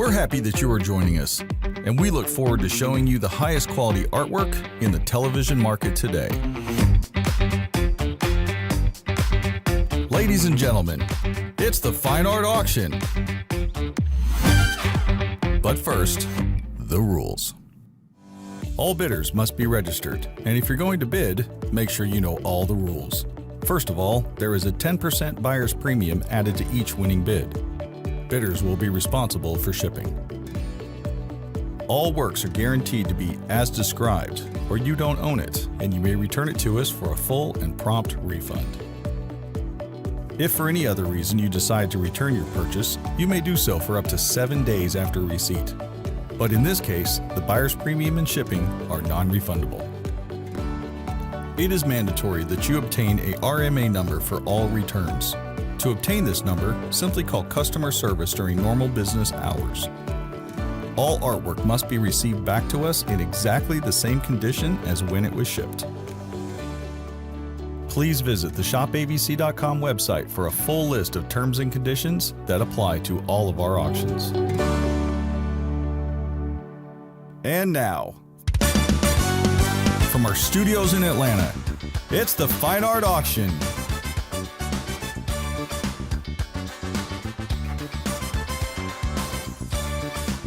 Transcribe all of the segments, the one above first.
We're happy that you are joining us, and we look forward to showing you the highest quality artwork in the television market today. Ladies and gentlemen, it's the Fine Art Auction. But first, the rules. All bidders must be registered, and if you're going to bid, make sure you know all the rules. First of all, there is a 10% buyer's premium added to each winning bid. Bidders will be responsible for shipping. All works are guaranteed to be as described, or you don't own it, and you may return it to us for a full and prompt refund. If for any other reason you decide to return your purchase, you may do so for up to 7 days after receipt. But in this case, the buyer's premium and shipping are non-refundable. It is mandatory that you obtain a RMA number for all returns. To obtain this number, simply call customer service during normal business hours. All artwork must be received back to us in exactly the same condition as when it was shipped. Please visit the shopabc.com website for a full list of terms and conditions that apply to all of our auctions. And now, from our studios in Atlanta, it's the Fine Art Auction.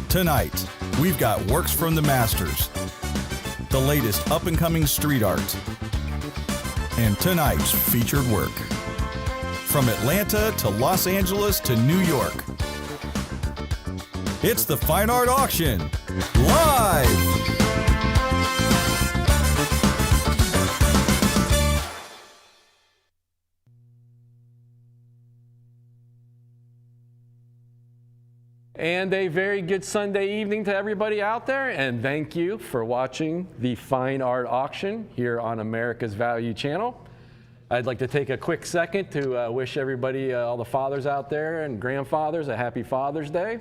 Tonight, we've got works from the masters, the latest up-and-coming street art, and tonight's featured work. From Atlanta to Los Angeles to New York, it's the Fine Art Auction, live! And a very good Sunday evening to everybody out there, and thank you for watching the Fine Art Auction here on America's Value Channel. I'd like to take a quick second to wish everybody, all the fathers out there and grandfathers, a happy Father's Day.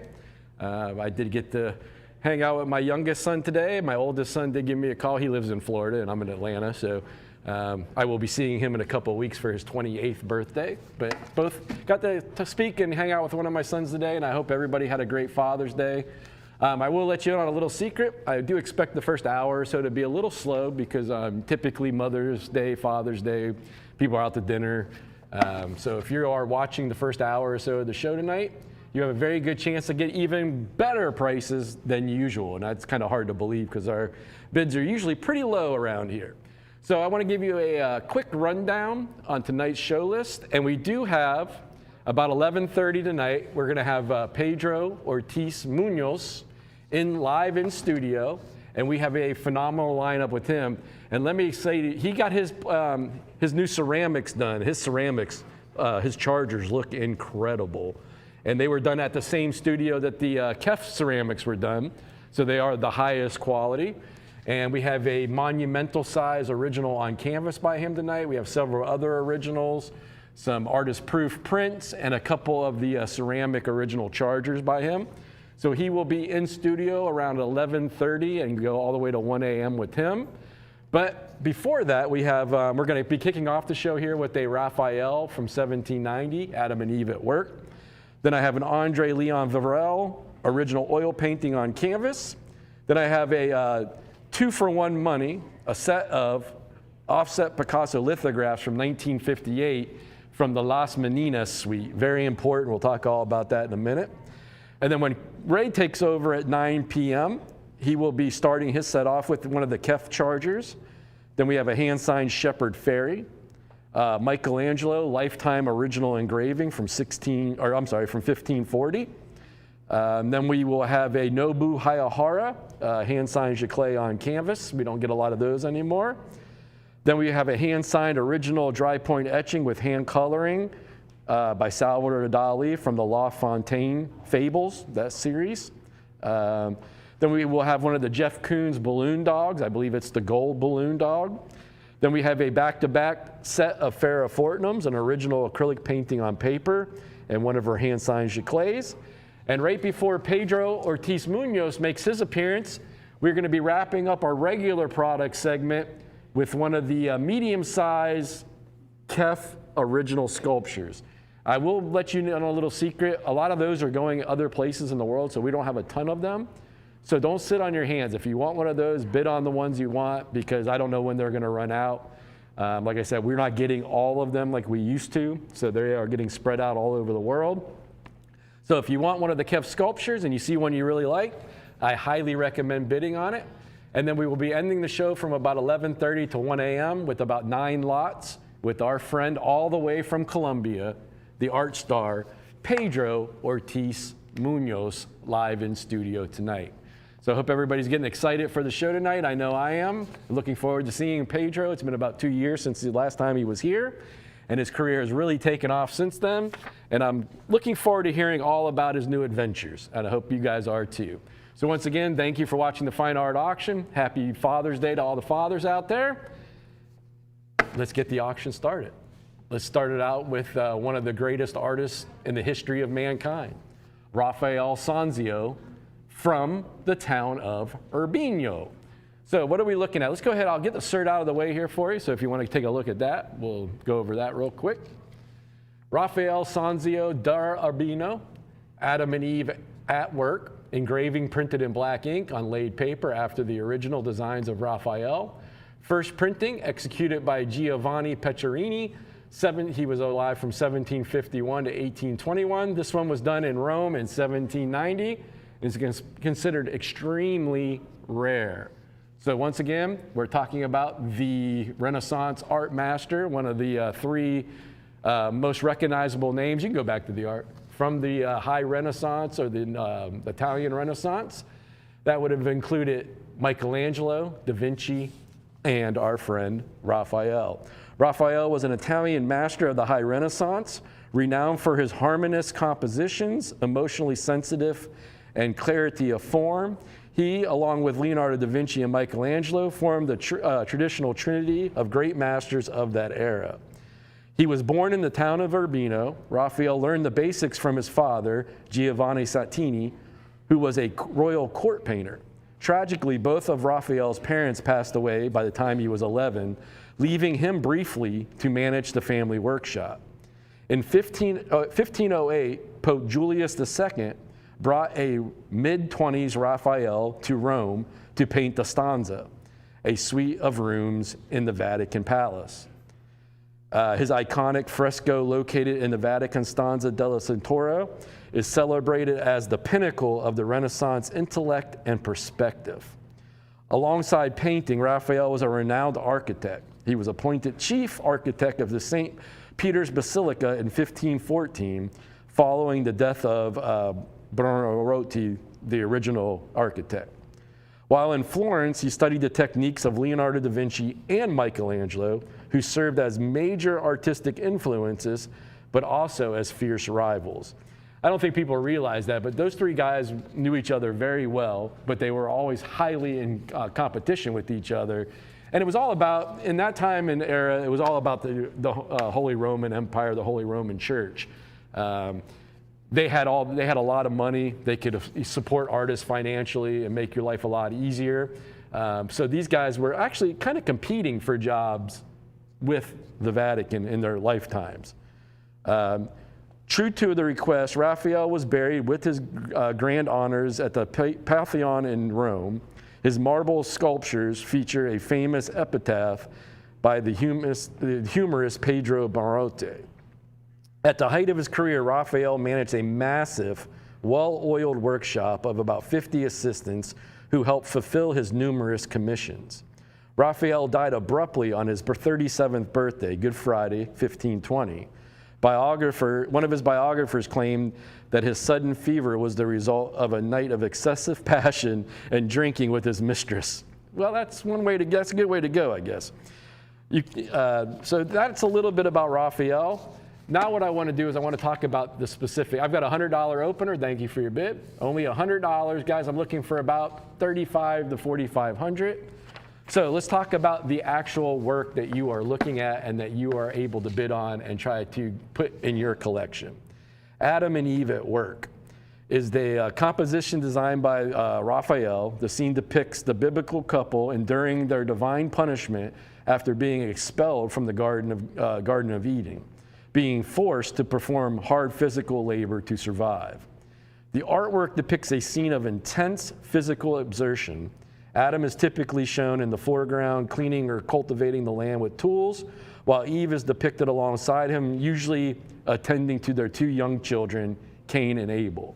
I did get to hang out with my youngest son today. My oldest son did give me a call. He lives in Florida and I'm in Atlanta, so I will be seeing him in a couple of weeks for his 28th birthday. But both got to speak and hang out with one of my sons today, and I hope everybody had a great Father's Day. I will let you in on a little secret. I do expect the first hour or so to be a little slow because typically Mother's Day, Father's Day, people are out to dinner. So if you are watching the first hour or so of the show tonight, you have a very good chance to get even better prices than usual. And that's kind of hard to believe because our bids are usually pretty low around here. So I want to give you a quick rundown on tonight's show list. And we do have about 11:30 tonight, we're going to have Pedro Ortiz Munoz live in studio. And we have a phenomenal lineup with him. And let me say, he got his new ceramics done. His ceramics, his chargers look incredible. And they were done at the same studio that the Kef ceramics were done. So they are the highest quality. And we have a monumental size original on canvas by him tonight. We have several other originals, some artist proof prints, and a couple of the ceramic original chargers by him. So he will be in studio around 11:30 and go all the way to 1 a.m. with him. But before that, we have, we're going to be kicking off the show here with a Raphael from 1790, Adam and Eve at Work. Then I have an Andre Leon Varel original oil painting on canvas. Then I have a 2-for-1 money, a set of offset Picasso lithographs from 1958 from the Las Meninas suite. Very important. We'll talk all about that in a minute. And then when Ray takes over at 9 p.m., he will be starting his set off with one of the Kef chargers. Then we have a hand-signed Shepherd Fairy. Michelangelo lifetime original engraving from 1540. Then we will have a Nobu Hayahara hand-signed Giclée on canvas. We don't get a lot of those anymore. Then we have a hand-signed original dry point etching with hand coloring by Salvador Dali from the La Fontaine Fables, that series. Then we will have one of the Jeff Koons balloon dogs. I believe it's the gold balloon dog. Then we have a back-to-back set of Farrah Fortnums, an original acrylic painting on paper, and one of her hand-signed Giclées. And right before Pedro Ortiz Munoz makes his appearance, we're going to be wrapping up our regular product segment with one of the medium-sized Kef original sculptures. I will let you know a little secret. A lot of those are going other places in the world, so we don't have a ton of them. So don't sit on your hands. If you want one of those, bid on the ones you want, because I don't know when they're going to run out. Like I said, we're not getting all of them like we used to, so they are getting spread out all over the world. So if you want one of the Kev sculptures and you see one you really like, I highly recommend bidding on it. And then we will be ending the show from about 11:30 to 1 a.m. with about 9 lots with our friend all the way from Colombia, the art star, Pedro Ortiz Munoz, live in studio tonight. So I hope everybody's getting excited for the show tonight. I know I am. Looking forward to seeing Pedro. It's been about 2 years since the last time he was here, and his career has really taken off since then. And I'm looking forward to hearing all about his new adventures, and I hope you guys are too. So once again, thank you for watching the Fine Art Auction. Happy Father's Day to all the fathers out there. Let's get the auction started. Let's start it out with one of the greatest artists in the history of mankind, Rafael Sanzio, from the town of Urbino. So what are we looking at? Let's go ahead. I'll get the cert out of the way here for you. So if you want to take a look at that, we'll go over that real quick. Rafael Sanzio da Urbino, Adam and Eve at Work, engraving printed in black ink on laid paper after the original designs of Raphael. First printing executed by Giovanni Peccarini. He was alive from 1751 to 1821. This one was done in Rome in 1790. It's considered extremely rare. So once again, we're talking about the Renaissance art master, one of the 3 most recognizable names. You can go back to the art from the High Renaissance or the Italian Renaissance. That would have included Michelangelo, Da Vinci, and our friend Raphael. Raphael was an Italian master of the High Renaissance, renowned for his harmonious compositions, emotionally sensitive, and clarity of form. He, along with Leonardo da Vinci and Michelangelo, formed the traditional trinity of great masters of that era. He was born in the town of Urbino. Raphael learned the basics from his father, Giovanni Santini, who was a royal court painter. Tragically, both of Raphael's parents passed away by the time he was 11, leaving him briefly to manage the family workshop. In 1508, Pope Julius II brought a mid-20s Raphael to Rome to paint the Stanza, a suite of rooms in the Vatican Palace. His iconic fresco located in the Vatican Stanza della Centauro is celebrated as the pinnacle of the Renaissance intellect and perspective. Alongside painting, Raphael was a renowned architect. He was appointed chief architect of the St. Peter's Basilica in 1514, following the death of Buonarroti, the original architect. While in Florence, he studied the techniques of Leonardo da Vinci and Michelangelo, who served as major artistic influences, but also as fierce rivals. I don't think people realize that, but those 3 guys knew each other very well, but they were always highly in competition with each other. And it was all about, in that time and era, it was all about the Holy Roman Empire, the Holy Roman Church. They had a lot of money. They could support artists financially and make your life a lot easier. So these guys were actually kind of competing for jobs with the Vatican in their lifetimes. True to the request, Raphael was buried with his grand honors at the Pantheon in Rome. His marble sculptures feature a famous epitaph by the humorist Pedro Buonarroti. At the height of his career, Raphael managed a massive, well-oiled workshop of about 50 assistants who helped fulfill his numerous commissions. Raphael died abruptly on his 37th birthday, Good Friday, 1520. One of his biographers claimed that his sudden fever was the result of a night of excessive passion and drinking with his mistress. Well, that's a good way to go, I guess. So that's a little bit about Raphael. Now what I want to do is I want to talk about the specific. I've got a $100 opener. Thank you for your bid. Only $100, guys. I'm looking for about $3,500 to $4,500. So let's talk about the actual work that you are looking at and that you are able to bid on and try to put in your collection. Adam and Eve at Work is the composition designed by Raphael. The scene depicts the biblical couple enduring their divine punishment after being expelled from the Garden of Eden. being forced to perform hard physical labor to survive. The artwork depicts a scene of intense physical exertion. Adam is typically shown in the foreground, cleaning or cultivating the land with tools, while Eve is depicted alongside him, usually attending to their two young children, Cain and Abel.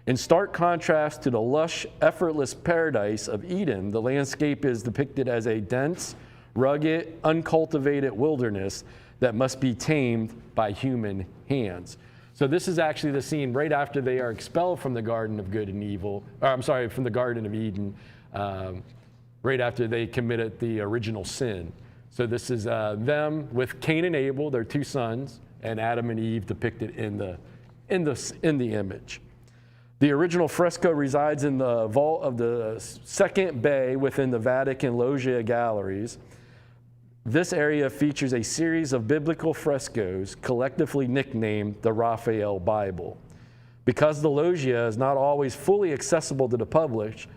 In stark contrast to the lush, effortless paradise of Eden, the landscape is depicted as a dense, rugged, uncultivated wilderness that must be tamed by human hands. So this is actually the scene right after they are expelled from the Garden of Good and Evil, from the Garden of Eden, right after they committed the original sin. So this is them with Cain and Abel, their two sons, and Adam and Eve depicted in the image. The original fresco resides in the vault of the second bay within the Vatican Loggia galleries. This area features a series of biblical frescoes collectively nicknamed the Raphael Bible. Because the loggia is not always fully accessible to the public,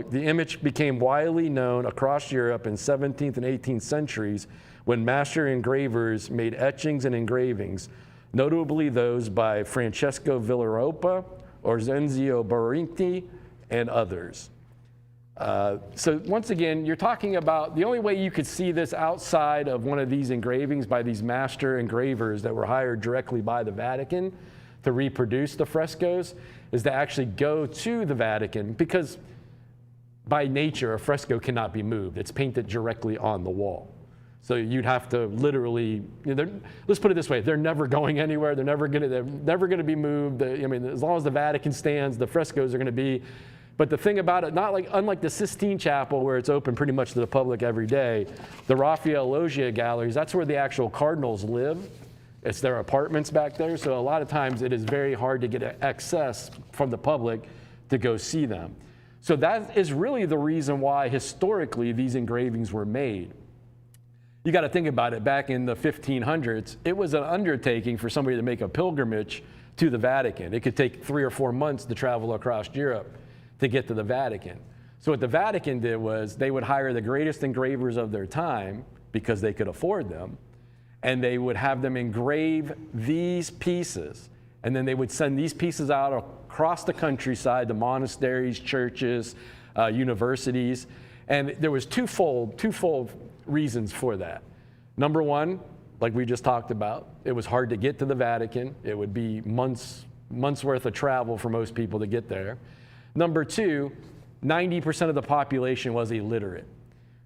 the image became widely known across Europe in 17th and 18th centuries when master engravers made etchings and engravings, notably those by Francesco Villaropa, Orzenzio Barinti, and others. So once again, you're talking about the only way you could see this outside of one of these engravings by these master engravers that were hired directly by the Vatican to reproduce the frescoes is to actually go to the Vatican, because by nature, a fresco cannot be moved. It's painted directly on the wall. So you'd have to literally, let's put it this way, they're never going anywhere. They're never going to be moved. As long as the Vatican stands, the frescoes are going to be. But the thing about it, unlike the Sistine Chapel, where it's open pretty much to the public every day, the Raphael Loggia galleries, that's where the actual cardinals live. It's their apartments back there. So a lot of times it is very hard to get access from the public to go see them. So that is really the reason why historically these engravings were made. You got to think about it. Back in the 1500s, it was an undertaking for somebody to make a pilgrimage to the Vatican. It could take 3 or 4 months to travel across Europe to get to the Vatican. So what the Vatican did was they would hire the greatest engravers of their time, because they could afford them, and they would have them engrave these pieces. And then they would send these pieces out across the countryside to monasteries, churches, universities. And there was twofold reasons for that. Number one, like we just talked about, it was hard to get to the Vatican. It would be months worth of travel for most people to get there. Number two, 90% of the population was illiterate.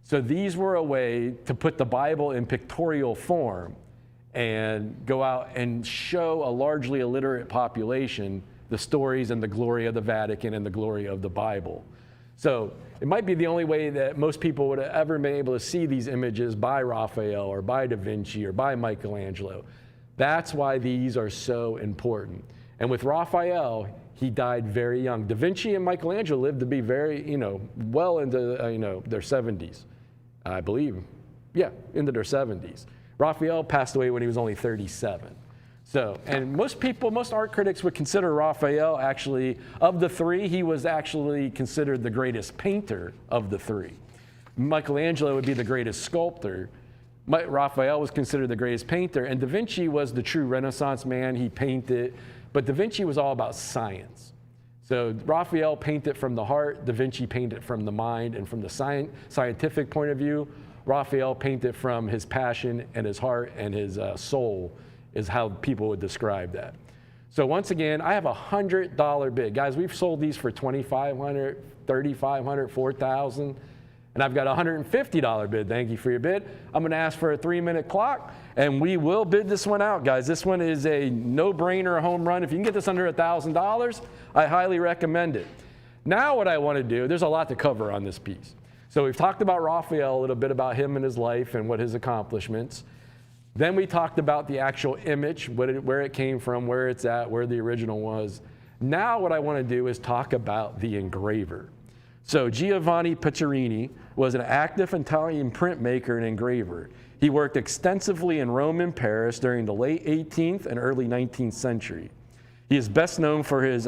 So these were a way to put the Bible in pictorial form and go out and show a largely illiterate population the stories and the glory of the Vatican and the glory of the Bible. So it might be the only way that most people would have ever been able to see these images by Raphael or by Da Vinci or by Michelangelo. That's why these are so important. And with Raphael, he died very young. Da Vinci and Michelangelo lived to be very, well into, their 70s, I believe. Yeah, into their 70s. Raphael passed away when he was only 37. So, and most art critics would consider Raphael actually, of the three, he was actually considered the greatest painter of the three. Michelangelo would be the greatest sculptor. Raphael was considered the greatest painter, and Da Vinci was the true Renaissance man. He painted, but Da Vinci was all about science. So Raphael painted from the heart, Da Vinci painted from the mind, and from the scientific point of view, Raphael painted from his passion and his heart and his soul, is how people would describe that. So once again, I have a $100 bid. Guys, we've sold these for $2,500, $3,500, $4,000, and I've got a $150 bid. Thank you for your bid. I'm gonna ask for a 3-minute clock, and we will bid this one out, guys. This one is a no-brainer, a home run. If you can get this under $1,000, I highly recommend it. Now what I wanna do, there's a lot to cover on this piece. So we've talked about Raphael, a little bit about him and his life and what his accomplishments. Then we talked about the actual image, where it came from, where it's at, where the original was. Now what I want to do is talk about the engraver. So Giovanni Piccirini was an active Italian printmaker and engraver. He worked extensively in Rome and Paris during the late 18th and early 19th century. He is best known for his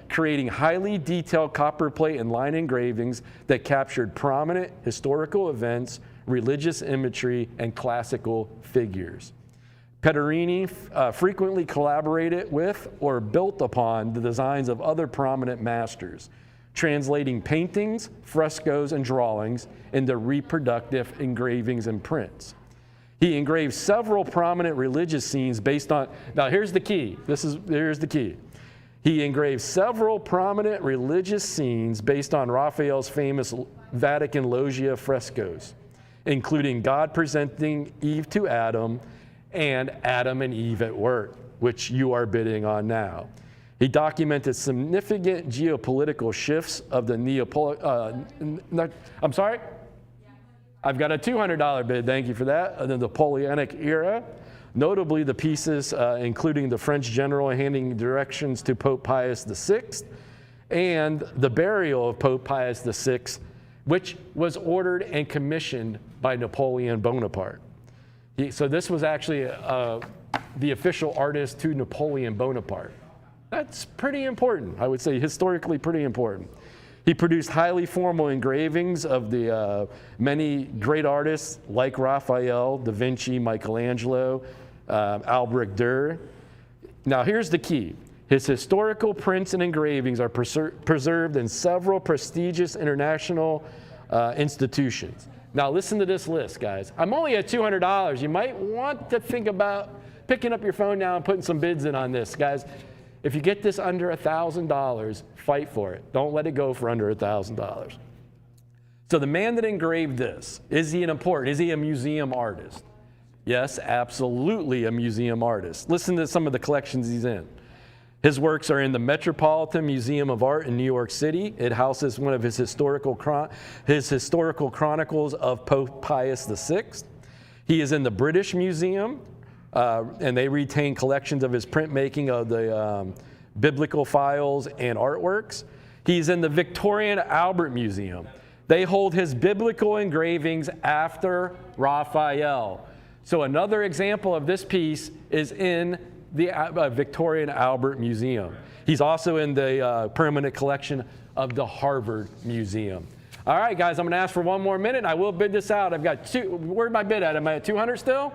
creating highly detailed copperplate and line engravings that captured prominent historical events, religious imagery, and classical figures. Petterini frequently collaborated with or built upon the designs of other prominent masters, translating paintings, frescoes, and drawings into reproductive engravings and prints. He engraved several prominent religious scenes based on, now here's the key, here's the key. He engraved several prominent religious scenes based on Raphael's famous Vatican loggia frescoes, including God presenting Eve to Adam and Adam and Eve at work, which you are bidding on now. He documented significant geopolitical shifts of the I'm sorry? I've got a $200 bid, thank you for that, the Napoleonic era. Notably, the pieces including the French general handing directions to Pope Pius VI and the burial of Pope Pius VI, which was ordered and commissioned by Napoleon Bonaparte. So this was actually the official artist to Napoleon Bonaparte. That's pretty important, I would say, historically pretty important. He produced highly formal engravings of the many great artists like Raphael, Da Vinci, Michelangelo, Albrecht Dürer. Now here's the key. His historical prints and engravings are preserved in several prestigious international institutions. Now listen to this list, guys. I'm only at $200. You might want to think about picking up your phone now and putting some bids in on this, guys. If you get this under $1,000, fight for it. Don't let it go for under $1,000. So the man that engraved this, is he a museum artist? Yes, absolutely a museum artist. Listen to some of the collections he's in. His works are in the Metropolitan Museum of Art in New York City. It houses one of his historical chronicles of Pope Pius VI. He is in the British Museum, and they retain collections of his printmaking of the biblical files and artworks. He's in the Victoria and Albert Museum. They hold his biblical engravings after Raphael. So another example of this piece is in the Victoria and Albert Museum. He's also in the permanent collection of the Harvard Museum. All right, guys, I'm going to ask for one more minute. I will bid this out. I've got two. Where'd my bid at? Am I at 200 still?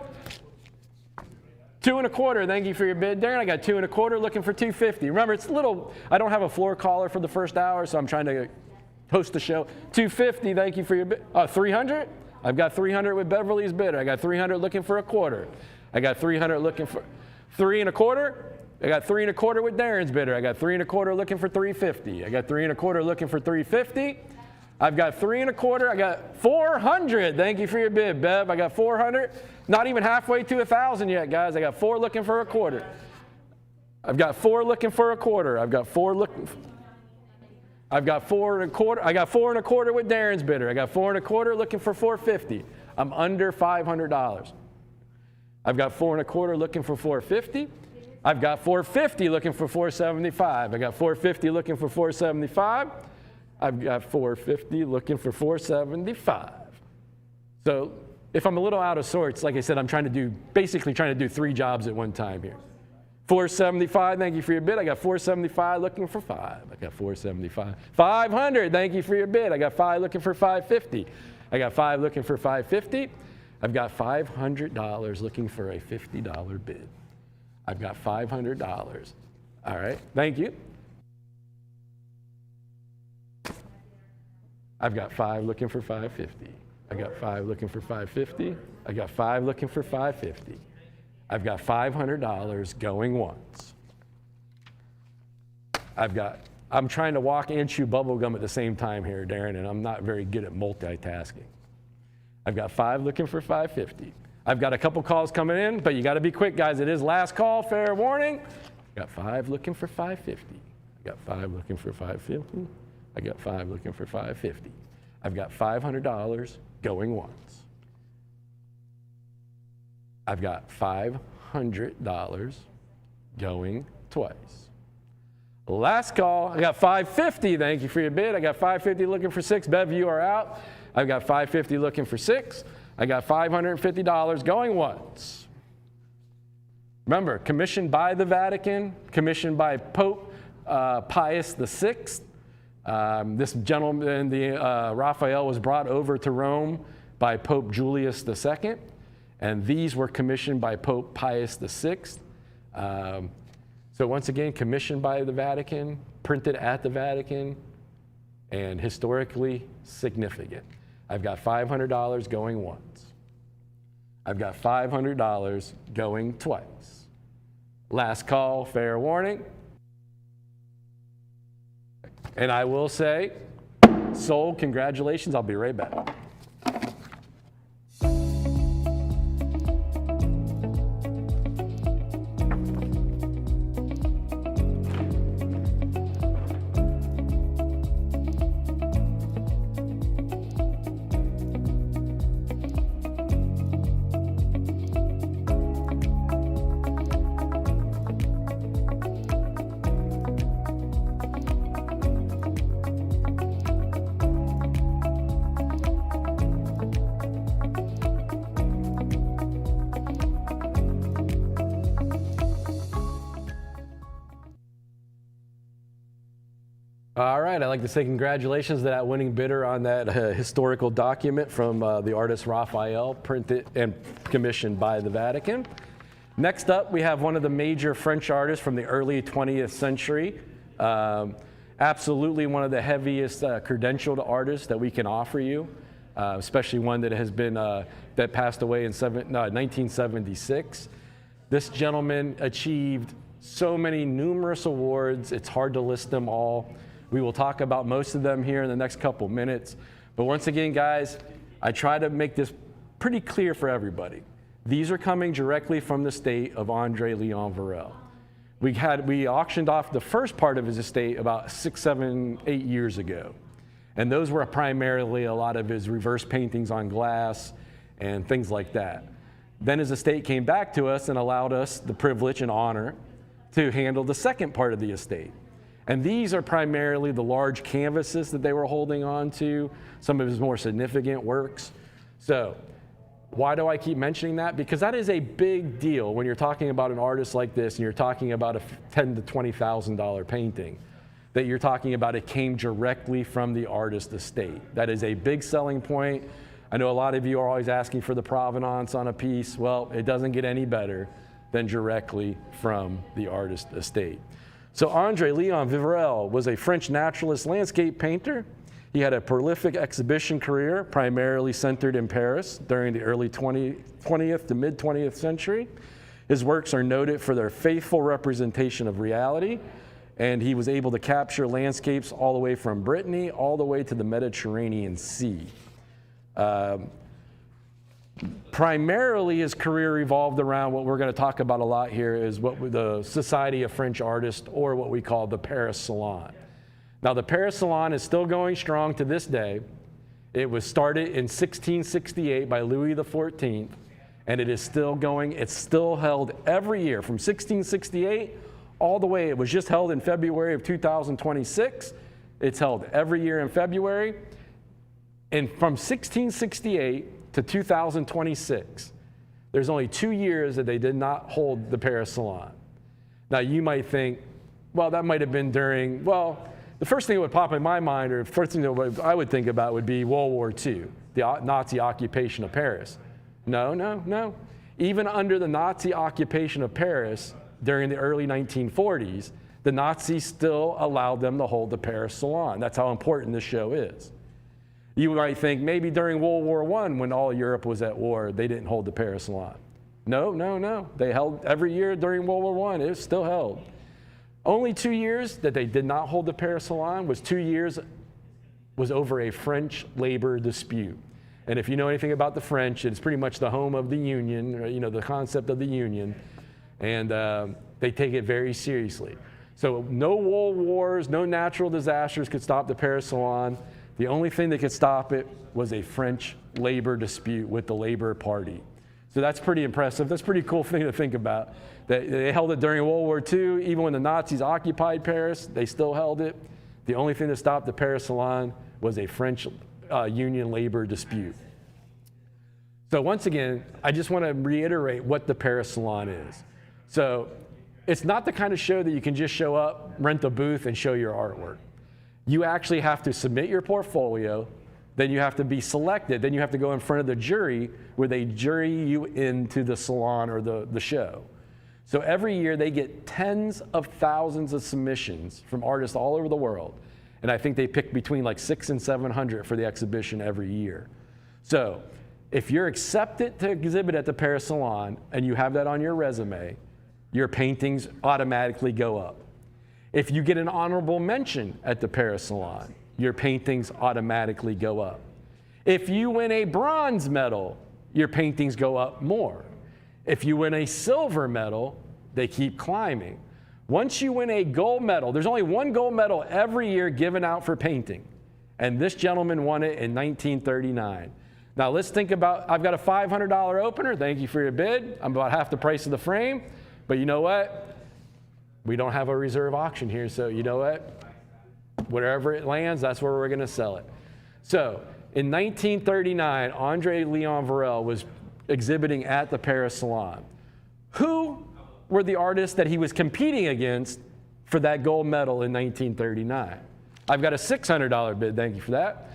2.25. Thank you for your bid, Darren. I got 2.25, looking for 250. Remember, it's a little. I don't have a floor caller for the first hour, so I'm trying to host the show. 250. Thank you for your bid. 300. I've got 300 with Beverly's bidder. I got 300 looking for a quarter. I got 300 looking for 3.25. I got 3.25 with Darren's bidder. I got 3.25 looking for 350. I got 3.25 looking for 350. I've got 3.25. I got 400. Thank you for your bid, Bev. I got 400. Not even halfway to 1,000 yet, guys. I got 4 looking for a quarter. I've got 4 looking for a quarter. I've got 4 looking. I've got 4.25. I got 4.25 with Darren's bidder. I got 4.25 looking for 450. I'm under $500. I've got 4.25 looking for 450. I've got 450 looking for 475. I got 450 looking for 475. I've got 450 looking for 475. So if I'm a little out of sorts, like I said, I'm basically trying to do 3 jobs at one time here. 475, thank you for your bid. I got 475 looking for 5. I got 475. 500, thank you for your bid. I got 5 looking for 550. I got 5 looking for 550. I've got $500 looking for a $50 bid. I've got $500. All right, thank you. I've got 5 looking for 550. I got 5 looking for 550. I got 5 looking for 550. I've got $500 going once. I'm trying to walk and chew bubble gum at the same time here, Darren, and I'm not very good at multitasking. I've got 5 looking for 550. I've got a couple calls coming in, but you got to be quick, guys. It is last call, fair warning. I got 5 looking for 550. I got 5 looking for 550. I got 5 looking for 550. I've got $500 going once. I've got $500 going twice. Last call, I got 550. Thank you for your bid. I got 550 looking for 6. Bev, you are out. I've got 550 looking for 6. I got $550 going once. Remember, commissioned by the Vatican, commissioned by Pope Pius VI. This gentleman, Raphael, was brought over to Rome by Pope Julius II. And these were commissioned by Pope Pius VI. So once again, commissioned by the Vatican, printed at the Vatican, and historically significant. I've got $500 going once. I've got $500 going twice. Last call, fair warning. And I will say, sold, congratulations, I'll be right back. All right, I'd like to say congratulations to that winning bidder on that historical document from the artist Raphael, printed and commissioned by the Vatican. Next up, we have one of the major French artists from the early 20th century. Absolutely one of the heaviest credentialed artists that we can offer you, especially one that has been, that passed away in 1976. This gentleman achieved so many numerous awards, it's hard to list them all. We will talk about most of them here in the next couple minutes. But once again, guys, I try to make this pretty clear for everybody. These are coming directly from the estate of Andre Leon Varel. We auctioned off the first part of his estate about 6, 7, 8 years ago. And those were primarily a lot of his reverse paintings on glass and things like that. Then his estate came back to us and allowed us the privilege and honor to handle the second part of the estate. And these are primarily the large canvases that they were holding on to, some of his more significant works. So why do I keep mentioning that? Because that is a big deal when you're talking about an artist like this and you're talking about a $10,000 to $20,000 painting, that you're talking about it came directly from the artist estate. That is a big selling point. I know a lot of you are always asking for the provenance on a piece. Well, it doesn't get any better than directly from the artist estate. So Andre Leon Varel was a French naturalist landscape painter. He had a prolific exhibition career, primarily centered in Paris during the early 20th to mid-20th century. His works are noted for their faithful representation of reality, and he was able to capture landscapes all the way from Brittany all the way to the Mediterranean Sea. Primarily, his career revolved around what we're going to talk about a lot here is what the Society of French Artists, or what we call the Paris Salon. Now, the Paris Salon is still going strong to this day. It was started in 1668 by Louis XIV, and it is still going. It's still held every year from 1668 all the way. It was just held in February of 2026. It's held every year in February. And from 1668 to 2026, there's only 2 years that they did not hold the Paris Salon. Now you might think, well, that might have been during, well, the first thing that would pop in my mind, or the first thing that I would think about would be World War II, the Nazi occupation of Paris. No. Even under the Nazi occupation of Paris during the early 1940s, the Nazis still allowed them to hold the Paris Salon. That's how important this show is. You might think maybe during World War I, when all Europe was at war, they didn't hold the Paris Salon. No. They held every year during World War I. It was still held. Only 2 years that they did not hold the Paris Salon was 2 years was over a French labor dispute. And if you know anything about the French, it's pretty much the home of the union, or, the concept of the union, and they take it very seriously. So no world wars, no natural disasters could stop the Paris Salon. The only thing that could stop it was a French labor dispute with the Labor Party. So that's pretty impressive. That's a pretty cool thing to think about. They held it during World War II. Even when the Nazis occupied Paris, they still held it. The only thing that stopped the Paris Salon was a French union labor dispute. So once again, I just want to reiterate what the Paris Salon is. So it's not the kind of show that you can just show up, rent a booth, and show your artwork. You actually have to submit your portfolio Then you have to be selected. Then you have to go in front of the jury where they jury you into the salon or the show. So every year they get tens of thousands of submissions from artists all over the world. And I think they pick between like 600 and 700 for the exhibition every year. So if you're accepted to exhibit at the Paris Salon and you have that on your resume, your paintings automatically go up. If you get an honorable mention at the Paris Salon, your paintings automatically go up. If you win a bronze medal, your paintings go up more. If you win a silver medal, they keep climbing. Once you win a gold medal, there's only one gold medal every year given out for painting. And this gentleman won it in 1939. Now let's think about, I've got a $500 opener. Thank you for your bid. I'm about half the price of the frame. But you know what? We don't have a reserve auction here, so you know what? Wherever it lands, that's where we're going to sell it. So in 1939, Andre Leon Varel was exhibiting at the Paris Salon. Who were the artists that he was competing against for that gold medal in 1939? I've got a $600 bid. Thank you for that.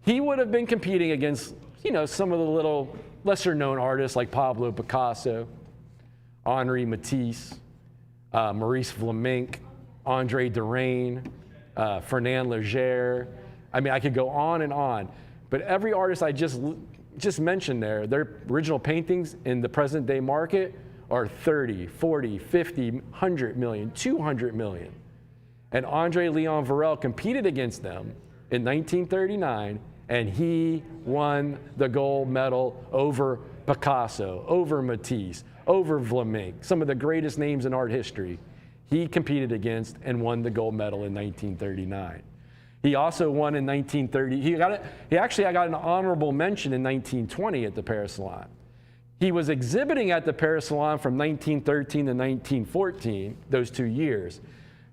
He would have been competing against, you know, some of the little lesser-known artists like Pablo Picasso, Henri Matisse, Maurice Vlaminck, Andre Derain, Fernand Léger. I mean, I could go on and on. But every artist I just mentioned there, their original paintings in the present day market are 30, 40, 50, 100 million, 200 million. And Andre Leon Varel competed against them in 1939, and he won the gold medal over Picasso, over Matisse, over Vlaminck, some of the greatest names in art history. He competed against and won the gold medal in 1939. He also won in 1930. I got an honorable mention in 1920 at the Paris Salon. He was exhibiting at the Paris Salon from 1913 to 1914, those 2 years.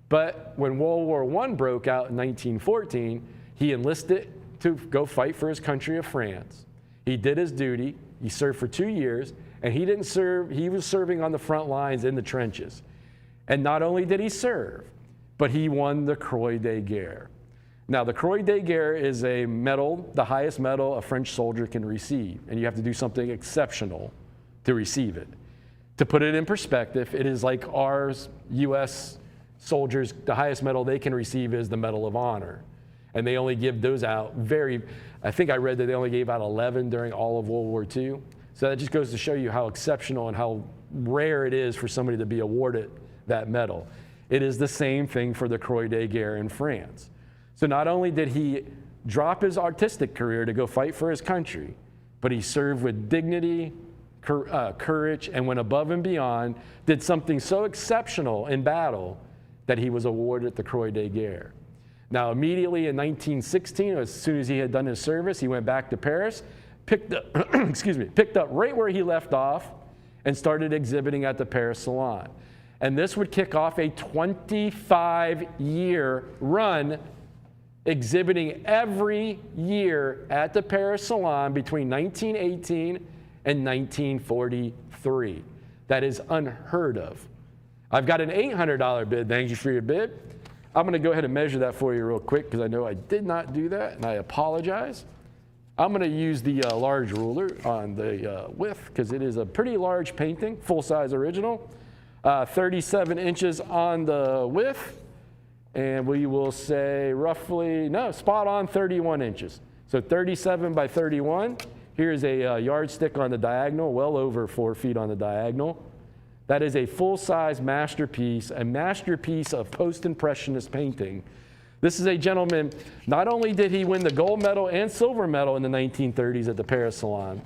But when World War I broke out in 1914, he enlisted to go fight for his country of France. He did his duty. He served for 2 years, and he didn't serve. He was serving on the front lines in the trenches. And not only did he serve, but he won the Croix de Guerre. Now, the Croix de Guerre is a medal, the highest medal a French soldier can receive, and you have to do something exceptional to receive it. To put it in perspective, it is like ours, U.S. soldiers, the highest medal they can receive is the Medal of Honor. And they only give those out I think I read that they only gave out 11 during all of World War II. So that just goes to show you how exceptional and how rare it is for somebody to be awarded that medal. It is the same thing for the Croix de Guerre in France. So not only did he drop his artistic career to go fight for his country, but he served with dignity, courage, and went above and beyond, did something so exceptional in battle that he was awarded the Croix de Guerre. Now, immediately in 1916, as soon as he had done his service, he went back to Paris, picked up right where he left off, and started exhibiting at the Paris Salon. And this would kick off a 25-year run exhibiting every year at the Paris Salon between 1918 and 1943. That is unheard of. I've got an $800 bid. Thank you for your bid. I'm going to go ahead and measure that for you real quick because I know I did not do that, and I apologize. I'm going to use the large ruler on the width because it is a pretty large painting, full-size original. 37 inches on the width. And we will say spot on 31 inches. So 37 by 31. Here's a yardstick on the diagonal, well over 4 feet on the diagonal. That is a full-size masterpiece, a masterpiece of post-impressionist painting. This is a gentleman, not only did he win the gold medal and silver medal in the 1930s at the Paris Salon,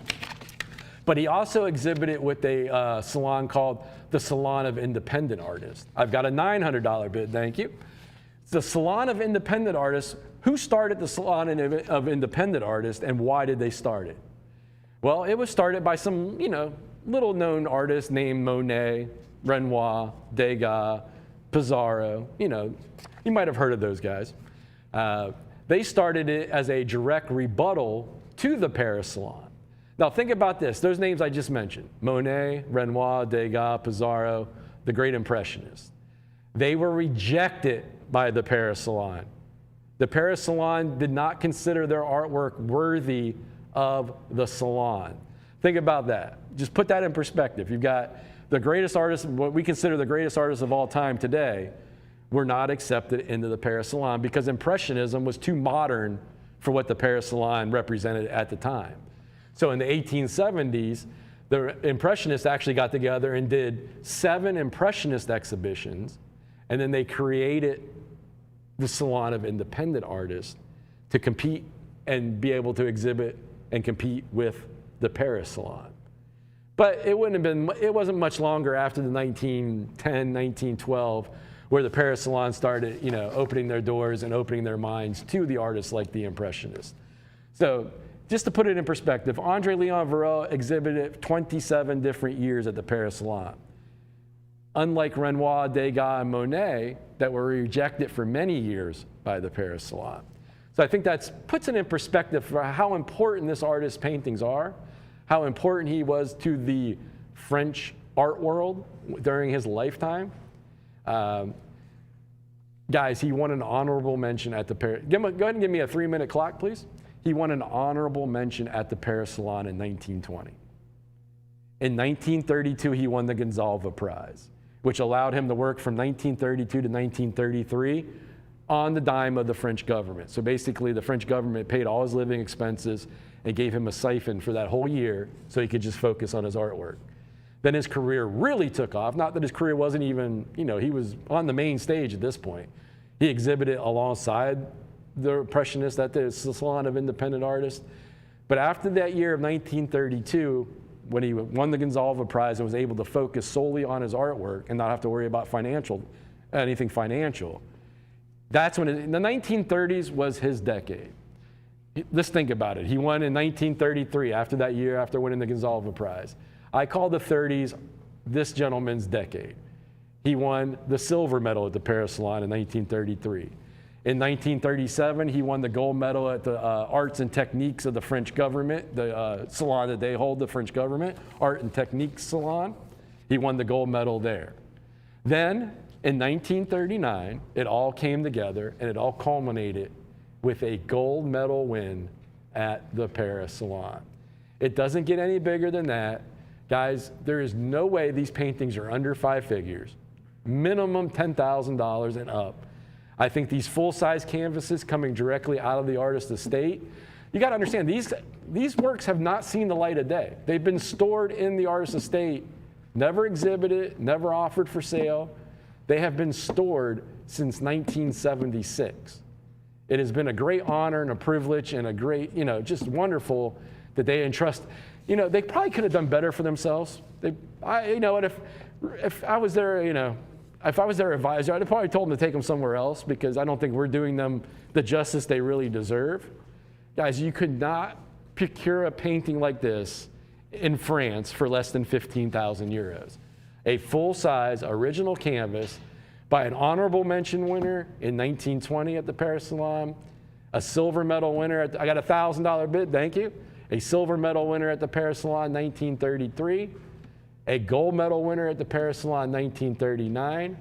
but he also exhibited with a salon called the Salon of Independent Artists. I've got a $900 bid, thank you. The Salon of Independent Artists, who started the Salon of Independent Artists and why did they start it? Well, it was started by some, little known artists named Monet, Renoir, Degas, Pissarro. You might have heard of those guys. They started it as a direct rebuttal to the Paris Salon. Now think about this, those names I just mentioned, Monet, Renoir, Degas, Pissarro, the great Impressionists. They were rejected by the Paris Salon. The Paris Salon did not consider their artwork worthy of the salon. Think about that. Just put that in perspective. You've got the greatest artists, what we consider the greatest artists of all time today, were not accepted into the Paris Salon because Impressionism was too modern for what the Paris Salon represented at the time. So in the 1870s, the Impressionists actually got together and did 7 Impressionist exhibitions, and then they created the Salon of Independent Artists to compete and be able to exhibit and compete with the Paris Salon. But it wasn't much longer after the 1910, 1912, where the Paris Salon started, opening their doors and opening their minds to the artists like the Impressionists. So just to put it in perspective, André Leon Varela exhibited 27 different years at the Paris Salon. Unlike Renoir, Degas, and Monet, that were rejected for many years by the Paris Salon. So I think that puts it in perspective for how important this artist's paintings are, how important he was to the French art world during his lifetime. Guys, he won an honorable mention at the Paris. Go ahead and give me a 3-minute clock, please. He won an honorable mention at the Paris Salon in 1920. In 1932, he won the Gonzalez Prize, which allowed him to work from 1932 to 1933 on the dime of the French government. So basically, the French government paid all his living expenses and gave him a siphon for that whole year so he could just focus on his artwork. Then his career really took off. Not that his career wasn't even, he was on the main stage at this point. He exhibited alongside the Impressionists at the Salon of Independent Artists. But after that year of 1932, when he won the Gonzalez Prize and was able to focus solely on his artwork and not have to worry about anything financial, that's when the 1930s was his decade. Let's think about it. He won in 1933, after that year, after winning the Gonzalez Prize. I call the 30s this gentleman's decade. He won the silver medal at the Paris Salon in 1933. In 1937, he won the gold medal at the Arts and Techniques of the French government, the salon that they hold, the French government, Art and Techniques Salon. He won the gold medal there. Then, in 1939, it all came together and it all culminated with a gold medal win at the Paris Salon. It doesn't get any bigger than that. Guys, there is no way these paintings are under 5 figures, minimum $10,000 and up. I think these full-size canvases coming directly out of the artist's estate, you got to understand, these works have not seen the light of day. They've been stored in the artist's estate, never exhibited, never offered for sale. They have been stored since 1976. It has been a great honor and a privilege and a great, just wonderful that they entrust. They probably could have done better for themselves. If I was their, if I was their advisor, I'd have probably told them to take them somewhere else because I don't think we're doing them the justice they really deserve. Guys, you could not procure a painting like this in France for less than 15,000 euros. A full-size original canvas by an honorable mention winner in 1920 at the Paris Salon, a silver medal winner I got a $1,000 bid, thank you. A silver medal winner at the Paris Salon 1933, a gold medal winner at the Paris Salon 1939.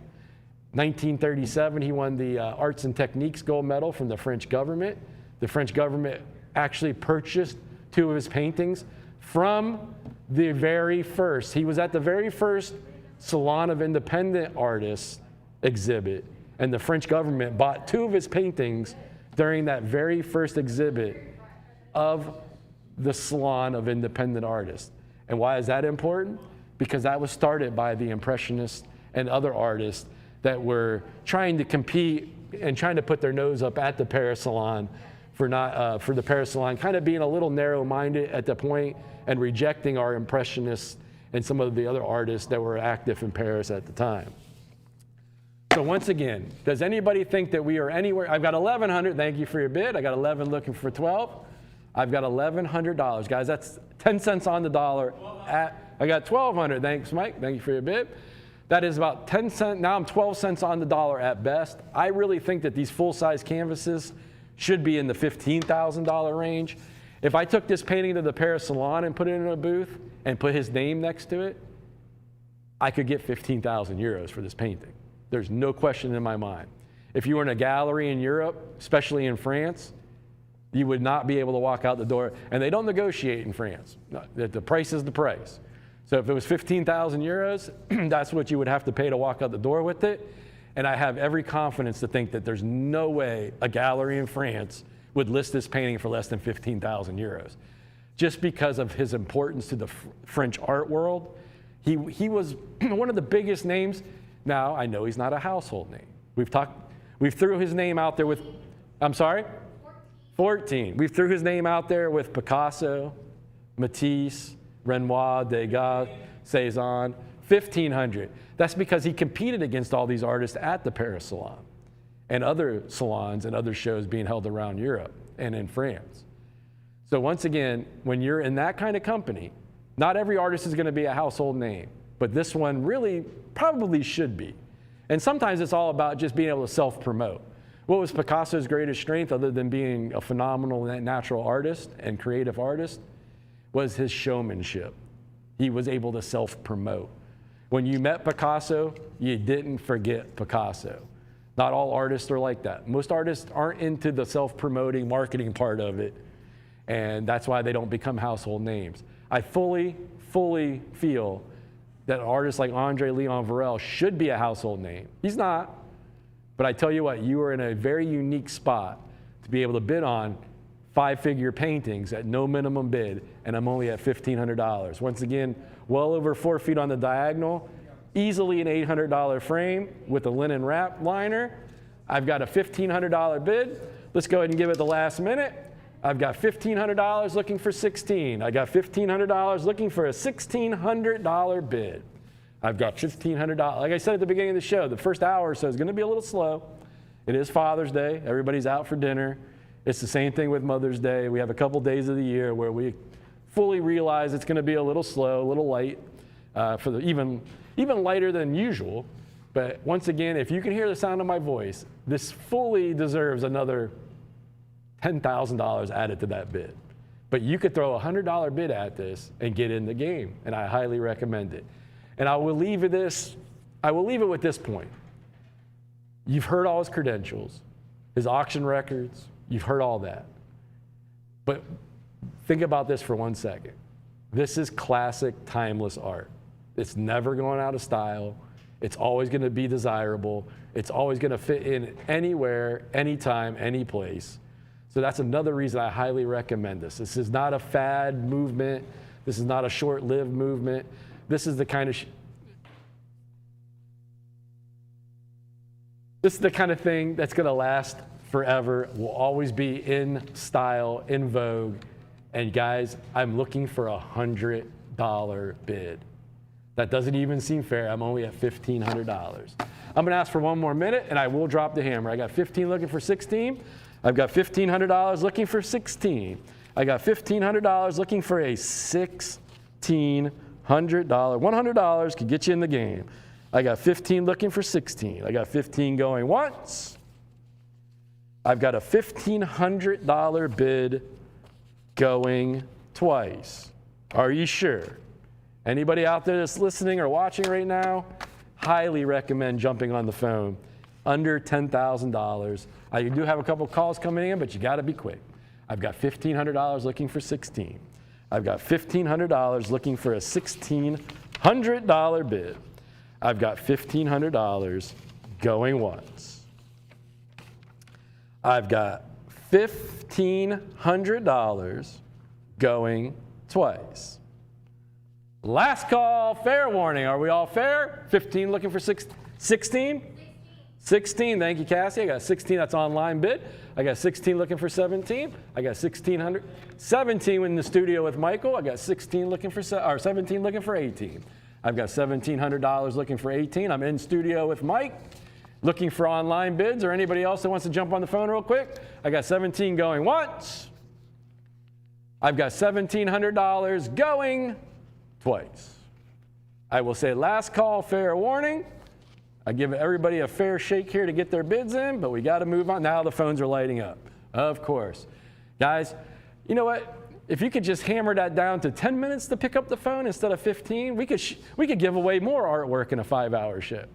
1937, he won the Arts and Techniques gold medal from the French government. The French government actually purchased 2 of his paintings from the very first. He was at the very first Salon of Independent Artists exhibit, and the French government bought 2 of his paintings during that very first exhibit of the Salon of Independent Artists. And why is that important? Because that was started by the Impressionists and other artists that were trying to compete and trying to put their nose up at the Paris Salon for the Paris Salon, kind of being a little narrow-minded at the point and rejecting our Impressionists and some of the other artists that were active in Paris at the time. So once again, does anybody think that we are anywhere? I've got 1,100. Thank you for your bid. I got 11 looking for 12. I've got $1,100, guys. That's 10 cents on the dollar. I got 1,200. Thanks, Mike. Thank you for your bid. That is about 10 cents. Now I'm 12 cents on the dollar at best. I really think that these full-size canvases should be in the $15,000 range. If I took this painting to the Paris Salon and put it in a booth and put his name next to it, I could get 15,000 euros for this painting. There's no question in my mind. If you were in a gallery in Europe, especially in France, you would not be able to walk out the door. And they don't negotiate in France. No, the price is the price. So if it was 15,000 euros, that's what you would have to pay to walk out the door with it. And I have every confidence to think that there's no way a gallery in France would list this painting for less than 15,000 euros. Just because of his importance to the French art world. He was one of the biggest names. Now, I know he's not a household name. We've threw his name out there with, I'm sorry? 14. We've threw his name out there with Picasso, Matisse, Renoir, Degas, Cézanne, 1,500. That's because he competed against all these artists at the Paris Salon and other salons and other shows being held around Europe and in France. So once again, when you're in that kind of company, not every artist is going to be a household name, but this one really probably should be. And sometimes it's all about just being able to self-promote. What was Picasso's greatest strength, other than being a phenomenal natural artist and creative artist, was his showmanship. He was able to self-promote. When you met Picasso, you didn't forget Picasso. Not all artists are like that. Most artists aren't into the self-promoting marketing part of it, and that's why they don't become household names. I fully feel that an artist like Andre Leon Varel should be a household name. He's not. But I tell you what, you are in a very unique spot to be able to bid on 5-figure paintings at no minimum bid, and I'm only at $1,500. Once again, well over 4 feet on the diagonal, easily an $800 frame with a linen wrap liner. I've got a $1,500 bid. Let's go ahead and give it the last minute. I've got $1,500 looking for 16. I got $1,500 looking for a $1,600 bid. I've got $1,500. Like I said at the beginning of the show, the first hour or so is going to be a little slow. It is Father's Day. Everybody's out for dinner. It's the same thing with Mother's Day. We have a couple days of the year where we fully realize it's going to be a little slow, a little light, for the even lighter than usual. But once again, if you can hear the sound of my voice, this fully deserves another $10,000 added to that bid. But you could throw a $100 bid at this and get in the game, and I highly recommend it. And I will leave it with this point. You've heard all his credentials, his auction records, you've heard all that. But think about this for 1 second. This is classic, timeless art. It's never going out of style. It's always going to be desirable. It's always going to fit in anywhere, anytime, any place. So that's another reason I highly recommend this. This is not a fad movement. This is not a short-lived movement. This is the kind of thing that's going to last forever, will always be in style, in vogue. And guys, I'm looking for a $100 bid. That doesn't even seem fair. I'm only at $1,500. I'm going to ask for one more minute, and I will drop the hammer. I got 15 looking for 16. I've got $1,500 looking for 16. I got $1,500 looking for a $1,600. $100 could get you in the game. I got 15 looking for 16. I got 15 going once. I've got a $1,500 bid going twice. Are you sure? Anybody out there that's listening or watching right now, highly recommend jumping on the phone. Under $10,000. I do have a couple calls coming in, but you got to be quick. I've got $1,500 looking for 16. I've got $1,500 looking for a $1,600 bid. I've got $1,500 going once. I've got $1,500 going twice. Last call, fair warning. Are we all fair? 15 looking for 16? 16, thank you, Cassie. I got 16, that's online bid. I got 16 looking for 17. I got 1,600. 17 in the studio with Michael. I got 16 looking for, or 17 looking for 18. I've got $1,700 looking for 18. I'm in studio with Mike, looking for online bids or anybody else that wants to jump on the phone real quick. I got 17 going once. I've got $1,700 going twice. I will say last call, fair warning. I give everybody a fair shake here to get their bids in, but we got to move on. Now the phones are lighting up, of course. Guys, you know what? If you could just hammer that down to 10 minutes to pick up the phone instead of 15, we could give away more artwork in a 5-hour shift.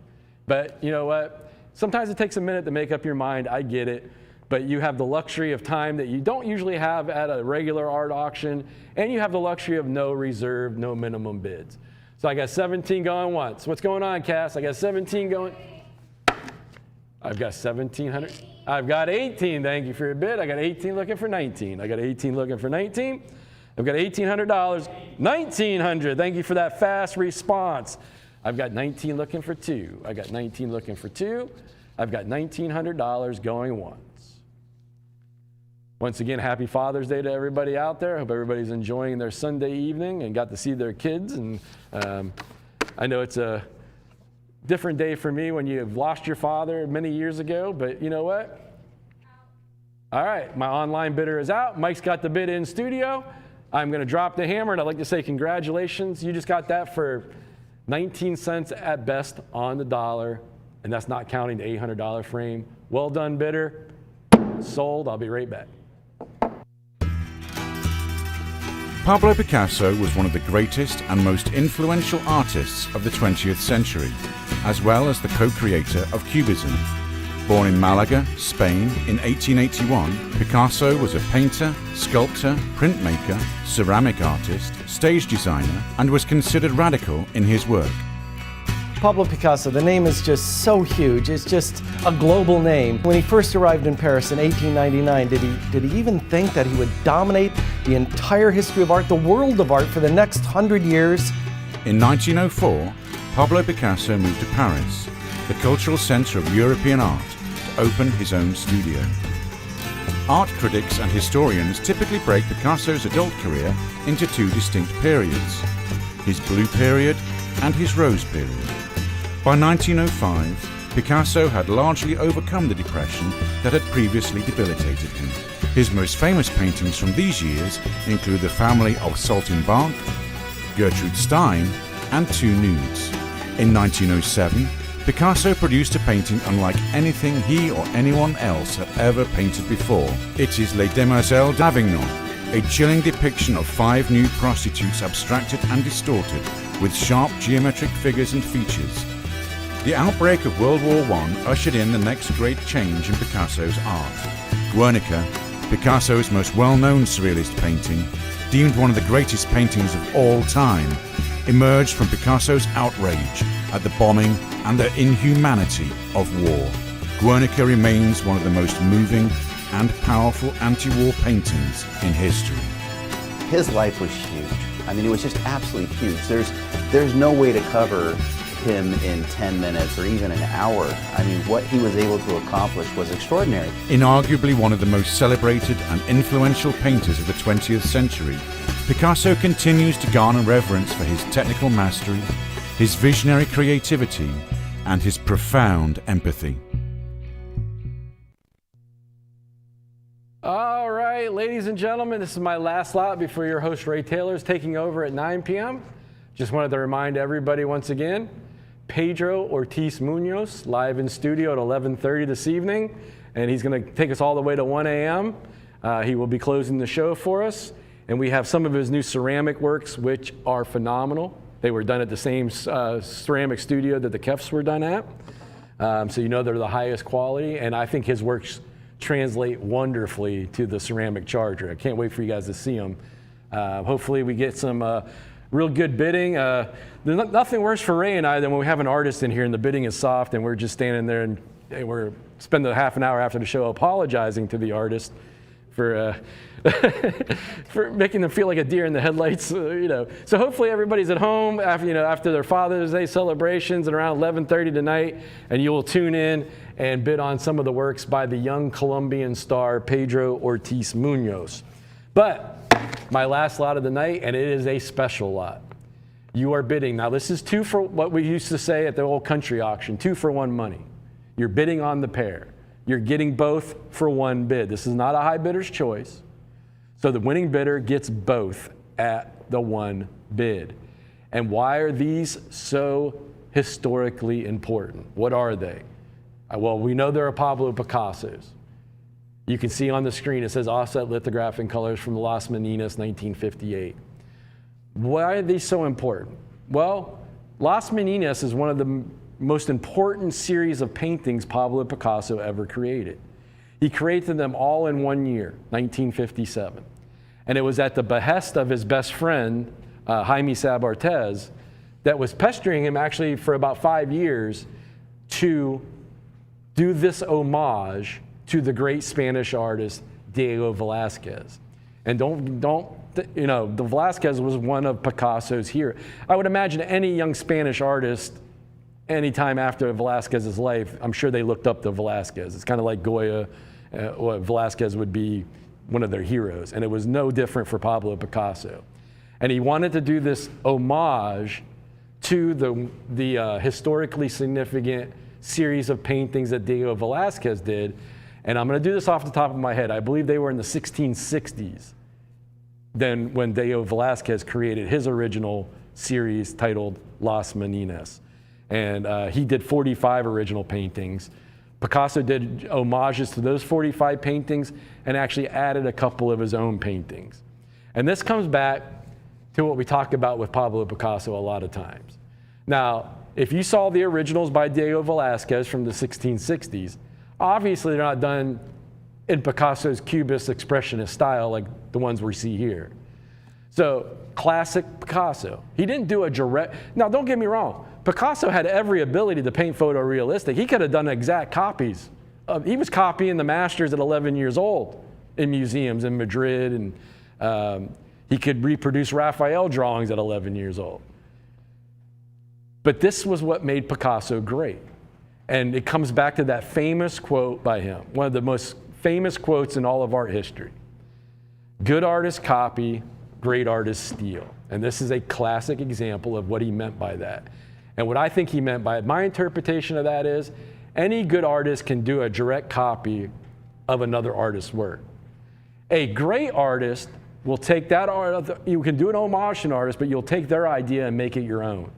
But you know what? Sometimes it takes a minute to make up your mind, I get it, but you have the luxury of time that you don't usually have at a regular art auction, and you have the luxury of no reserve, no minimum bids. So I got 17 going once. What's going on, Cass? I got 17 going. I've got 1,700. I've got 18. Thank you for your bid. I got 18 looking for 19. I got 18 looking for 19. I've got $1,800. 1,900. Thank you for that fast response. I've got 19 looking for 2. I got 19 looking for 2. I've got $1,900 going once. Once again, happy Father's Day to everybody out there. I hope everybody's enjoying their Sunday evening and got to see their kids. And I know it's a different day for me when you've lost your father many years ago, but you know what? All right, my online bidder is out. Mike's got the bid in studio. I'm going to drop the hammer, and I'd like to say congratulations. You just got that for 19 cents at best on the dollar, and that's not counting the $800 frame. Well done, bidder. Sold. I'll be right back. Pablo Picasso was one of the greatest and most influential artists of the 20th century, as well as the co-creator of Cubism. Born in Malaga, Spain in 1881, Picasso was a painter, sculptor, printmaker, ceramic artist, stage designer, and was considered radical in his work. Pablo Picasso, the name is just so huge. It's just a global name. When he first arrived in Paris in 1899, did he even think that he would dominate the entire history of art, the world of art, for the next 100 years? In 1904, Pablo Picasso moved to Paris, the cultural center of European art, to open his own studio. Art critics and historians typically break Picasso's adult career into 2 distinct periods: his blue period and his rose period. By 1905, Picasso had largely overcome the depression that had previously debilitated him. His most famous paintings from these years include The Family of Saltimbanque, Gertrude Stein, and 2 nudes. In 1907, Picasso produced a painting unlike anything he or anyone else had ever painted before. It is Les Demoiselles d'Avignon, a chilling depiction of 5 nude prostitutes abstracted and distorted, with sharp geometric figures and features. The outbreak of World War I ushered in the next great change in Picasso's art. Guernica, Picasso's most well-known surrealist painting, deemed one of the greatest paintings of all time, emerged from Picasso's outrage at the bombing and the inhumanity of war. Guernica remains one of the most moving and powerful anti-war paintings in history. His life was huge. I mean, it was just absolutely huge. There's no way to cover him in 10 minutes or even an hour. I mean, what he was able to accomplish was extraordinary. Inarguably one of the most celebrated and influential painters of the 20th century, Picasso continues to garner reverence for his technical mastery, his visionary creativity, and his profound empathy. All right, ladies and gentlemen, this is my last lot before your host Ray Taylor is taking over at 9 p.m. Just wanted to remind everybody once again, Pedro Ortiz Munoz live in studio at 11:30 this evening, and he's going to take us all the way to 1 a.m. He will be closing the show for us, and we have some of his new ceramic works, which are phenomenal. They were done at the same ceramic studio that the Kefs were done at, so you know they're the highest quality, and I think his works translate wonderfully to the ceramic charger. I can't wait for you guys to see them. Hopefully we get some real good bidding. There's nothing worse for Ray and I than when we have an artist in here and the bidding is soft and we're just standing there and we're spending a half an hour after the show apologizing to the artist for for making them feel like a deer in the headlights, you know. So hopefully everybody's at home after their Father's Day celebrations and around 11:30 tonight, and you will tune in and bid on some of the works by the young Colombian star Pedro Ortiz Munoz. But my last lot of the night, and it is a special lot. You are bidding. Now this is 2 for what we used to say at the old country auction, 2 for 1 money. You're bidding on the pair. You're getting both for 1 bid. This is not a high bidder's choice. So the winning bidder gets both at the 1 bid. And why are these so historically important? What are they? Well, we know there are Pablo Picassos. You can see on the screen it says offset lithograph in colors from Las Meninas, 1958. Why are these so important? Well, Las Meninas is one of the most important series of paintings Pablo Picasso ever created. He created them all in 1 year, 1957. And it was at the behest of his best friend, Jaime Sabartez, that was pestering him actually for about 5 years to do this homage to the great Spanish artist Diego Velázquez. And you know, the Velázquez was one of Picasso's heroes. I would imagine any young Spanish artist, anytime after Velázquez's life, I'm sure they looked up to Velázquez. It's kind of like Goya, Velázquez would be one of their heroes. And it was no different for Pablo Picasso. And he wanted to do this homage to the historically significant series of paintings that Diego Velázquez did. And I'm going to do this off the top of my head. I believe they were in the 1660s, then when Diego Velázquez created his original series titled Las Meninas. And he did 45 original paintings. Picasso did homages to those 45 paintings and actually added a couple of his own paintings. And this comes back to what we talk about with Pablo Picasso a lot of times. Now, if you saw the originals by Diego Velázquez from the 1660s, obviously they're not done in Picasso's Cubist expressionist style like the ones we see here. So, classic Picasso. He didn't do a direct, now don't get me wrong, Picasso had every ability to paint photorealistic. He could have done exact copies. He was copying the masters at 11 years old in museums in Madrid, and he could reproduce Raphael drawings at 11 years old. But this was what made Picasso great. And it comes back to that famous quote by him, one of the most famous quotes in all of art history. Good artists copy, great artists steal. And this is a classic example of what he meant by that. And what I think he meant by it, my interpretation of that is, any good artist can do a direct copy of another artist's work. A great artist will take that art, you can do an homage to an artist, but you'll take their idea and make it your own.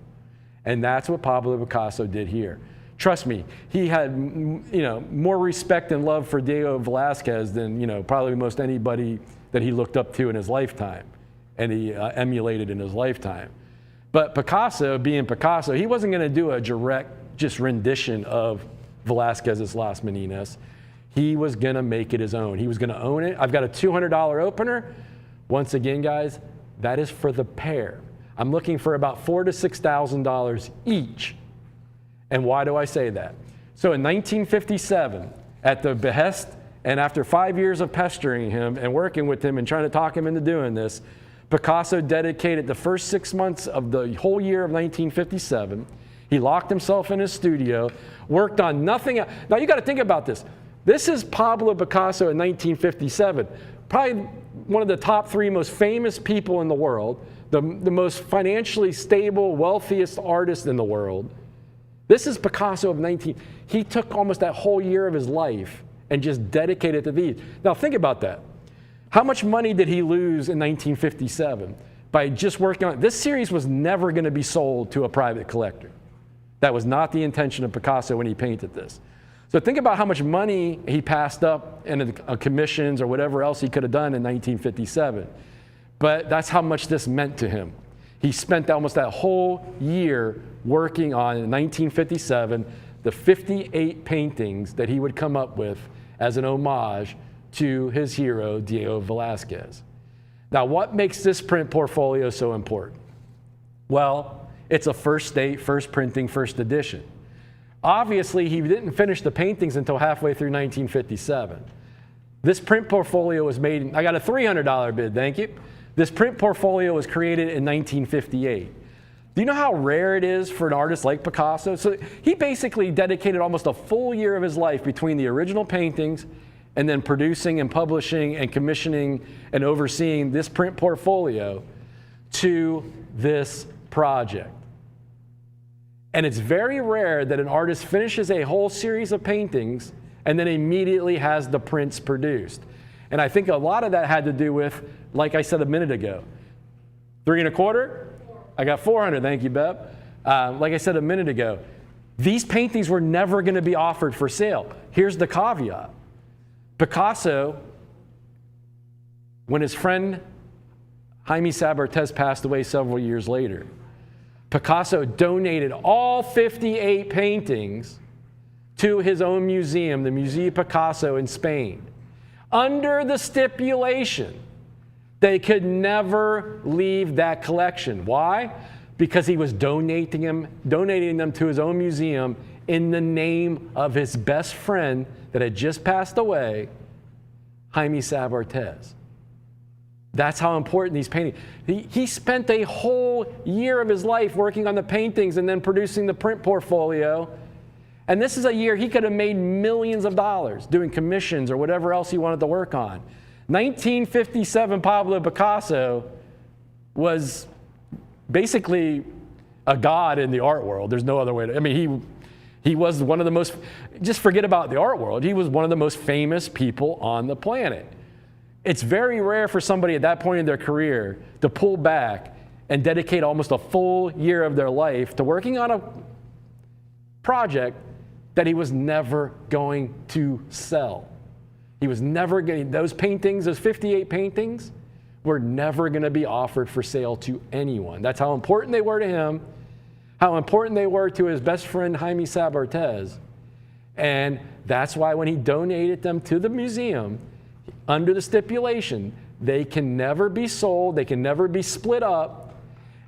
And that's what Pablo Picasso did here. Trust me, he had, you know, more respect and love for Diego Velázquez than, you know, probably most anybody that he looked up to in his lifetime and he emulated in his lifetime. But Picasso, being Picasso, he wasn't going to do a direct just rendition of Velázquez's Las Meninas. He was going to make it his own. He was going to own it. I've got a $200 opener. Once again, guys, that is for the pair. I'm looking for about $4,000 to $6,000 each. And why do I say that? So in 1957, at the behest and after 5 years of pestering him and working with him and trying to talk him into doing this, Picasso dedicated the first 6 months of the whole year of 1957. He locked himself in his studio, worked on nothing else. Now you got to think about this. This is Pablo Picasso in 1957, probably one of the top 3 most famous people in the world, the most financially stable, wealthiest artist in the world. This is Picasso of 19. He took almost that whole year of his life and just dedicated to these. Now think about that. How much money did he lose in 1957 by just working on it? This series was never going to be sold to a private collector. That was not the intention of Picasso when he painted this. So think about how much money he passed up in commissions or whatever else he could have done in 1957. But that's how much this meant to him. He spent almost that whole year working on, in 1957, the 58 paintings that he would come up with as an homage to his hero, Diego Velázquez. Now, what makes this print portfolio so important? Well, it's a first date, first printing, first edition. Obviously, he didn't finish the paintings until halfway through 1957. This print portfolio was made, I got a $300 bid, thank you. This print portfolio was created in 1958. Do you know how rare it is for an artist like Picasso? So he basically dedicated almost a full year of his life between the original paintings and then producing and publishing and commissioning and overseeing this print portfolio to this project. And it's very rare that an artist finishes a whole series of paintings and then immediately has the prints produced. And I think a lot of that had to do with, like I said a minute ago, 3 1/4? I got 400, thank you, Beb. Like I said a minute ago, these paintings were never going to be offered for sale. Here's the caveat. Picasso, when his friend Jaime Sabartez passed away several years later, Picasso donated all 58 paintings to his own museum, the Museo Picasso in Spain, under the stipulation they could never leave that collection. Why? Because he was donating them to his own museum in the name of his best friend that had just passed away, Jaime Sabartez. That's how important these paintings. He spent a whole year of his life working on the paintings and then producing the print portfolio. And this is a year he could have made millions of dollars doing commissions or whatever else he wanted to work on. 1957 Pablo Picasso was basically a god in the art world. There's no other way to, I mean, he was one of the most, just forget about the art world, he was one of the most famous people on the planet. It's very rare for somebody at that point in their career to pull back and dedicate almost a full year of their life to working on a project that he was never going to sell. He was never going, those paintings, those 58 paintings, were never going to be offered for sale to anyone. That's how important they were to him, how important they were to his best friend, Jaime Sabartez. And that's why when he donated them to the museum, under the stipulation, they can never be sold, they can never be split up.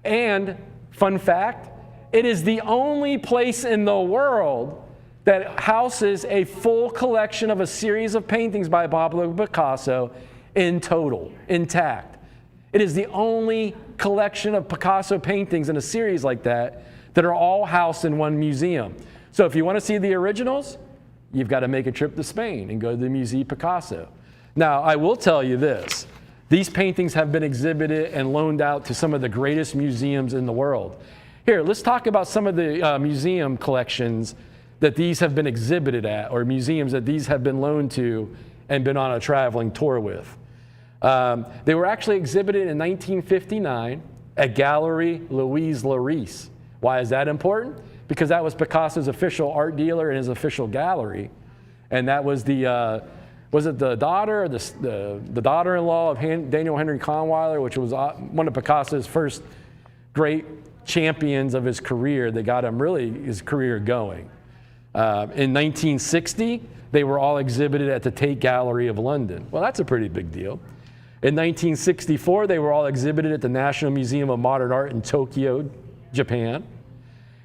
And, fun fact, it is the only place in the world that houses a full collection of a series of paintings by Pablo Picasso in total, intact. It is the only collection of Picasso paintings in a series like that that are all housed in one museum. So if you want to see the originals, you've got to make a trip to Spain and go to the Museo Picasso. Now, I will tell you this. These paintings have been exhibited and loaned out to some of the greatest museums in the world. Here, let's talk about some of the museum collections that these have been exhibited at, or museums that these have been loaned to and been on a traveling tour with. They were actually exhibited in 1959 at Gallery Louise Larice. Why is that important? Because that was Picasso's official art dealer and his official gallery. And that was the, was it the daughter, or the daughter-in-law of Daniel Henry Kahnweiler, which was one of Picasso's first great champions of his career that got him really his career going. In 1960, they were all exhibited at the Tate Gallery of London. Well, that's a pretty big deal. In 1964, they were all exhibited at the National Museum of Modern Art in Tokyo, Japan.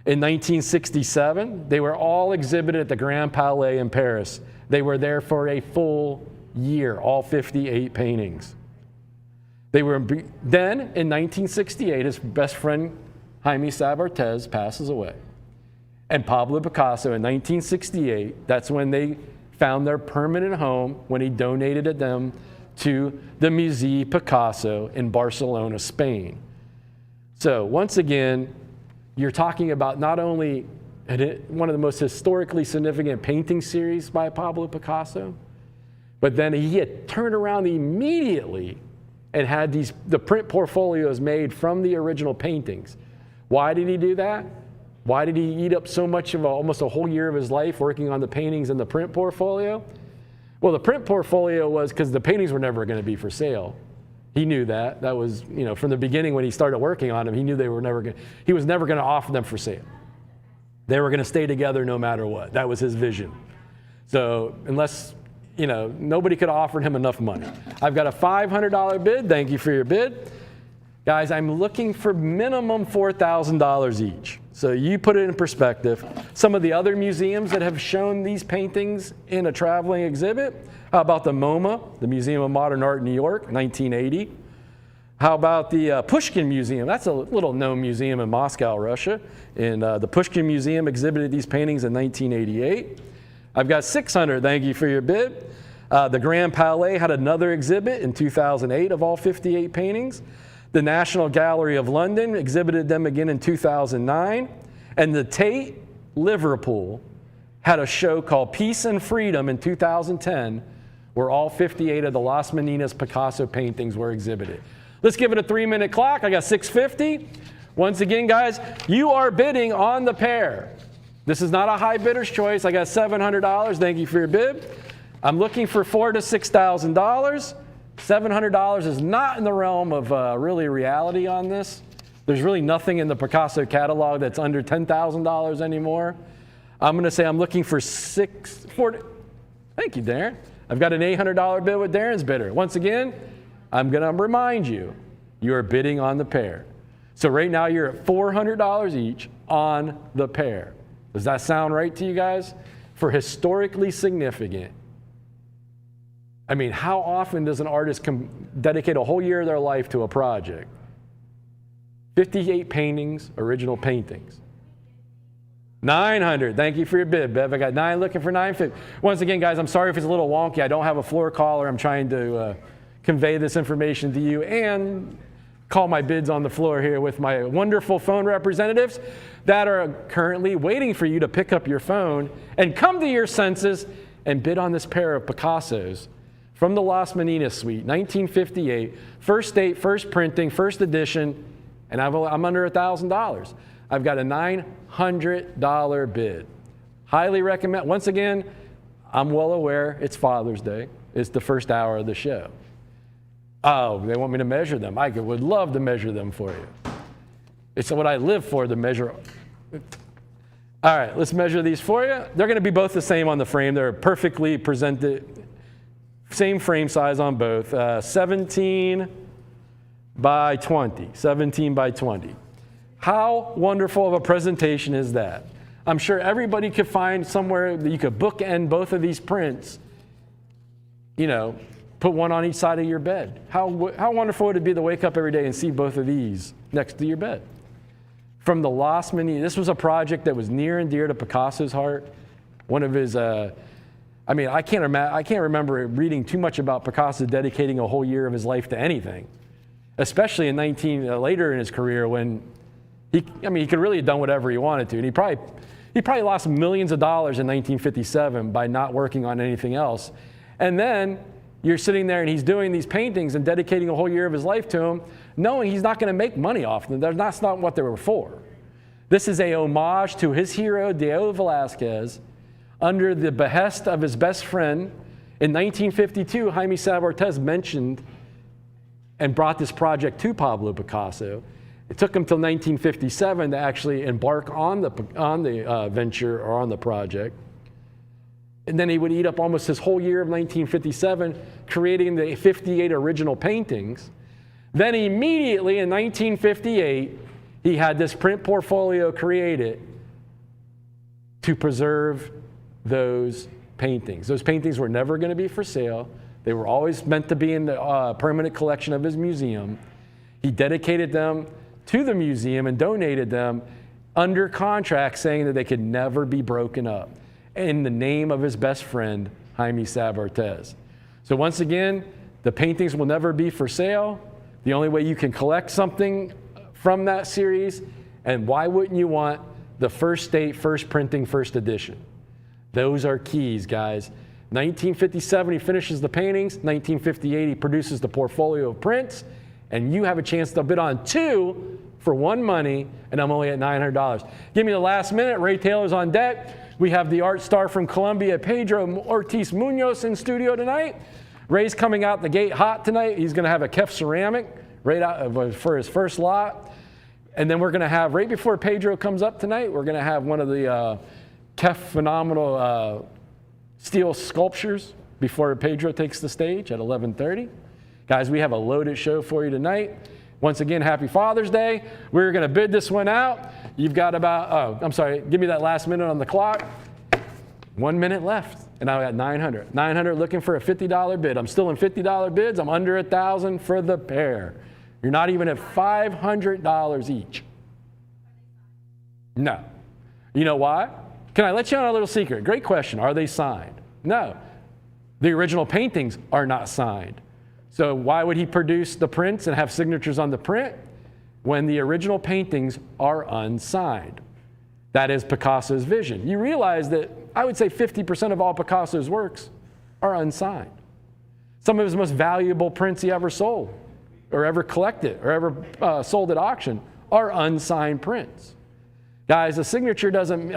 In 1967, they were all exhibited at the Grand Palais in Paris. They were there for a full year, all 58 paintings. They were then, in 1968, his best friend, Jaime Sabartez, passes away. And Pablo Picasso, in 1968, that's when they found their permanent home, when he donated them to the Museo Picasso in Barcelona, Spain. So once again, you're talking about not only one of the most historically significant painting series by Pablo Picasso, but then he had turned around immediately and had the print portfolios made from the original paintings. Why did he do that? Why did he eat up so much of almost a whole year of his life working on the paintings and the print portfolio? Well, the print portfolio was because the paintings were never going to be for sale. He knew that. That was, from the beginning when he started working on them, he knew he was never going to offer them for sale. They were going to stay together no matter what. That was his vision. So unless, nobody could have offered him enough money. I've got a $500 bid. Thank you for your bid. Guys, I'm looking for minimum $4,000 each. So you put it in perspective. Some of the other museums that have shown these paintings in a traveling exhibit, how about the MoMA, the Museum of Modern Art in New York, 1980? How about the Pushkin Museum? That's a little known museum in Moscow, Russia. And the Pushkin Museum exhibited these paintings in 1988. I've got 600, thank you for your bid. The Grand Palais had another exhibit in 2008 of all 58 paintings. The National Gallery of London exhibited them again in 2009. And the Tate, Liverpool, had a show called Peace and Freedom in 2010, where all 58 of the Las Meninas Picasso paintings were exhibited. Let's give it a 3-minute clock. I got 650. Once again, guys, you are bidding on the pair. This is not a high bidder's choice. I got $700. Thank you for your bid. I'm looking for $4,000 to $6,000. $700 is not in the realm of really reality on this. There's really nothing in the Picasso catalog that's under $10,000 anymore. I'm going to say I'm looking for $640. Thank you, Darren. I've got an $800 bid with Darren's bidder. Once again, I'm going to remind you, you are bidding on the pair. So right now you're at $400 each on the pair. Does that sound right to you guys? For historically significant. I mean, how often does an artist dedicate a whole year of their life to a project? 58 paintings, original paintings. 900. Thank you for your bid, Bev. I got 9 looking for 950. Once again, guys, I'm sorry if it's a little wonky. I don't have a floor caller. I'm trying to convey this information to you and call my bids on the floor here with my wonderful phone representatives that are currently waiting for you to pick up your phone and come to your senses and bid on this pair of Picassos from the Las Meninas Suite, 1958, first date, first printing, first edition, and I'm under $1,000. I've got a $900 bid. Highly recommend. Once again, I'm well aware it's Father's Day. It's the first hour of the show. Oh, they want me to measure them. I would love to measure them for you. It's what I live for, to measure. All right, let's measure these for you. They're going to be both the same on the frame. They're perfectly presented, same frame size on both. 17 by 20. 17 by 20. How wonderful of a presentation is that? I'm sure everybody could find somewhere that you could bookend both of these prints, you know, put one on each side of your bed. How wonderful would it be to wake up every day and see both of these next to your bed? From the Las Meninas, this was a project that was near and dear to Picasso's heart. One of his, I can't remember reading too much about Picasso dedicating a whole year of his life to anything, especially in later in his career when he could really have done whatever he wanted to, and he probably lost millions of dollars in 1957 by not working on anything else. And then you're sitting there and he's doing these paintings and dedicating a whole year of his life to them, knowing he's not going to make money off them. That's not what they were for. This is a homage to his hero, Diego Velázquez, under the behest of his best friend. In 1952, Jaime Sabartés mentioned and brought this project to Pablo Picasso. It took him until 1957 to actually embark on the venture or on the project. And then he would eat up almost his whole year of 1957 creating the 58 original paintings. Then immediately in 1958, he had this print portfolio created to preserve those paintings. Those paintings were never going to be for sale. They were always meant to be in the permanent collection of his museum. He dedicated them to the museum and donated them under contract, saying that they could never be broken up, in the name of his best friend, Jaime Sabartés. So once again, the paintings will never be for sale. The only way you can collect something from that series, and why wouldn't you want the first date, first printing, first edition? Those are keys, guys. 1957, he finishes the paintings. 1958, he produces the portfolio of prints, and you have a chance to bid on 2 for 1 money, and I'm only at $900. Give me the last minute. Ray Taylor's on deck. We have the art star from Colombia, Pedro Ortiz Munoz, in studio tonight. Ray's coming out the gate hot tonight. He's going to have a Kef ceramic right out for his first lot. And then we're going to have, right before Pedro comes up tonight, we're going to have one of the Kef phenomenal steel sculptures before Pedro takes the stage at 11:30. Guys, we have a loaded show for you tonight. Once again, happy Father's Day. We're going to bid this one out. You've got give me that last minute on the clock. 1 minute left, and I got 900. 900 looking for a $50 bid. I'm still in $50 bids. I'm under $1,000 for the pair. You're not even at $500 each. No. You know why? Can I let you on a little secret? Great question. Are they signed? No. The original paintings are not signed. So why would he produce the prints and have signatures on the print when the original paintings are unsigned? That is Picasso's vision. You realize that I would say 50% of all Picasso's works are unsigned. Some of his most valuable prints he ever sold or ever collected or ever sold at auction are unsigned prints. Guys, the signature doesn't,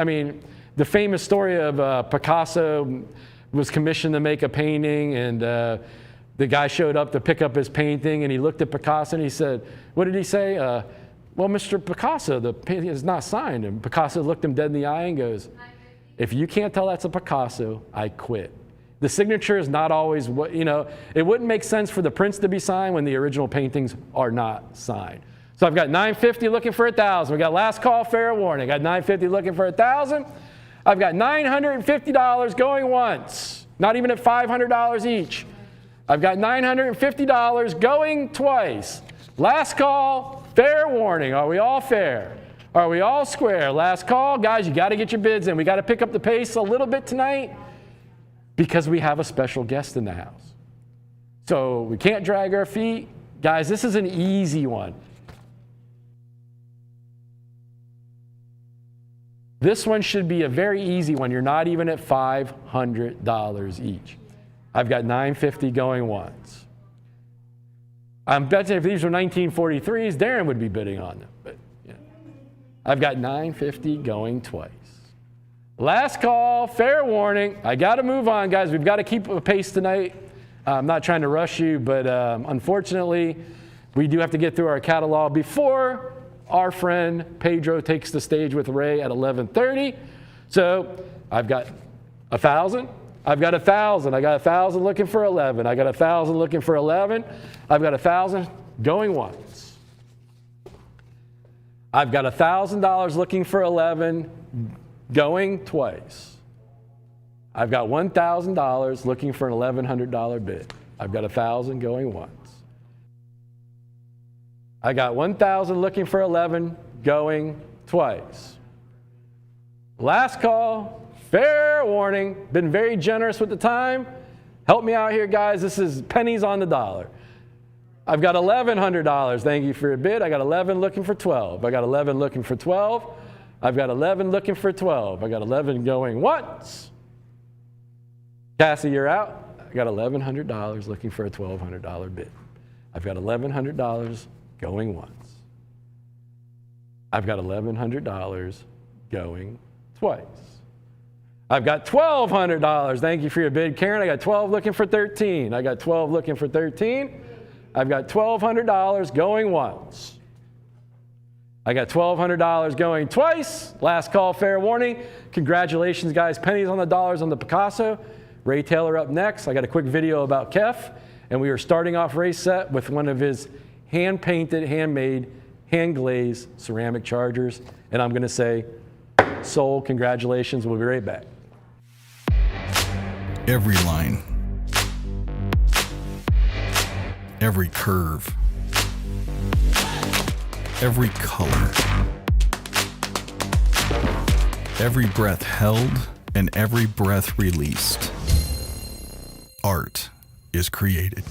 the famous story of Picasso was commissioned to make a painting, and the guy showed up to pick up his painting, and he looked at Picasso and he said, what did he say? well, Mr. Picasso, the painting is not signed. And Picasso looked him dead in the eye and goes, if you can't tell that's a Picasso, I quit. The signature is not always what, it wouldn't make sense for the prints to be signed when the original paintings are not signed. So I've got $950 looking for $1,000. We got last call, fair warning. I got $950 looking for $1,000. I've got $950 going once, not even at $500 each. I've got $950 going twice. Last call, fair warning. Are we all fair? Are we all square? Last call. Guys, you got to get your bids in. We got to pick up the pace a little bit tonight because we have a special guest in the house. So we can't drag our feet. Guys, this is an easy one. This one should be a very easy one. You're not even at $500 each. I've got $950 going once. I'm betting if these were 1943s, Darren would be bidding on them. But yeah. I've got $950 going twice. Last call, fair warning. I got to move on, guys. We've got to keep a pace tonight. I'm not trying to rush you, but unfortunately, we do have to get through our catalog before our friend Pedro takes the stage with Ray at 11:30. So I've got 1,000. I've got 1,000. I got 1,000 looking for 11. I got 1,000 looking for 11. I've got 1,000 going once. I've got $1,000 looking for 11 going twice. I've got $1,000 looking for an $1,100 bid. I've got 1,000 going once. I got 1,000 looking for 11 going twice. Last call. Fair warning. Been very generous with the time. Help me out here, guys. This is pennies on the dollar. I've got $1,100. Thank you for your bid. I got 11 looking for 12. I got 11 looking for 12. I've got 11 looking for 12. I got 11 going once. Cassie, you're out. I got $1,100 looking for a $1,200 bid. I've got $1,100 going once. I've got $1,100 going twice. I've got $1,200. Thank you for your bid, Karen. I got 12 looking for 13. I got 12 looking for 13. I've got $1,200 going once. I got $1,200 going twice. Last call, fair warning. Congratulations, guys. Pennies on the dollars on the Picasso. Ray Taylor up next. I got a quick video about Kef. And we are starting off Ray's set with one of his hand-painted, handmade, hand-glazed ceramic chargers. And I'm going to say, sold. Congratulations. We'll be right back. Every line, every curve, every color, every breath held and every breath released. Art is created.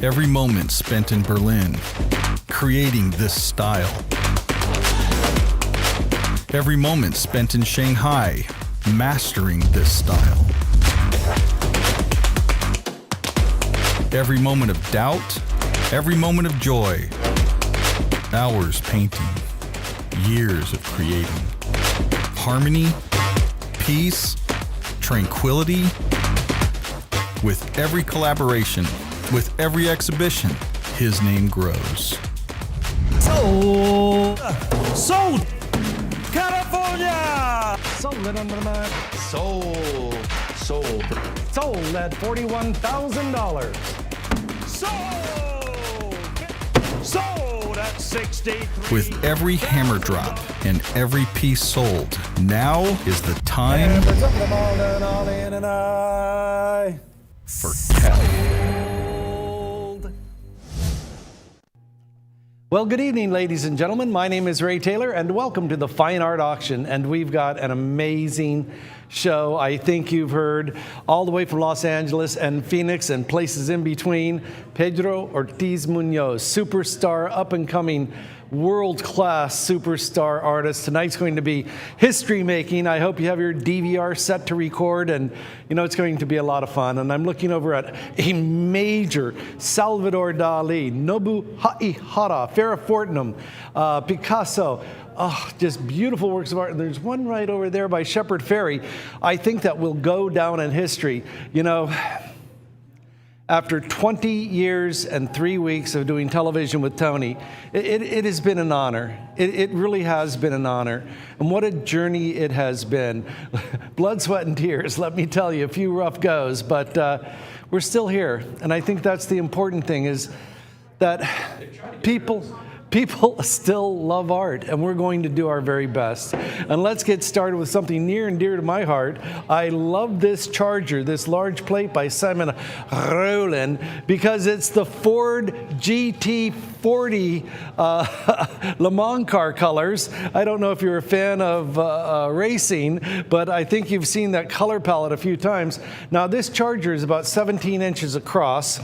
Every moment spent in Berlin, creating this style. Every moment spent in Shanghai, mastering this style. Every moment of doubt, every moment of joy. Hours painting, years of creating. Harmony, peace, tranquility. With every collaboration, with every exhibition, his name grows. Sold! California! Sold it under my Sold sold at $41,000. Sold at 63. With every hammer drop and every piece sold, now is the time for Kef. Well, good evening, ladies and gentlemen. My name is Ray Taylor, and welcome to the Fine Art Auction. And we've got an amazing show. I think you've heard all the way from Los Angeles and Phoenix and places in between. Pedro Ortiz Munoz, superstar, up-and-coming, world-class superstar artist. Tonight's going to be history-making. I hope you have your DVR set to record, and you know it's going to be a lot of fun. And I'm looking over at a major Salvador Dali, Nobu Haihara, Farrah Fortnum, Picasso. Oh, just beautiful works of art. And there's one right over there by Shepard Fairey. I think that will go down in history. You know, After 20 years and 3 weeks of doing television with Tony, it has been an honor. It really has been an honor. And what a journey it has been. Blood, sweat, and tears, let me tell you, a few rough goes, but we're still here. And I think that's the important thing, is that people still love art, and we're going to do our very best. And let's get started with something near and dear to my heart. I love this Charger, this large plate by Simon Rollin, because it's the Ford GT40 Le Mans car colors. I don't know if you're a fan of racing, but I think you've seen that color palette a few times. Now, this Charger is about 17 inches across.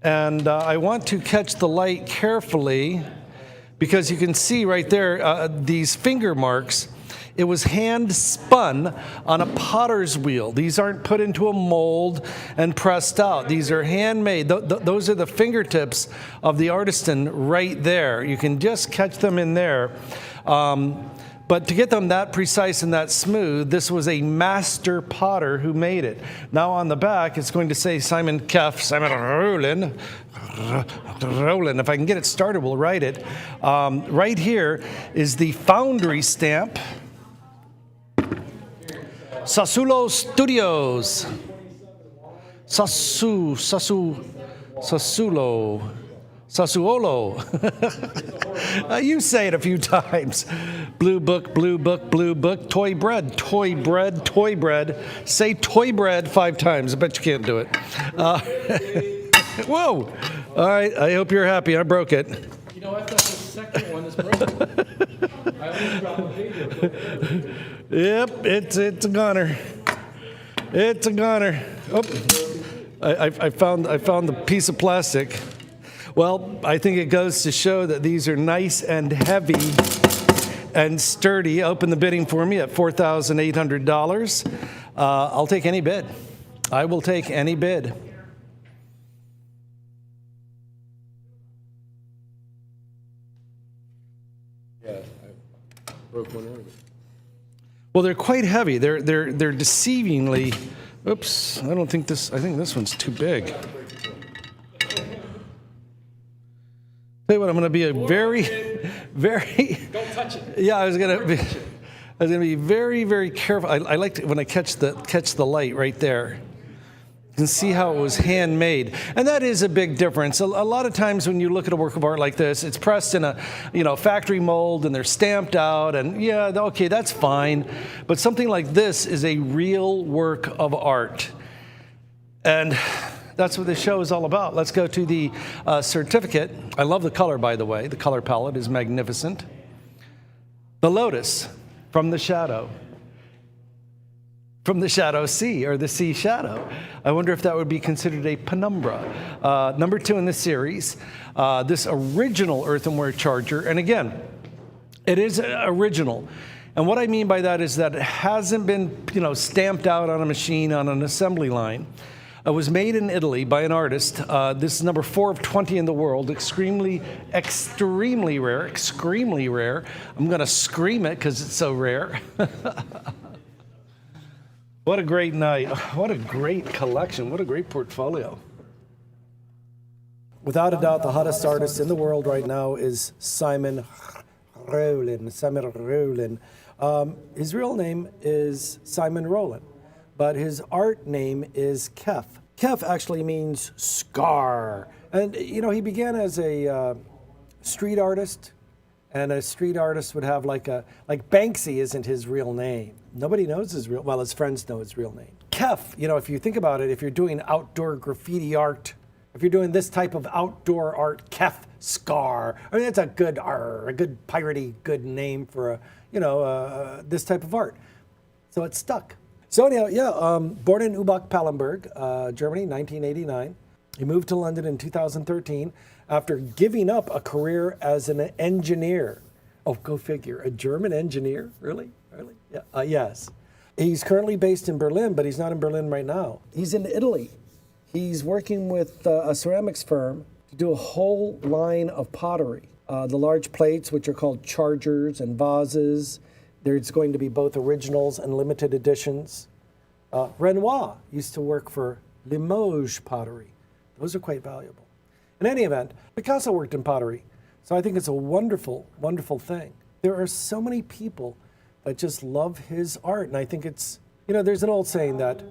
And I want to catch the light carefully, because you can see right there these finger marks. It was hand spun on a potter's wheel. These aren't put into a mold and pressed out. These are handmade. Those are the fingertips of the artisan right there. You can just catch them in there. But to get them that precise and that smooth, this was a master potter who made it. Now on the back, it's going to say Simon Rollin. If I can get it started, we'll write it. Right here is the foundry stamp. Sassuolo Studios. Sassuolo. You say it a few times. Blue book, blue book, blue book. Toy bread, toy bread, toy bread. Say toy bread 5 times. I bet you can't do it. Whoa. All right. I hope you're happy. I broke it. You know, I thought the second one is broken. I almost dropped the paper. Yep, it's a goner. It's a goner. Oh, I found the piece of plastic. Well, I think it goes to show that these are nice and heavy and sturdy. Open the bidding for me at $4,800. I'll take any bid. I will take any bid. Yeah, I broke one earlier. Well, they're quite heavy. They're deceivingly. Oops, I think this one's too big. Tell you what, I'm going to be a very. Don't touch it. Yeah, I was going to be very, very careful. I like to, when I catch the light right there. You can see how it was handmade, and that is a big difference. A lot of times when you look at a work of art like this, it's pressed in a factory mold, and they're stamped out, and yeah, okay, that's fine. But something like this is a real work of art, and that's what this show is all about. Let's go to the certificate. I love the color, by the way. The color palette is magnificent. The Lotus from the Shadow. From the Shadow Sea, or the Sea Shadow. I wonder if that would be considered a penumbra. Number 2 in the series. This original earthenware Charger. And again, it is original. And what I mean by that is that it hasn't been, stamped out on a machine on an assembly line. It was made in Italy by an artist. This is number 4 of 20 in the world. Extremely rare. Extremely rare. I'm going to scream it because it's so rare. What a great night. What a great collection. What a great portfolio. Without a doubt, the hottest artist in the world right now is Simon Rollin. Simon Rollin. His real name is Simon Rollin, but his art name is Kef. Kef actually means scar. And, he began as a street artist, and a street artist would have like Banksy isn't his real name. Nobody knows his friends know his real name. Kef, if you think about it, if you're doing outdoor graffiti art, if you're doing this type of outdoor art, Kef Scar, that's a good piratey good name for this type of art. So it stuck. So anyhow, born in Übach-Palenberg, Germany, 1989. He moved to London in 2013 after giving up a career as an engineer. Oh, go figure. A German engineer? Really? Yeah. Yes. He's currently based in Berlin, but he's not in Berlin right now. He's in Italy. He's working with a ceramics firm to do a whole line of pottery. The large plates, which are called chargers and vases. There's going to be both originals and limited editions. Renoir used to work for Limoges pottery. Those are quite valuable. In any event, Picasso worked in pottery, so I think it's a wonderful, wonderful thing. There are so many people that just love his art, and I think it's, there's an old saying that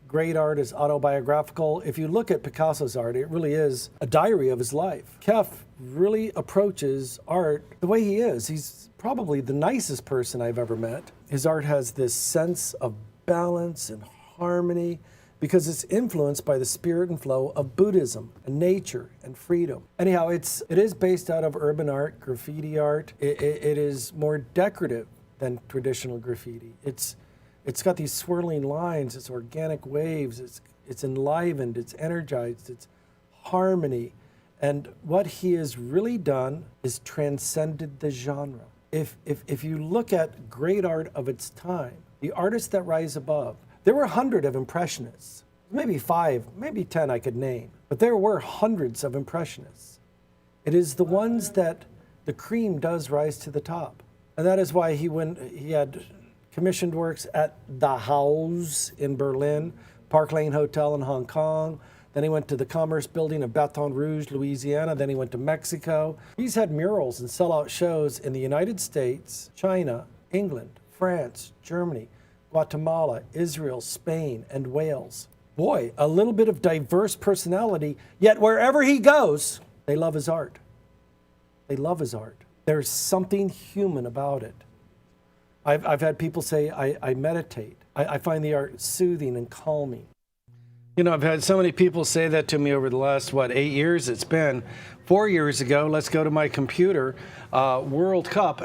great art is autobiographical. If you look at Picasso's art, it really is a diary of his life. Kef really approaches art the way he is. He's probably the nicest person I've ever met. His art has this sense of balance and harmony because it's influenced by the spirit and flow of Buddhism and nature and freedom. Anyhow, it is based out of urban art, graffiti art. It is more decorative than traditional graffiti. It's got these swirling lines, it's organic waves, it's enlivened, it's energized, it's harmony. And what he has really done is transcended the genre. If you look at great art of its time, the artists that rise above, there were 100 of Impressionists, maybe 5, maybe 10 I could name, but there were hundreds of Impressionists. It is the ones that the cream does rise to the top. And that is why he had commissioned works at the Haus in Berlin, Park Lane Hotel in Hong Kong. Then he went to the Commerce Building in Baton Rouge, Louisiana. Then he went to Mexico. He's had murals and sellout shows in the United States, China, England, France, Germany, Guatemala, Israel, Spain, and Wales. Boy, a little bit of diverse personality, yet wherever he goes, they love his art. They love his art. There's something human about it. I've had people say, I meditate. I find the art soothing and calming. I've had so many people say that to me over the last, 8 years it's been. 4 years ago, let's go to my computer, World Cup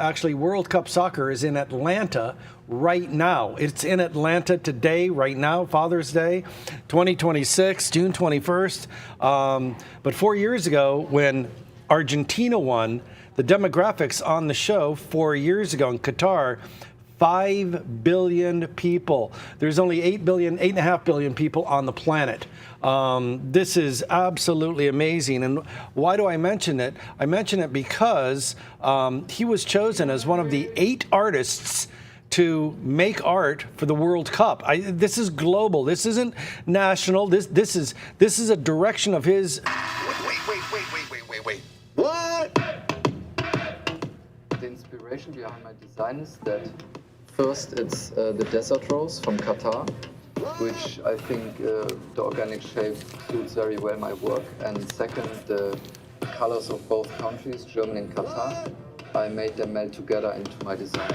soccer is in Atlanta right now. It's in Atlanta today, right now, Father's Day, 2026, June 21st. But 4 years ago, when Argentina won, the demographics on the show 4 years ago in Qatar, 5 billion people. There's only 8.5 billion people on the planet. This is absolutely amazing. And why do I mention it? I mention it because he was chosen as one of the 8 artists to make art for the World Cup. This is global. This isn't national. This is a direction of his. Wait. What? The inspiration behind my design is that first it's the desert rose from Qatar, which I think the organic shape suits very well my work. And second, the colors of both countries, Germany and Qatar, I made them meld together into my design.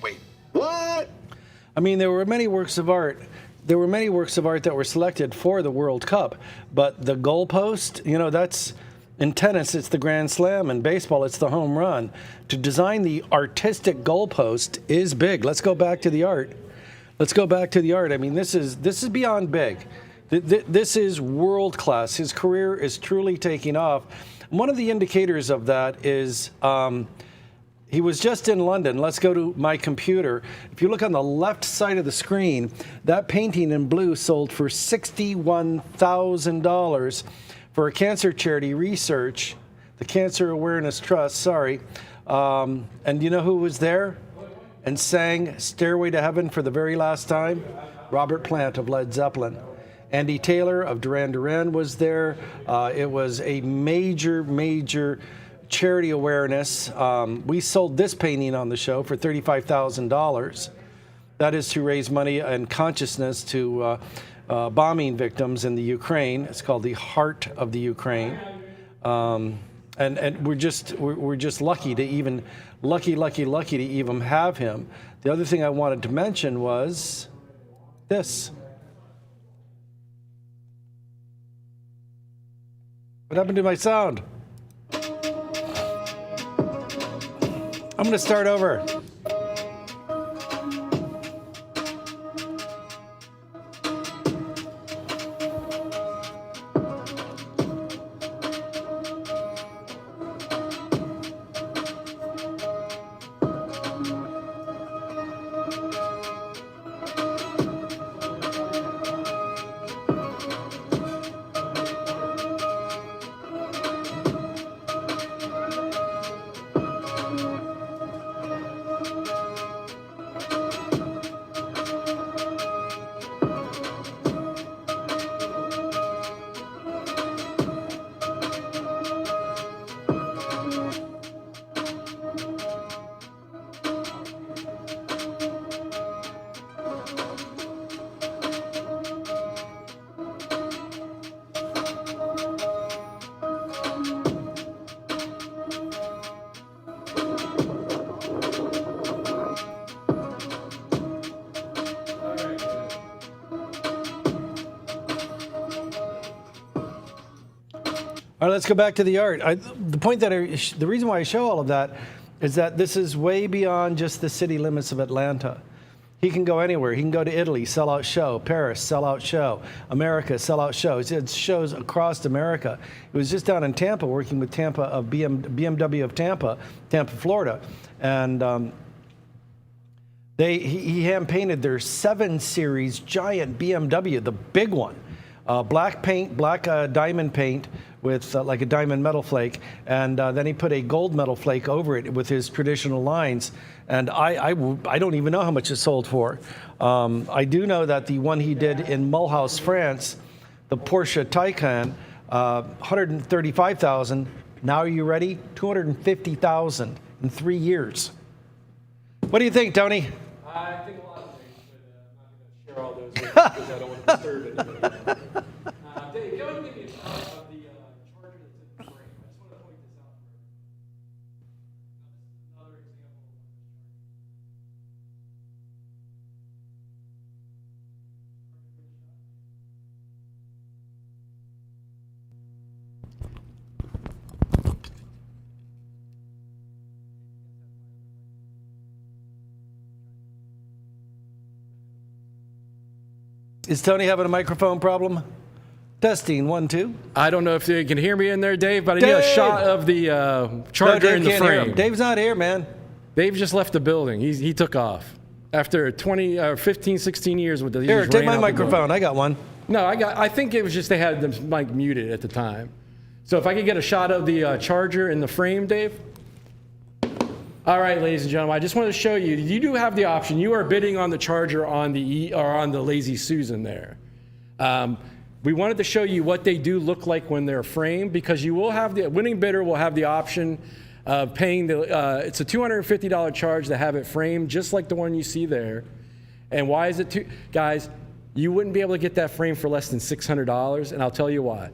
Wait. What? I mean, there were many works of art. There were many works of art that were selected for the World Cup, but the goalpost, that's in tennis, it's the Grand Slam. In baseball, it's the home run. To design the artistic goalpost is big. Let's go back to the art. I mean, this is beyond big. This is world class. His career is truly taking off. One of the indicators of that is he was just in London. Let's go to my computer. If you look on the left side of the screen, that painting in blue sold for $61,000 for a cancer charity research, the Cancer Awareness Trust, and you know who was there and sang Stairway to Heaven for the very last time? Robert Plant of Led Zeppelin. Andy Taylor of Duran Duran was there. It was a major charity awareness. We sold this painting on the show for $35,000. That is to raise money and consciousness to bombing victims in the Ukraine. It's called the Heart of the Ukraine. And we're just lucky to even have him. The other thing I wanted to mention was this. What happened to my sound? I'm going to start over. All right, let's go back to the art. The point that the reason why I show all of that is that this is way beyond just the city limits of Atlanta. He can go anywhere. He can go to Italy, sell out show, Paris, sell out show, America, sell out show. It's shows across America. It was just down in Tampa, working with BMW of Tampa, Florida, and he hand painted their 7 Series giant BMW, the big one, black paint, black diamond paint with like a diamond metal flake, and then he put a gold metal flake over it with his traditional lines. And I don't even know how much it sold for. I do know that the one he did in Mulhouse, France, the Porsche Taycan, 135,000. Now are you ready? 250,000 in 3 years. What do you think, Tony? I think a lot of things, but I'm not going to share all those with you because I don't want to disturb anybody. Dave, go ahead and give me a shot of the charger that's in the frame. I just want to point this out. Another example. Is Tony having a microphone problem? Testing, 1, 2. I don't know if you can hear me in there, Dave, but I need a shot of the charger in the frame. Dave's not here, man. Dave just left the building. He took off after 15, 16 years with the. Here, take my microphone. I got one. No, I think it was just they had the mic muted at the time. So if I could get a shot of the charger in the frame, Dave. All right, ladies and gentlemen, I just wanted to show you. You do have the option. You are bidding on the charger on the Lazy Susan there. We wanted to show you what they do look like when they're framed, because you will have the winning bidder will have the option of paying it's a $250 charge to have it framed, just like the one you see there. And why is it guys? You wouldn't be able to get that frame for less than $600, and I'll tell you why.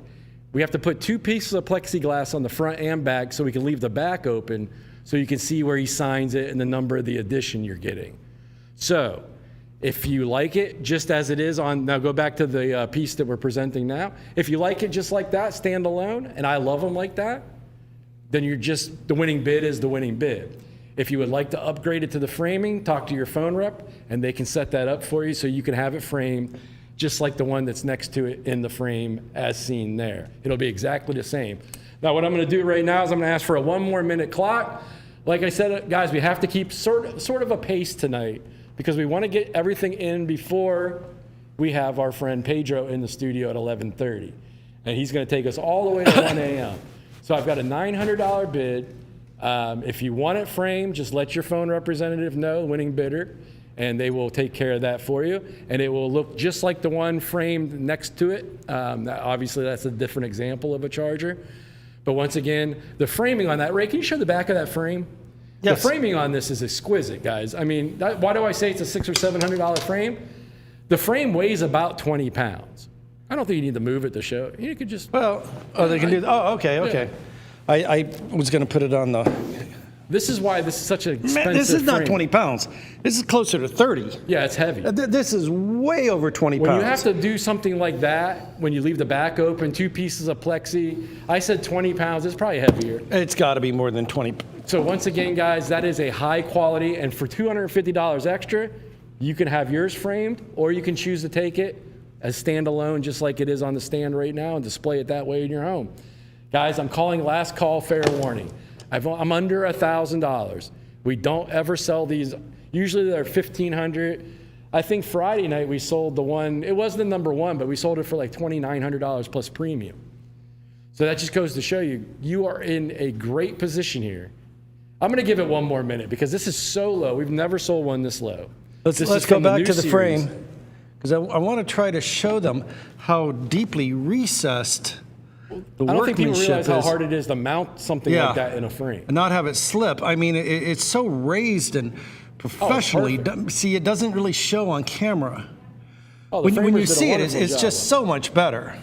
We have to put 2 pieces of plexiglass on the front and back so we can leave the back open so you can see where he signs it and the number of the edition you're getting. So if you like it just as it is now go back to the piece that we're presenting now. If you like it just like that, standalone, and I love them like that, then the winning bid is the winning bid. If you would like to upgrade it to the framing, talk to your phone rep, and they can set that up for you so you can have it framed just like the one that's next to it in the frame as seen there. It'll be exactly the same. Now what I'm going to do right now is I'm going to ask for a 1 more minute clock. Like I said, guys, we have to keep sort of a pace tonight because we want to get everything in before we have our friend Pedro in the studio at 11:30. And he's going to take us all the way to 1 a.m. So I've got a $900 bid. If you want it framed, just let your phone representative know, winning bidder, and they will take care of that for you. And it will look just like the one framed next to it. Obviously, that's a different example of a charger. But once again, the framing on that, Ray, can you show the back of that frame? Yes. The framing on this is exquisite, guys. I mean, why do I say it's a $600 or $700 frame? The frame weighs about 20 pounds. I don't think you need to move it to show. You could just. Well, they can do. Oh, okay. Yeah. I was going to put it on the. This is why this is such an expensive Man, this is not frame. 20 pounds. This is closer to 30. Yeah, it's heavy. This is way over 20 pounds. When you have to do something like that, when you leave the back open, 2 pieces of plexi, I said 20 pounds, it's probably heavier. It's got to be more than 20. So once again, guys, that is a high quality, and for $250 extra, you can have yours framed, or you can choose to take it as standalone, just like it is on the stand right now, and display it that way in your home. Guys, I'm calling last call, fair warning. I'm under $1,000. We don't ever sell these. Usually they're $1,500. I think Friday night we sold the one, it was the number one, but we sold it for like $2,900 plus premium. So that just goes to show you, you are in a great position here. I'm going to give it 1 more minute because this is so low. We've never sold one this low. Let's go back to the frame, because I want to try to show them how deeply recessed the I don't think people workmanship realize how is. hard it is to mount something like that in a frame. And not have it slip. I mean, it's so raised and professionally. See, it doesn't really show on camera. Oh, when you see it, it's just so much better.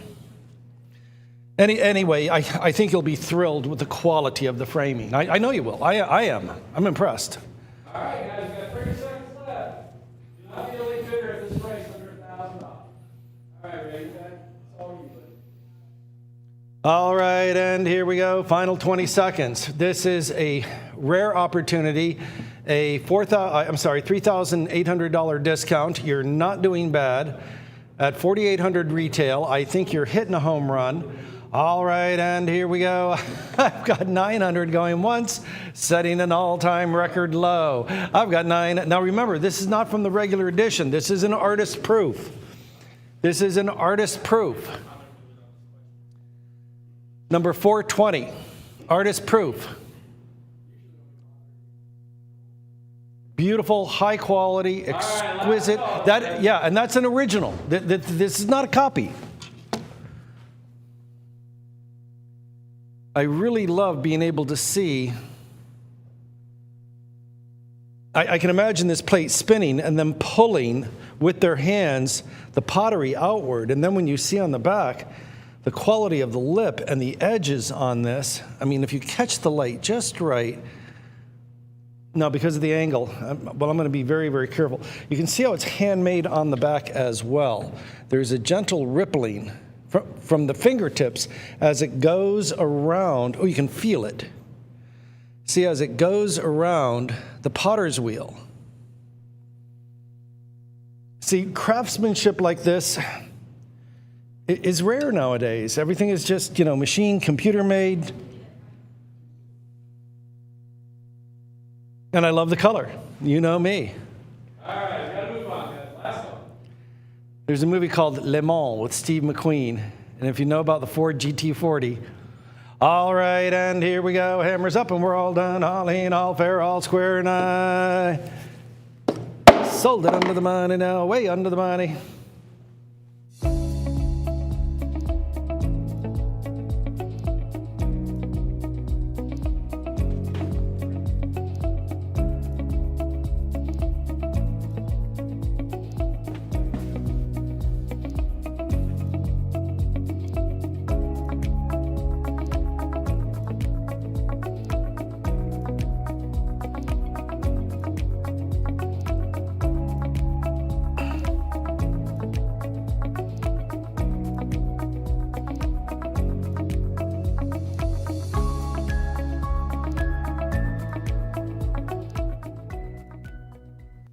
Anyway, I think you'll be thrilled with the quality of the framing. I know you will. I am. I'm impressed. All right, guys, we've got 30 seconds left. Do not be a late bidder at this price under $1,000. All right, Ray, that's all you, buddy. All right, and here we go. Final 20 seconds. This is a rare opportunity. A $3,800 discount. You're not doing bad. At $4,800 retail, I think you're hitting a home run. All right, and here we go. I've got 900 going once, setting an all-time record low. I've got 9. Now remember, this is not from the regular edition. This is an artist proof. This is an artist proof. Number 420, artist proof. Beautiful, high quality, exquisite. And that's an original. This is not a copy. I really love being able to see. I can imagine this plate spinning and them pulling with their hands the pottery outward. And then when you see on the back, the quality of the lip and the edges on this, I mean, if you catch the light just right. Now, because of the angle, I'm going to be very, very careful. You can see how it's handmade on the back as well. There's a gentle rippling from the fingertips as it goes around. Oh, you can feel it. See, as it goes around the potter's wheel. See, craftsmanship like this is rare nowadays. Everything is just, machine, computer made. And I love the color. You know me. All right, we gotta move on. Last one. There's a movie called Le Mans with Steve McQueen. And if you know about the Ford GT40, all right, and here we go. Hammers up and we're all done. All in, all fair, all square, and I sold it under the money now, way under the money.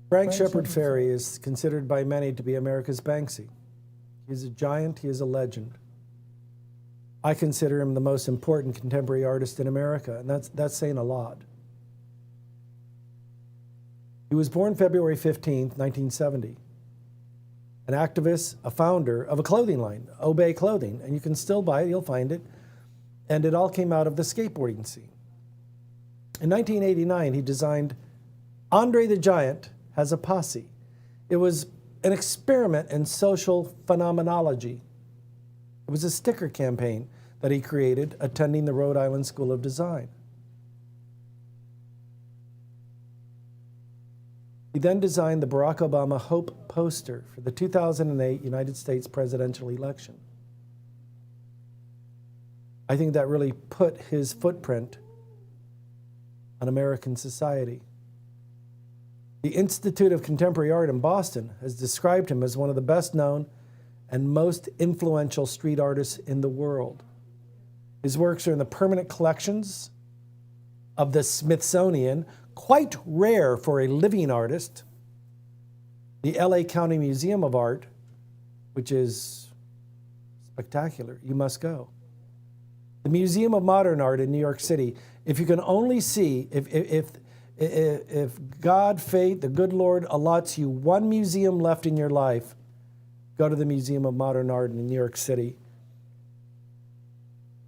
Frank Shepard Fairey is considered by many to be America's Banksy. He's a giant, he is a legend. I consider him the most important contemporary artist in America, and that's saying a lot. He was born February 15th, 1970. An activist, a founder of a clothing line, Obey Clothing, and you can still buy it, you'll find it. And it all came out of the skateboarding scene. In 1989, he designed Andre the Giant Has a Posse. It was an experiment in social phenomenology. It was a sticker campaign that he created attending the Rhode Island School of Design. He then designed the Barack Obama Hope poster for the 2008 United States presidential election. I think that really put his footprint on American society. The Institute of Contemporary Art in Boston has described him as one of the best known and most influential street artists in the world. His works are in the permanent collections of the Smithsonian, quite rare for a living artist, the LA County Museum of Art, which is spectacular. You must go. The Museum of Modern Art in New York City. If you can only see, if God, fate, the good Lord allots you one museum left in your life, go to the Museum of Modern Art in New York City.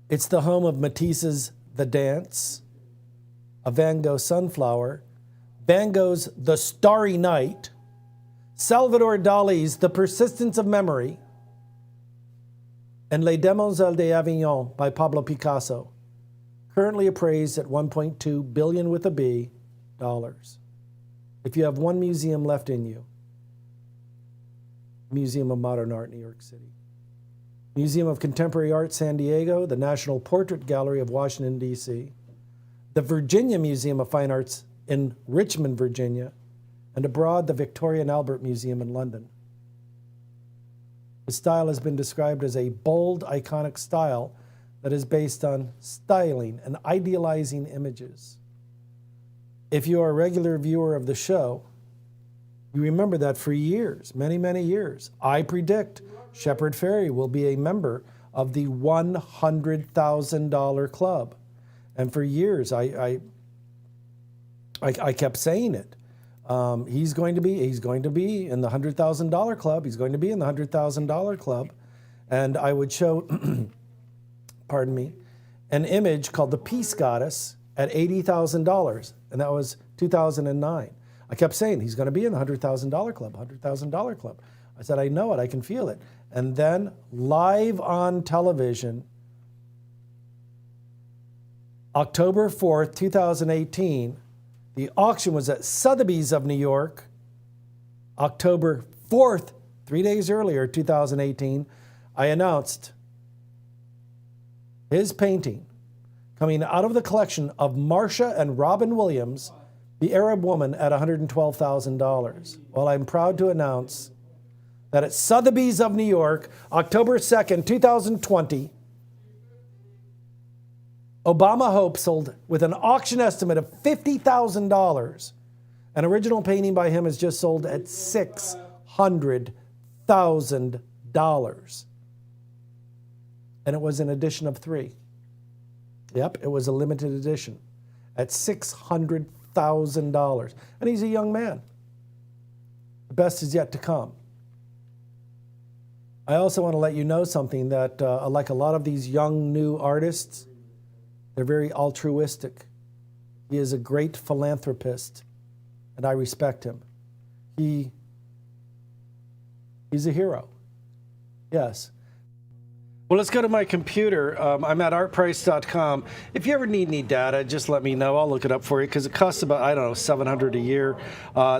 It's the home of Matisse's The Dance, a Van Gogh Sunflower, Van Gogh's The Starry Night, Salvador Dali's The Persistence of Memory, and Les Demoiselles d'Avignon by Pablo Picasso, currently appraised at $1.2 billion with a B dollars. If you have one museum left in you, Museum of Modern Art, New York City. Museum of Contemporary Art, San Diego, the National Portrait Gallery of Washington, D.C., the Virginia Museum of Fine Arts in Richmond, Virginia, and abroad, the Victoria and Albert Museum in London. His style has been described as a bold, iconic style that is based on styling and idealizing images. If you are a regular viewer of the show, you remember that for years, many, many years, I predict Shepard Fairey will be a member of the $100,000 club. And for years, I kept saying it. He's going to be in the $100,000 club. He's going to be in the $100,000 club. And I would show, pardon me, an image called the Peace Goddess at $80,000. And that was 2009. I kept saying, he's going to be in the $100,000 club, $100,000 club. I said, I know it, I can feel it. And then live on television, October 4th, 2018, the auction was at Sotheby's of New York. October 4th, 3 days earlier, 2018, I announced his painting coming out of the collection of Marsha and Robin Williams, The Arab Woman, at $112,000. Well, I'm proud to announce that at Sotheby's of New York, October 2nd, 2020, Obama Hope sold with an auction estimate of $50,000. An original painting by him is just sold at $600,000. And it was an edition of 3. Yep, it was a limited edition at $600,000. And he's a young man. The best is yet to come. I also want to let you know something that, like a lot of these young, new artists, they're very altruistic. He is a great philanthropist, and I respect him. He's a hero. Yes. Well, let's go to my computer. I'm at artprice.com. If you ever need any data, just let me know. I'll look it up for you because it costs about, I don't know, $700 a year.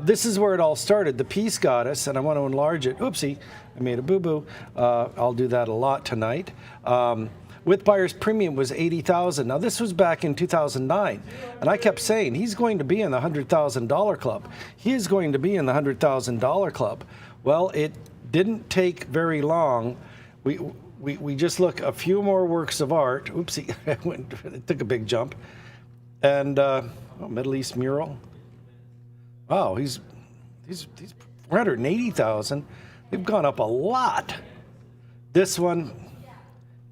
This is where it all started, the Peace Goddess, and I want to enlarge it. Oopsie, I made a boo-boo. I'll do that a lot tonight. With Buyer's Premium was $80,000. Now, this was back in 2009, and I kept saying, he's going to be in the $100,000 club. He is going to be in the $100,000 club. Well, it didn't take very long. We just look a few more works of art. Oopsie, it took a big jump. And Middle East mural. Wow, he's 480,000. They've gone up a lot. This one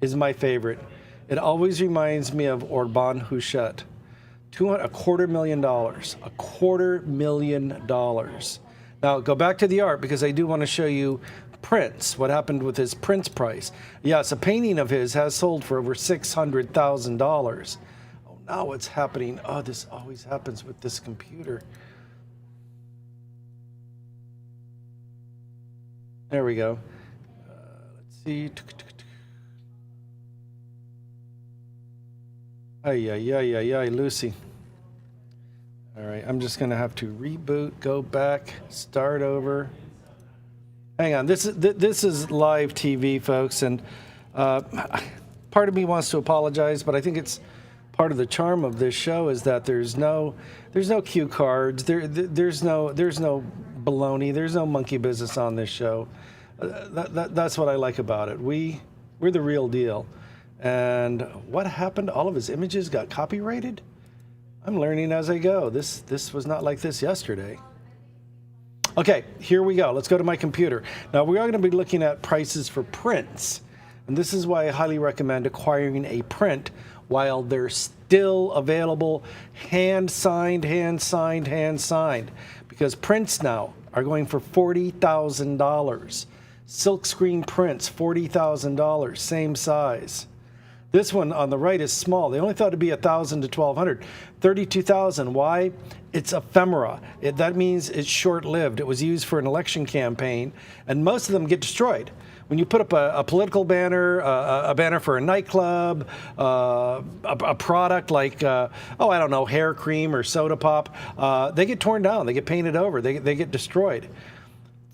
is my favorite. It always reminds me of Orban Huchet. $250,000. $250,000. Now go back to the art because I do want to show you Prince, what happened with his Prince price. Yes, a painting of his has sold for over $600,000. Oh, now what's happening? Oh, this always happens with this computer. There we go. Let's see. Ay, Lucy. All right, I'm just going to have to reboot, go back, start over. Hang on, this is live TV, folks, and part of me wants to apologize, but I think it's part of the charm of this show is that there's no cue cards, there's no baloney, there's no monkey business on this show. That's what I like about it. We're the real deal. And what happened? All of his images got copyrighted? I'm learning as I go. This was not like this yesterday. Okay, here we go. Let's go to my computer. Now, we are going to be looking at prices for prints. And this is why I highly recommend acquiring a print while they're still available, hand-signed. Because prints now are going for $40,000. Silkscreen prints, $40,000, same size. This one on the right is small. They only thought it'd be $1,000 to $1,200. $32,000. Why? It's ephemera. That means it's short-lived. It was used for an election campaign, and most of them get destroyed. When you put up a political banner, a banner for a nightclub, a product like, I don't know, hair cream or soda pop, they get torn down. They get painted over. They get destroyed.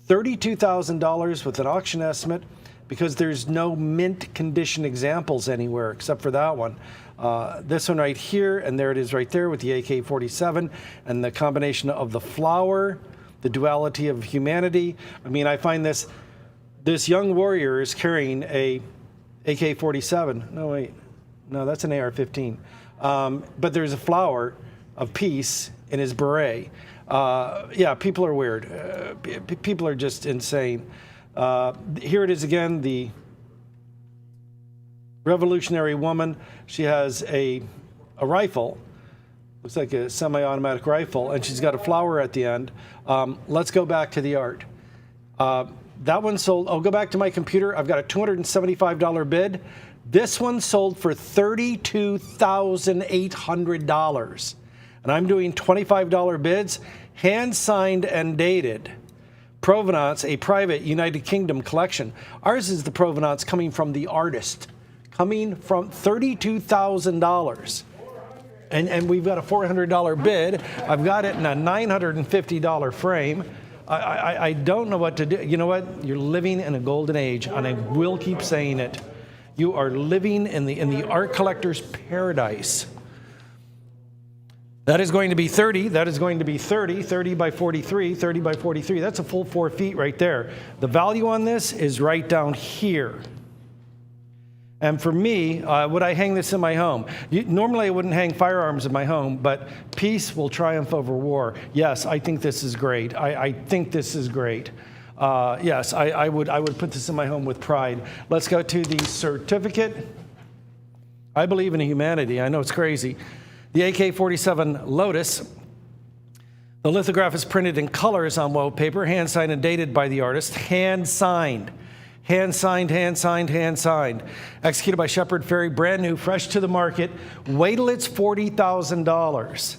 $32,000 with an auction estimate, because there's no mint condition examples anywhere except for that one. This one right here, and there it is right there with the AK-47 and the combination of the flower, the duality of humanity. I mean, I find this young warrior is carrying a AK-47. No, wait. No, that's an AR-15. But there's a flower of peace in his beret. Yeah, people are weird. People are just insane. Here it is again, the Revolutionary Woman. She has a rifle. Looks like a semi-automatic rifle, and she's got a flower at the end. Let's go back to the art. That one sold, I'll go back to my computer. I've got a $275 bid. This one sold for $32,800. And I'm doing $25 bids, hand-signed and dated. Provenance, a private United Kingdom collection. Ours is the provenance coming from the artist, coming from $32,000. And we've got a $400 bid. I've got it in a $950 frame. I don't know what to do. You know what? You're living in a golden age, and I will keep saying it. You are living in the art collector's paradise. That is going to be 30. That is going to be 30. 30 by 43. 30 by 43. That's a full 4 feet right there. The value on this is right down here. And for me, would I hang this in my home? Normally I wouldn't hang firearms in my home, but peace will triumph over war. Yes, I think this is great. I think this is great. Yes, I would put this in my home with pride. Let's go to the certificate. I believe in humanity. I know it's crazy. The AK-47 Lotus. The lithograph is printed in colors on wallpaper, hand-signed and dated by the artist. Hand-signed. Hand-signed, hand-signed, hand-signed. Executed by Shepard Fairey, brand new, fresh to the market. Wait till it's $40,000.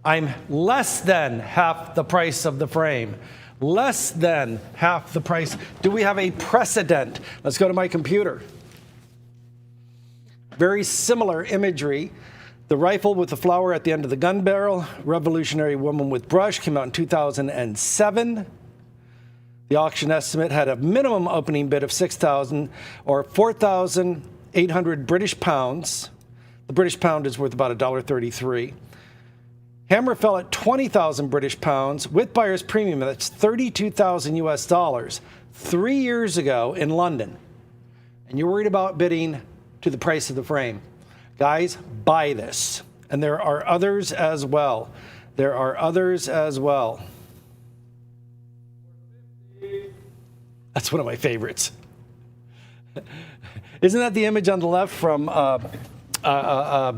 I'm less than half the price of the frame. Less than half the price. Do we have a precedent? Let's go to my computer. Very similar imagery. The rifle with the flower at the end of the gun barrel. Revolutionary Woman with brush came out in 2007. The auction estimate had a minimum opening bid of $6,000 or 4,800 British pounds. The British pound is worth about $1.33. Hammer fell at 20,000 British pounds with buyer's premium. That's 32,000 US dollars 3 years ago in London. And you're worried about bidding to the price of the frame. Guys, buy this. And there are others as well. There are others as well. That's one of my favorites. Isn't that the image on the left from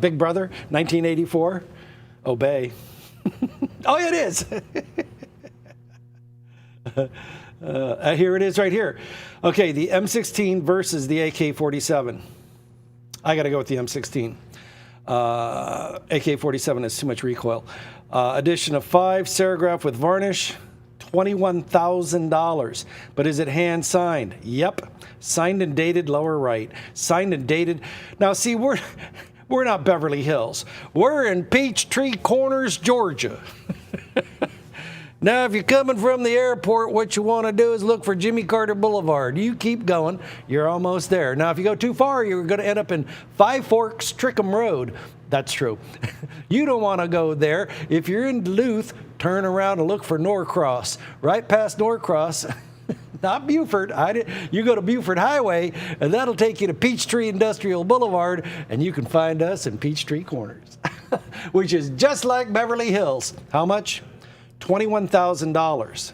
Big Brother, 1984? Obey. Oh, it is. Here it is right here. Okay, the M16 versus the AK-47. I got to go with the M16. AK-47 has too much recoil. Edition of 5, serigraph with varnish. $21,000. But is it hand signed? Yep. Signed and dated lower right. Signed and dated. Now see, we're not Beverly Hills. We're in Peachtree Corners, Georgia. Now, if you're coming from the airport, what you want to do is look for Jimmy Carter Boulevard. You keep going, you're almost there. Now, if you go too far, you're going to end up in Five Forks, Trickham Road. That's true. You don't want to go there. If you're in Duluth, turn around and look for Norcross. Right past Norcross, not Buford. You go to Buford Highway, and that'll take you to Peachtree Industrial Boulevard, and you can find us in Peachtree Corners, which is just like Beverly Hills. How much? $21,000.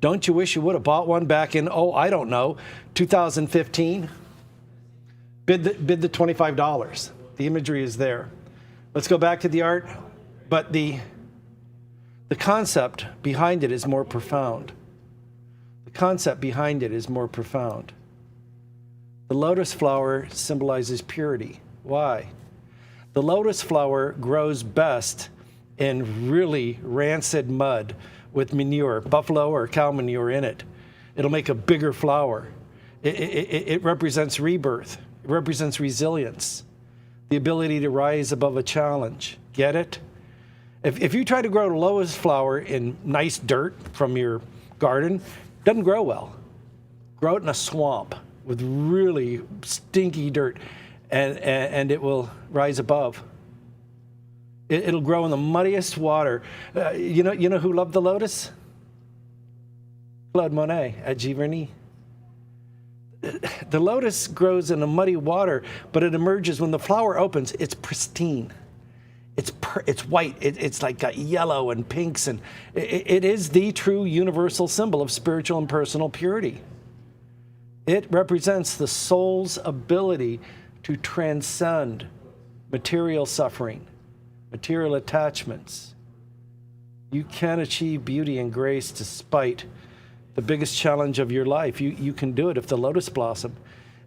Don't you wish you would have bought one back in, I don't know, 2015? Bid the $25. The imagery is there. Let's go back to the art, but the concept behind it is more profound. The concept behind it is more profound. The lotus flower symbolizes purity. Why? The lotus flower grows best in really rancid mud with manure, buffalo or cow manure in it. It'll make a bigger flower. It represents rebirth. It represents resilience. The ability to rise above a challenge. Get it? If you try to grow a lotus flower in nice dirt from your garden, it doesn't grow well. Grow it in a swamp with really stinky dirt, and it will rise above. It'll grow in the muddiest water. You know who loved the lotus? Claude Monet at Giverny. The The lotus grows in a muddy water, but it emerges when the flower opens. It's pristine. It's white. It's like got yellow and pinks, and it is the true universal symbol of spiritual and personal purity. It represents the soul's ability to transcend material suffering, material attachments. You can achieve beauty and grace despite the biggest challenge of your life. You can do it if the lotus blossom.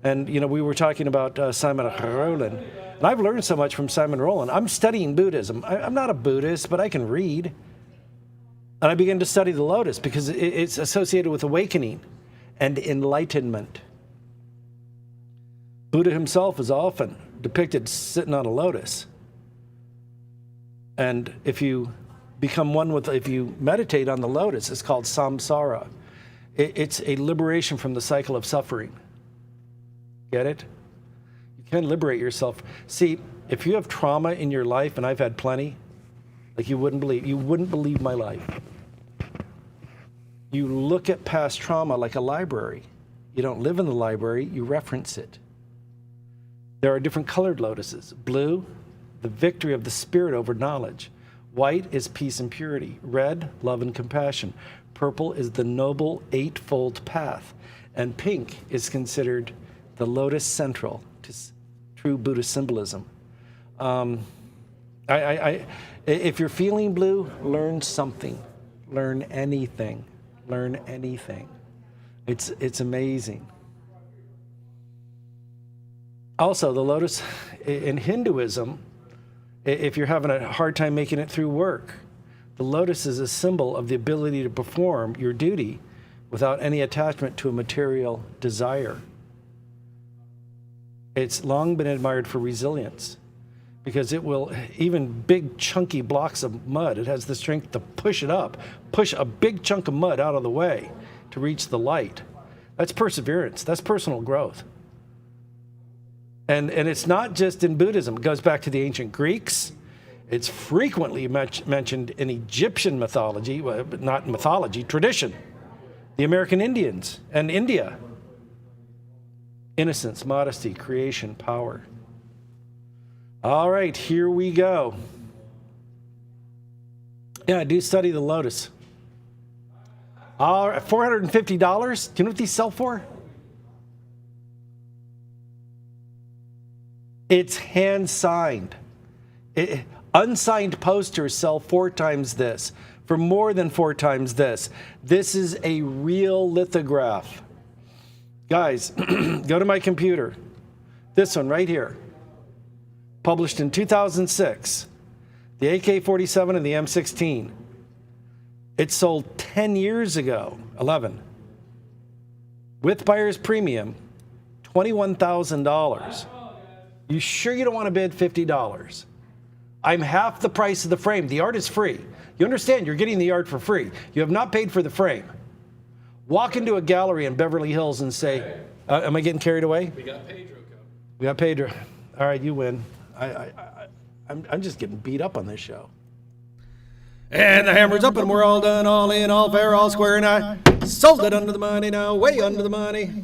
And, you know, we were talking about Simon Roland. And I've learned so much from Simon Roland. I'm studying Buddhism. I'm not a Buddhist, but I can read. And I began to study the lotus because it's associated with awakening and enlightenment. Buddha himself is often depicted sitting on a lotus. And if you become one with, if you meditate on the lotus, it's called samsara. It's a liberation from the cycle of suffering. Get it? You can liberate yourself. See, if you have trauma in your life, and I've had plenty, like you wouldn't believe my life. You look at past trauma like a library. You don't live in the library, you reference it. There are different colored lotuses. Blue, the victory of the spirit over knowledge. White is peace and purity. Red, love and compassion. Purple is the noble eightfold path. And pink is considered the lotus central to true Buddhist symbolism. If you're feeling blue, learn something. Learn anything. Learn anything. It's amazing. Also, the lotus in Hinduism, if you're having a hard time making it through work, the lotus is a symbol of the ability to perform your duty without any attachment to a material desire. It's long been admired for resilience because it will, even big chunky blocks of mud, it has the strength to push it up, push a big chunk of mud out of the way to reach the light. That's perseverance. That's personal growth. And it's not just in Buddhism. It goes back to the ancient Greeks. It's frequently mentioned in Egyptian mythology, well, not mythology, tradition. The American Indians and India. Innocence, modesty, creation, power. All right, here we go. Yeah, I do study the lotus. All right, $450. Do you know what these sell for? It's hand-signed. Unsigned posters sell 4 times this, for more than 4 times this. This is a real lithograph. Guys, go to my computer. This one right here. Published in 2006. The AK-47 and the M16. It sold 10 years ago, 11. With buyer's premium, $21,000. You sure you don't want to bid $50? I'm half the price of the frame. The art is free. You understand, you're getting the art for free. You have not paid for the frame. Walk into a gallery in Beverly Hills and say, am I getting carried away? We got Pedro coming. We got Pedro. All right, you win. I'm just getting beat up on this show. And the hammer's up and we're all done, all in, all fair, all square, and I sold it under the money now, way under the money.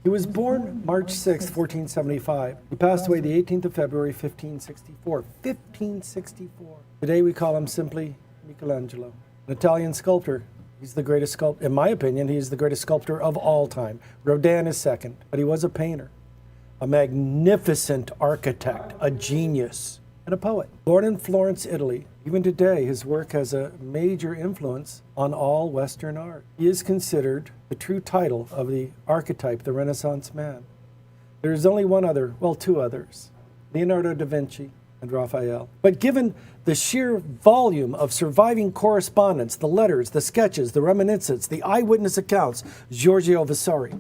He was born March 6, 1475. He passed away the 18th of February, 1564. 1564. Today we call him simply Michelangelo, an Italian sculptor. He's the greatest sculptor, in my opinion, he's the greatest sculptor of all time. Rodin is second, but he was a painter, a magnificent architect, a genius, and a poet. Born in Florence, Italy, even today his work has a major influence on all Western art. He is considered the true title of the archetype, the Renaissance man. There is only one other, well, 2 others, Leonardo da Vinci and Raphael. But given the sheer volume of surviving correspondence, the letters, the sketches, the reminiscences, the eyewitness accounts, Giorgio Vasari,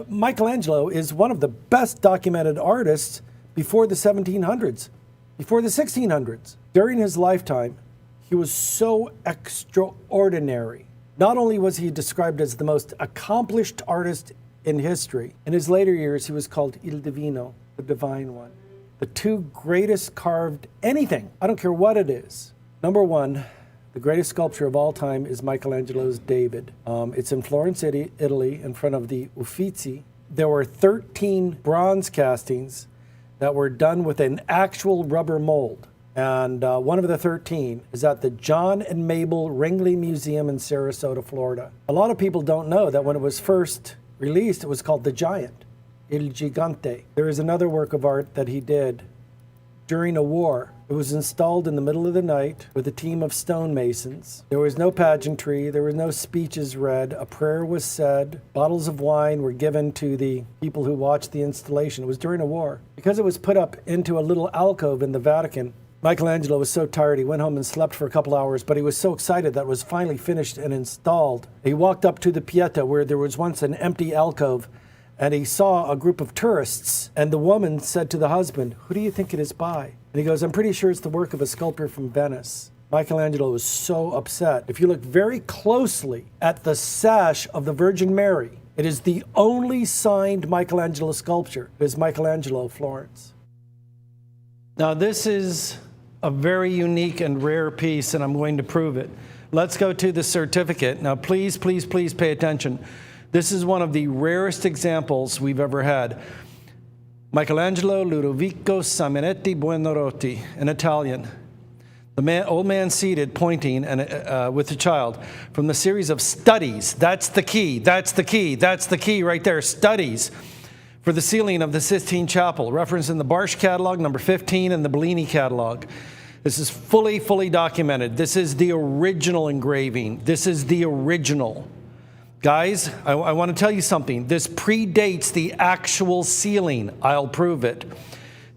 Michelangelo is one of the best documented artists before the 1700s, before the 1600s. During his lifetime, he was so extraordinary. Not only was he described as the most accomplished artist in history, in his later years he was called Il Divino, the Divine One. The two greatest carved anything, I don't care what it is. Number one, the greatest sculpture of all time is Michelangelo's David. It's in Florence, Italy, in front of the Uffizi. There were 13 bronze castings that were done with an actual rubber mold. And one of the 13 is at the John and Mabel Ringley Museum in Sarasota, Florida. A lot of people don't know that when it was first released, it was called The Giant, Il Gigante. There is another work of art that he did during a war. It was installed in the middle of the night with a team of stonemasons. There was no pageantry, there were no speeches read, a prayer was said, bottles of wine were given to the people who watched the installation. It was during a war. Because it was put up into a little alcove in the Vatican, Michelangelo was so tired he went home and slept for a couple hours, but he was so excited that it was finally finished and installed. He walked up to the Pieta where there was once an empty alcove, and he saw a group of tourists, and the woman said to the husband, "Who do you think it is by?" And he goes, "I'm pretty sure it's the work of a sculptor from Venice." Michelangelo was so upset. If you look very closely at the sash of the Virgin Mary, it is the only signed Michelangelo sculpture. It is Michelangelo, Florence. Now this is a very unique and rare piece, and I'm going to prove it. Let's go to the certificate. Now please, please, please pay attention. This is one of the rarest examples we've ever had. Michelangelo Ludovico Simonetti Buonarroti, in Italian. The old man seated, pointing and with the child, from the series of studies. That's the key, that's the key, that's the key right there, studies. For the ceiling of the Sistine Chapel, referenced in the Barsh catalog, number 15, and the Bellini catalog. This is fully documented. This is the original engraving. This is the original. Guys, I want to tell you something. This predates the actual ceiling. I'll prove it.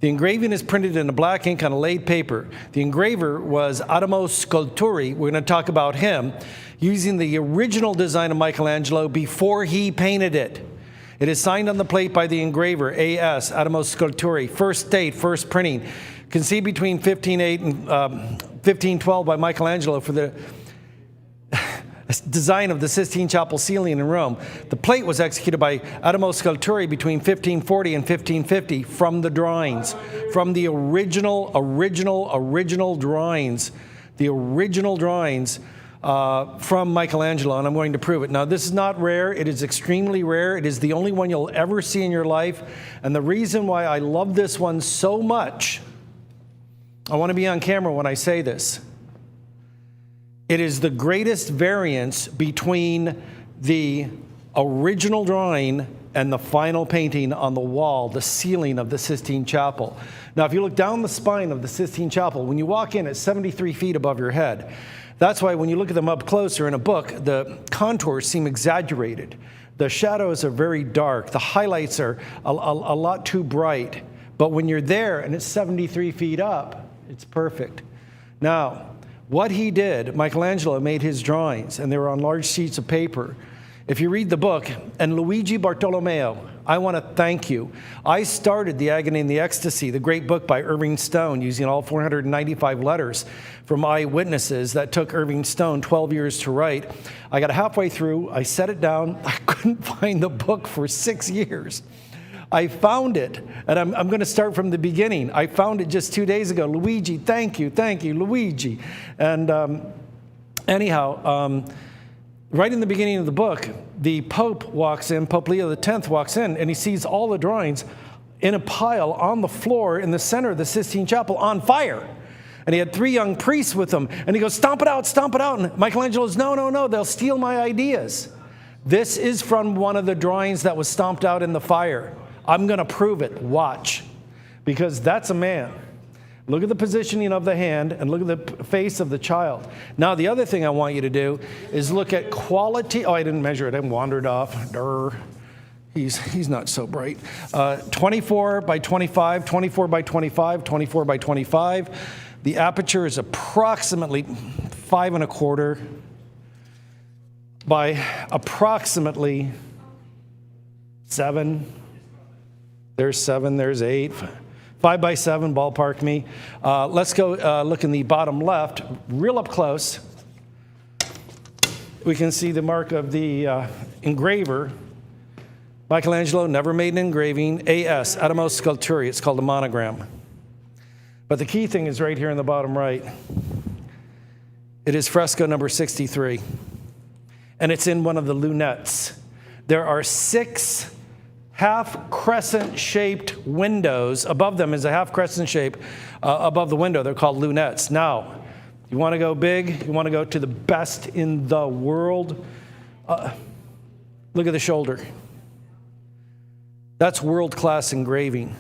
The engraving is printed in a black ink on a laid paper. The engraver was Adamo Scultori. We're going to talk about him, using the original design of Michelangelo before he painted it. It is signed on the plate by the engraver, A.S. Adamo Scultori. First date, first printing. Conceived between 1508 and 1512 by Michelangelo for the design of the Sistine Chapel ceiling in Rome. The plate was executed by Adamo Scultori between 1540 and 1550 from the drawings, from the original drawings, the original drawings from Michelangelo, and I'm going to prove it. Now, this is not rare. It is extremely rare. It is the only one you'll ever see in your life, and the reason why I love this one so much, I want to be on camera when I say this. It is the greatest variance between the original drawing and the final painting on the wall, the ceiling of the Sistine Chapel. Now, if you look down the spine of the Sistine Chapel, when you walk in, it's 73 feet above your head. That's why when you look at them up closer in a book, the contours seem exaggerated. The shadows are very dark. The highlights are a lot too bright. But when you're there and it's 73 feet up, it's perfect. Now, what he did, Michelangelo made his drawings, and they were on large sheets of paper. If you read the book, and Luigi Bartolomeo, I want to thank you. I started The Agony and the Ecstasy, the great book by Irving Stone, using all 495 letters from eyewitnesses that took Irving Stone 12 years to write. I got halfway through, I set it down, I couldn't find the book for 6 years. I found it, and I'm going to start from the beginning. I found it just 2 days ago. Luigi, thank you, Luigi. And anyhow, right in the beginning of the book, the Pope walks in, Pope Leo X walks in, and he sees all the drawings in a pile on the floor in the center of the Sistine Chapel on fire. And he had 3 young priests with him, and he goes, stomp it out. And Michelangelo goes, no, they'll steal my ideas. This is from one of the drawings that was stomped out in the fire. I'm going to prove it. Watch. Because that's a man. Look at the positioning of the hand and look at the face of the child. Now, the other thing I want you to do is look at quality. Oh, I didn't measure it. I wandered off. he's not so bright. 24 by 25, 24 by 25, 24 by 25. The aperture is approximately 5 1/4 by approximately 7. There's 7, there's 8. 5 by 7, ballpark me. Let's go look in the bottom left, real up close. We can see the mark of the engraver. Michelangelo never made an engraving. AS, Atomos Sculpturi. It's called a monogram. But the key thing is right here in the bottom right. It is fresco number 63. And it's in one of the lunettes. There are 6 half crescent shaped windows. Above them is a half crescent shape above the window. They're called lunettes. Now, you want to go big, you want to go to the best in the world. Look at the shoulder. That's world-class engraving.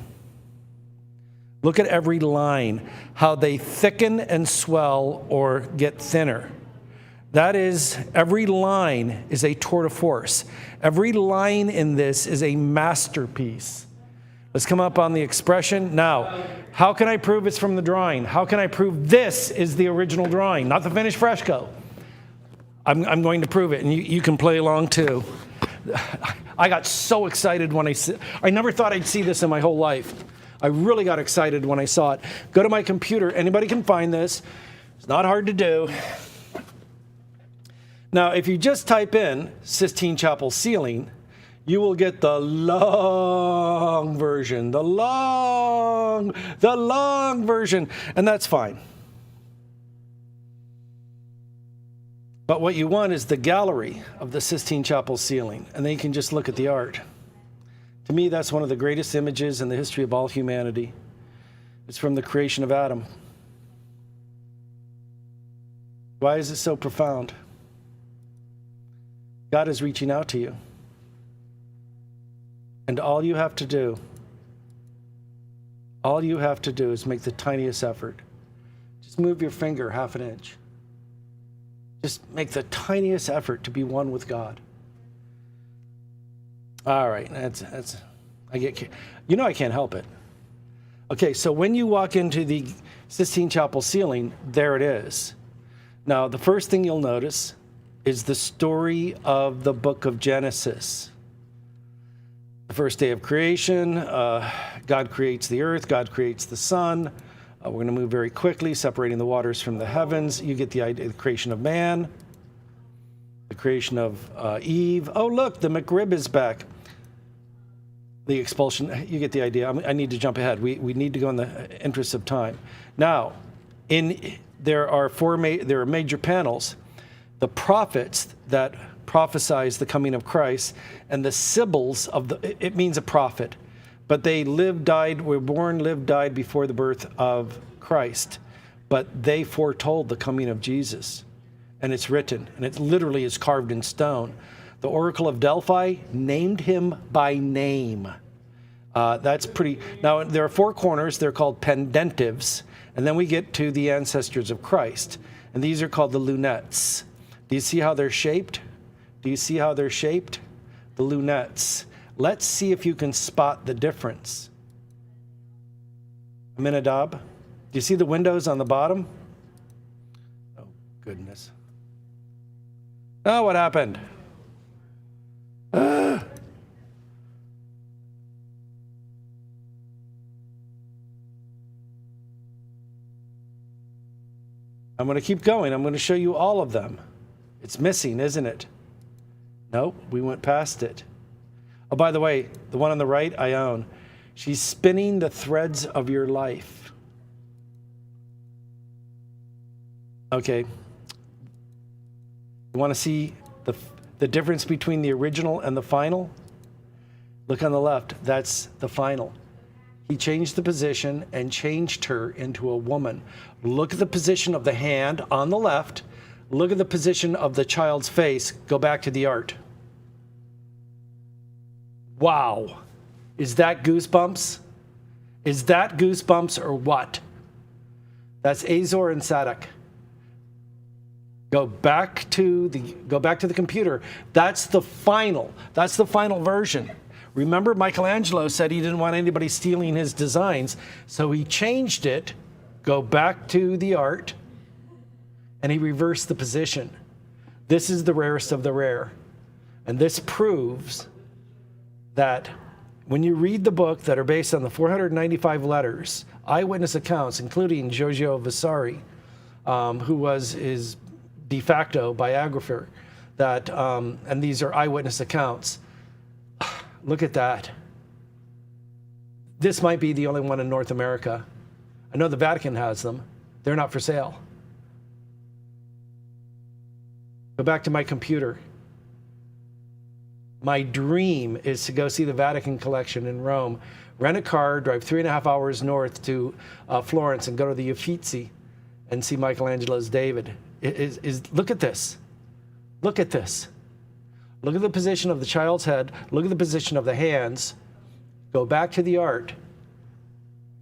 Look at every line, how they thicken and swell or get thinner. That is, every line is a tour de force. Every line in this is a masterpiece. Let's come up on the expression. Now, how can I prove it's from the drawing? How can I prove this is the original drawing, not the finished fresco? I'm going to prove it, and you can play along too. I got so excited when I never thought I'd see this in my whole life. I really got excited when I saw it. Go to my computer. Anybody can find this. It's not hard to do. Now, if you just type in Sistine Chapel ceiling, you will get the long version, the long version, and that's fine. But what you want is the gallery of the Sistine Chapel ceiling, and then you can just look at the art. To me, that's one of the greatest images in the history of all humanity. It's from the creation of Adam. Why is it so profound? God is reaching out to you. And all you have to do is make the tiniest effort. Just move your finger half an inch. Just make the tiniest effort to be one with God. All right, I can't help it. Okay, so when you walk into the Sistine Chapel ceiling, there it is. Now, the first thing you'll notice is the story of the book of Genesis. The first day of creation, God creates the earth, God creates the sun. We're going to move very quickly, separating the waters from the heavens. You get the idea, the creation of man, the creation of Eve. Oh, look, the McRib is back. The expulsion, you get the idea. I need to jump ahead. We need to go in the interest of time. Now, there are major panels. The prophets that prophesies the coming of Christ, and the Sibyls it means a prophet. But they were born, lived, died before the birth of Christ. But they foretold the coming of Jesus. And it's written, and it literally is carved in stone. The Oracle of Delphi named him by name. That's pretty. Now, there are 4 corners. They're called pendentives. And then we get to the ancestors of Christ. And these are called the lunettes. Do you see how they're shaped? The lunettes. Let's see if you can spot the difference. Aminadab, do you see the windows on the bottom? Oh, goodness. Oh, what happened? I'm going to keep going. I'm going to show you all of them. It's missing, isn't it? Nope, we went past it. Oh, by the way, the one on the right, I own. She's spinning the threads of your life. Okay. You want to see the difference between the original and the final? Look on the left. That's the final. He changed the position and changed her into a woman. Look at the position of the hand on the left. Look at the position of the child's face. Go back to the art. Wow. Is that goosebumps? Is that goosebumps or what? That's Azor and Sadak. Go back to the computer. That's the final version. Remember, Michelangelo said he didn't want anybody stealing his designs, so he changed it, go back to the art, and he reversed the position. This is the rarest of the rare. And this proves that when you read the book that are based on the 495 letters, eyewitness accounts, including Giorgio Vasari, who was his de facto biographer, that, and these are eyewitness accounts. Look at that. This might be the only one in North America. I know the Vatican has them. They're not for sale. Go back to my computer. My dream is to go see the Vatican collection in Rome, rent a car, drive 3.5 hours north to Florence and go to the Uffizi and see Michelangelo's David. Look at this. Look at this. Look at the position of the child's head. Look at the position of the hands. Go back to the art.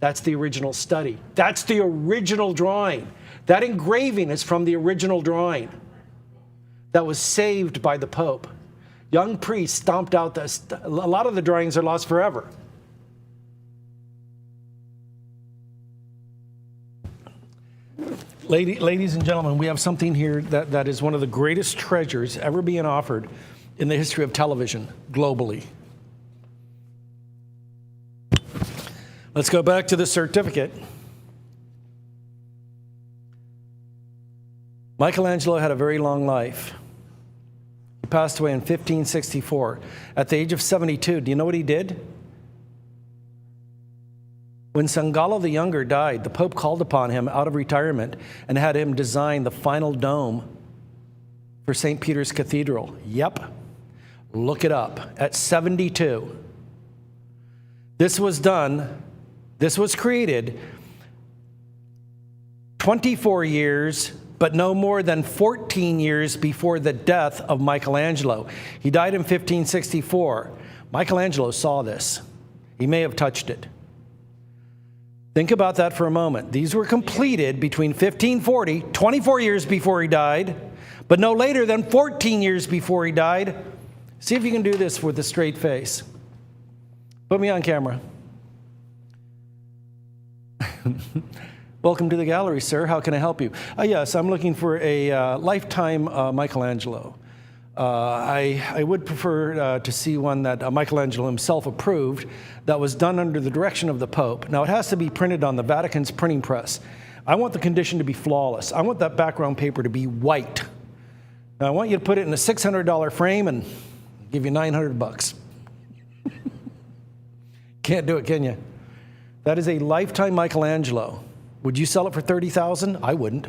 That's the original study. That's the original drawing. That engraving is from the original drawing that was saved by the Pope. Young priests stomped out a lot of the drawings are lost forever. Ladies and gentlemen, we have something here that is one of the greatest treasures ever being offered in the history of television globally. Let's go back to the certificate. Michelangelo had a very long life. He passed away in 1564 at the age of 72. Do you know what he did? When Sangallo the Younger died, the Pope called upon him out of retirement and had him design the final dome for St. Peter's Cathedral. Yep. Look it up. At 72. This was created 24 years, but no more than 14 years before the death of Michelangelo. He died in 1564. Michelangelo saw this. He may have touched it. Think about that for a moment. These were completed between 1540, 24 years before he died, but no later than 14 years before he died. See if you can do this with a straight face. Put me on camera. Welcome to the gallery, sir. How can I help you? Yes, I'm looking for a lifetime Michelangelo. I would prefer to see one that Michelangelo himself approved that was done under the direction of the Pope. Now, it has to be printed on the Vatican's printing press. I want the condition to be flawless. I want that background paper to be white. Now, I want you to put it in a $600 frame and give you $900. Can't do it, can you? That is a lifetime Michelangelo. Would you sell it for $30,000? I wouldn't.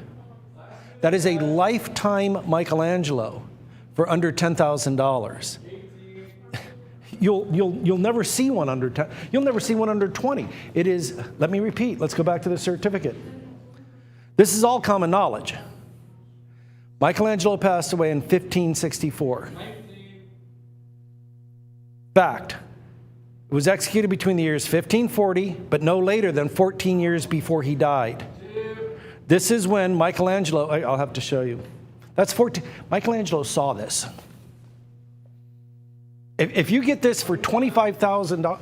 That is a lifetime Michelangelo for under $10,000. You'll never see one under 10. You'll never see one under 20. It is. Let me repeat. Let's go back to the certificate. This is all common knowledge. Michelangelo passed away in 1564. Fact. It was executed between the years 1540, but no later than 14 years before he died. This is when Michelangelo, I'll have to show you. That's 14. Michelangelo saw this. If you get this for $25,000,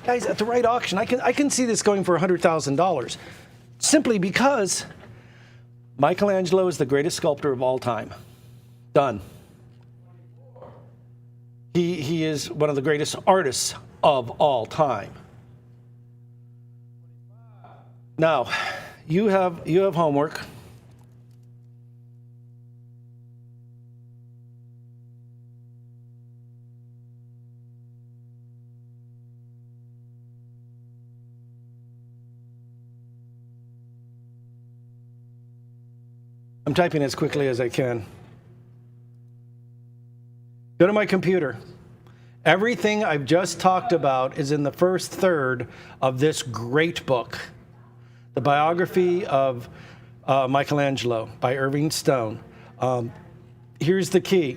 guys, at the right auction, I can see this going for $100,000, simply because Michelangelo is the greatest sculptor of all time. Done. He is one of the greatest artists of all time. Now, you have homework. I'm typing as quickly as I can. Go to my computer. Everything I've just talked about is in the first third of this great book, The Biography of Michelangelo by Irving Stone. Here's the key.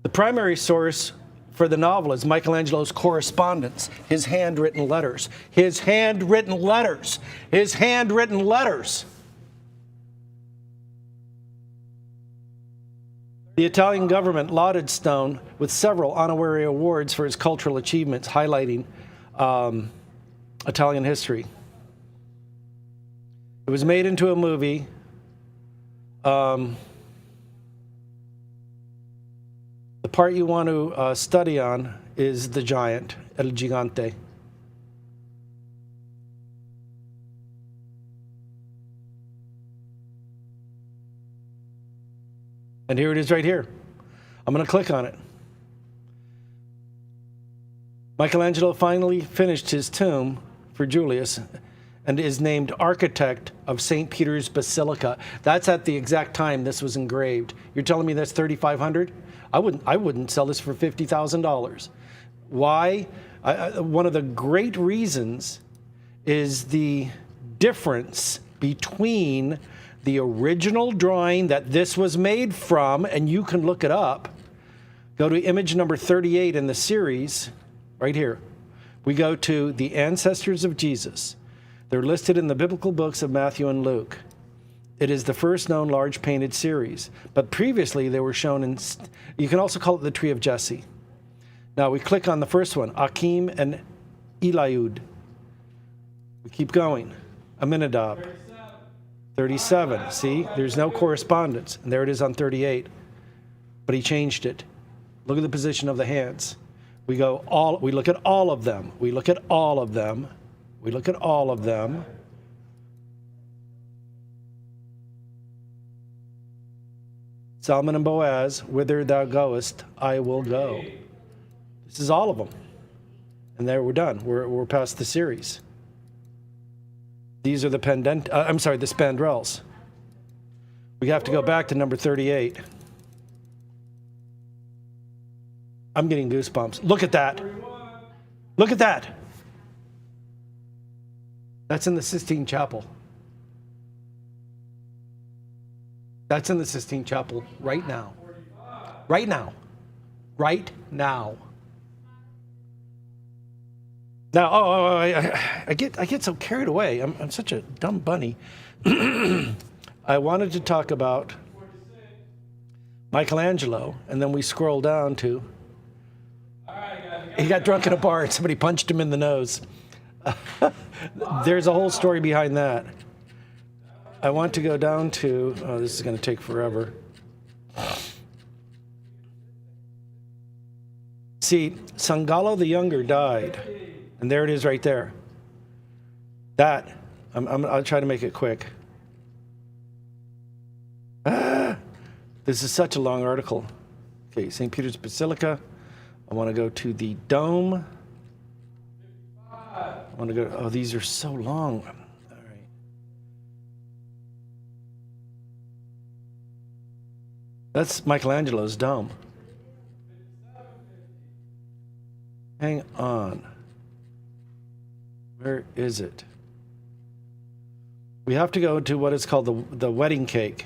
The primary source for the novel is Michelangelo's correspondence, his handwritten letters. His handwritten letters. His handwritten letters. The Italian government lauded Stone with several honorary awards for his cultural achievements, highlighting Italian history. It was made into a movie. The part you want to study on is the giant, El Gigante. And here it is right here. I'm going to click on it. Michelangelo finally finished his tomb for Julius and is named architect of St. Peter's Basilica. That's at the exact time this was engraved. You're telling me that's $3,500? I wouldn't sell this for $50,000. Why? One of the great reasons is the difference between the original drawing that this was made from, and you can look it up. Go to image number 38 in the series, right here. We go to the ancestors of Jesus. They're listed in the biblical books of Matthew and Luke. It is the first known large painted series, but previously they were shown in, you can also call it the Tree of Jesse. Now we click on the first one, Akim and Eliud. We keep going, Aminadab. 37, see, there's no correspondence, and there it is on 38, but he changed it. Look at the position of the hands. We look at all of them. We look at all of them. We look at all of them. Salmon and Boaz, whither thou goest, I will go. This is all of them. And there we're done. We're past the series. These are the the spandrels. We have to go back to number 38. I'm getting goosebumps. Look at that. Look at that. That's in the Sistine Chapel. That's in the Sistine Chapel right now. Right now. Right now. Now, I get so carried away. I'm such a dumb bunny. I wanted to talk about Michelangelo, and then we scroll down to, he got drunk in a bar and somebody punched him in the nose. There's a whole story behind that. I want to go down to, oh, this is going to take forever. See, Sangallo the Younger died. And there it is right there. That, I'll try to make it quick. This is such a long article. Okay, St. Peter's Basilica. I want to go to the dome. I want to go, oh, these are so long. All right. That's Michelangelo's dome. Hang on. Where is it? We have to go to what is called the wedding cake.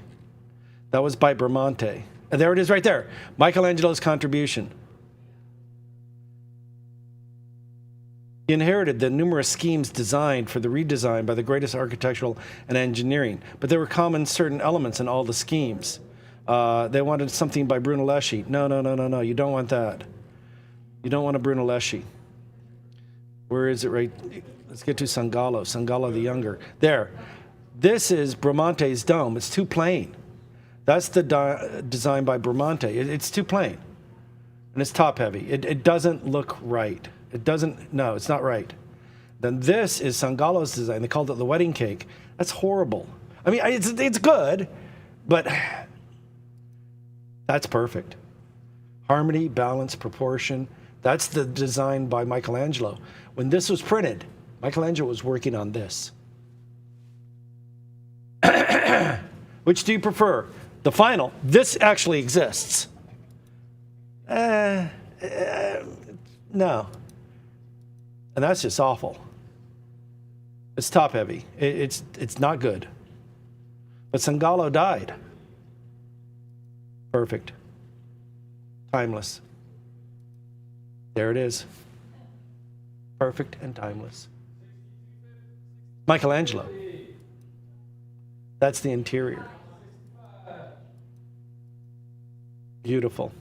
That was by Bramante. And there it is right there. Michelangelo's contribution. He inherited the numerous schemes designed for the redesign by the greatest architectural and engineering, but there were common certain elements in all the schemes. They wanted something by Brunelleschi. No, you don't want that. You don't want a Brunelleschi. Where is it right? Let's get to Sangallo the Younger. There. This is Bramante's dome. It's too plain. That's the design by Bramante. It's too plain. And it's top heavy. It doesn't look right. No, it's not right. Then this is Sangallo's design. They called it the wedding cake. That's horrible. I mean, it's good, but that's perfect. Harmony, balance, proportion. That's the design by Michelangelo. When this was printed, Michelangelo was working on this. Which do you prefer? The final. This actually exists. No. And that's just awful. It's top heavy. It's not good. But Sangallo died. Perfect. Timeless. There it is. Perfect and timeless. Michelangelo. That's the interior. Beautiful.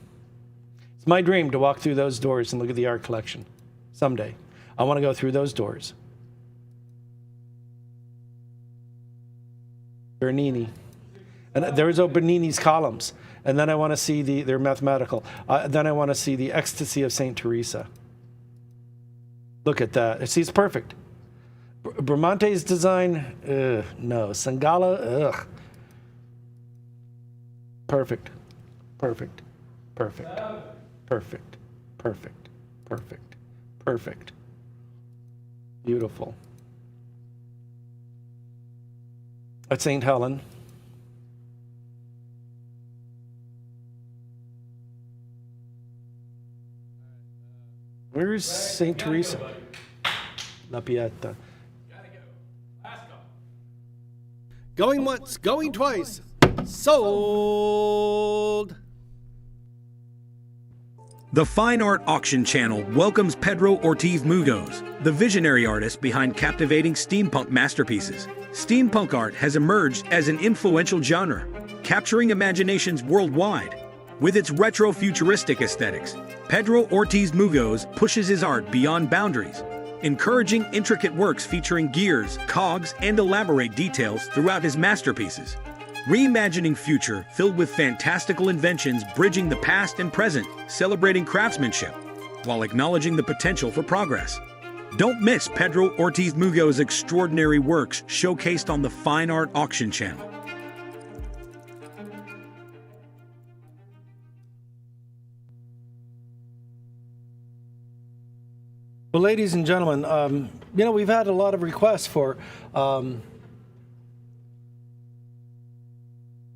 It's my dream to walk through those doors and look at the art collection someday. I want to go through those doors. Bernini. And there's Bernini's columns. And then I want to see their mathematical. Then I want to see the Ecstasy of St. Teresa. Look at that. See, it's perfect. Bramante's design, no. Sangala, ugh. Perfect. Perfect. Perfect. Perfect. Perfect. Perfect. Perfect. Beautiful. At St. Helen. Where's St. Teresa? La Pieta. Going once, going twice. Sold. The Fine Art Auction Channel welcomes Pedro Ortiz Mugos, the visionary artist behind captivating steampunk masterpieces. Steampunk art has emerged as an influential genre, capturing imaginations worldwide. With its retro-futuristic aesthetics, Pedro Ortiz Mugos pushes his art beyond boundaries, encouraging intricate works featuring gears, cogs, and elaborate details throughout his masterpieces. Reimagining future filled with fantastical inventions bridging the past and present, celebrating craftsmanship, while acknowledging the potential for progress. Don't miss Pedro Ortiz Mugos' extraordinary works showcased on the Fine Art Auction Channel. Well, ladies and gentlemen, we've had a lot of requests for.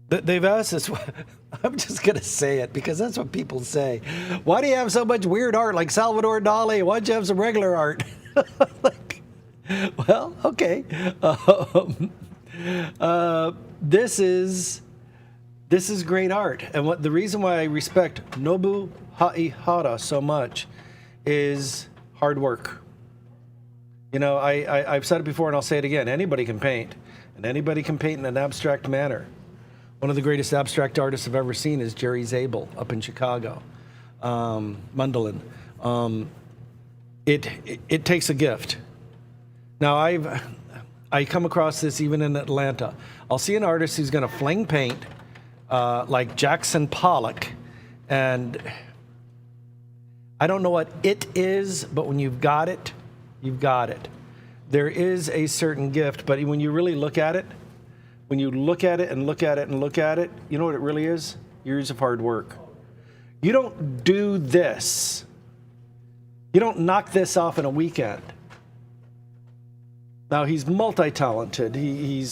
They've asked us. I'm just going to say it because that's what people say. Why do you have so much weird art like Salvador Dali? Why don't you have some regular art? Well, okay. This is great art, and the reason why I respect Nobu Haihara so much is hard work. I've said it before and I'll say it again. Anybody can paint, and anybody can paint in an abstract manner. One of the greatest abstract artists I've ever seen is Jerry Zabel up in Chicago, Mundelein. It takes a gift. Now I come across this even in Atlanta. I'll see an artist who's going to fling paint like Jackson Pollock, and I don't know what it is, but when you've got it, you've got it. There is a certain gift, but when you really look at it, when you look at it and look at it and look at it, you know what it really is? Years of hard work. You don't do this. You don't knock this off in a weekend. Now, he's multi-talented. He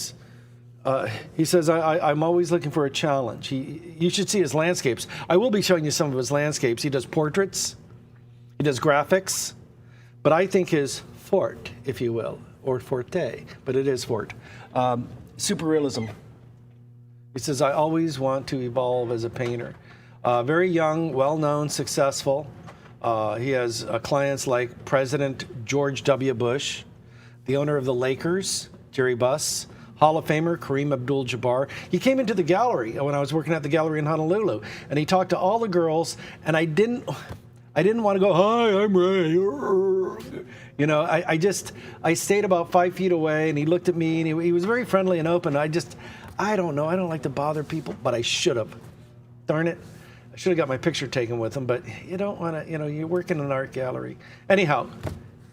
says, I'm always looking for a challenge. You should see his landscapes. I will be showing you some of his landscapes. He does portraits. He does graphics. But I think his forte, if you will, or forte, but it is forte, superrealism. He says, I always want to evolve as a painter. Very young, well-known, successful. He has clients like President George W. Bush, the owner of the Lakers, Jerry Buss, Hall of Famer Kareem Abdul-Jabbar. He came into the gallery when I was working at the gallery in Honolulu, and he talked to all the girls, and I didn't want to go, hi, I'm Ray. I stayed about 5 feet away, and he looked at me, and he was very friendly and open. I don't know. I don't like to bother people, but I should have. Darn it. I should have got my picture taken with him, but you don't want to, you work in an art gallery. Anyhow,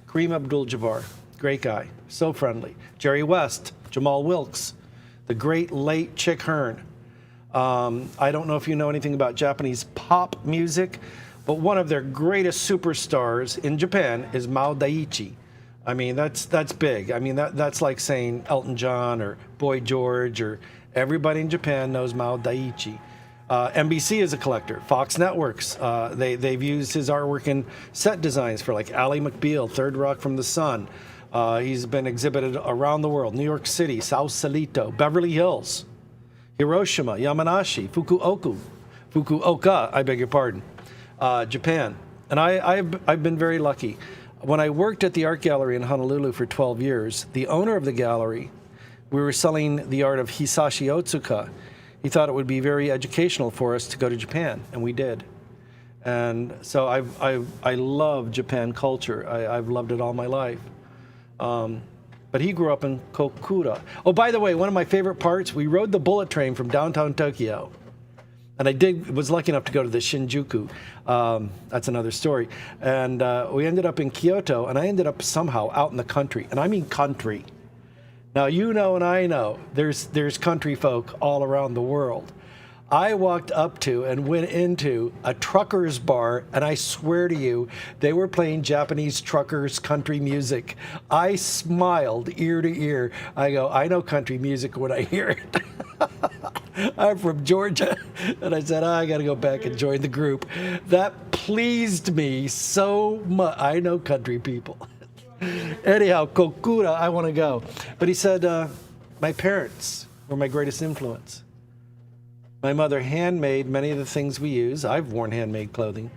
Kareem Abdul-Jabbar, great guy, so friendly. Jerry West, Jamal Wilkes, the great late Chick Hearn. I don't know if you know anything about Japanese pop music, but one of their greatest superstars in Japan is Mao Daiichi. I mean, that's big. I mean, that's like saying Elton John or Boy George, or everybody in Japan knows Mao Daiichi. NBC is a collector. Fox Networks, they've used his artwork in set designs for like Ally McBeal, Third Rock from the Sun. He's been exhibited around the world. New York City, Sausalito, Beverly Hills, Hiroshima, Yamanashi, Fukuoka, I beg your pardon, Japan. And I've been very lucky. When I worked at the art gallery in Honolulu for 12 years, the owner of the gallery, we were selling the art of Hisashi Otsuka. he thought it would be very educational for us to go to Japan, and we did. And so I love Japan culture. I've loved it all my life. But he grew up in Kokura. Oh, by the way, one of my favorite parts, we rode the bullet train from downtown Tokyo. And was lucky enough to go to the Shinjuku. That's another story. And we ended up in Kyoto, and I ended up somehow out in the country. And I mean country. Now, you know and I know there's country folk all around the world. I walked up to and went into a trucker's bar, and I swear to you, they were playing Japanese truckers' country music. I smiled ear to ear. I go, I know country music when I hear it. I'm from Georgia. And I said, I got to go back and join the group. That pleased me so much. I know country people. Anyhow, Kokura, I want to go. But he said, my parents were my greatest influence. My mother handmade many of the things we use. I've worn handmade clothing,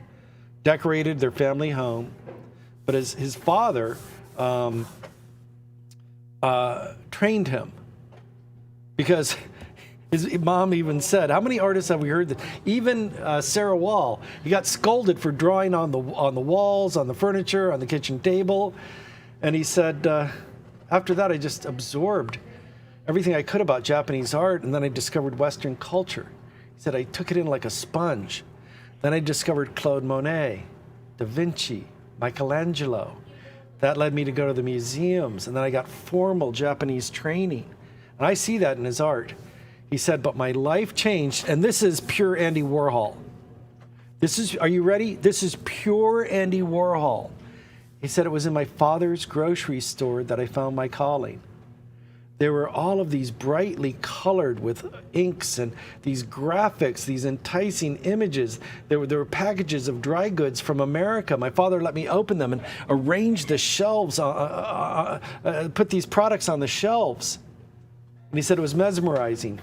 decorated their family home. But his father trained him, because his mom even said, how many artists have we heard that? Even Sarah Wall, he got scolded for drawing on the walls, on the furniture, on the kitchen table. And he said, after that, I just absorbed everything I could about Japanese art, and then I discovered Western culture. He said, I took it in like a sponge. Then I discovered Claude Monet, Da Vinci, Michelangelo. That led me to go to the museums, and then I got formal Japanese training. And I see that in his art. He said, but my life changed, and this is pure Andy Warhol. Are you ready? This is pure Andy Warhol. He said, it was in my father's grocery store that I found my calling. There were all of these brightly colored with inks and these graphics, these enticing images. There were packages of dry goods from America. My father let me open them and arrange the shelves, put these products on the shelves. And he said it was mesmerizing.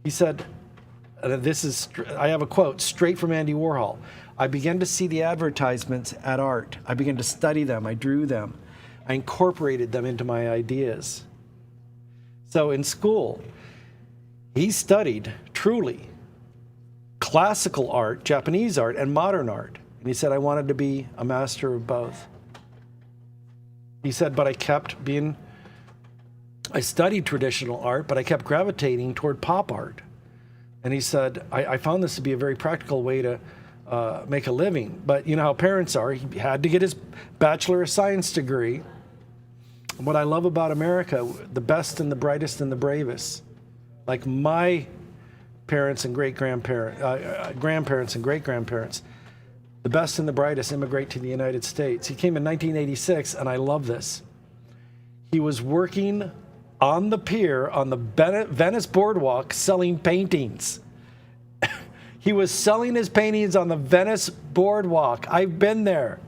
He said, I have a quote straight from Andy Warhol. I began to see the advertisements at art. I began to study them. I drew them. I incorporated them into my ideas. So in school, he studied truly classical art, Japanese art, and modern art. And he said, I wanted to be a master of both. He said, but I studied traditional art, but I kept gravitating toward pop art. And he said, I found this to be a very practical way to make a living. But you know how parents are. He had to get his Bachelor of Science degree. What I love about America, the best and the brightest and the bravest, like my parents and grandparents and great-grandparents, the best and the brightest immigrate to the United States. He came in 1986, and I love this. He was working on the pier on the Venice Boardwalk selling paintings. He was selling his paintings on the Venice Boardwalk. I've been there.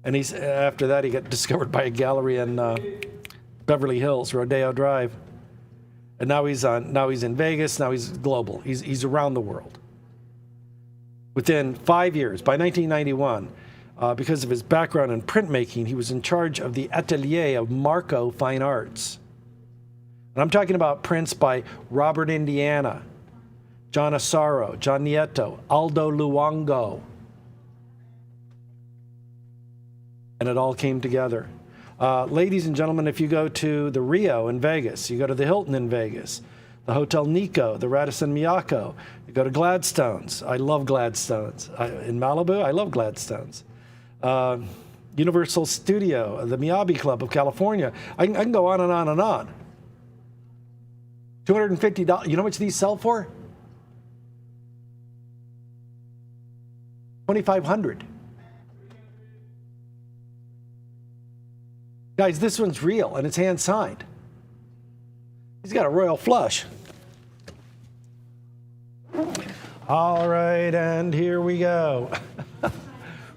And after that, he got discovered by a gallery in Beverly Hills, Rodeo Drive. And now he's in Vegas. Now he's global. He's around the world. Within 5 years, by 1991, because of his background in printmaking, he was in charge of the atelier of Marco Fine Arts. And I'm talking about prints by Robert Indiana, John Asaro, John Nieto, Aldo Luongo. And it all came together. Ladies and gentlemen, if you go to the Rio in Vegas, you go to the Hilton in Vegas, the Hotel Nikko, the Radisson Miyako, you go to Gladstone's. I love Gladstone's. In Malibu, I love Gladstone's. Universal Studio, the Miyabi Club of California. I can go on and on and on. $250. You know how much these sell for? $2,500. Guys, this one's real, and it's hand-signed. He's got a royal flush. All right, and here we go.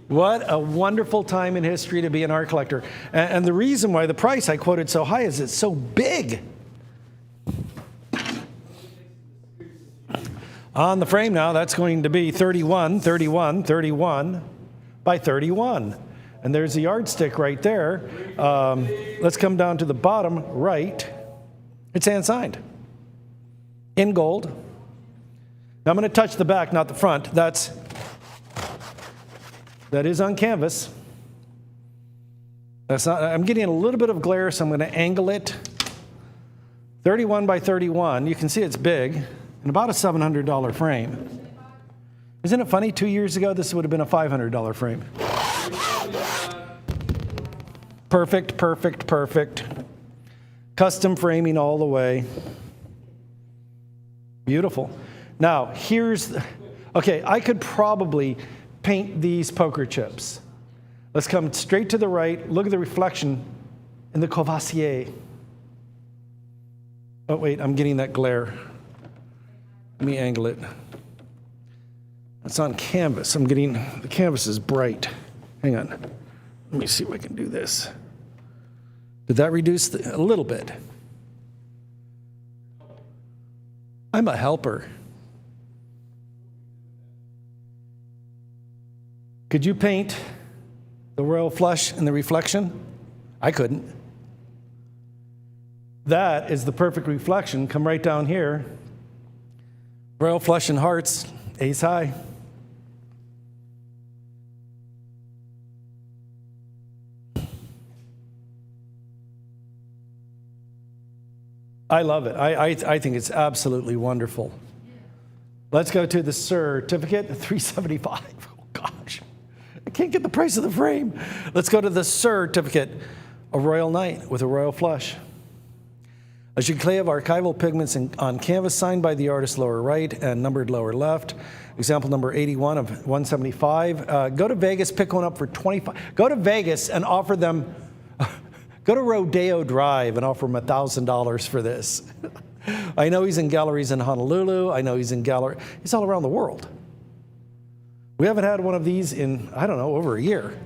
What a wonderful time in history to be an art collector. And the reason why the price I quoted so high is it's so big. On the frame now, that's going to be 31 by 31. And there's the yardstick right there. Let's come down to the bottom right. It's hand signed. in gold. Now I'm going to touch the back, not the front. That is on canvas. That's not. I'm getting a little bit of glare, so I'm going to angle it. 31 by 31. You can see it's big, and about a $700 frame. Isn't it funny? 2 years ago, this would have been a $500 frame. Perfect, perfect, perfect. Custom framing all the way. Beautiful. Now, okay, I could probably paint these poker chips. Let's come straight to the right. Look at the reflection in the Courvoisier. Oh, wait, I'm getting that glare. Let me angle it. It's on canvas. The canvas is bright. Hang on. Let me see if I can do this. Did that reduce a little bit? I'm a helper. Could you paint the royal flush in the reflection? I couldn't. That is the perfect reflection. Come right down here. Royal flush and hearts, ace high. I love it. I think it's absolutely wonderful. Let's go to the certificate, $375. Oh, gosh. I can't get the price of the frame. Let's go to the certificate, a royal knight with a royal flush. A giclée of archival pigments on canvas signed by the artist lower right and numbered lower left. Example number 81 of 175. Go to Vegas, pick one up for $25. Go to Vegas and offer them... Go to Rodeo Drive and offer him $1,000 for this. I know he's in galleries in Honolulu. I know he's in he's all around the world. We haven't had one of these in, I don't know, over a year.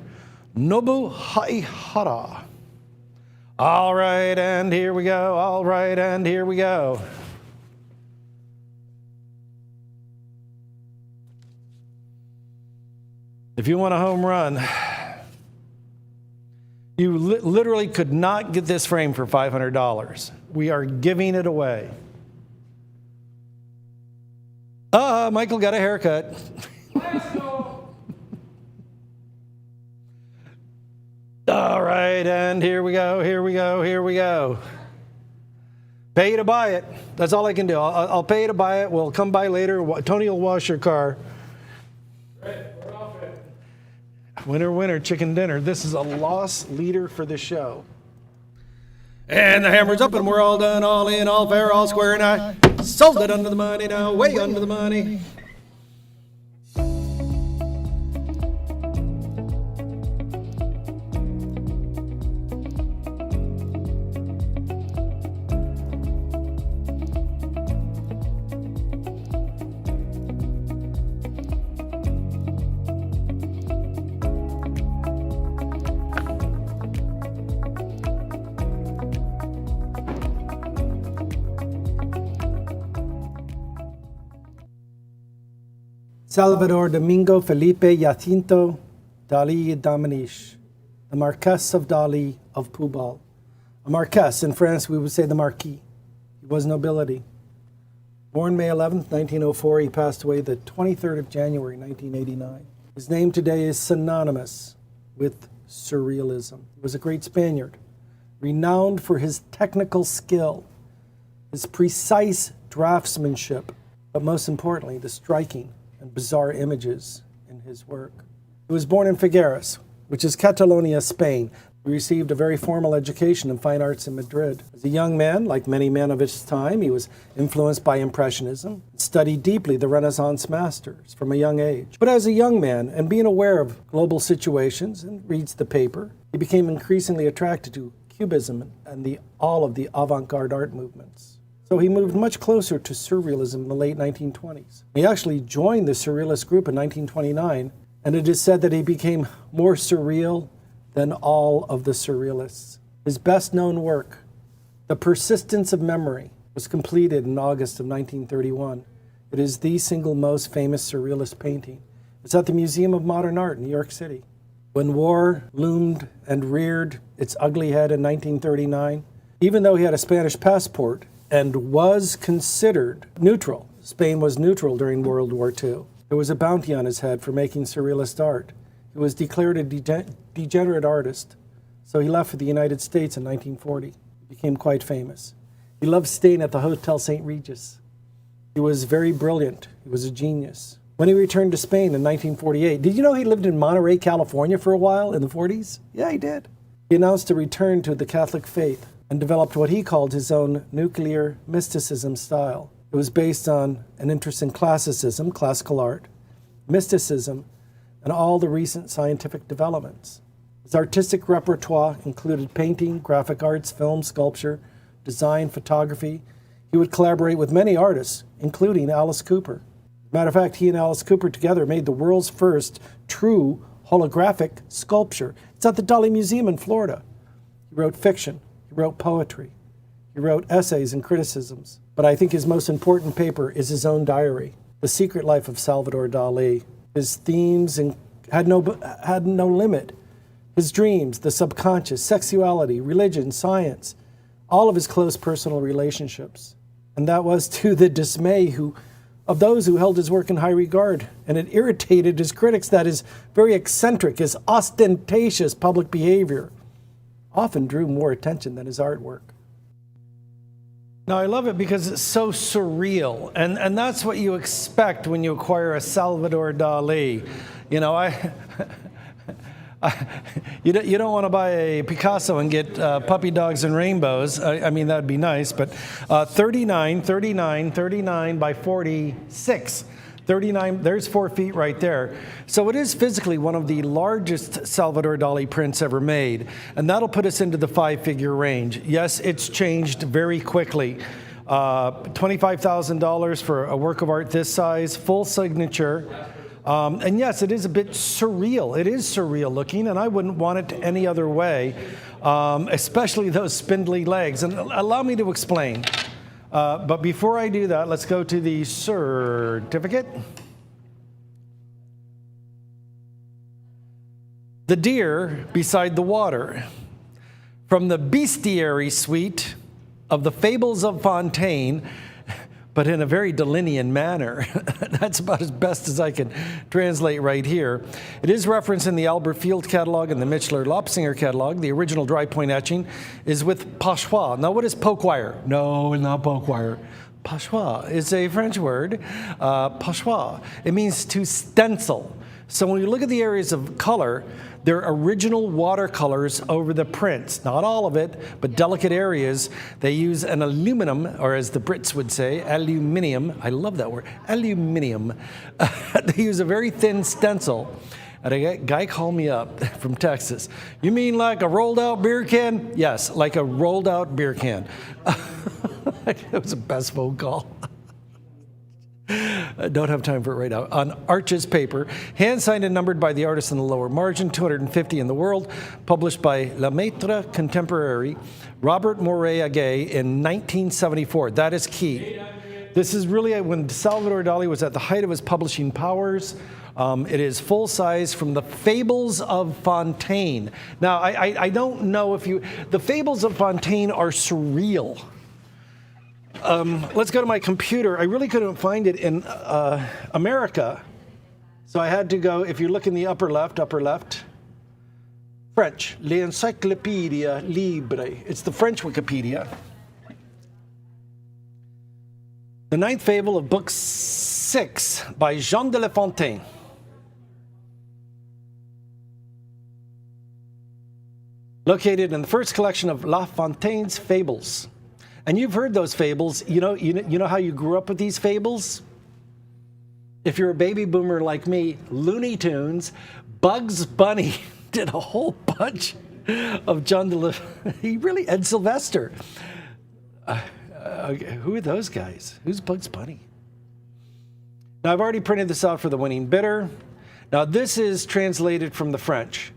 Nobu Haihara. All right, and here we go. All right, and here we go. If you want a home run, you literally could not get this frame for $500. We are giving it away. Michael got a haircut. All right, and here we go, here we go, here we go. Pay to buy it. That's all I can do. I'll pay to buy it. We'll come by later. Tony will wash your car. Winner, winner, chicken dinner. This is a loss leader for the show. And the hammer's up and we're all done, all in, all fair, all square, and I sold it under the money now, way under the money. Salvador Domingo Felipe Jacinto Dali Dominiche, the Marquess of Dali of Poubal. A Marquess, in France we would say the Marquis. He was nobility. Born May 11th, 1904, he passed away the 23rd of January, 1989. His name today is synonymous with surrealism. He was a great Spaniard, renowned for his technical skill, his precise draftsmanship, but most importantly, the striking and bizarre images in his work. He was born in Figueres, which is Catalonia, Spain. He received a very formal education in fine arts in Madrid. As a young man, like many men of his time, he was influenced by Impressionism, studied deeply the Renaissance masters from a young age. But as a young man, and being aware of global situations and reads the paper, he became increasingly attracted to Cubism and all of the avant-garde art movements. So he moved much closer to surrealism in the late 1920s. He actually joined the Surrealist group in 1929, and it is said that he became more surreal than all of the surrealists. His best-known work, The Persistence of Memory, was completed in August of 1931. It is the single most famous surrealist painting. It's at the Museum of Modern Art in New York City. When war loomed and reared its ugly head in 1939, even though he had a Spanish passport and was considered neutral. Spain was neutral during World War II. There was a bounty on his head for making surrealist art. He was declared a degenerate artist, so he left for the United States in 1940. He became quite famous. He loved staying at the Hotel St. Regis. He was very brilliant. He was a genius. When he returned to Spain in 1948, did you know he lived in Monterey, California for a while in the 40s? Yeah, he did. He announced a return to the Catholic faith and developed what he called his own nuclear mysticism style. It was based on an interest in classicism, classical art, mysticism, and all the recent scientific developments. His artistic repertoire included painting, graphic arts, film, sculpture, design, photography. He would collaborate with many artists, including Alice Cooper. Matter of fact, he and Alice Cooper together made the world's first true holographic sculpture. It's at the Dali Museum in Florida. He wrote fiction, he wrote poetry, he wrote essays and criticisms. But I think his most important paper is his own diary, The Secret Life of Salvador Dali. His themes had no limit. His dreams, the subconscious, sexuality, religion, science, all of his close personal relationships. And that was to the dismay of those who held his work in high regard. And it irritated his critics that his very eccentric, his ostentatious public behavior often drew more attention than his artwork. Now, I love it because it's so surreal, and that's what you expect when you acquire a Salvador Dali. You know, you don't want to buy a Picasso and get puppy dogs and rainbows. I mean, that'd be nice, but 39 by 46. 39, there's 4 feet right there. So it is physically one of the largest Salvador Dali prints ever made, and that'll put us into the 5-figure range. Yes, it's changed very quickly. $25,000 for a work of art this size, full signature. And yes, it is a bit surreal. It is surreal looking, and I wouldn't want it any other way, especially those spindly legs. And allow me to explain. But before I do that, let's go to the certificate. The Deer Beside the Water, from the Bestiary Suite of the Fables of Fontaine, but in a very Dalinian manner. That's about as best as I can translate right here. It is referenced in the Albert Field catalog and the Michler Lopsinger catalog. The original dry point etching is with pochoir. Now, what is pochoir? No, it's not pochoir. Pochoir is a French word. Pochoir. It means to stencil. So when you look at the areas of color, they're original watercolors over the prints. Not all of it, but delicate areas. They use an aluminum, or as the Brits would say, aluminium. I love that word, aluminium. They use a very thin stencil. And a guy called me up from Texas. You mean like a rolled out beer can? Yes, like a rolled out beer can. It was the best phone call. I don't have time for it right now. On Arches paper, hand-signed and numbered by the artist in the lower margin, 250 in the world, published by La Maitre Contemporary, Robert Moret Agay in 1974. That is key. This is really when Salvador Dali was at the height of his publishing powers. It is full size from the Fables of Fontaine. Now, I don't know if the Fables of Fontaine are surreal. Let's go to my computer. I really couldn't find it in America. So I had to go, if you look in the upper left, French, L'Encyclopédia Libre. It's the French Wikipedia. The ninth fable of Book 6 by Jean de La Fontaine. Located in the first collection of La Fontaine's fables. And you've heard those fables. You know how you grew up with these fables? If you're a baby boomer like me, Looney Tunes, Bugs Bunny did a whole bunch of John de La... Ed Sylvester. Who are those guys? Who's Bugs Bunny? Now, I've already printed this out for the winning bidder. Now, this is translated from the French,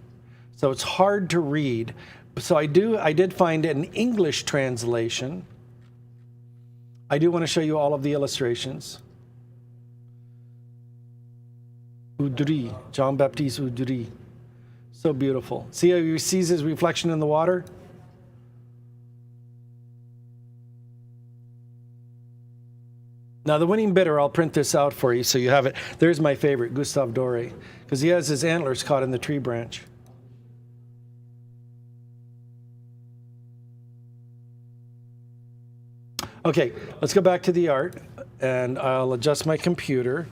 so it's hard to read. So I did find an English translation. I do want to show you all of the illustrations. Oudry, Jean-Baptiste Oudry. So beautiful. See how he sees his reflection in the water? Now, the winning bidder, I'll print this out for you so you have it. There's my favorite, Gustave Doré, because he has his antlers caught in the tree branch. Okay, let's go back to the art, and I'll adjust my computer.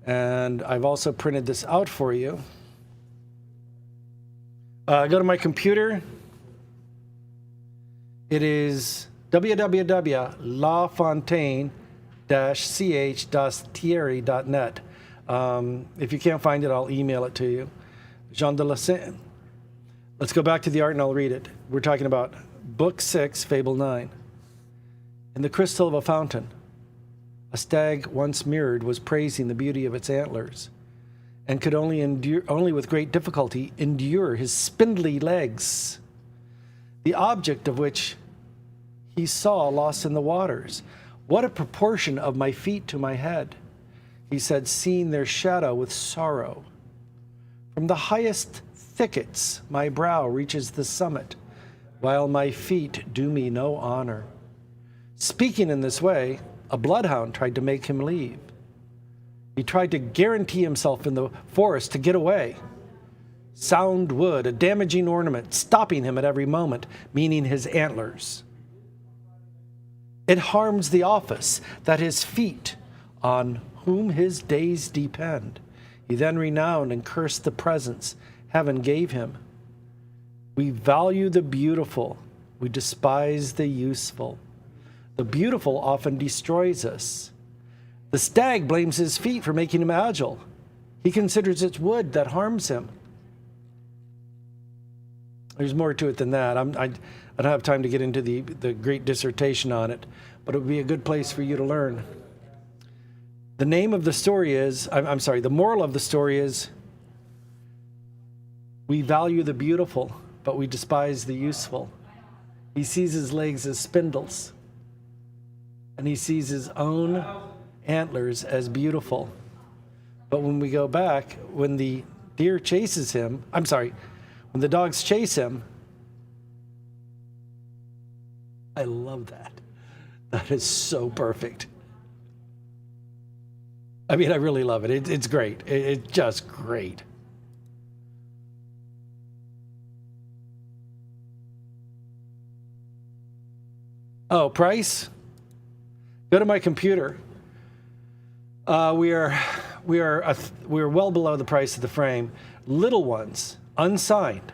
And I've also printed this out for you. Go to my computer. It is www.lafontaine-ch-thierry.net. If you can't find it, I'll email it to you. Jean de la Sainte. Let's go back to the art and I'll read it. We're talking about Book 6, Fable 9. In the crystal of a fountain, a stag once mirrored was praising the beauty of its antlers and could only with great difficulty endure his spindly legs, the object of which he saw lost in the waters. What a proportion of my feet to my head, he said, seeing their shadow with sorrow. From the highest thickets my brow reaches the summit, while my feet do me no honor. Speaking in this way, a bloodhound tried to make him leave. He tried to guarantee himself in the forest to get away. Sound wood, a damaging ornament, stopping him at every moment, meaning his antlers. It harms the office that his feet, on whom his days depend. He then renounced and cursed the presents heaven gave him. We value the beautiful, we despise the useful. The beautiful often destroys us. The stag blames his feet for making him agile. He considers it's wood that harms him. There's more to it than that. I don't have time to get into the great dissertation on it, but it would be a good place for you to learn. The name of the story is, the moral of the story is, we value the beautiful, but we despise the useful. He sees his legs as spindles, and he sees his own antlers as beautiful. But when we go back, when the deer chases him, when the dogs chase him, I love that. That is so perfect. I mean, I really love it. It's great. It's just great. Oh, price? Go to my computer. We are well below the price of the frame. Little ones, unsigned.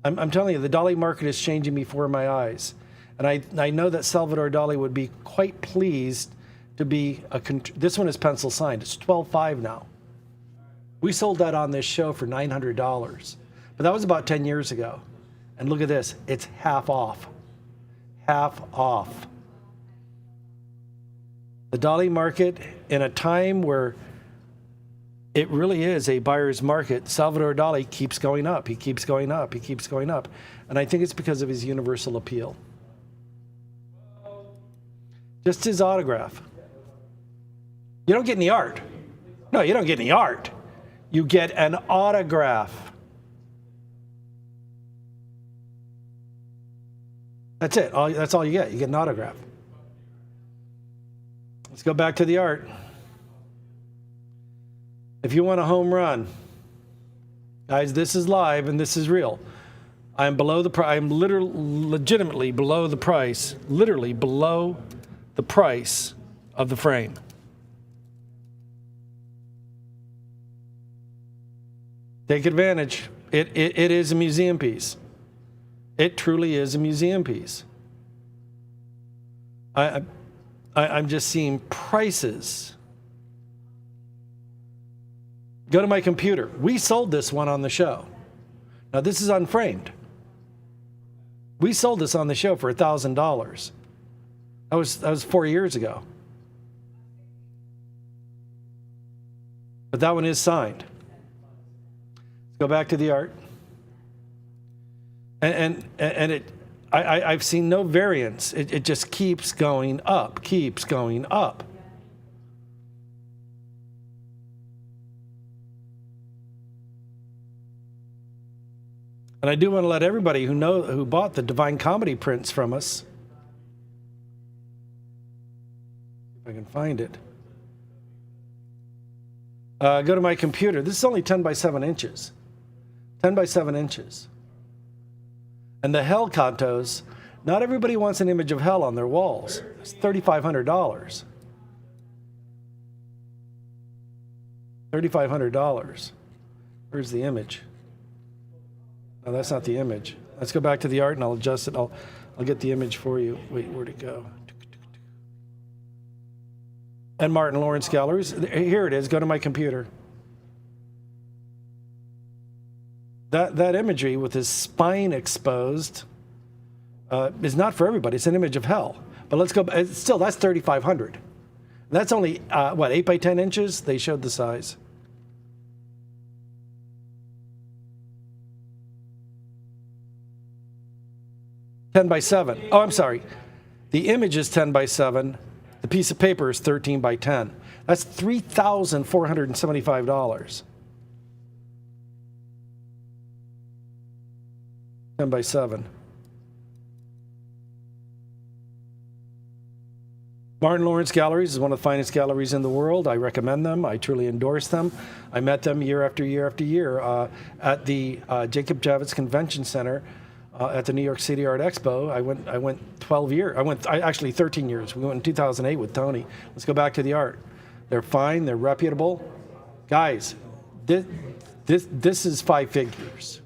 I'm telling you, the dolly market is changing before my eyes. And I know that Salvador Dali would be quite pleased to be this one is pencil signed. It's $12.5 now. We sold that on this show for $900. But that was about 10 years ago. And look at this, it's half off. Half off. The dolly market, in a time where it really is a buyer's market, Salvador Dali keeps going up. He keeps going up. He keeps going up. And I think it's because of his universal appeal. Just his autograph. You don't get any art. No, you don't get any art. You get an autograph. That's it. That's all you get. You get an autograph. Let's go back to the art. If you want a home run, guys, this is live and this is real. I'm below the price. I'm legitimately below the price. Literally below the price of the frame. Take advantage. It is a museum piece. It truly is a museum piece. I'm just seeing prices. Go to my computer. We sold this one on the show. Now this is unframed. We sold this on the show for $1,000. That was 4 years ago. But that one is signed. Let's go back to the art. And I've seen no variance. It just keeps going up, keeps going up. And I do want to let everybody who bought the Divine Comedy prints from us, if I can find it. Go to my computer. This is only 10 by 7 inches. 10 by 7 inches. And the hell cantos, not everybody wants an image of hell on their walls. It's $3,500. $3,500. Where's the image? No, that's not the image. Let's go back to the art and I'll adjust it. I'll get the image for you. Wait, where'd it go? And Martin Lawrence Galleries. Here it is. Go to my computer. That imagery with his spine exposed is not for everybody. It's an image of hell. But let's go. Still, that's 3,500. That's only, 8 by 10 inches? They showed the size. $10 by 7. Oh, I'm sorry. The image is 10 by 7. The piece of paper is 13 by 10. That's $3,475. 10 by 7. Martin Lawrence Galleries is one of the finest galleries in the world. I recommend them. I truly endorse them. I met them year after year after year at the Jacob Javits Convention Center at the New York City Art Expo. I went 12 years. Actually 13 years. We went in 2008 with Tony. Let's go back to the art. They're fine. They're reputable. Guys, this is 5 figures.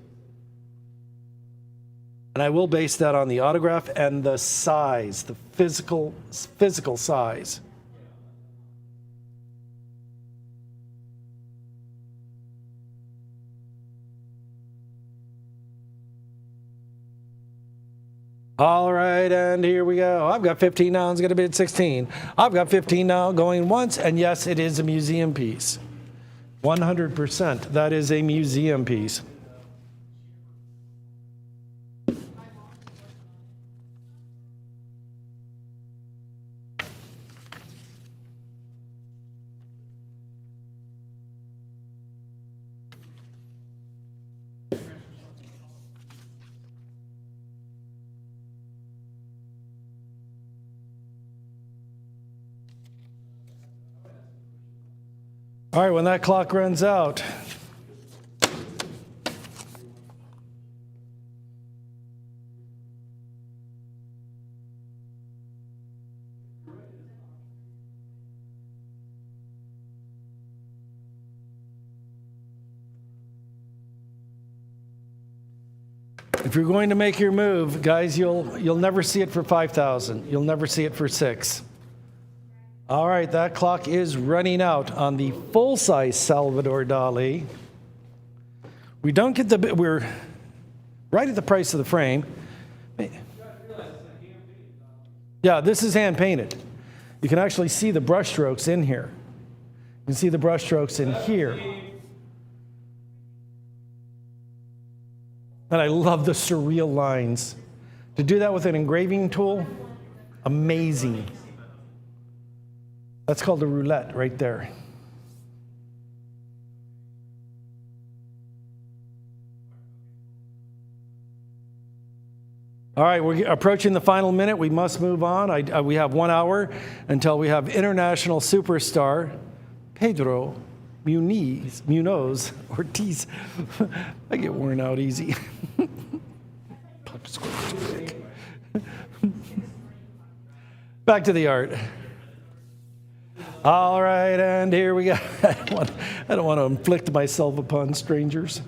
And I will base that on the autograph and the size, the physical size. All right, and here we go. I've got 15 now, it's going to be at 16. I've got 15 now going once, and yes, it is a museum piece. 100%, that is a museum piece. All right, when that clock runs out, if you're going to make your move, guys, you'll never see it for 5,000. You'll never see it for 6. All right, that clock is running out on the full-size Salvador Dali. We're right at the price of the frame. Yeah, this is hand-painted. You can actually see the brush strokes in here. You can see the brush strokes in here. And I love the surreal lines. To do that with an engraving tool, amazing. That's called a roulette right there. All right, we're approaching the final minute. We must move on. We have 1 hour until we have international superstar Pedro Munoz Ortiz. I get worn out easy. Back to the art. All right, and here we go. I don't want to inflict myself upon strangers.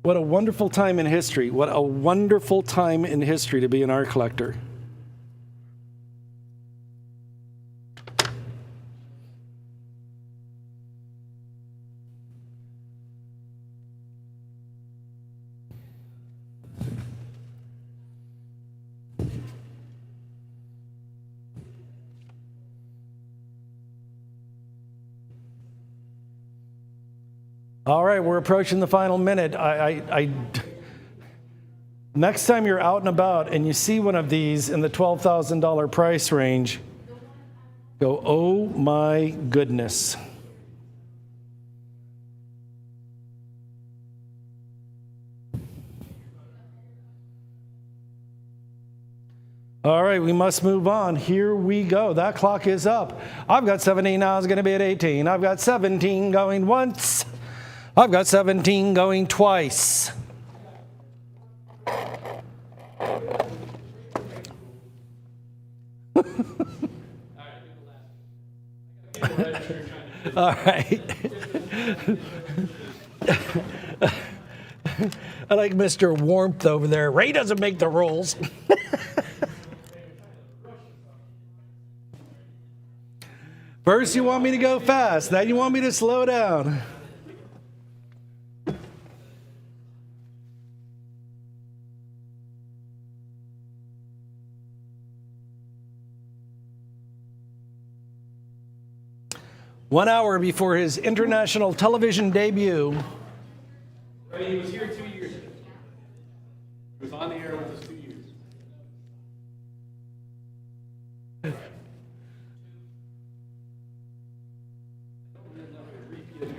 What a wonderful time in history. What a wonderful time in history to be an art collector. All right, we're approaching the final minute. Next time you're out and about and you see one of these in the $12,000 price range, go, oh my goodness. All right, we must move on. Here we go. That clock is up. I've got 17 now. It's going to be at 18. I've got 17 going once. I've got 17 going twice. All right. I like Mr. Warmth over there. Ray doesn't make the rules. First, you want me to go fast. Then you want me to slow down. One hour before his international television debut. He was here 2 years ago. He was on the air with us 2 years.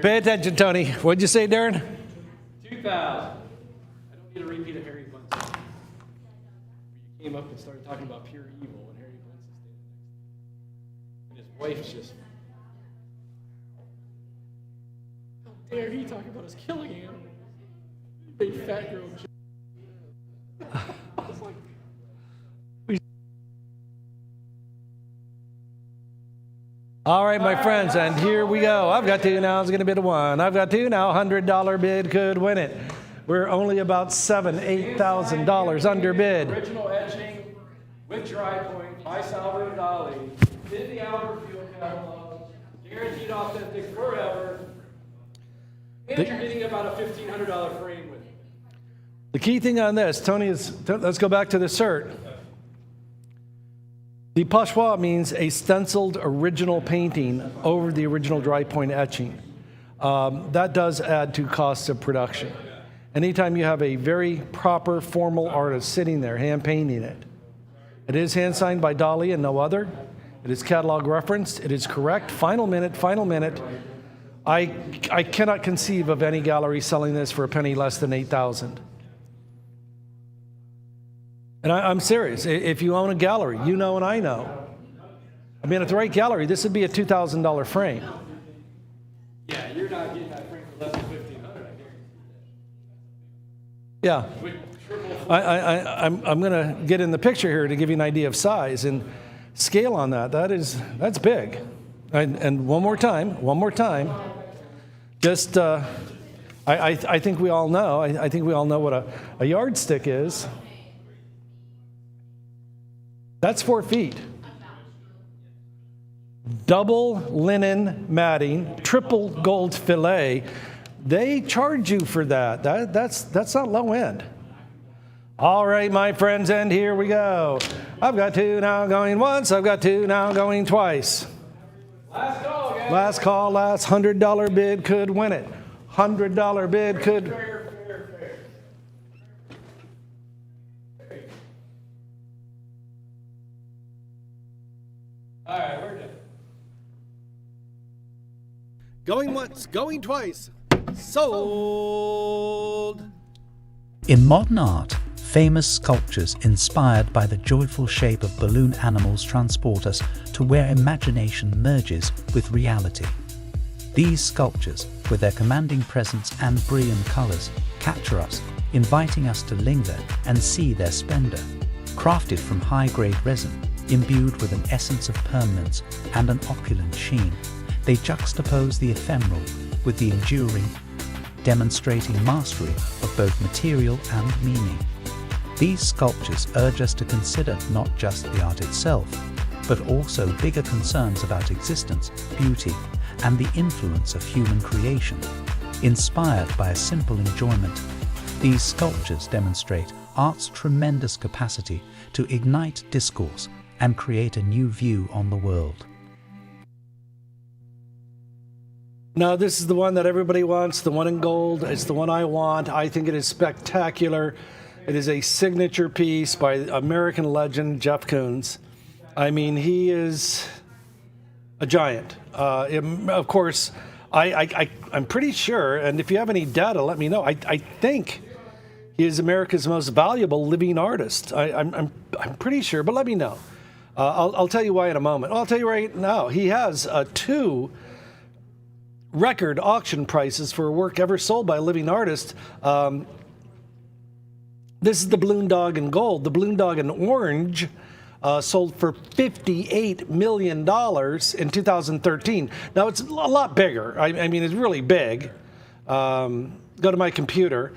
Pay attention, Tony. What'd you say, Darren? 2000. I don't need a repeat of Harry Bunsen. You came up and started talking about pure evil when Harry Bunsen stayed next to him. And his wife's just, how dare he talk about us killing him? Big fat girl. I was like, All right, my friends, and here we go. I've got two now. It's going to bid a one. I've got two now. $100 bid could win it. We're only about $7,000, $8,000 under bid. original etching with dry point by Salvador Dali in the Albert Field catalog, guaranteed authentic forever. And you're getting about a $1,500 frame with it. The key thing on this, Tony, let's go back to the cert. The Pashwa means a stenciled original painting over the original dry point etching. That does add to costs of production. Anytime you have a very proper, formal artist sitting there hand painting it, it is hand signed by Dali and no other. It is catalog referenced. It is correct. Final minute, final minute. I cannot conceive of any gallery selling this for a penny less than $8,000. And I'm serious. If you own a gallery, you know and I know. I mean, at the right gallery, this would be a $2,000 frame. Yeah, you're not getting that frame for less than $1,500, I guarantee. Yeah. I'm going to get in the picture here to give you an idea of size and scale on that. That's big. And one more time. Just, I think we all know. I think we all know what a yardstick is. That's 4 feet. Double linen matting, triple gold fillet. They charge you for that. That's not low end. All right, my friends, and here we go. I've got two now going once. I've got two now going twice. Last call, guys. Last call, last $100 bid could win it. $100 bid could. Fair. All right, we're done. Going once, going twice. Sold. In modern art, famous sculptures inspired by the joyful shape of balloon animals transport us to where imagination merges with reality. These sculptures, with their commanding presence and brilliant colors, capture us, inviting us to linger and see their splendor. Crafted from high-grade resin, imbued with an essence of permanence and an opulent sheen, they juxtapose the ephemeral with the enduring, demonstrating mastery of both material and meaning. These sculptures urge us to consider not just the art itself, but also bigger concerns about existence, beauty, and the influence of human creation. Inspired by a simple enjoyment, these sculptures demonstrate art's tremendous capacity to ignite discourse and create a new view on the world. Now, this is the one that everybody wants, the one in gold. It's the one I want. I think it is spectacular. It is a signature piece by American legend Jeff Koons. I mean, he is a giant. Of course, I'm pretty sure, and if you have any data, let me know. I think He is America's most valuable living artist. I'm pretty sure, but let me know. I'll tell you why in a moment. I'll tell you right now. He has 2 record auction prices for a work ever sold by a living artist. This is the Balloon Dog in gold. The Balloon Dog in orange sold for $58 million in 2013. Now, it's a lot bigger. I mean, it's really big. Go to my computer.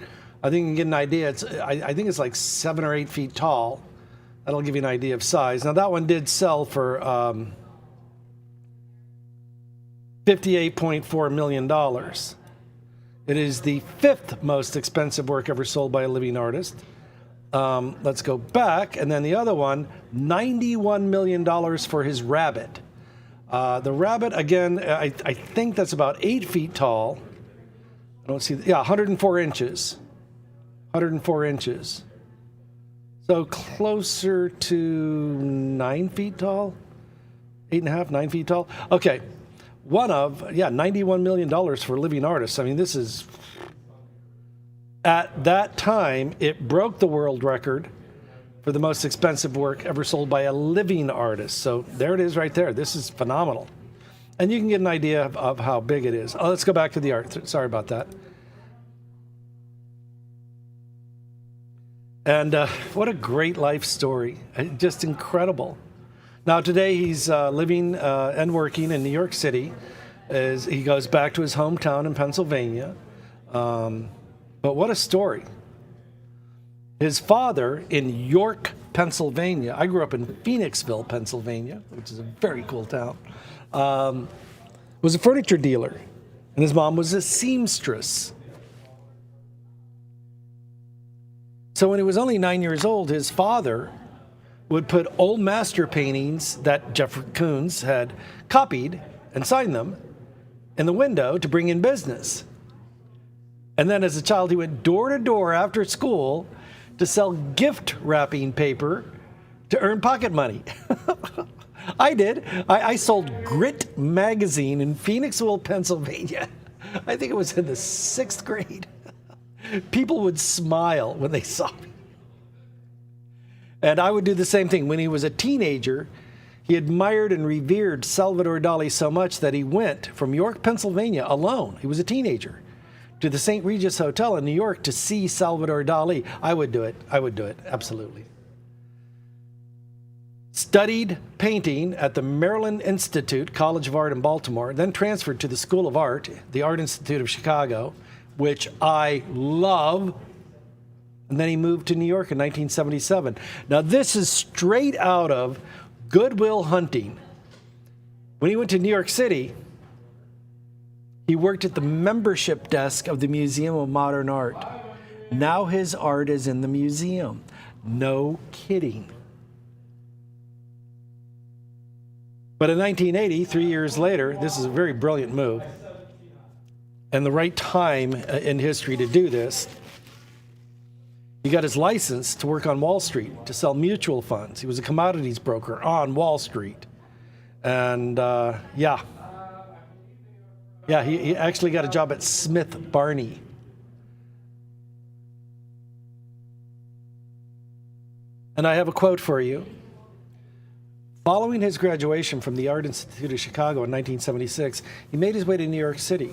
I think you can get an idea. I think it's like 7 or 8 feet tall. That'll give you an idea of size. Now, that one did sell for $58.4 million. It is the 5th most expensive work ever sold by a living artist. Let's go back. And then the other one, $91 million for his rabbit. The rabbit, again, I think that's about 8 feet tall. I don't see, 104 inches. 104 inches. So closer to 9 feet tall? 8.5, 9 feet tall? Okay. $91 million for living artists. I mean, this is, at that time, it broke the world record for the most expensive work ever sold by a living artist. So there it is right there. This is phenomenal. And you can get an idea of how big it is. Let's go back to the art. Sorry about that. And what a great life story. Just incredible. Now, today he's living and working in New York City as he goes back to his hometown in Pennsylvania. But what a story. His father in York, Pennsylvania, I grew up in Phoenixville, Pennsylvania, which is a very cool town, was a furniture dealer. And his mom was a seamstress. So when he was only 9 years old, his father would put old master paintings that Jeffrey Koons had copied and signed them in the window to bring in business. And then as a child, he went door to door after school to sell gift wrapping paper to earn pocket money. I did. I sold Grit magazine in Phoenixville, Pennsylvania. I think it was in the 6th grade. People would smile when they saw me. And I would do the same thing. When he was a teenager, he admired and revered Salvador Dali so much that he went from York, Pennsylvania alone. He was a teenager. To the St. Regis Hotel in New York to see Salvador Dali. I would do it. I would do it. Absolutely. Studied painting at the Maryland Institute, College of Art in Baltimore, then transferred to the School of Art, the Art Institute of Chicago, which I love. And then he moved to New York in 1977. Now, this is straight out of Good Will Hunting. When he went to New York City, he worked at the membership desk of the Museum of Modern Art. Now his art is in the museum. No kidding. But in 1980, 3 years later, this is a very brilliant move, and the right time in history to do this, he got his license to work on Wall Street, to sell mutual funds. He was a commodities broker on Wall Street. And he actually got a job at Smith Barney. And I have a quote for you. Following his graduation from the Art Institute of Chicago in 1976, he made his way to New York City.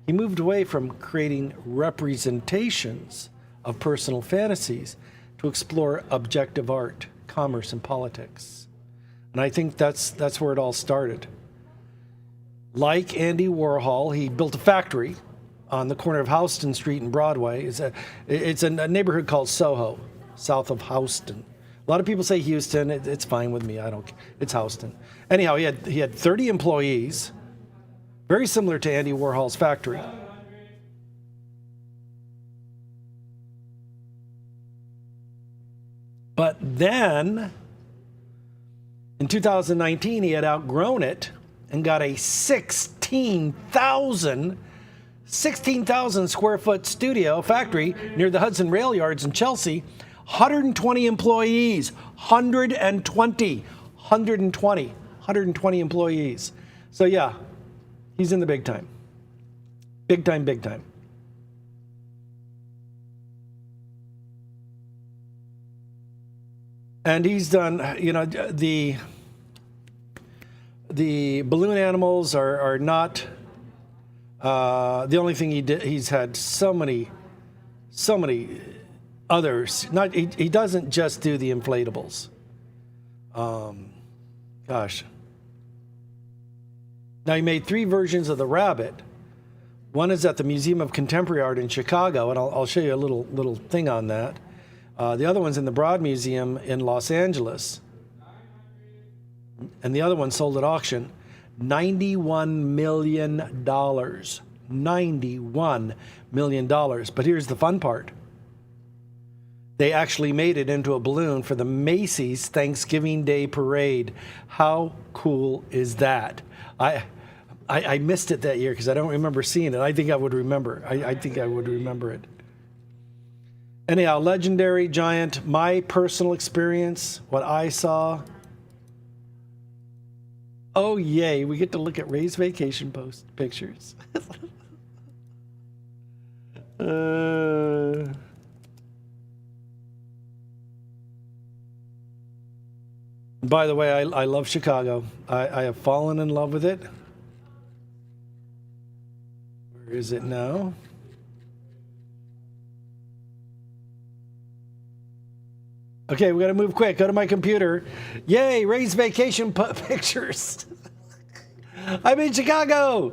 He moved away from creating representations of personal fantasies to explore objective art, commerce, and politics. And I think that's where it all started. Like Andy Warhol, he built a factory on the corner of Houston Street and Broadway. It's a neighborhood called Soho, south of Houston. A lot of people say Houston. It's fine with me. It's Houston. Anyhow, he had 30 employees, very similar to Andy Warhol's factory. But then, in 2019, he had outgrown it and got a 16,000 square foot studio factory near the Hudson Rail Yards in Chelsea. 120 employees. 120 employees. So yeah, he's in the big time. Big time, big time. And he's done, the balloon animals are not the only thing he did. He's had so many others. He doesn't just do the inflatables. Gosh. Now he made 3 versions of the rabbit. One is at the Museum of Contemporary Art in Chicago, and I'll show you a little thing on that. The other one's in the Broad Museum in Los Angeles. And the other one sold at auction. $91 million. $91 million. But here's the fun part. They actually made it into a balloon for the Macy's Thanksgiving Day Parade. How cool is that? I missed it that year because I don't remember seeing it. I think I would remember. I think I would remember it. Anyhow, legendary giant, my personal experience, what I saw. Oh, yay, we get to look at Ray's vacation post pictures. By the way, I love Chicago. I have fallen in love with it. Where is it now? Okay, we got to move quick. Go to my computer. Yay, Ray's vacation pictures. I'm in Chicago.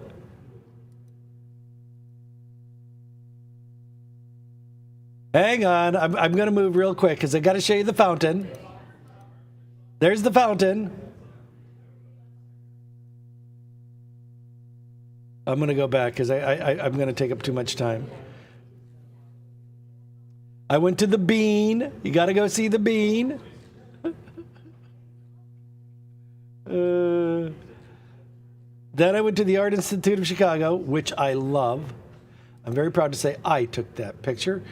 Hang on. I'm going to move real quick because I got to show you the fountain. There's the fountain. I'm going to go back because I'm going to take up too much time. I went to the Bean. You got to go see the Bean. Then I went to the Art Institute of Chicago, which I love. I'm very proud to say I took that picture.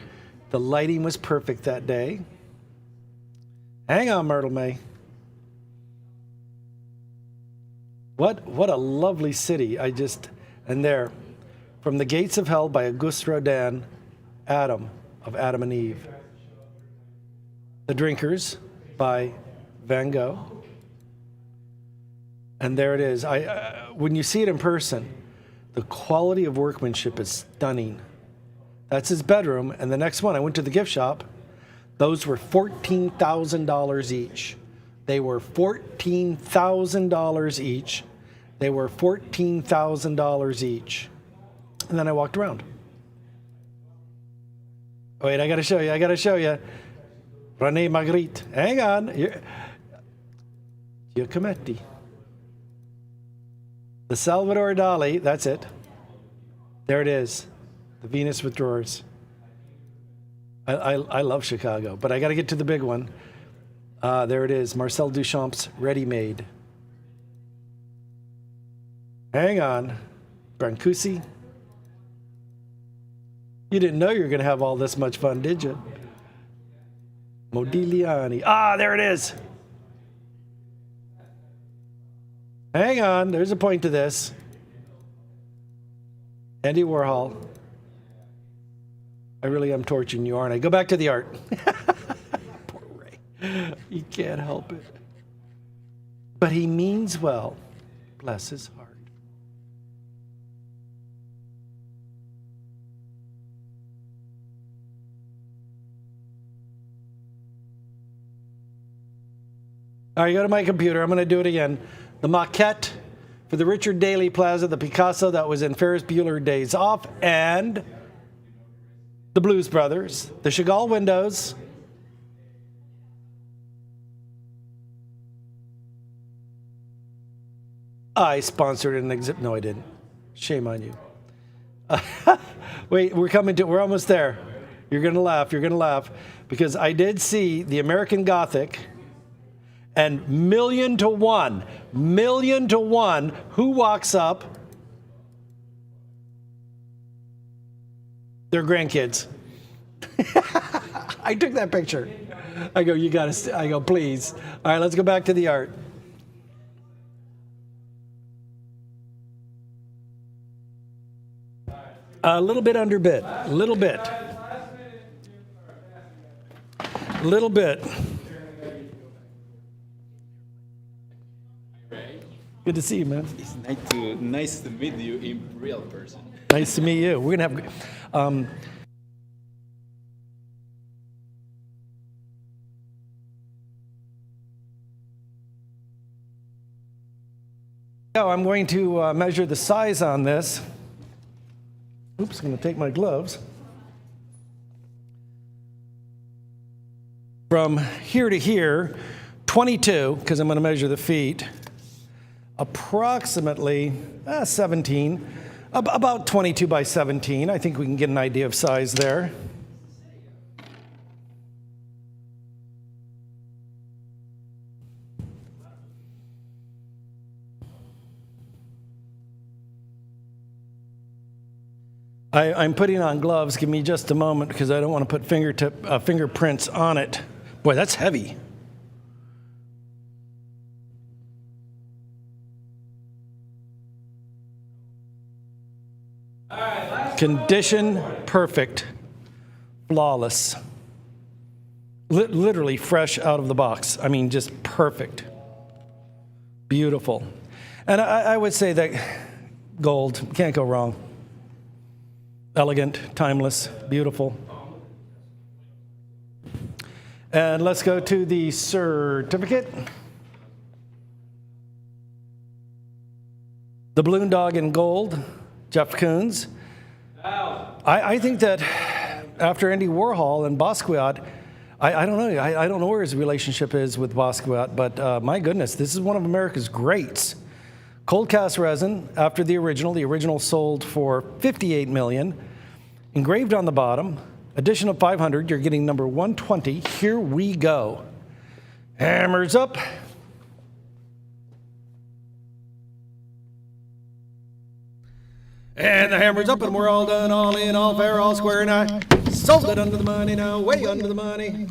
The lighting was perfect that day. Hang on, Myrtle May. What a lovely city. And there, From the Gates of Hell by Auguste Rodin, Adam of Adam and Eve. The Drinkers by Van Gogh. And there it is. When you see it in person, the quality of workmanship is stunning. That's his bedroom. And the next one, I went to the gift shop. Those were $14,000 each. They were $14,000 each. They were $14,000 each. And then I walked around. Wait, I got to show you. René Magritte. Hang on. Giacometti. The Salvador Dali. That's it. There it is. The Venus with Drawers. I love Chicago, but I got to get to the big one. There it is. Marcel Duchamp's Ready Made. Hang on. Brancusi. You didn't know you were going to have all this much fun, did you? Modigliani. There it is. Hang on. There's a point to this. Andy Warhol. I really am torturing you, aren't I? Go back to the art. Poor Ray. You can't help it. But he means well. Bless his heart. All right, go to my computer. I'm going to do it again. The maquette for the Richard Daley Plaza, the Picasso that was in Ferris Bueller Days Off, and the Blues Brothers, the Chagall windows. I sponsored an exhibit. No, I didn't. Shame on you. Wait, we're almost there. You're going to laugh, because I did see the American Gothic, and 1,000,000 to 1, who walks up? Their grandkids. I took that picture. I go, I go, please. All right, let's go back to the art. A little bit underbid. Little bit. Good to see you, man. It's nice to meet you in real person. Nice to meet you. We're gonna have. So I'm going to measure the size on this. Oops, I'm going to take my gloves. From here to here, 22, because I'm going to measure the feet, approximately 17, about 22 by 17. I think we can get an idea of size there. I'm putting on gloves. Give me just a moment because I don't want to put fingerprints on it. Boy, that's heavy. Condition perfect, flawless. Literally fresh out of the box. I mean, just perfect. Beautiful. And I would say that gold, can't go wrong. Elegant, timeless, beautiful. And let's go to the certificate. The Balloon Dog in gold, Jeff Koons. I think that after Andy Warhol and Basquiat, I don't know. I don't know where his relationship is with Basquiat, but my goodness, this is one of America's greats. Cold cast resin after the original sold for $58 million. Engraved on the bottom, edition of 500, you're getting number 120. Here we go. Hammers up. And the hammer's up and we're all done, all in, all fair, all square, and I sold it under the money now, way under the money.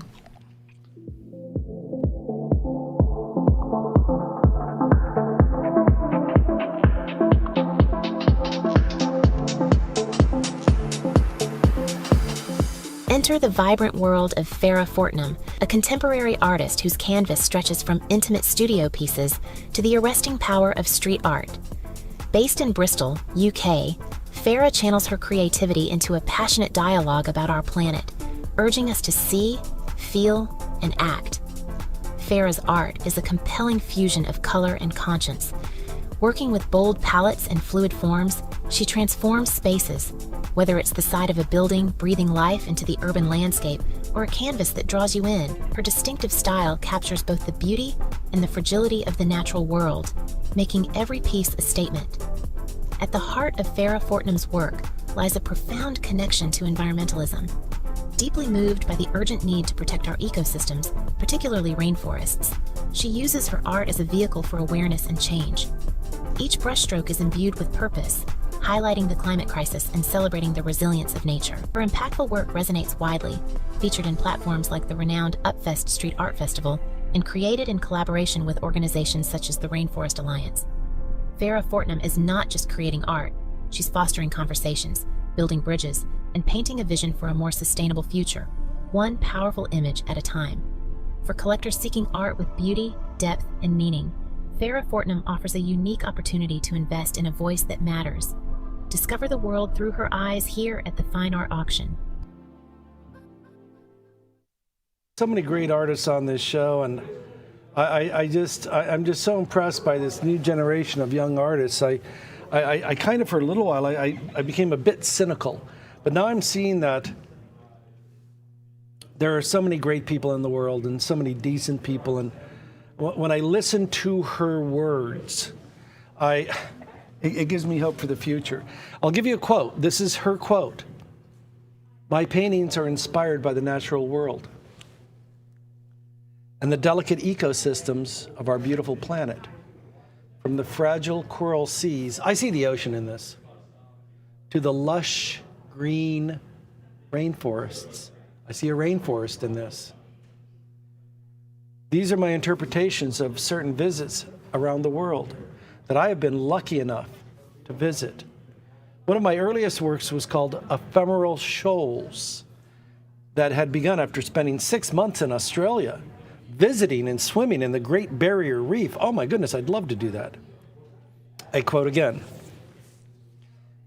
Enter the vibrant world of Farrah Fortnum, a contemporary artist whose canvas stretches from intimate studio pieces to the arresting power of street art. Based in Bristol, UK, Farrah channels her creativity into a passionate dialogue about our planet, urging us to see, feel, and act. Farrah's art is a compelling fusion of color and conscience. Working with bold palettes and fluid forms, she transforms spaces, whether it's the side of a building breathing life into the urban landscape or a canvas that draws you in. Her distinctive style captures both the beauty and the fragility of the natural world, making every piece a statement. At the heart of Farrah Fortnum's work lies a profound connection to environmentalism. Deeply moved by the urgent need to protect our ecosystems, particularly rainforests, she uses her art as a vehicle for awareness and change. Each brushstroke is imbued with purpose, highlighting the climate crisis and celebrating the resilience of nature. Her impactful work resonates widely, featured in platforms like the renowned Upfest Street Art Festival, and created in collaboration with organizations such as the Rainforest Alliance. Farrah Fortnum is not just creating art, she's fostering conversations, building bridges, and painting a vision for a more sustainable future, one powerful image at a time. For collectors seeking art with beauty, depth, and meaning, Farrah Fortnum offers a unique opportunity to invest in a voice that matters. Discover the world through her eyes here at the Fine Art Auction. So many great artists on this show, and I'm just so impressed by this new generation of young artists. I kind of, for a little while, I became a bit cynical, but now I'm seeing that there are so many great people in the world and so many decent people, and when I listen to her words, it gives me hope for the future. I'll give you a quote. This is her quote. "My paintings are inspired by the natural world and the delicate ecosystems of our beautiful planet. From the fragile coral seas," I see the ocean in this, "to the lush green rainforests." I see a rainforest in this. "These are my interpretations of certain visits around the world that I have been lucky enough to visit. One of my earliest works was called Ephemeral Shoals, that had begun after spending 6 months in Australia, visiting and swimming in the Great Barrier Reef." Oh my goodness, I'd love to do that. I quote again.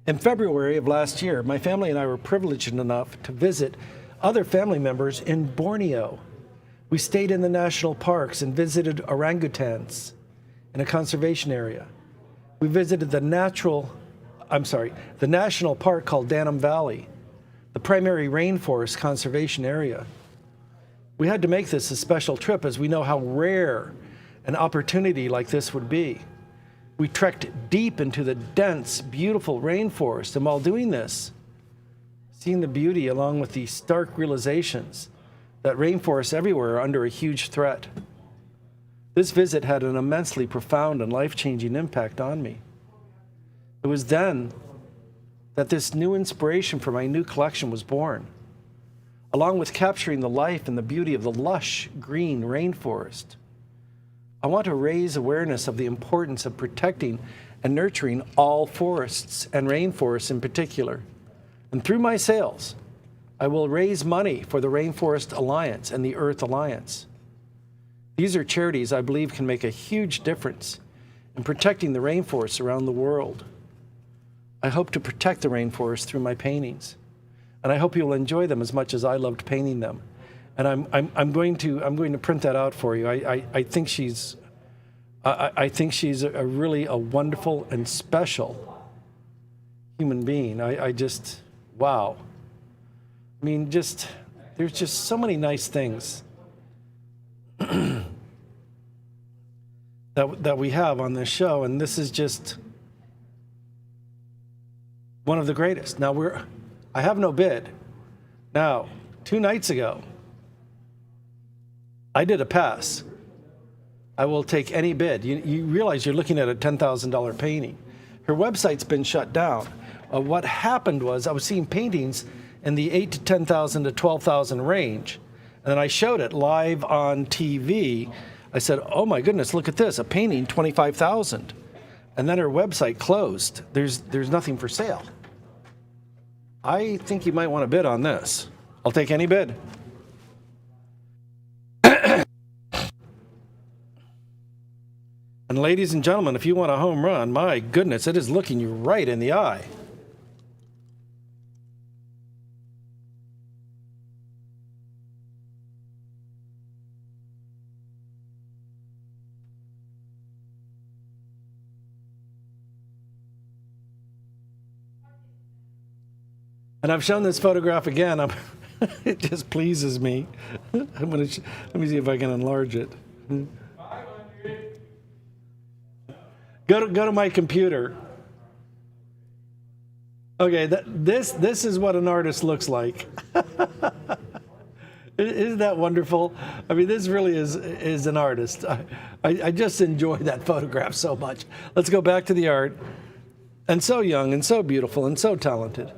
In February of last year, my family and I were privileged enough to visit other family members in Borneo. We stayed in the national parks and visited orangutans in a conservation area. We visited the national park called Danam Valley, the primary rainforest conservation area. We had to make this a special trip as we know how rare an opportunity like this would be. We trekked deep into the dense, beautiful rainforest, and while doing this, seeing the beauty along with the stark realizations that rainforests everywhere are under a huge threat. This visit had an immensely profound and life-changing impact on me. It was then that this new inspiration for my new collection was born, along with capturing the life and the beauty of the lush, green rainforest. I want to raise awareness of the importance of protecting and nurturing all forests and rainforests in particular. And through my sales, I will raise money for the Rainforest Alliance and the Earth Alliance. These are charities I believe can make a huge difference in protecting the rainforests around the world. I hope to protect the rainforest through my paintings, and I hope you will enjoy them as much as I loved painting them. And I'm going to print that out for you. I think she's a really wonderful and special human being. I just, wow. I mean, there's just so many nice things that we have on this show, and this is just one of the greatest. Now I have no bid. Now, 2 nights ago, I did a pass. I will take any bid. You realize you're looking at a $10,000 painting. Her website's been shut down. What happened was I was seeing paintings in the $8,000 to $10,000 to $12,000 range, and then I showed it live on TV. I said, "Oh my goodness, look at this! A painting, $25,000," and then her website closed. There's nothing for sale. I think you might want to bid on this. I'll take any bid. And ladies and gentlemen, if you want a home run, my goodness, it is looking you right in the eye. And I've shown this photograph again. It just pleases me. Let me see if I can enlarge it. Go to my computer. Okay, this is what an artist looks like. Isn't that wonderful? I mean, this really is an artist. I just enjoy that photograph so much. Let's go back to the art. And so young and so beautiful and so talented.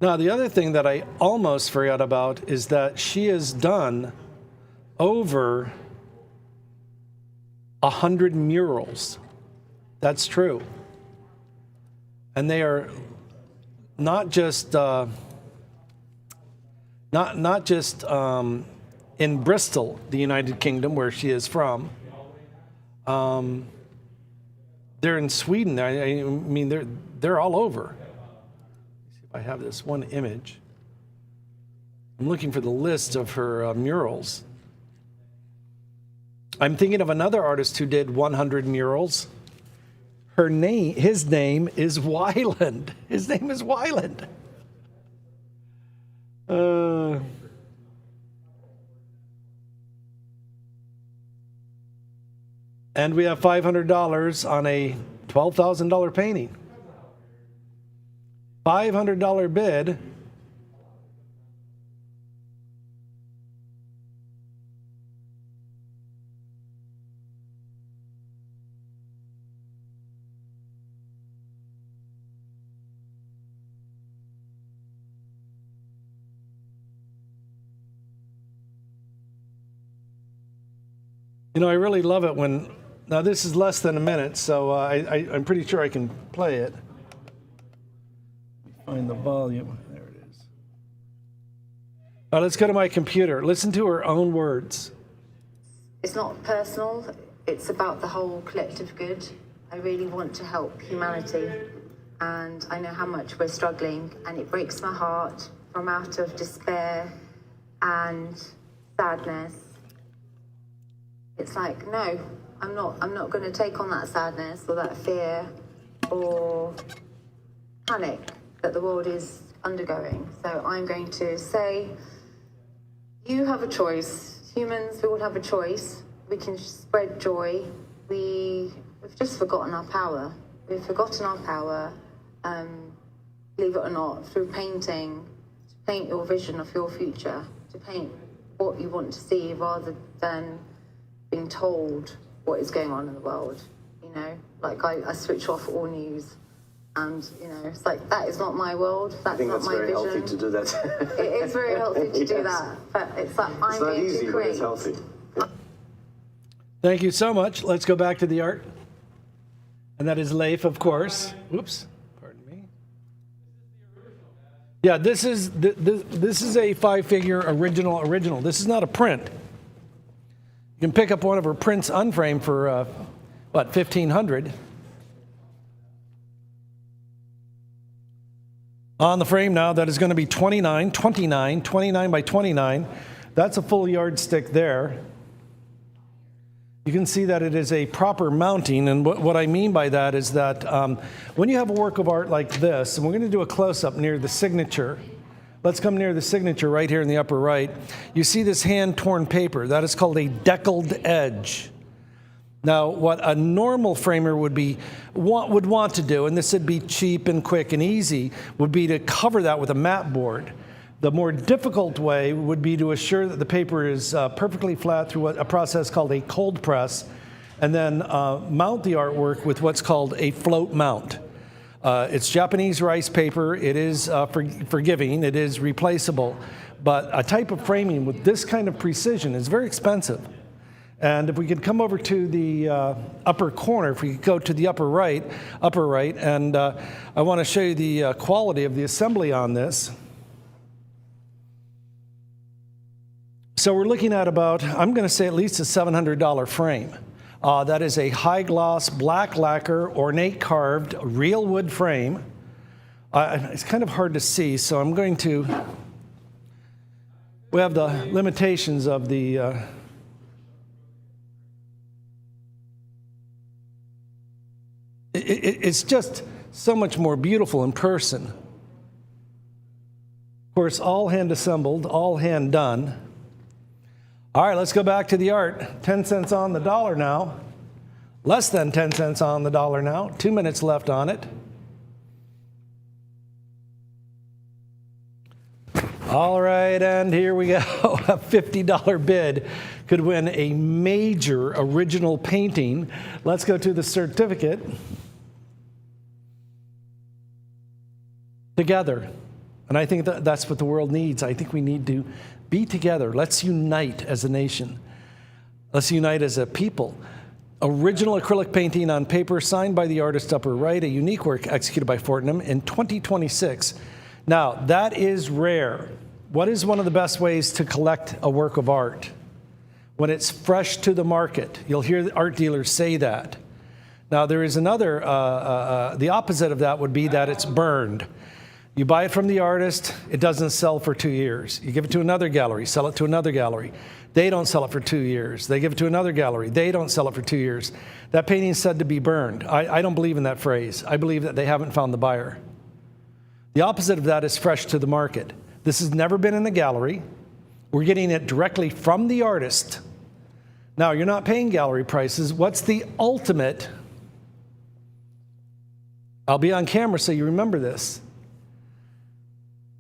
Now, the other thing that I almost forgot about is that she has done over 100 murals. That's true. And they are not just in Bristol, the United Kingdom, where she is from. They're in Sweden. I mean, they're all over. I have this one image. I'm looking for the list of her murals. I'm thinking of another artist who did 100 murals. His name is Weiland. His name is Weiland. And we have $500 on a $12,000 painting. $500 bid. You know, I really love it when, now this is less than a minute, so I'm pretty sure I can play it. Find the volume. There it is. All right, let's go to my computer. Listen to her own words. It's not personal. It's about the whole collective good. I really want to help humanity. And I know how much we're struggling. And it breaks my heart from out of despair and sadness. It's like, no, I'm not going to take on that sadness or that fear or panic that the world is undergoing. So I'm going to say, you have a choice. Humans, we all have a choice. We can spread joy. We've just forgotten our power. We've forgotten our power, believe it or not, through painting, to paint your vision of your future, to paint what you want to see rather than being told what is going on in the world. You know, like I switch off all news. And, you know, it's like, that is not my world. That's not my vision. I think that's very healthy to do that. It is very healthy to do that. But it's like, I'm going to create. But it's healthy. Thank you so much. Let's go back to the art. And that is Leif, of course. Whoops. Pardon me. Yeah, this is a 5-figure original. This is not a print. You can pick up one of her prints unframed for, what, $1,500. On the frame now, that is going to be 29 by 29. That's a full yardstick there. You can see that it is a proper mounting, and what I mean by that is that when you have a work of art like this, and we're going to do a close-up near the signature. Let's come near the signature right here in the upper right. You see this hand-torn paper. That is called a deckled edge. Now, what a normal framer would want to do, and this would be cheap and quick and easy, would be to cover that with a mat board. The more difficult way would be to assure that the paper is perfectly flat through a process called a cold press, and then mount the artwork with what's called a float mount. It's Japanese rice paper. It is forgiving. It is replaceable. But a type of framing with this kind of precision is very expensive. And if we could come over to the upper corner, if we could go to the upper right, and I want to show you the quality of the assembly on this. So we're looking at about, I'm going to say at least a $700 frame. That is a high gloss, black lacquer, ornate carved, real wood frame. It's kind of hard to see, so I'm going to, we have the limitations of the, it's just so much more beautiful in person. Of course, all hand assembled, all hand done. All right, let's go back to the art. 10 cents on the dollar now. Less than 10 cents on the dollar now. 2 minutes left on it. All right, and here we go. A $50 bid could win a major original painting. Let's go to the certificate. Together. And I think that's what the world needs. I think we need to be together. Let's unite as a nation. Let's unite as a people. Original acrylic painting on paper signed by the artist upper right, a unique work executed by Fortnum in 2026. Now, that is rare. What is one of the best ways to collect a work of art? When it's fresh to the market. You'll hear the art dealers say that. Now, there is another, the opposite of that would be that it's burned. You buy it from the artist, it doesn't sell for 2 years. You give it to another gallery, sell it to another gallery. They don't sell it for 2 years. They give it to another gallery. They don't sell it for 2 years. That painting is said to be burned. I don't believe in that phrase. I believe that they haven't found the buyer. The opposite of that is fresh to the market. This has never been in the gallery. We're getting it directly from the artist. Now, you're not paying gallery prices. What's the ultimate? I'll be on camera so you remember this.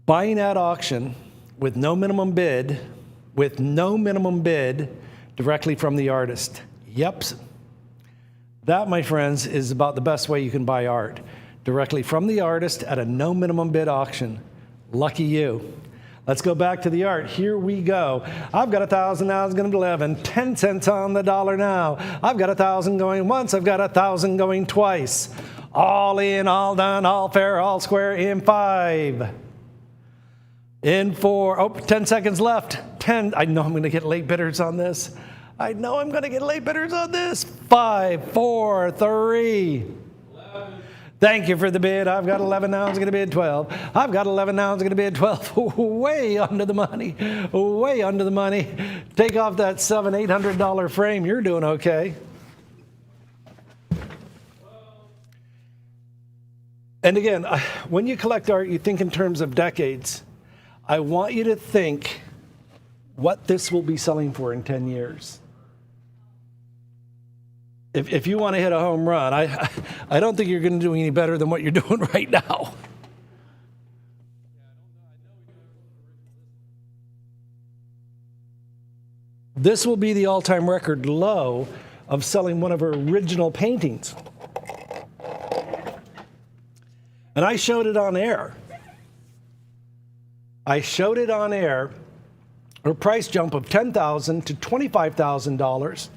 Buying at auction with no minimum bid, directly from the artist. Yep. That, my friends, is about the best way you can buy art. Directly from the artist at a no minimum bid auction. Lucky you. Let's go back to the art. Here we go. I've got 1,000 now, it's going to be 11. 10 cents on the dollar now. I've got 1,000 going once, I've got 1,000 going twice. All in, all done, all fair, all square in 5. In 4. Oh, 10 seconds left. 10. I know I'm going to get late bidders on this. 5, 4, 3. 11. Thank you for the bid. I've got 11 now. I'm going to bid 12. I've got 11 now. I'm going to bid 12. Way under the money. Way under the money. Take off that $700, $800 frame. You're doing okay. And again, when you collect art, you think in terms of decades. I want you to think what this will be selling for in 10 years. If you want to hit a home run, I don't think you're going to do any better than what you're doing right now. This will be the all-time record low of selling one of her original paintings. And I showed it on air. A price jump of $10,000 to $25,000.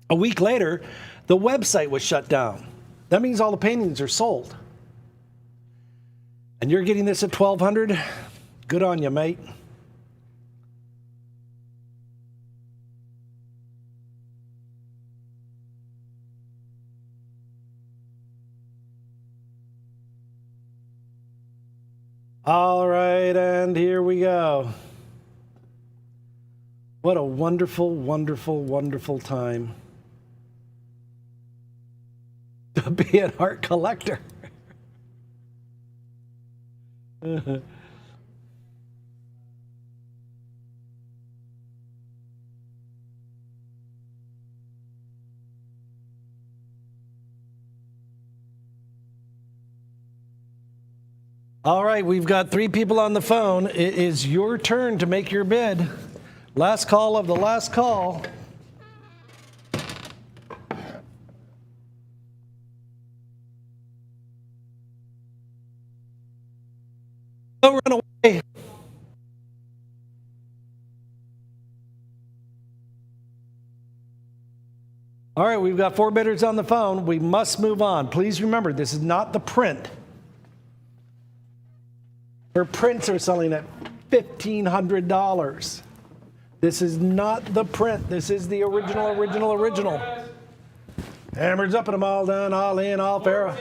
A week later, the website was shut down. That means all the paintings are sold. And you're getting this at $1,200? Good on you, mate. All right, and here we go. What a wonderful, wonderful, wonderful time to be an art collector. All right, we've got 3 people on the phone. It is your turn to make your bid. Last call of the last call. Don't run away. All right, we've got 4 bidders on the phone. We must move on. Please remember, this is not the print. Her prints are selling at $1,500. This is not the print. This is the original. Hammers up and I'm all done, all in, all fair.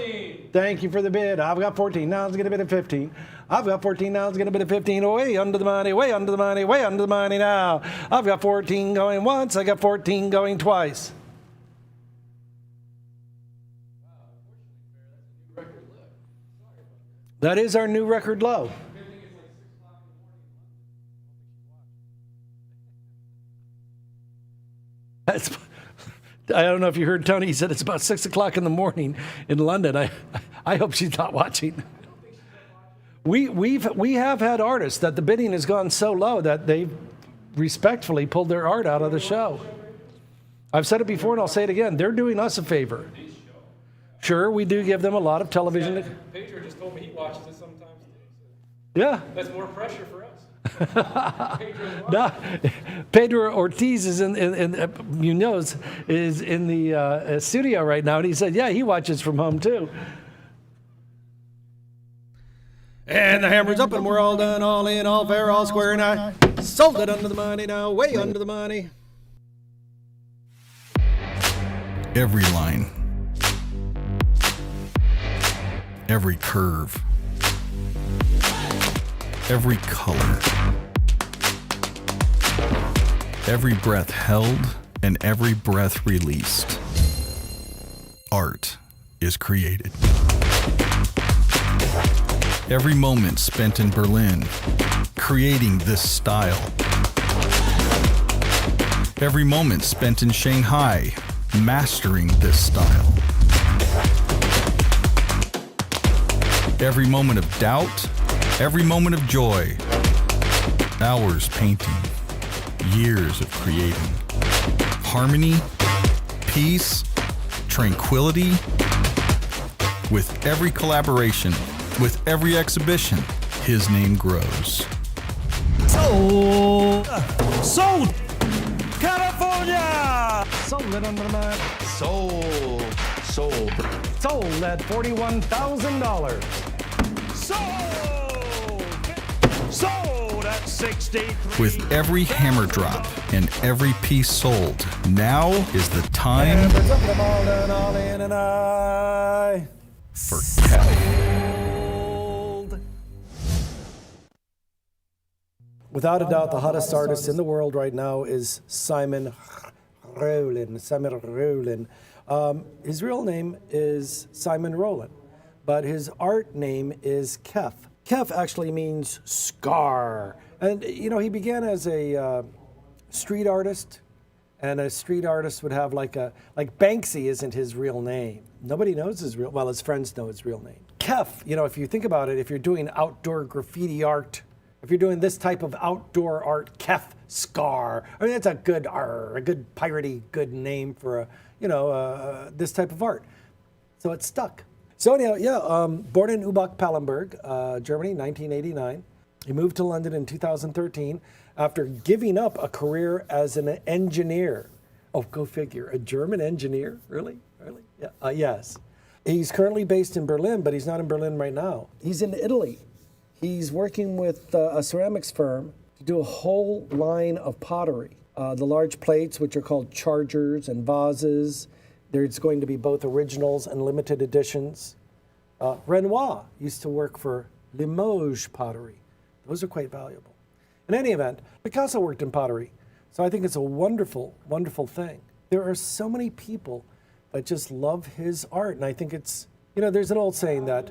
Thank you for the bid. I've got 14. Now it's going to bid at 15. I've got 14. Now it's going to bid at 15. Way under the money, way under the money, way under the money now. I've got 14 going once. I got 14 going twice. That is our new record low. I don't know if you heard Tony. He said it's about 6 o'clock in the morning in London. I hope she's not watching. We have had artists that the bidding has gone so low that they've respectfully pulled their art out of the show. I've said it before and I'll say it again. They're doing us a favor. Sure, we do give them a lot of television. Pedro just told me he watches it sometimes. Yeah. That's more pressure for us. No, Pedro Ortiz is Munoz is in the studio right now, and he said, yeah, he watches from home too. And the hammer's up, and we're all done, all in, all fair, all square, and I sold it under the money now, way under the money. Every line, every curve, every color, every breath held and every breath released. Art is created. Every moment spent in Berlin, creating this style. Every moment spent in Shanghai, mastering this style. Every moment of doubt, every moment of joy. Hours painting, years of creating. Harmony, peace, tranquility. With every collaboration, with every exhibition, his name grows. Sold! California! Sold it under the money. Sold. sold at $41,000. Sold at 63. With every hammer drop and every piece sold, now is the time for Without a doubt, the hottest artist in the world right now is Simon Rollin. His real name is Simon Rollin, but his art name is Kef. Kef actually means scar. And, you know, he began as a street artist, and a street artist would have like Banksy isn't his real name. Nobody knows his real, well, his friends know his real name. Kef, you know, if you think about it, if you're doing outdoor graffiti art, if you're doing this type of outdoor art, Kef Scar, I mean, that's a good piratey, good name for a, you know, this type of art. So it stuck. So anyhow, yeah, born in Übach-Palenberg, Germany, 1989. He moved to London in 2013 after giving up a career as an engineer. Oh, go figure, a German engineer? Really? Yeah. Yes. He's currently based in Berlin, but he's not in Berlin right now. He's in Italy. He's working with a ceramics firm to do a whole line of pottery. The large plates, which are called chargers and vases. There's going to be both originals and limited editions. Renoir used to work for Limoges Pottery. Those are quite valuable. In any event, Picasso worked in pottery. So I think it's a wonderful, wonderful thing. There are so many people that just love his art. And I think it's, you know, there's an old saying that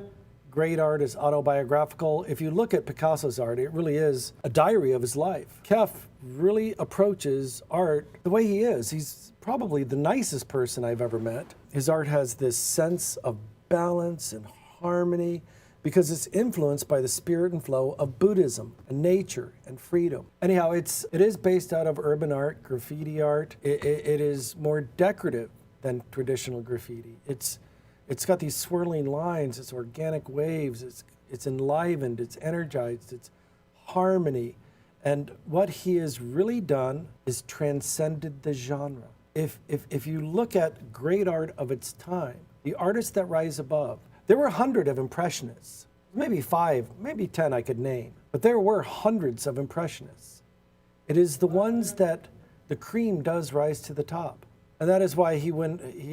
great art is autobiographical. If you look at Picasso's art, it really is a diary of his life. Kef really approaches art the way he is. He's probably the nicest person I've ever met. His art has this sense of balance and harmony because it's influenced by the spirit and flow of Buddhism and nature and freedom. Anyhow, it is based out of urban art, graffiti art. It is more decorative than traditional graffiti. It's got these swirling lines, it's organic waves, it's enlivened, it's energized, it's harmony. And what he has really done is transcended the genre. If you look at great art of its time, the artists that rise above, there were 100 of Impressionists, maybe 5, maybe 10 I could name, but there were hundreds of Impressionists. It is the ones that the cream does rise to the top. And that is why he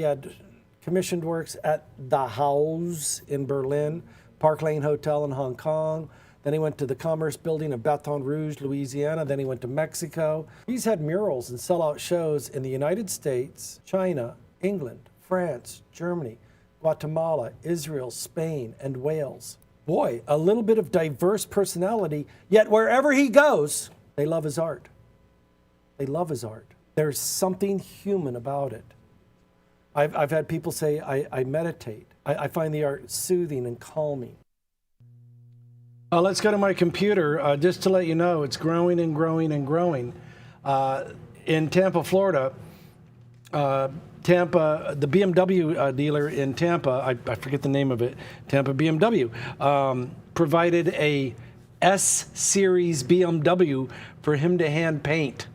had commissioned works at the Haus in Berlin, Park Lane Hotel in Hong Kong. Then he went to the Commerce Building in Baton Rouge, Louisiana. Then he went to Mexico. He's had murals and sellout shows in the United States, China, England, France, Germany, Guatemala, Israel, Spain, and Wales. Boy, a little bit of diverse personality, yet wherever he goes, they love his art. They love his art. There's something human about it. I've had people say, I meditate. I find the art soothing and calming. Let's go to my computer. Just to let you know, it's growing and growing and growing. In Tampa, Florida, the BMW dealer in Tampa, I forget the name of it, Tampa BMW, provided a S-Series BMW for him to hand paint.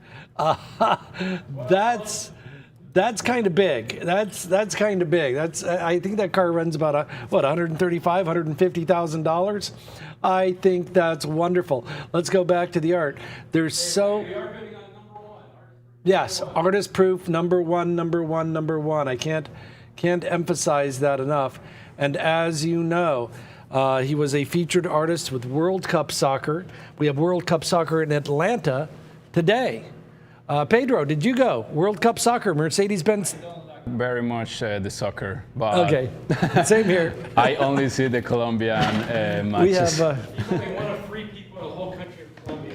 That's kind of big. That's kind of big. I think that car runs about $135,000, $150,000. I think that's wonderful. Let's go back to the art. There's so. We are bidding on number one. Yes, artist proof, number one. I can't emphasize that enough. And as you know, he was a featured artist with World Cup Soccer. We have World Cup Soccer in Atlanta today. Pedro, did you go? World Cup Soccer, Mercedes-Benz? Very much the soccer, but okay, same here. I only see the Colombian matches. We have. You only one of 3 people in the whole country of Colombia.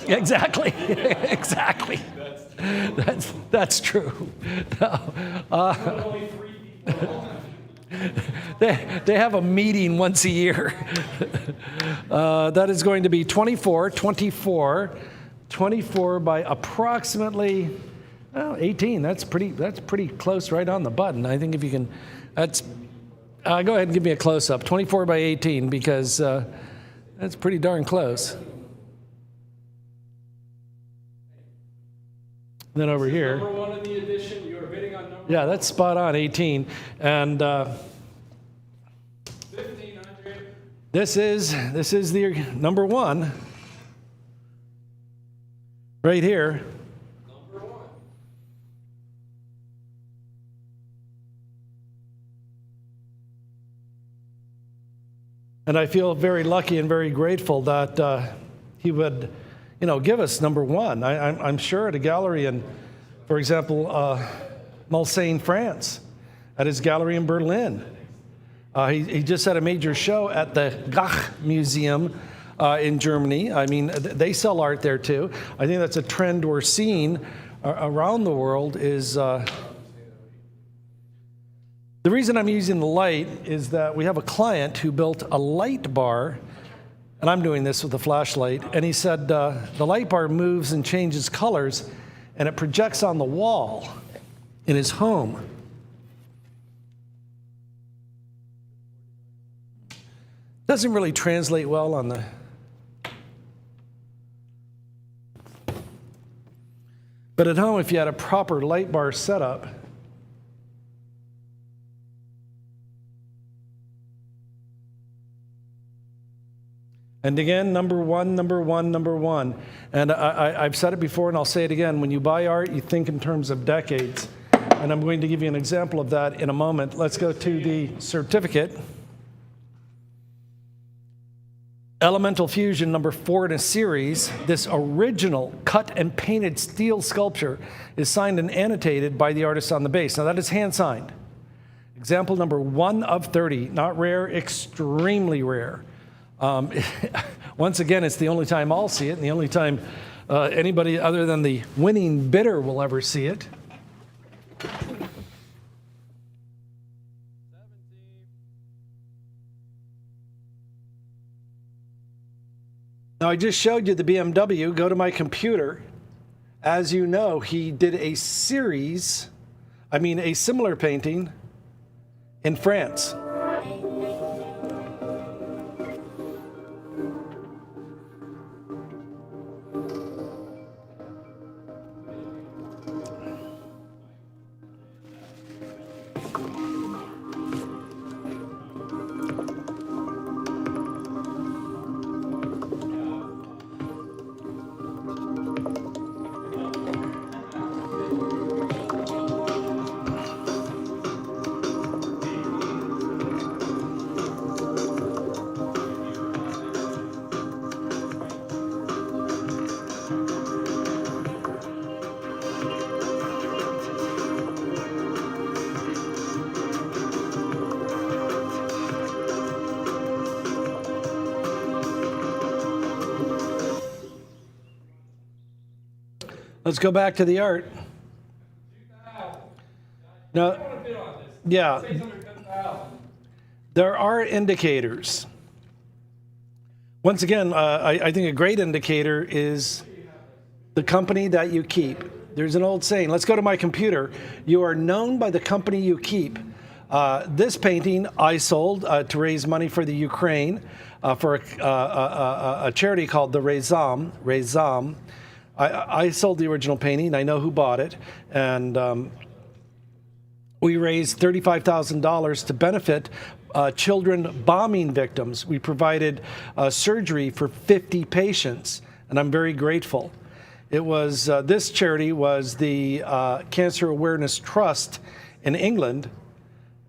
Exactly, exactly. That's true. Only 3 people. They have a meeting once a year. That is going to be 24 by approximately 18. That's pretty close, right on the button. I think if you can, that's. Go ahead and give me a close up. 24 by 18 because that's pretty darn close. Then over here. Number one in the edition. You are bidding on number. Yeah, that's spot on, 18, and This is the number one right here. Number one. And I feel very lucky and very grateful that he would, give us number one. I'm sure at a gallery in, for example, Mulsanne, France, at his gallery in Berlin. He just had a major show at the Gach Museum in Germany. I mean, they sell art there too. I think that's a trend we're seeing around the world is... The reason I'm using the light is that we have a client who built a light bar, and I'm doing this with a flashlight, and he said the light bar moves and changes colors, and it projects on the wall in his home. Doesn't really translate well on the... But at home, if you had a proper light bar setup, and again, number one. And I've said it before and I'll say it again. When you buy art, you think in terms of decades. And I'm going to give you an example of that in a moment. Let's go to the certificate. Elemental Fusion, number 4 in a series. This original cut and painted steel sculpture is signed and annotated by the artist on the base. Now that is hand signed. Example number 1 of 30. Not rare, extremely rare. Once again, it's the only time I'll see it, and the only time anybody other than the winning bidder will ever see it. Now, I just showed you the BMW. Go to my computer. As you know, he did a similar painting in France. Let's go back to the art. Now, yeah, there are indicators. Once again, I think a great indicator is the company that you keep. There's an old saying, let's go to my computer. You are known by the company you keep. This painting I sold to raise money for the Ukraine for a charity called the Rezam. I sold the original painting. I know who bought it. And we raised $35,000 to benefit children bombing victims. We provided surgery for 50 patients, and I'm very grateful. It was this charity was the Cancer Awareness Trust in England,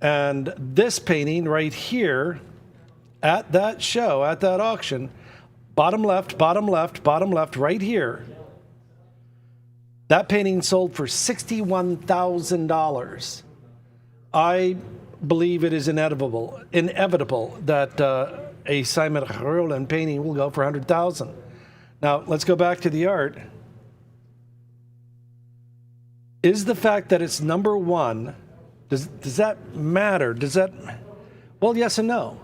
and this painting right here at that show, at that auction, bottom left, right here, that painting sold for $61,000. I believe it is inevitable that a Simon Roland painting will go for $100,000. Now, let's go back to the art. Is the fact that it's number one, does that matter? Well, yes and no.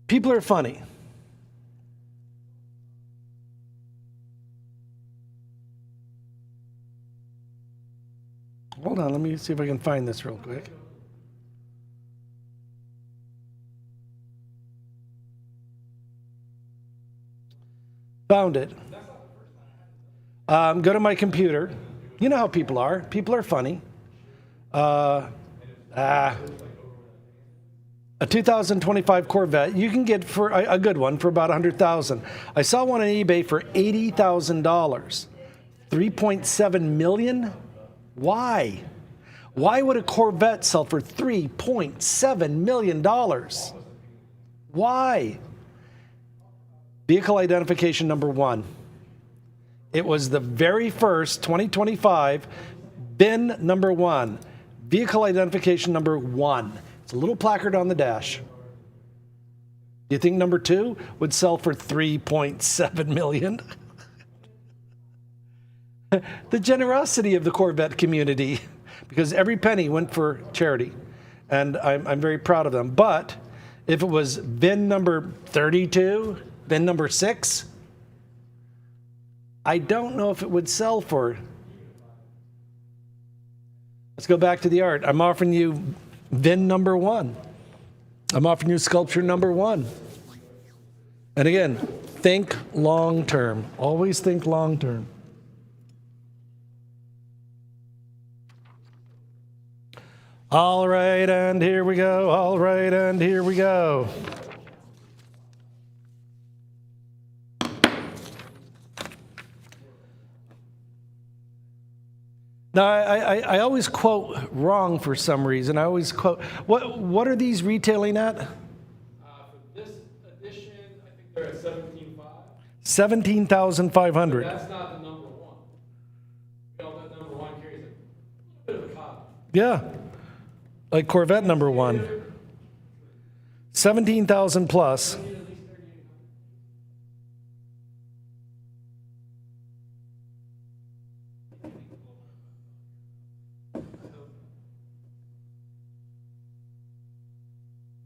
People are funny. Hold on, let me see if I can find this real quick. Found it. Go to my computer. You know how people are. People are funny. A 2025 Corvette, you can get for a good one for about $100,000. I saw one on eBay for $80,000. $3.7 million? Why? Why would a Corvette sell for $3.7 million? Why? Vehicle identification number 1. It was the very first 2025 VIN number 1. Vehicle identification number 1. It's a little placard on the dash. Do you think number 2 would sell for $3.7 million? The generosity of the Corvette community, because every penny went for charity, and I'm very proud of them. But if it was VIN number 32, VIN number 6, I don't know if it would sell for. Let's go back to the art. I'm offering you VIN number 1. I'm offering you sculpture number 1. And again, think long term. Always think long term. All right, and here we go. All right, and here we go. Now, I always quote wrong for some reason. I always quote, what are these retailing at? For this edition, I think they're at 17.5. 17,500. That's not the number 1. You know, that number 1 carries a bit of a cop. Yeah, like Corvette number 1. 17,000 plus.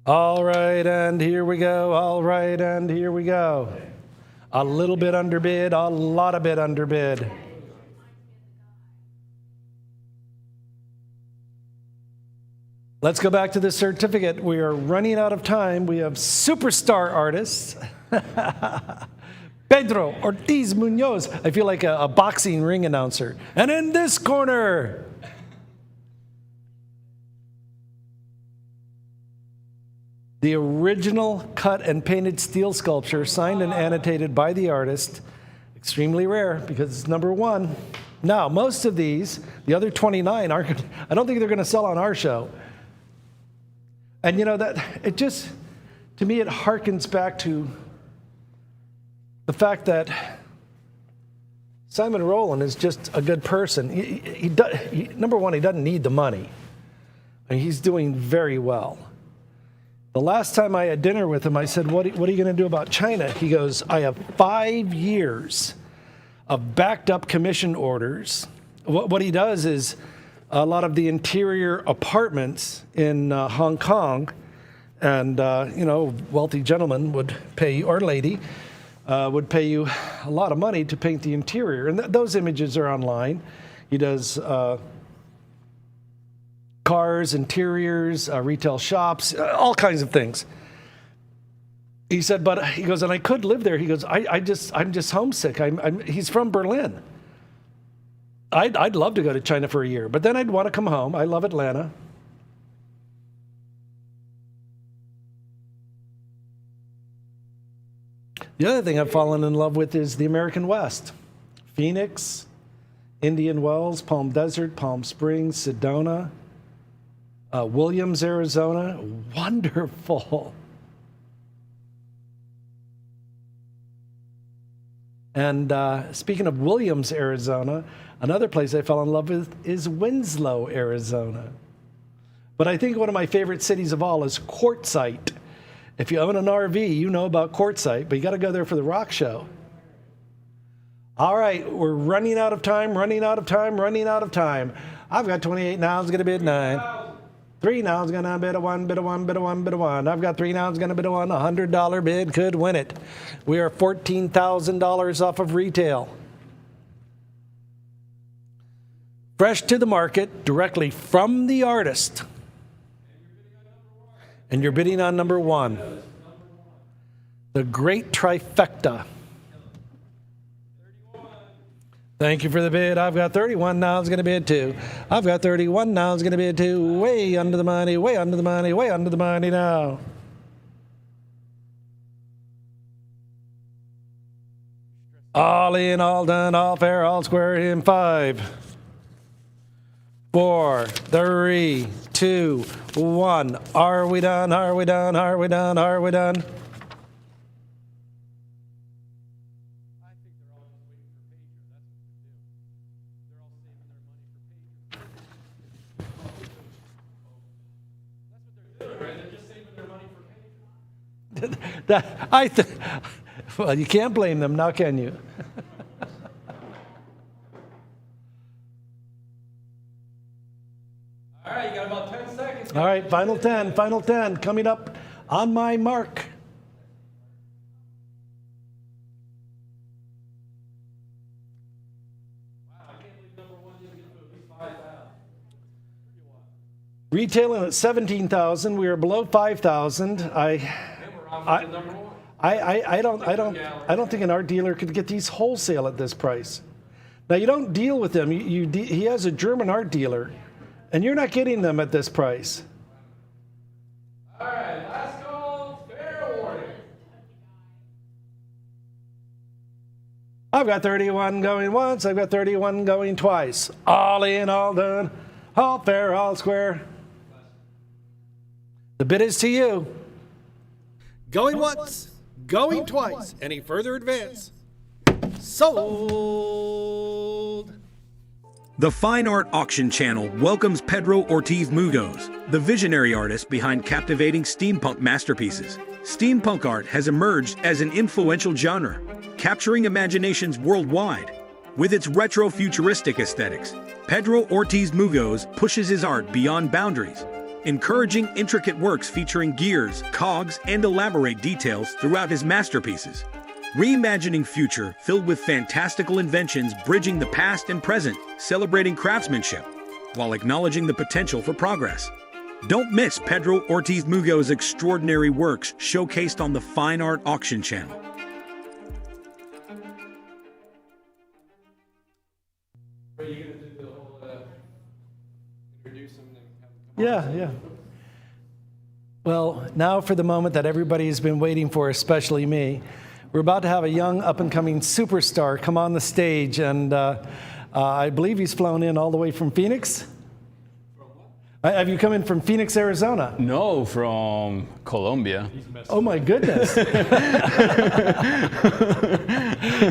All right, and here we go. All right, and here we go. A little bit underbid, a lot of bit underbid. Let's go back to the certificate. We are running out of time. We have superstar artists. Pedro Ortiz Munoz. I feel like a boxing ring announcer. And in this corner, the original cut and painted steel sculpture, signed and annotated by the artist. Extremely rare because it's number 1. Now, most of these, the other 29, I don't think they're going to sell on our show. And you know, that it just, to me, it harkens back to the fact that Simon Rowland is just a good person. Number 1, he doesn't need the money. And he's doing very well. The last time I had dinner with him, I said, what are you going to do about China? He goes, I have 5 years of backed up commission orders. What he does is a lot of the interior apartments in Hong Kong, and wealthy gentleman would pay you, or lady, would pay you a lot of money to paint the interior. And those images are online. He does cars, interiors, retail shops, all kinds of things. He said, but he goes, and I could live there. He goes, I'm just homesick. He's from Berlin. I'd love to go to China for a year, but then I'd want to come home. I love Atlanta. The other thing I've fallen in love with is the American West. Phoenix, Indian Wells, Palm Desert, Palm Springs, Sedona, Williams, Arizona. Wonderful. And speaking of Williams, Arizona, another place I fell in love with is Winslow, Arizona. But I think one of my favorite cities of all is Quartzsite. If you own an RV, you know about Quartzsite, but you got to go there for the rock show. All right, we're running out of time. I've got 28 now. It's going to bid 9. 3 now is going to bid a 1, bid a 1, bid a 1, bid a 1. I've got 3 now is going to bid a 1. $100 bid could win it. We are $14,000 off of retail. Fresh to the market, directly from the artist. And you're bidding on number 1. The great trifecta. Thank you for the bid. I've got 31. Now it's going to bid 2. I've got 31. Now it's going to bid 2. Way under the money. Way under the money. Way under the money now. All in, all done, all fair, all square in 5, 4, 3, 2, 1. Are we done? Are we done? Are we done? Are we done? Well, you can't blame them, now can you? All right, you got about 10 seconds. All right, final 10, coming up on my mark. Retailing at 17,000, we are below 5,000. I don't think an art dealer could get these wholesale at this price. Now you don't deal with them. He has a German art dealer, and you're not getting them at this price. All right, last call, fair warning. I've got 31 going once. I've got 31 going twice. All in, all done, all fair, all square. The bid is to you. Going once, going twice. Any further advance? Sold. The Fine Art Auction Channel welcomes Pedro Ortiz Mugos, the visionary artist behind captivating steampunk masterpieces. Steampunk art has emerged as an influential genre, capturing imaginations worldwide. With its retro-futuristic aesthetics, Pedro Ortiz Mugos pushes his art beyond boundaries, encouraging intricate works featuring gears, cogs, and elaborate details throughout his masterpieces. Reimagining future filled with fantastical inventions bridging the past and present, celebrating craftsmanship, while acknowledging the potential for progress. Don't miss Pedro Ortiz Mugos' extraordinary works showcased on the Fine Art Auction Channel. Are you going to do the whole introduce them and have them come Yeah. Well, now for the moment that everybody's been waiting for, especially me. We're about to have a young up-and-coming superstar come on the stage, and I believe he's flown in all the way from Phoenix. Have you come in from Phoenix, Arizona? No, from Colombia. Oh my goodness.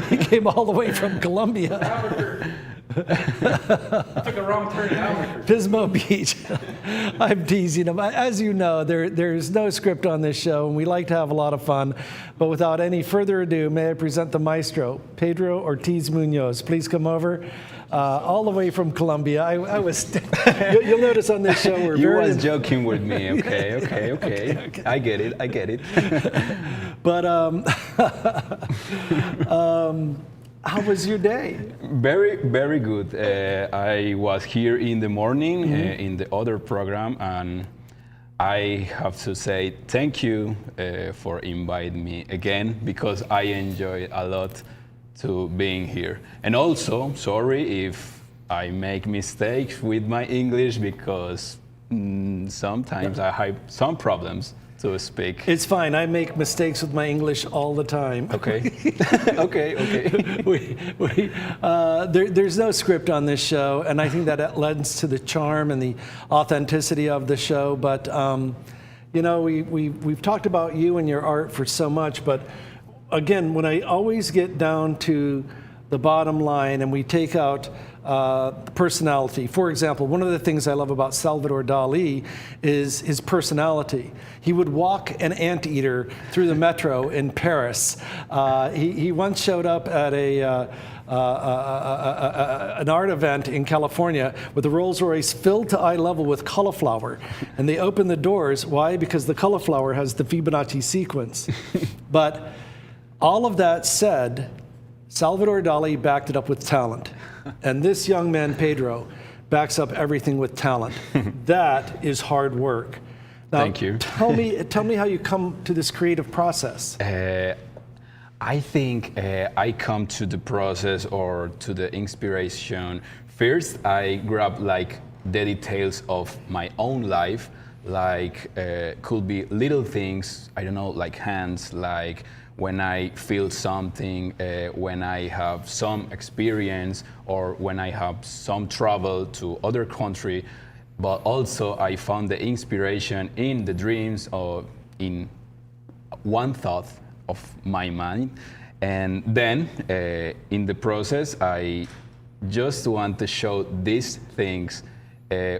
He came all the way from Colombia. took a wrong turn in Albuquerque. Pismo Beach. I'm teasing him. As you know, there's no script on this show, and we like to have a lot of fun. But without any further ado, may I present the maestro, Pedro Ortiz Munoz. Please come over. All the way from Colombia. I was. You'll notice on this show we're You very. was joking with me. Okay. I get it. But how was your day? Very, very good. I was here in the morning in the other program, and I have to say thank you for inviting me again, because I enjoy a lot to being here. And also, sorry if I make mistakes with my English, because sometimes I have some problems to speak. It's fine. I make mistakes with my English all the time. Okay. Okay. There's no script on this show, and I think that lends to the charm and the authenticity of the show. But you know, we've talked about you and your art for so much, but again, when I always get down to the bottom line and we take out personality. For example, one of the things I love about Salvador Dali is his personality. He would walk an anteater through the metro in Paris. He once showed up at an art event in California with a Rolls Royce filled to eye level with cauliflower. And they opened the doors. Why? Because the cauliflower has the Fibonacci sequence. But all of that said, Salvador Dali backed it up with talent. And this young man, Pedro, backs up everything with talent. That is hard work. Now, Thank you. Tell me how you come to this creative process. I think I come to the process or to the inspiration. First, I grab like the details of my own life, like could be little things, I don't know, like hands, like when I feel something, when I have some experience, or when I have some travel to other country. But also I found the inspiration in the dreams or in one thought of my mind. And then in the process, I just want to show these things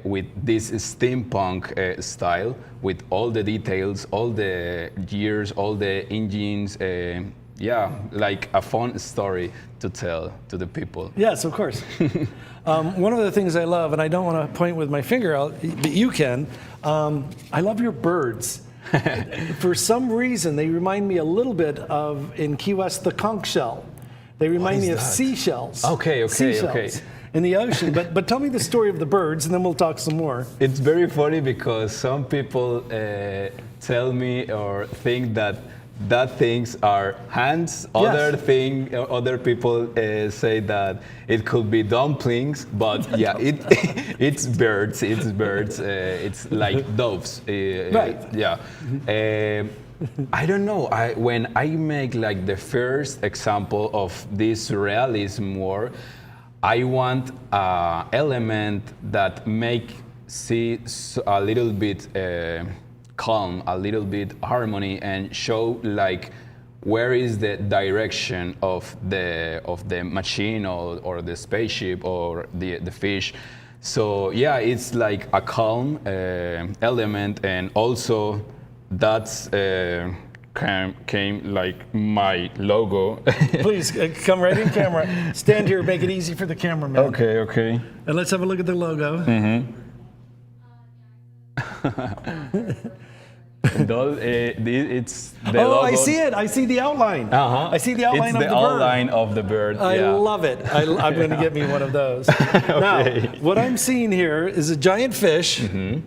with this steampunk style, with all the details, all the gears, all the engines, yeah, like a fun story to tell to the people. Yes, of course. One of the things I love, and I don't want to point with my finger out, but you can, I love your birds. For some reason, they remind me a little bit of, in Key West, the conch shell. They remind me of seashells. Okay. In the ocean, but tell me the story of the birds, and then we'll talk some more. It's very funny because some people tell me or think that things are hands. Yes. Other people say that it could be dumplings, but yeah, it's birds. It's birds. It's like doves. Right. Yeah. I don't know. When I make like the first example of this surrealism war, I want an element that make see a little bit calm, a little bit harmony, and show like where is the direction of the machine or the spaceship or the fish. So yeah, it's like a calm element, and also that's came like my logo. Please come right in camera. Stand here, make it easy for the cameraman. Okay. And let's have a look at the logo. It's the logo. I see it. I see the outline. I see the outline it's of the the bird. outline of the bird. I yeah. love it. I'm going to get me one of those. Now, what I'm seeing here is a giant fish, and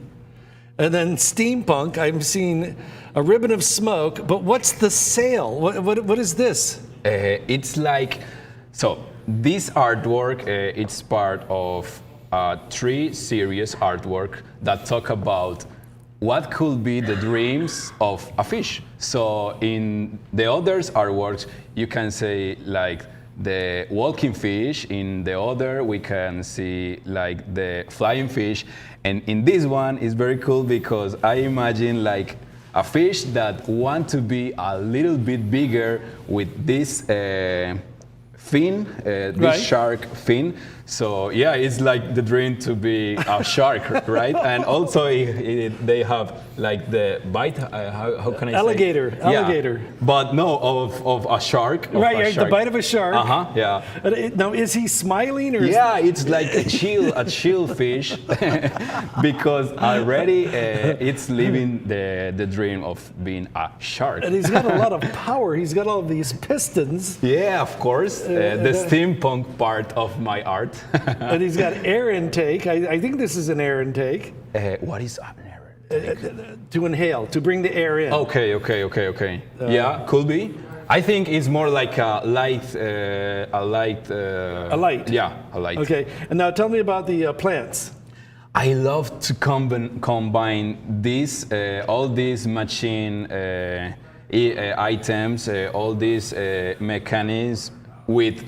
then steampunk. I'm seeing a ribbon of smoke, but what's the sail? What is this? It's like, so this artwork, it's part of 3 series artwork that talk about what could be the dreams of a fish. So in the others artworks, you can say like the walking fish. In the other, we can see like the flying fish. And in this one, it's very cool because I imagine like a fish that want to be a little bit bigger with this fin, this shark fin. So yeah, it's like the dream to be a shark, right? And also they have like the bite. How can I alligator, say? Alligator. Yeah. But no, of a shark. Right, the bite of a shark. Yeah. Now, is he smiling or? Yeah, it's like a chill fish, because already it's living the dream of being a shark. And he's got a lot of power. He's got all of these pistons. Yeah, of course. The steampunk part of my art. And he's got air intake. I think this is an air intake. What is an air intake? To inhale, to bring the air in. Okay. Yeah, could be. I think it's more like a light. A light. Yeah, a light. Okay, and now tell me about the plants. I love to combine this, all these machine items, all these mechanisms with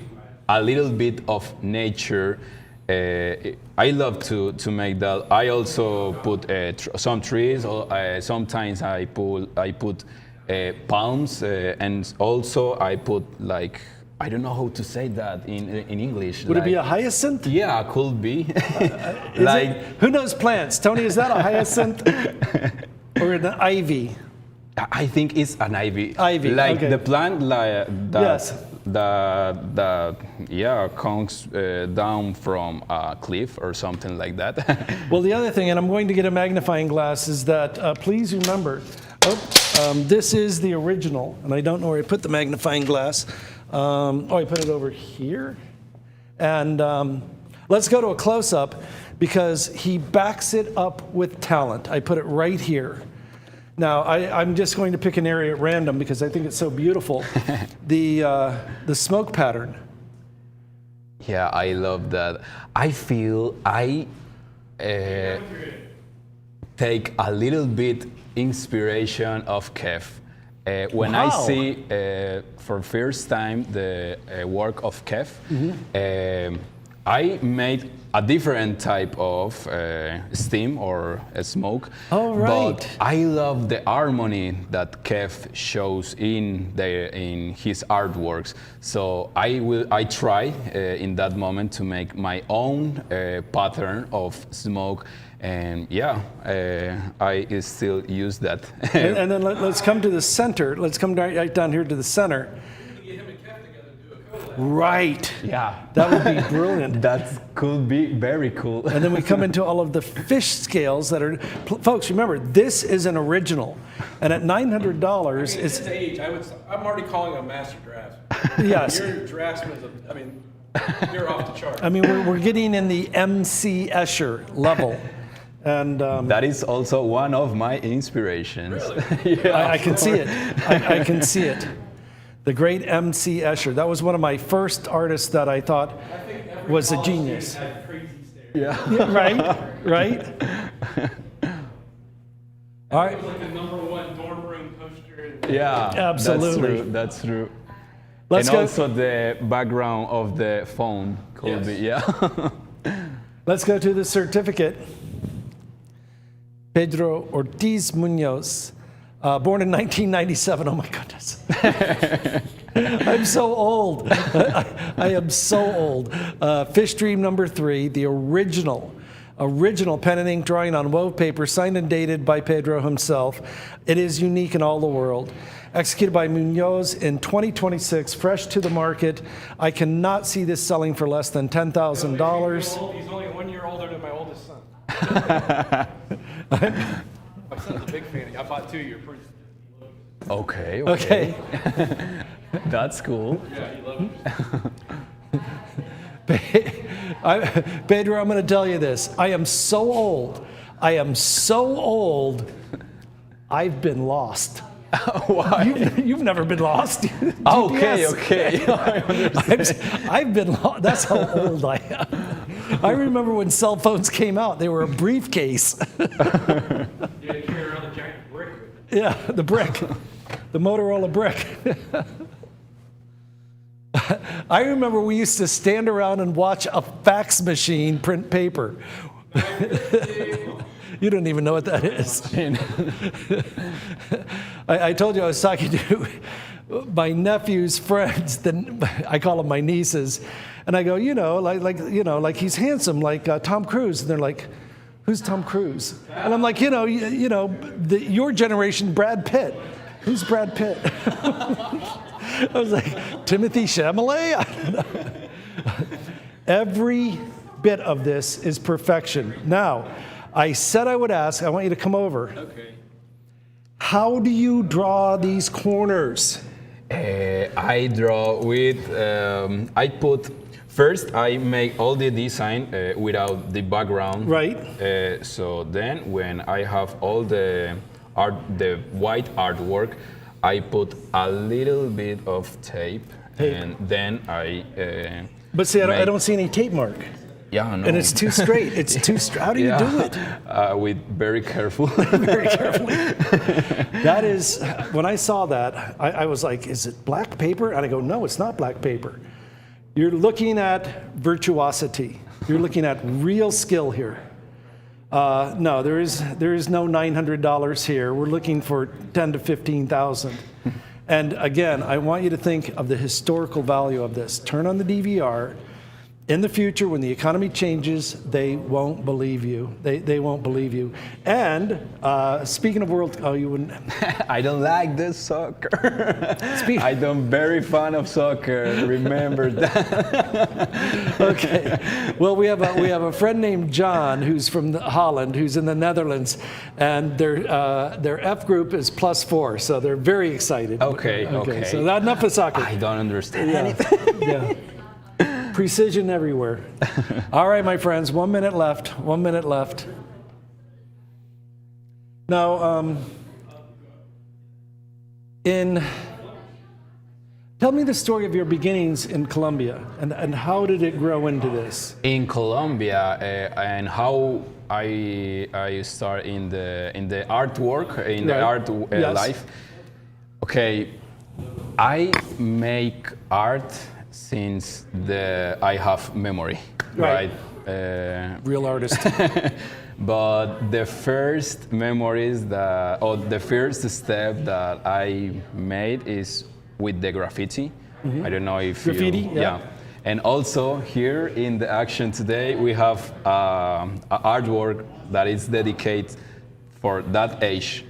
a little bit of nature. I love to make that. I also put some trees. Sometimes I put palms, and also I put like, I don't know how to say that in English. Would it be a hyacinth? Yeah, could be. Who knows plants? Tony, is that a hyacinth or an ivy? I think it's an ivy. Ivy, like okay. the plant, like Yes. comes down from a cliff or something like that. Well, the other thing, and I'm going to get a magnifying glass, is that please remember, this is the original, and I don't know where I put the magnifying glass. I put it over here. And let's go to a close-up because he backs it up with talent. I put it right here. Now, I'm just going to pick an area at random because I think it's so beautiful. The smoke pattern. Yeah, I love that. I feel I take a little bit inspiration of Kev. When I see for first time the work of Kev, I made a different type of steam or smoke. Oh, right. But I love the harmony that Kev shows in his artworks. So I try in that moment to make my own pattern of smoke. And yeah, I still use that. And then let's come to the center. Let's come right down here to the center. Right. Yeah. That would be brilliant. That could be very cool. And then we come into all of the fish scales that are, folks, remember, this is an original. And at $900, It's age. I'm already calling a master draftsman. Yes. Your draftsman is you're off the chart. I mean, we're getting in the M.C. Escher level. And that is also one of my inspirations. Really? Yeah, I can see it. I can see it. The great M.C. Escher. That was one of my first artists that I thought was a genius. Yeah. Right? Right? All right. It was like the #1 dorm room poster. Yeah, absolutely. That's true. Let's and go. Also the background of the phone could be, yeah. Let's go to the certificate. Pedro Ortiz Munoz, born in 1997. Oh my goodness. I'm so old. I am so old. Fish Dream #3, the original pen and ink drawing on wove paper, signed and dated by Pedro himself. It is unique in all the world. Executed by Munoz in 2026, fresh to the market. I cannot see this selling for less than $10,000. He's only 1 year older than my oldest son. My son's a big fan. I bought 2 of your prints. Okay. That's cool. Yeah, he loves it. Pedro, I'm going to tell you this. I am so old. I've been lost. Why? You've never been lost. Okay. I've been lost. That's how old I am. I remember when cell phones came out, they were a briefcase. You had to carry around a giant brick with it. Yeah, the brick. The Motorola brick. I remember we used to stand around and watch a fax machine print paper. You don't even know what that is. I told you I was talking to my nephew's friends. I call them my nieces, and I go, like he's handsome, like Tom Cruise, and they're like, "Who's Tom Cruise?" And I'm like, your generation, Brad Pitt. Who's Brad Pitt? I was like, Timothy Chalamet? I don't know. Every bit of this is perfection. Now, I said I would ask, I want you to come over. Okay. How do you draw these corners? I draw with, first I make all the design without the background. Right. So then when I have all the white artwork, I put a little bit of tape. And then I But see, I don't see any tape mark. Yeah, no. And it's too straight. It's too straight. How do you do it? With very careful. Very carefully. That is, when I saw that, I was like, is it black paper? And I go, no, it's not black paper. You're looking at virtuosity. You're looking at real skill here. No, there is no $900 here. We're looking for $10,000 to $15,000. And again, I want you to think of the historical value of this. Turn on the DVR. In the future, when the economy changes, they won't believe you. They won't believe you. And speaking of you wouldn't. I don't like this soccer. I don't very fan of soccer. Remember that. Okay. Well, we have a friend named John who's from Holland, who's in the Netherlands, and their F group is +4, so they're very excited. Okay. So not enough of soccer. I don't understand anything. Yeah. Precision everywhere. All right, my friends, 1 minute left. 1 minute left. Now, Tell me the story of your beginnings in Colombia and how did it grow into this? In Colombia, and how I start in the artwork, in the art Yes. life. Okay, I make art since I have memory, Right. Real artist. But the first memories or the first step that I made is with the graffiti. Mhm. I don't know if Graffiti, you, yeah. And also here in the action today, we have an artwork that is dedicated for that age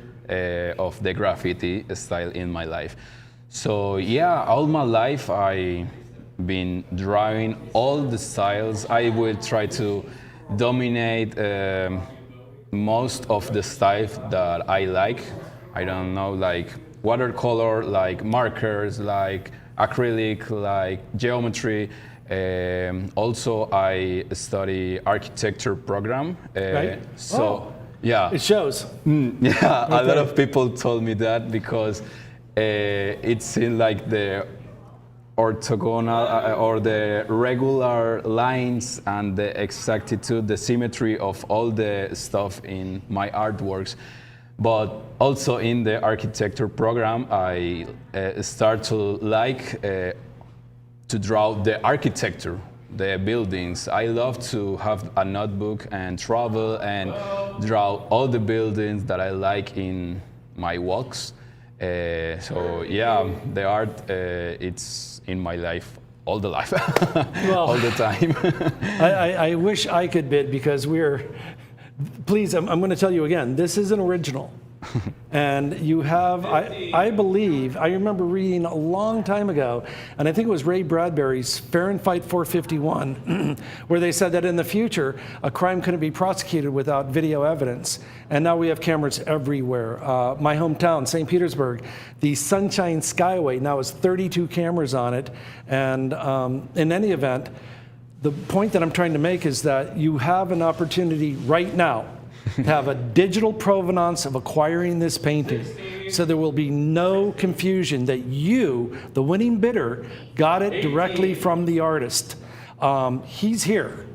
of the graffiti style in my life. So yeah, all my life I been drawing all the styles. I will try to dominate most of the styles that I like. I don't know, like watercolor, like markers, like acrylic, like geometry. Also, I study architecture program. Right. So, Oh. yeah. It shows. Yeah, a lot Okay. of people told me that because it seemed like the orthogonal or the regular lines and the exactitude, the symmetry of all the stuff in my artworks. But also in the architecture program, I start to like to draw the architecture, the buildings. I love to have a notebook and travel and draw all the buildings that I like in my walks. So yeah, the art, it's in my life all the life, all the time. I wish I could bid because please, I'm going to tell you again, this is an original. And you have, I believe, I remember reading a long time ago, and I think it was Ray Bradbury's Fahrenheit 451, where they said that in the future, a crime couldn't be prosecuted without video evidence. And now we have cameras everywhere. My hometown, St. Petersburg, the Sunshine Skyway now has 32 cameras on it. And in any event, the point that I'm trying to make is that you have an opportunity right now to have a digital provenance of acquiring this painting. So there will be no confusion that you, the winning bidder, got it directly from the artist. He's here.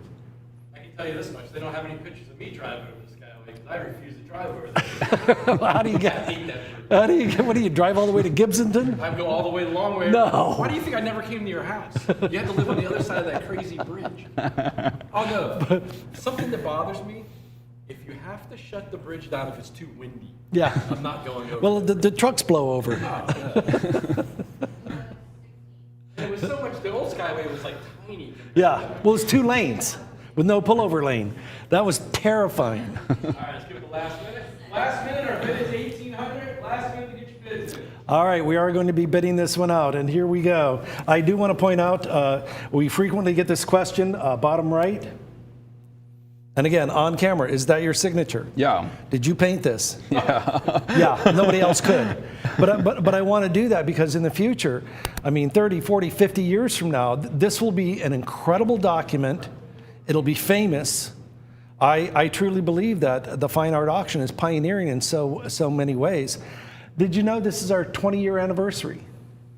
I can tell you this much, they don't have any pictures of me driving over the Skyway because I refuse to drive over there. How do you I hate that bridge. what do you drive all the way to Gibsonton? I go all the way the long way. No. Why do you think I never came to your house? You had to live on the other side of that crazy bridge. Oh no, something that bothers me, if you have to shut the bridge down if it's too windy, Yeah. I'm not going over. Well, the trucks blow over. Oh, yeah. It was so much, the old Skyway was like tiny. Yeah, well, it's 2 lanes with no pullover lane. That was terrifying. All right, let's give it the last minute. Last minute, our bid is 1,800. Last minute to get your bids in. All right, we are going to be bidding this one out, and here we go. I do want to point out, we frequently get this question, bottom right. And again, on camera, is that your signature? Yeah. Did you paint this? Yeah. Yeah, nobody else could. But I want to do that because in the future, I mean, 30, 40, 50 years from now, this will be an incredible document. It'll be famous. I truly believe that the fine art auction is pioneering in so many ways. Did you know this is our 20-year anniversary?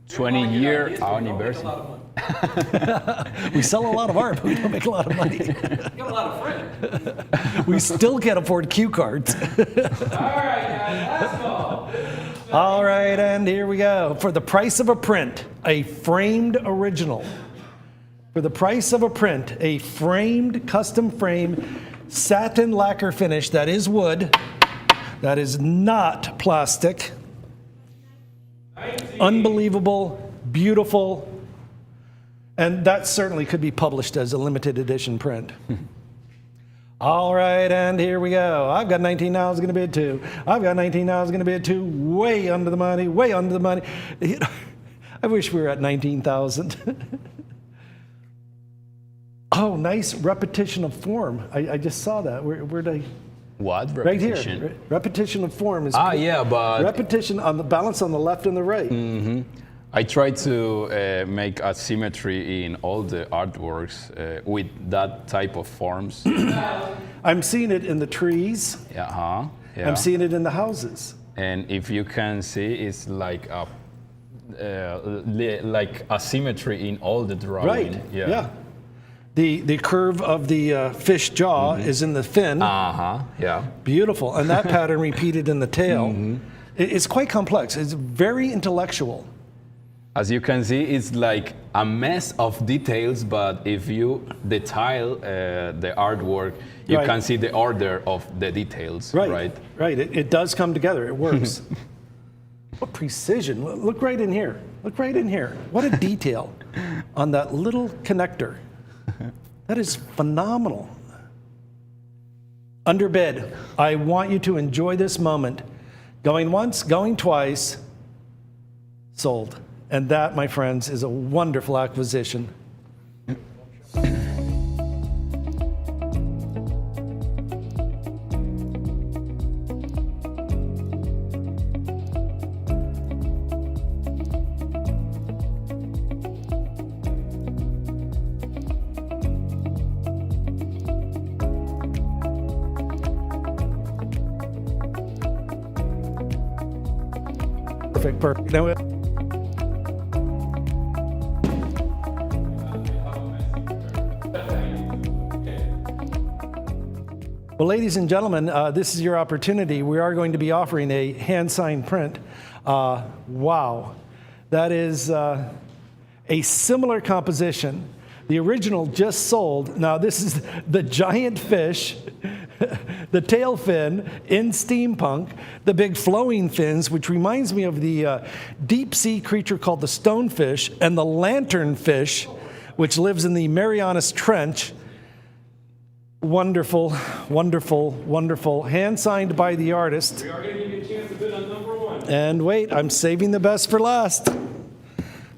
20-year anniversary. We sell a lot of art, but we don't make a lot of money. You got a lot of friends. We still can't afford cue cards. All right, guys, last call. All right, and here we go. For the price of a print, a framed original. For the price of a print, a framed, custom frame, satin lacquer finish that is wood, that is not plastic. Unbelievable, beautiful, and that certainly could be published as a limited edition print. All right, and here we go. I've got 19 now, I was going to bid 2. I've got 19 now, I was going to bid 2. Way under the money, way under the money. I wish we were at 19,000. Oh, nice repetition of form. I just saw that. Where'd I? What Right repetition? here. Repetition of form is. Yeah, but repetition on the balance on the left and the right. Mm-hmm. I try to make a symmetry in all the artworks with that type of forms. I'm seeing it in the trees. Yeah. I'm seeing it in the houses. and if you can see, it's like a symmetry in all the drawing. Right. Yeah. The curve of the fish jaw is in the fin. Yeah. Beautiful, and that pattern repeated in the tail. It's quite complex. It's very intellectual. As you can see, it's like a mess of details, but if you detail the artwork, you can see the order of the details, right? Right, it does come together, it works. What precision, look right in here. Look right in here. What a detail on that little connector. That is phenomenal. Under bid, I want you to enjoy this moment. Going once, going twice, sold. And that, my friends, is a wonderful acquisition. Perfect. Now, well, ladies and gentlemen, this is your opportunity. We are going to be offering a hand-signed print. Wow. That is a similar composition. The original just sold. Now, this is the giant fish, the tail fin in steampunk, the big flowing fins, which reminds me of the deep-sea creature called the stonefish, and the lanternfish, which lives in the Marianas Trench. Wonderful, wonderful, wonderful. Hand-signed by the artist. We are going to give you a chance to bid on number one. And wait, I'm saving the best for last.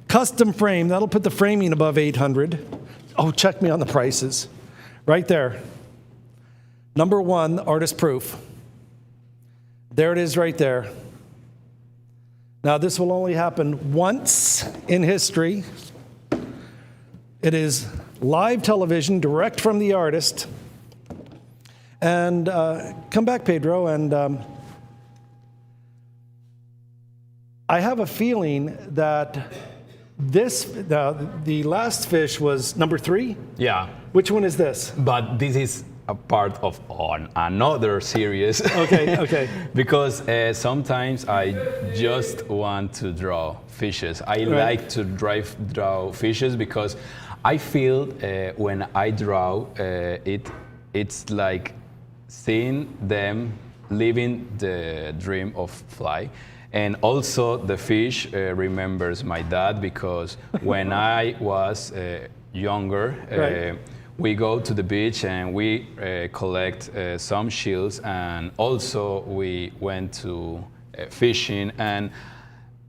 Custom frame. That'll put the framing above $800. Oh, check me on the prices. Right there. Number one, artist proof. There it is right there. Now, this will only happen once in history. It is live television, direct from the artist. And come back, Pedro, and I have a feeling that the last fish was number 3? Yeah. Which one is this? But this is a part of another series. Okay. Because sometimes I just want to draw fishes. I like to draw fishes because I feel when I draw it's like seeing them living the dream of fly. And also the fish remembers my dad because when I was younger, we go to the beach and we collect some shells, and also we went to fishing, and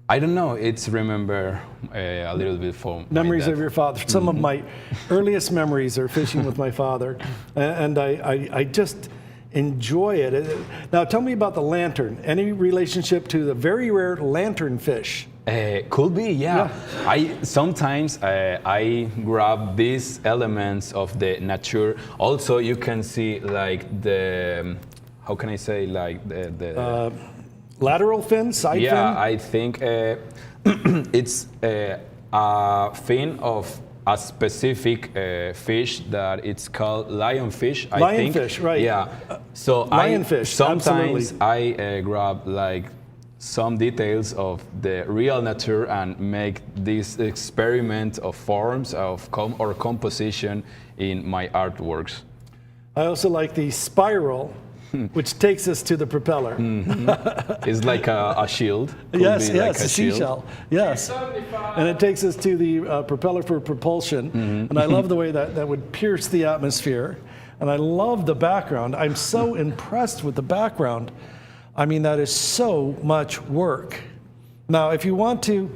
I don't know, it's remember a little bit for memories of your father. Some of my earliest memories are fishing with my father, and I just enjoy it. Now, tell me about the lantern. Any relationship to the very rare lanternfish? Could be, yeah. Sometimes I grab these elements of the nature. Also, you can see like the, how can I say, like the lateral fin, side fin? Yeah, I think it's a fin of a specific fish that it's called lionfish. Lionfish, right? Yeah. So lionfish. Sometimes I grab like some details of the real nature and make this experiment of forms of or composition in my artworks. I also like the spiral, which takes us to the propeller. It's like a shield. Yes, like a seashell. Yes. And it takes us to the propeller for propulsion. And I love the way that would pierce the atmosphere. And I love the background. I'm so impressed with the background. I mean, that is so much work. Now, if you want to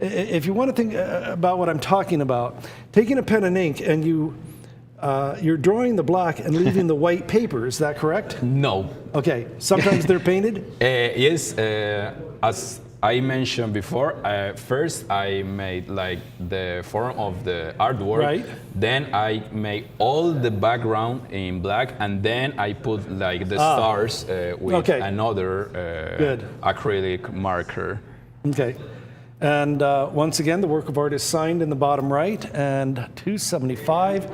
think about what I'm talking about, taking a pen and ink and you're drawing the black and leaving the white paper, is that correct? No. Okay, sometimes they're painted? Yes, as I mentioned before, first I made like the form of the artwork. Right. Then I made all the background in black, and then I put like the stars with another Good. acrylic marker. Okay. And once again, the work of art is signed in the bottom right, and $275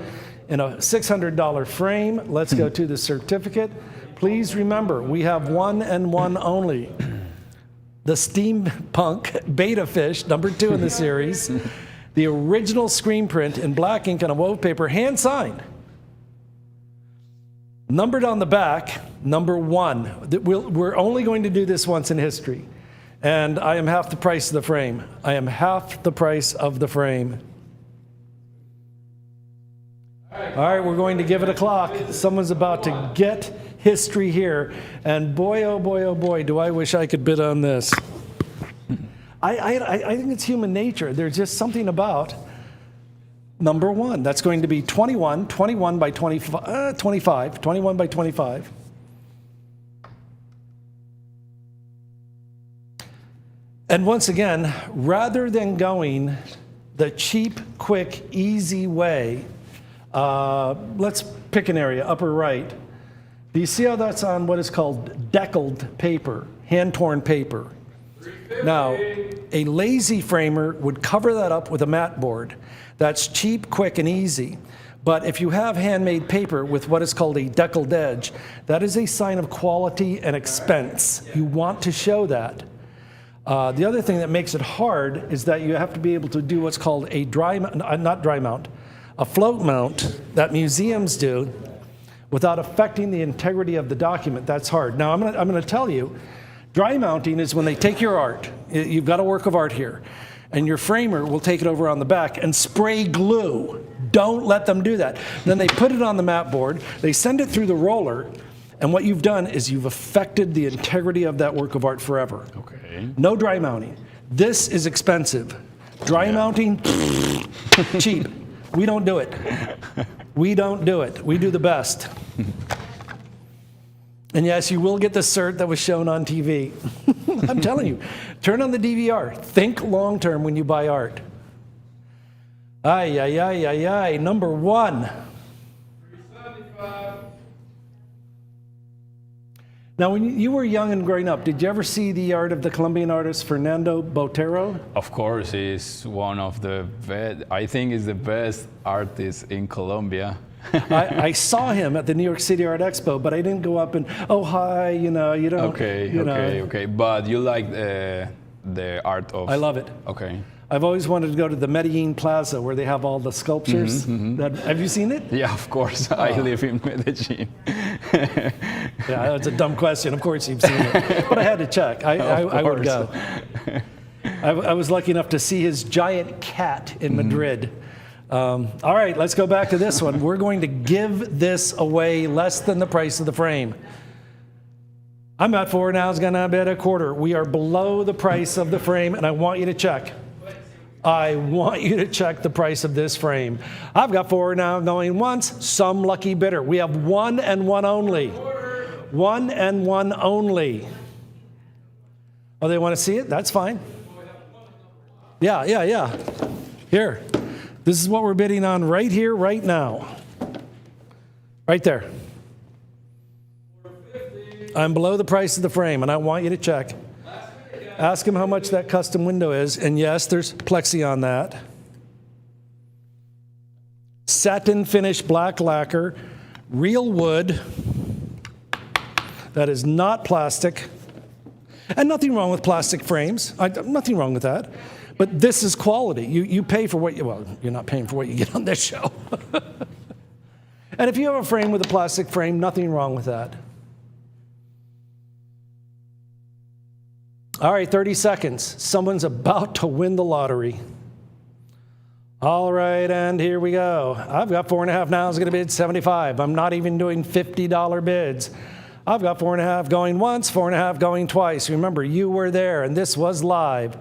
in a $600 frame. Let's go to the certificate. Please remember, we have one and one only. The Steampunk Beta Fish, #2 in the series. The original screen print in black ink on a wove paper, hand signed. Numbered on the back, #1. We're only going to do this once in history. And I am half the price of the frame. I am half the price of the frame. All right, we're going to give it a clock. Someone's about to get history here. And boy, oh boy, do I wish I could bid on this. I think it's human nature. There's just something about #1. That's going to be 21 by 25, 21 by 25. And once again, rather than going the cheap, quick, easy way, let's pick an area, upper right. Do you see how that's on what is called deckled paper, hand-torn paper? Now, a lazy framer would cover that up with a mat board. That's cheap, quick, and easy. But if you have handmade paper with what is called a deckled edge, that is a sign of quality and expense. You want to show that. The other thing that makes it hard is that you have to be able to do what's called a a float mount that museums do without affecting the integrity of the document. That's hard. Now, I'm going to tell you, dry mounting is when they take your art, you've got a work of art here, and your framer will take it over on the back and spray glue. Don't let them do that. Then they put it on the mat board, they send it through the roller, and what you've done is you've affected the integrity of that work of art forever. Okay. No dry mounting. This is expensive. Dry mounting, cheap. We don't do it. We don't do it. We do the best. And yes, you will get the cert that was shown on TV. I'm telling you, turn on the DVR. Think long term when you buy art. #1. Now, when you were young and growing up, did you ever see the art of the Colombian artist Fernando Botero? Of course, he's one of the best, I think he's the best artist in Colombia. I saw him at the New York City Art Expo, but I didn't go up and, oh, hi, you don't. Okay. But you like the art of... I love it. Okay. I've always wanted to go to the Medellin Plaza where they have all the sculptures. Have you seen it? Yeah, of course. I live in Medellin. Yeah, that's a dumb question. Of course you've seen it. But I had to check. I would go. I was lucky enough to see his giant cat in Madrid. All right, let's go back to this one. We're going to give this away less than the price of the frame. I'm at 4 now. It's going to be at a quarter. We are below the price of the frame, and I want you to check. I want you to check the price of this frame. I've got 4 now going once, some lucky bidder. We have one and one only. One and one only. Oh, they want to see it? That's fine. Yeah. Here. This is what we're bidding on right here, right now. Right there. I'm below the price of the frame, and I want you to check. Ask him how much that custom window is, and yes, there's plexi on that. Satin finish black lacquer, real wood. That is not plastic. And nothing wrong with plastic frames. Nothing wrong with that. But this is quality. You pay for what well, you're not paying for what you get on this show. And if you have a frame with a plastic frame, nothing wrong with that. All right, 30 seconds. Someone's about to win the lottery. All right, and here we go. I've got 4.5 now. It's going to bid 75. I'm not even doing $50 bids. I've got 4.5 going once, 4.5 going twice. Remember, you were there, and this was live.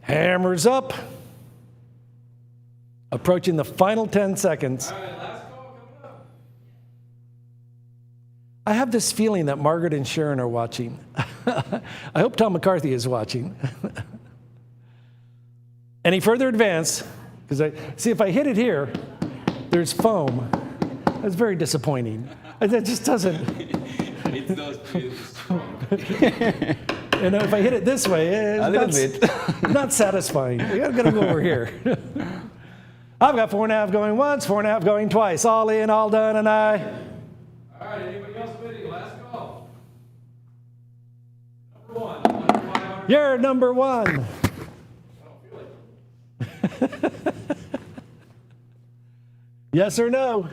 Hammers up. Approaching the final 10 seconds. All right, last call coming up. I have this feeling that Margaret and Sharon are watching. I hope Tom McCarthy is watching. Any further advance, because see if I hit it here, there's foam. That's very disappointing. That just doesn't. It does feel strong. If I hit it this way, a little bit. Not satisfying. I gotta go over here. I've got 4.5 going once, 4.5 going twice. All in, all done, and I. All right, anybody else bidding? Last call. Number one. You're number one. Yes or no?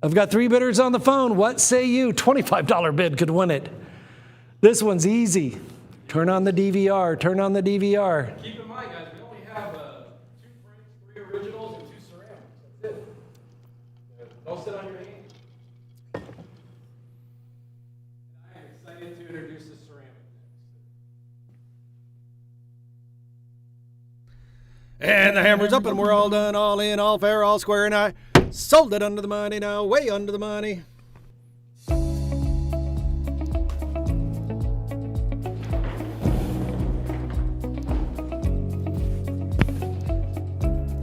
I've got 3 bidders on the phone. What say you? $25 bid could win it. This one's easy. Turn on the DVR. Turn on the DVR. Keep in mind, guys, we only have 2 frames, 3 originals, and 2 ceramics. That's it. Don't sit on your hands. I am excited to introduce the ceramic next. And the hammer's up, and we're all done, all in, all fair, all square, and I sold it under the money now, way under the money.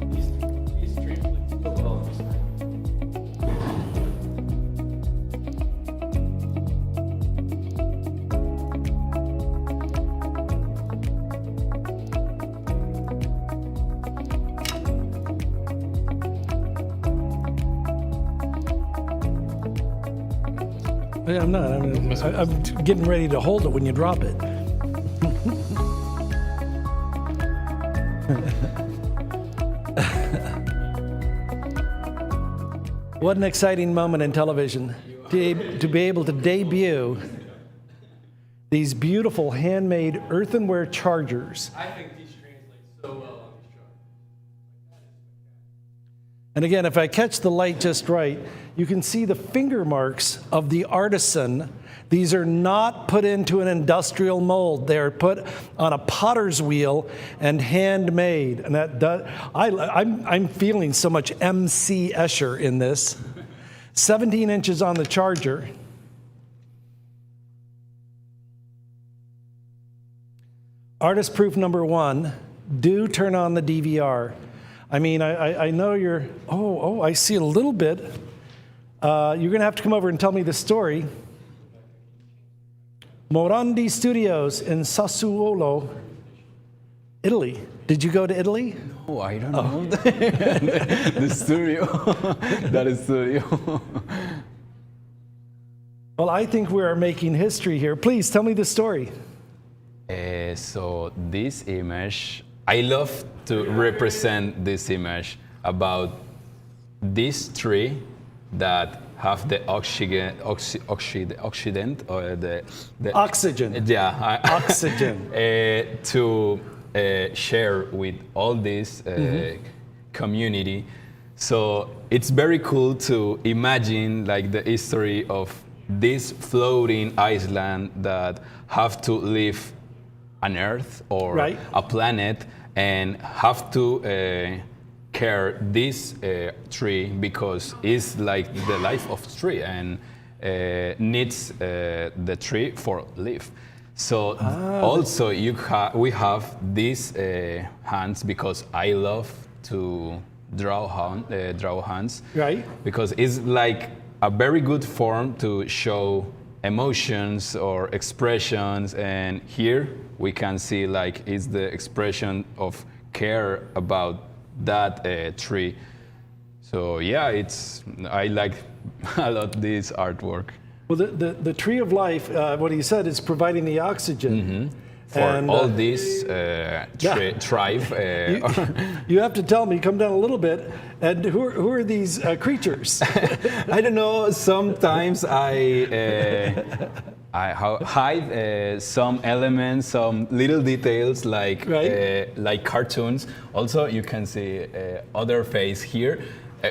These translate so well in this thing. I'm not. I'm getting ready to hold it when you drop it. What an exciting moment in television to be able to debut these beautiful handmade earthenware chargers. I think these translate so well on this chart. And again, if I catch the light just right, you can see the finger marks of the artisan. These are not put into an industrial mold. They are put on a potter's wheel and handmade. And I'm feeling so much M.C. Escher in this. 17 inches on the charger. Artist proof number 1, do turn on the DVR. I mean, I know you're, I see a little bit. You're going to have to come over and tell me the story. Morandi Studios in Sassuolo, Italy. Did you go to Italy? No, I don't know. The studio. That is studio. Well, I think we are making history here. Please tell me the story. So this image, I love to represent this image about this tree that have the oxygen or the oxygen. Yeah, oxygen. To share with all this community. So it's very cool to imagine like the history of this floating island that have to live on Earth or a planet and have to care this tree because it's like the life of tree and needs the tree for live. So also we have these hands because I love to draw hands. Right. Because it's like a very good form to show emotions or expressions, and here we can see like it's the expression of care about that tree. So yeah, I like a lot this artwork. Well, the tree of life, what he said, is providing the oxygen. For all this tribe. You have to tell me, come down a little bit, and who are these creatures? I don't know, sometimes I hide some elements, some little details like cartoons. Also, you can see other face here.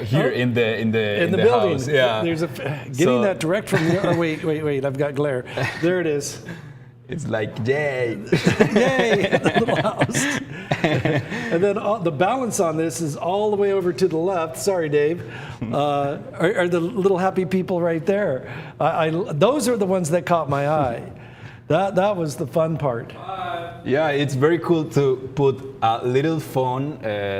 Here in the building. House. Yeah. There's getting that direct from the. Oh, wait! I've got glare. There it is. It's like yay, yay! Little house. And then the balance on this is all the way over to the left. Sorry, Dave. Are the little happy people right there. Those are the ones that caught my eye. That was the fun part. Yeah, it's very cool to put a little fun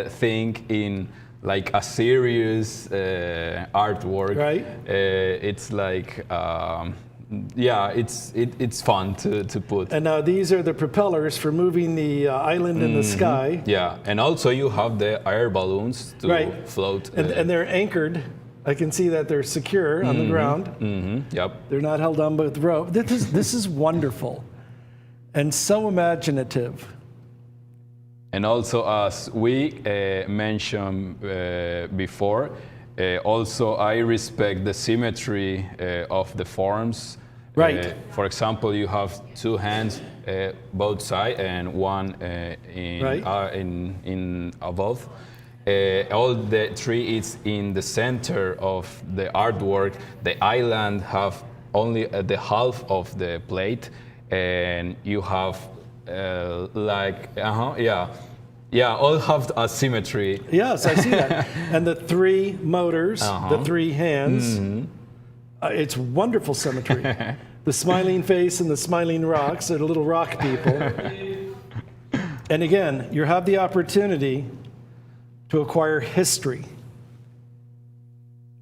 thing in like a serious artwork. Right. It's like, yeah, it's fun to put. And now these are the propellers for moving the island in the sky. Yeah, and also you have the air balloons to float. And they're anchored. I can see that they're secure on the ground. Yep. They're not held on with rope. This is wonderful and so imaginative. And also, as we mentioned before, also I respect the symmetry of the forms. Right. For example, you have two hands both sides and one in above. All the tree is in the center of the artwork. The island have only the half of the plate, and you have all have a symmetry. Yes, I see that. And the three motors, the three hands. It's wonderful symmetry. The smiling face and the smiling rocks are the little rock people. And again, you have the opportunity to acquire history.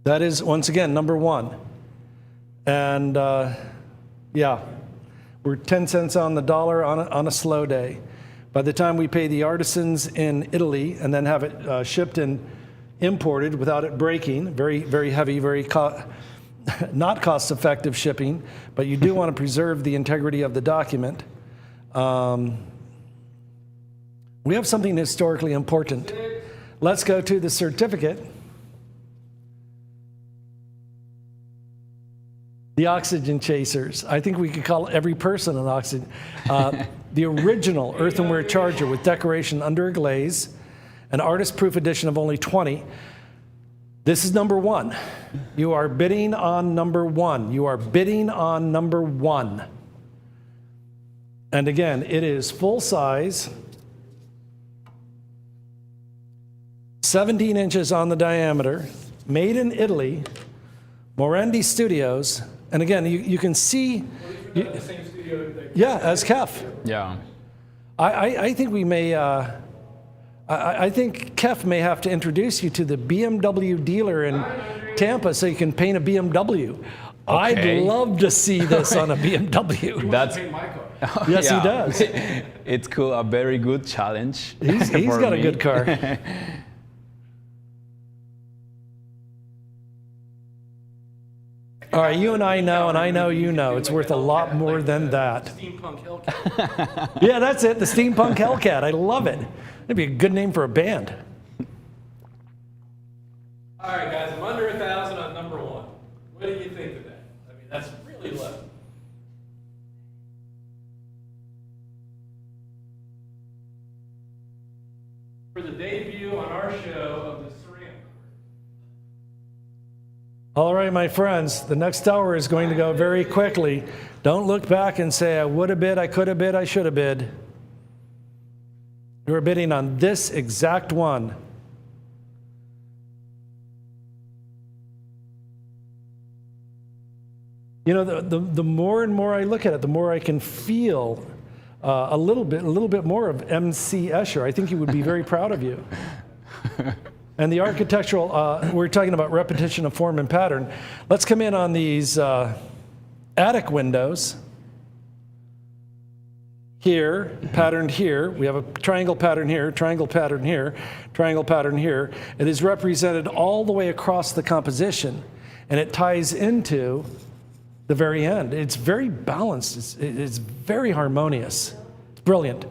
That is, once again, number one. And we're 10 cents on the dollar on a slow day. By the time we pay the artisans in Italy and then have it shipped and imported without it breaking, very, very heavy, not cost-effective shipping, but you do want to preserve the integrity of the document. We have something historically important. Let's go to the certificate. The oxygen chasers. I think we could call every person an oxygen. The original earthenware charger with decoration under a glaze, an artist-proof edition of only 20. This is number one. You are bidding on number one. You are bidding on number one. And again, it is full size, 17 inches on the diameter, made in Italy, Morandi Studios. And again, you can see, the same studio as Kef. Yeah. I think we may, I think Kef may have to introduce you to the BMW dealer in Tampa so you can paint a BMW. Okay. I'd love to see this on a BMW. That's yes, he does. It's cool. A very good challenge. He's got a good car. All right, you and I know, and I know you know, it's worth a lot more than that. Steampunk Hellcat. Yeah, that's it, the Steampunk Hellcat. I love it. That'd be a good name for a band. All right, guys, I'm under 1,000 on number one. What do you think of that? I mean, that's really low. For the debut on our show of the ceramic. All right, my friends, the next hour is going to go very quickly. Don't look back and say, I would have bid, I could have bid, I should have bid. You are bidding on this exact one. You know, the more and more I look at it, the more I can feel a little bit more of M.C. Escher. I think he would be very proud of you. And the architectural, we're talking about repetition of form and pattern. Let's come in on these attic windows. Here, patterned here. We have a triangle pattern here, triangle pattern here, triangle pattern here. It is represented all the way across the composition, and it ties into the very end. It's very balanced. It's very harmonious. It's brilliant.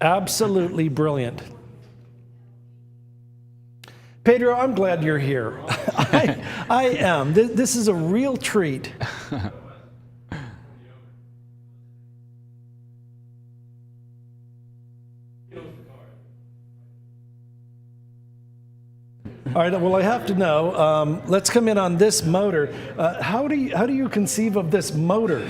Absolutely brilliant. Pedro, I'm glad you're here. I am. This is a real treat. All right, well, I have to know, let's come in on this motor. How do you conceive of this motor?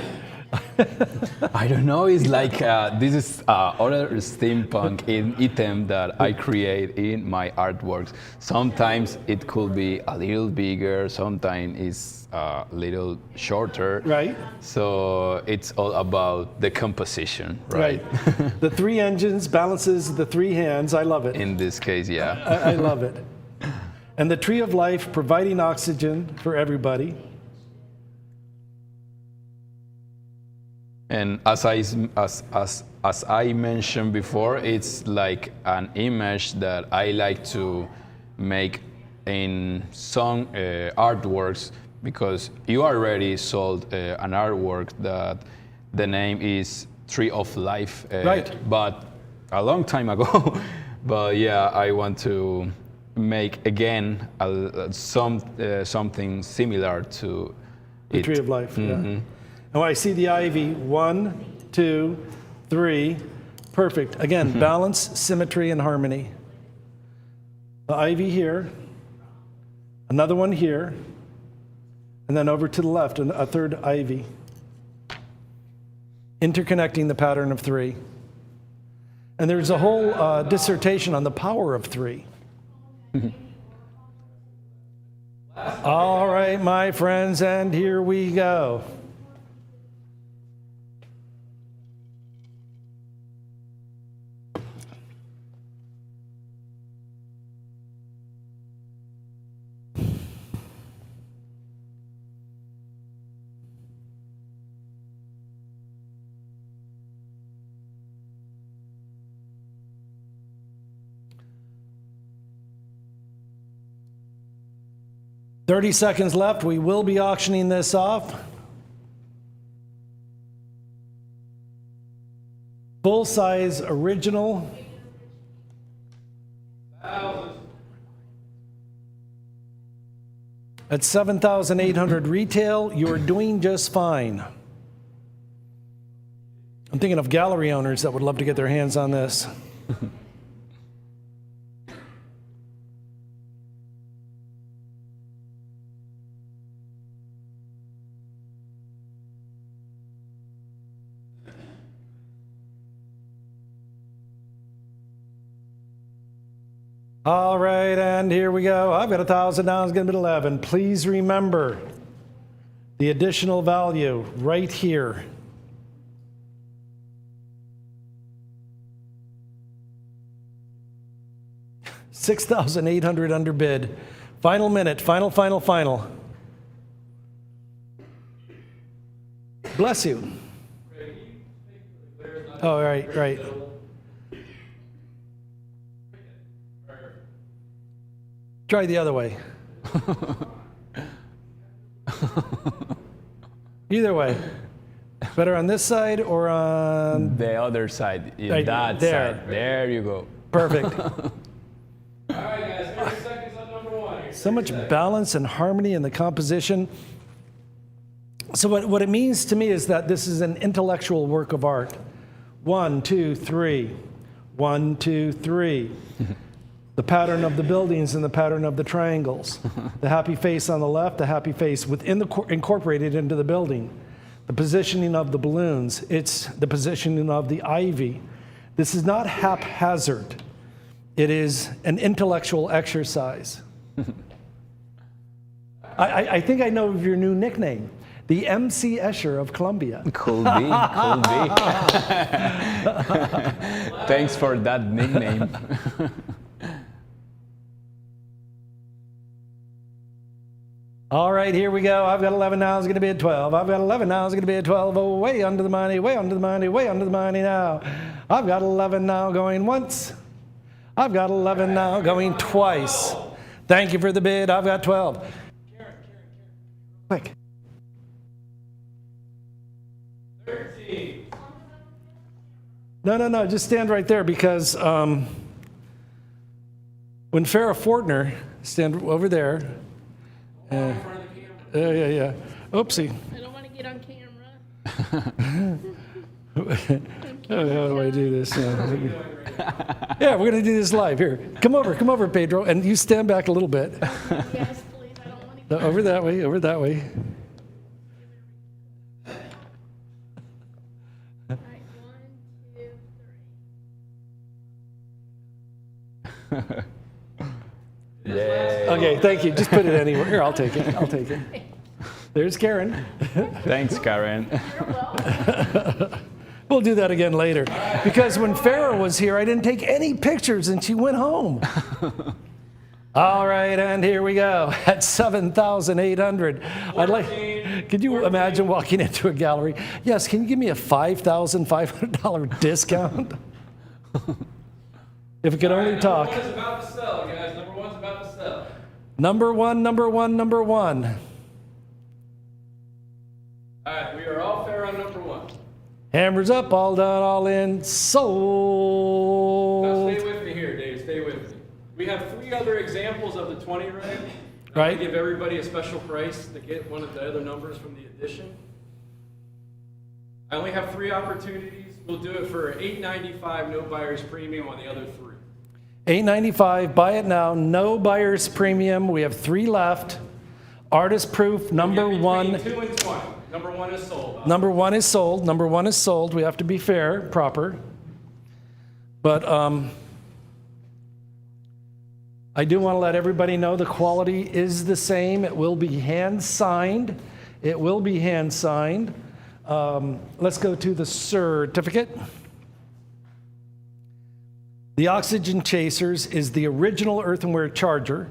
I don't know. It's like this is other steampunk item that I create in my artworks. Sometimes it could be a little bigger. Sometimes it's a little shorter. Right. So it's all about the composition, right? The 3 engines balances the 3 hands. I love it. In this case, yeah. I love it. And the tree of life, providing oxygen for everybody. And as I mentioned before, it's like an image that I like to make in some artworks, because you already sold an artwork that the name is Tree of Life, right? But a long time ago. But yeah, I want to make again something similar to the Tree of Life. Yeah. Oh, I see the ivy. 1, 2, 3. Perfect. Again, balance, symmetry, and harmony. The ivy here, another one here, and then over to the left, a third ivy. Interconnecting the pattern of 3. And there's a whole dissertation on the power of 3. All right, my friends, and here we go. "30 seconds left. We will be auctioning this off. Full-size original. At $7,800 retail, you're doing just fine. I'm thinking of gallery owners that would love to get their hands on this. All right, and here we go. I've got 1,000 now, it's gonna be 11. Please remember the additional value right here. $6,800 underbid. Final minute, final. Bless you. Oh, right. Try the other way. Either way. Better on this side or on the other side? Right, that there. side. There you go. Perfect. All right, guys, 30 seconds on number 1. So much balance and harmony in the composition. So what it means to me is that this is an intellectual work of art. 1, 2, 3. 1, 2, 3. The pattern of the buildings and the pattern of the triangles. The happy face on the left, the happy face incorporated into the building. The positioning of the balloons. It's the positioning of the ivy. This is not haphazard. It is an intellectual exercise. I think I know of your new nickname. The MC Escher of Columbia. Could be. Thanks for that nickname. All right, here we go. I've got 11 now, it's going to be a 12. I've got 11 now, it's going to be a 12. Oh, way under the money, way under the money, way under the money now. I've got 11 now going once. I've got 11 now going twice. Thank you for the bid. I've got 12. Quick. 13. No, just stand right there, because when Farrah Fortner, stand over there. Yeah. Oopsie. I don't want to get on camera. How do I do this? Yeah, we're going to do this live. Here, come over, Pedro, and you stand back a little bit. Yes, please. I don't want to. Over that way. All right, 1, 2, 3. Yay. Okay, thank you. Just put it anywhere. Here, I'll take it. I'll take it. There's Karen. Thanks, Karen. You're welcome. We'll do that again later. Because when Farah was here, I didn't take any pictures and she went home. All right, and here we go at 7,800. I'd like, could you imagine walking into a gallery? Yes, can you give me a $5,500 discount? If it could only talk. Number 1 is about to sell, guys. Number 1's about to sell. Number one, number one, number one. All right, we are all fair on number 1. Hammers up, all done, all in, Now sold. stay with me here, Dave. Stay with me. We have 3 other examples of the 20 ring. Right. I give everybody a special price to get one of the other numbers from the edition. I only have 3 opportunities. We'll do it for $8.95, no buyer's premium on the other 3. $8.95, buy it now, no buyer's premium. We have 3 left. Artist proof, number Between 1. 2 and 20. Number 1 is sold. Number 1 is sold. Number 1 is sold. We have to be fair, proper. But I do want to let everybody know the quality is the same. It will be hand signed. It will be hand signed. Let's go to the certificate. The Oxygen Chasers is the original earthenware charger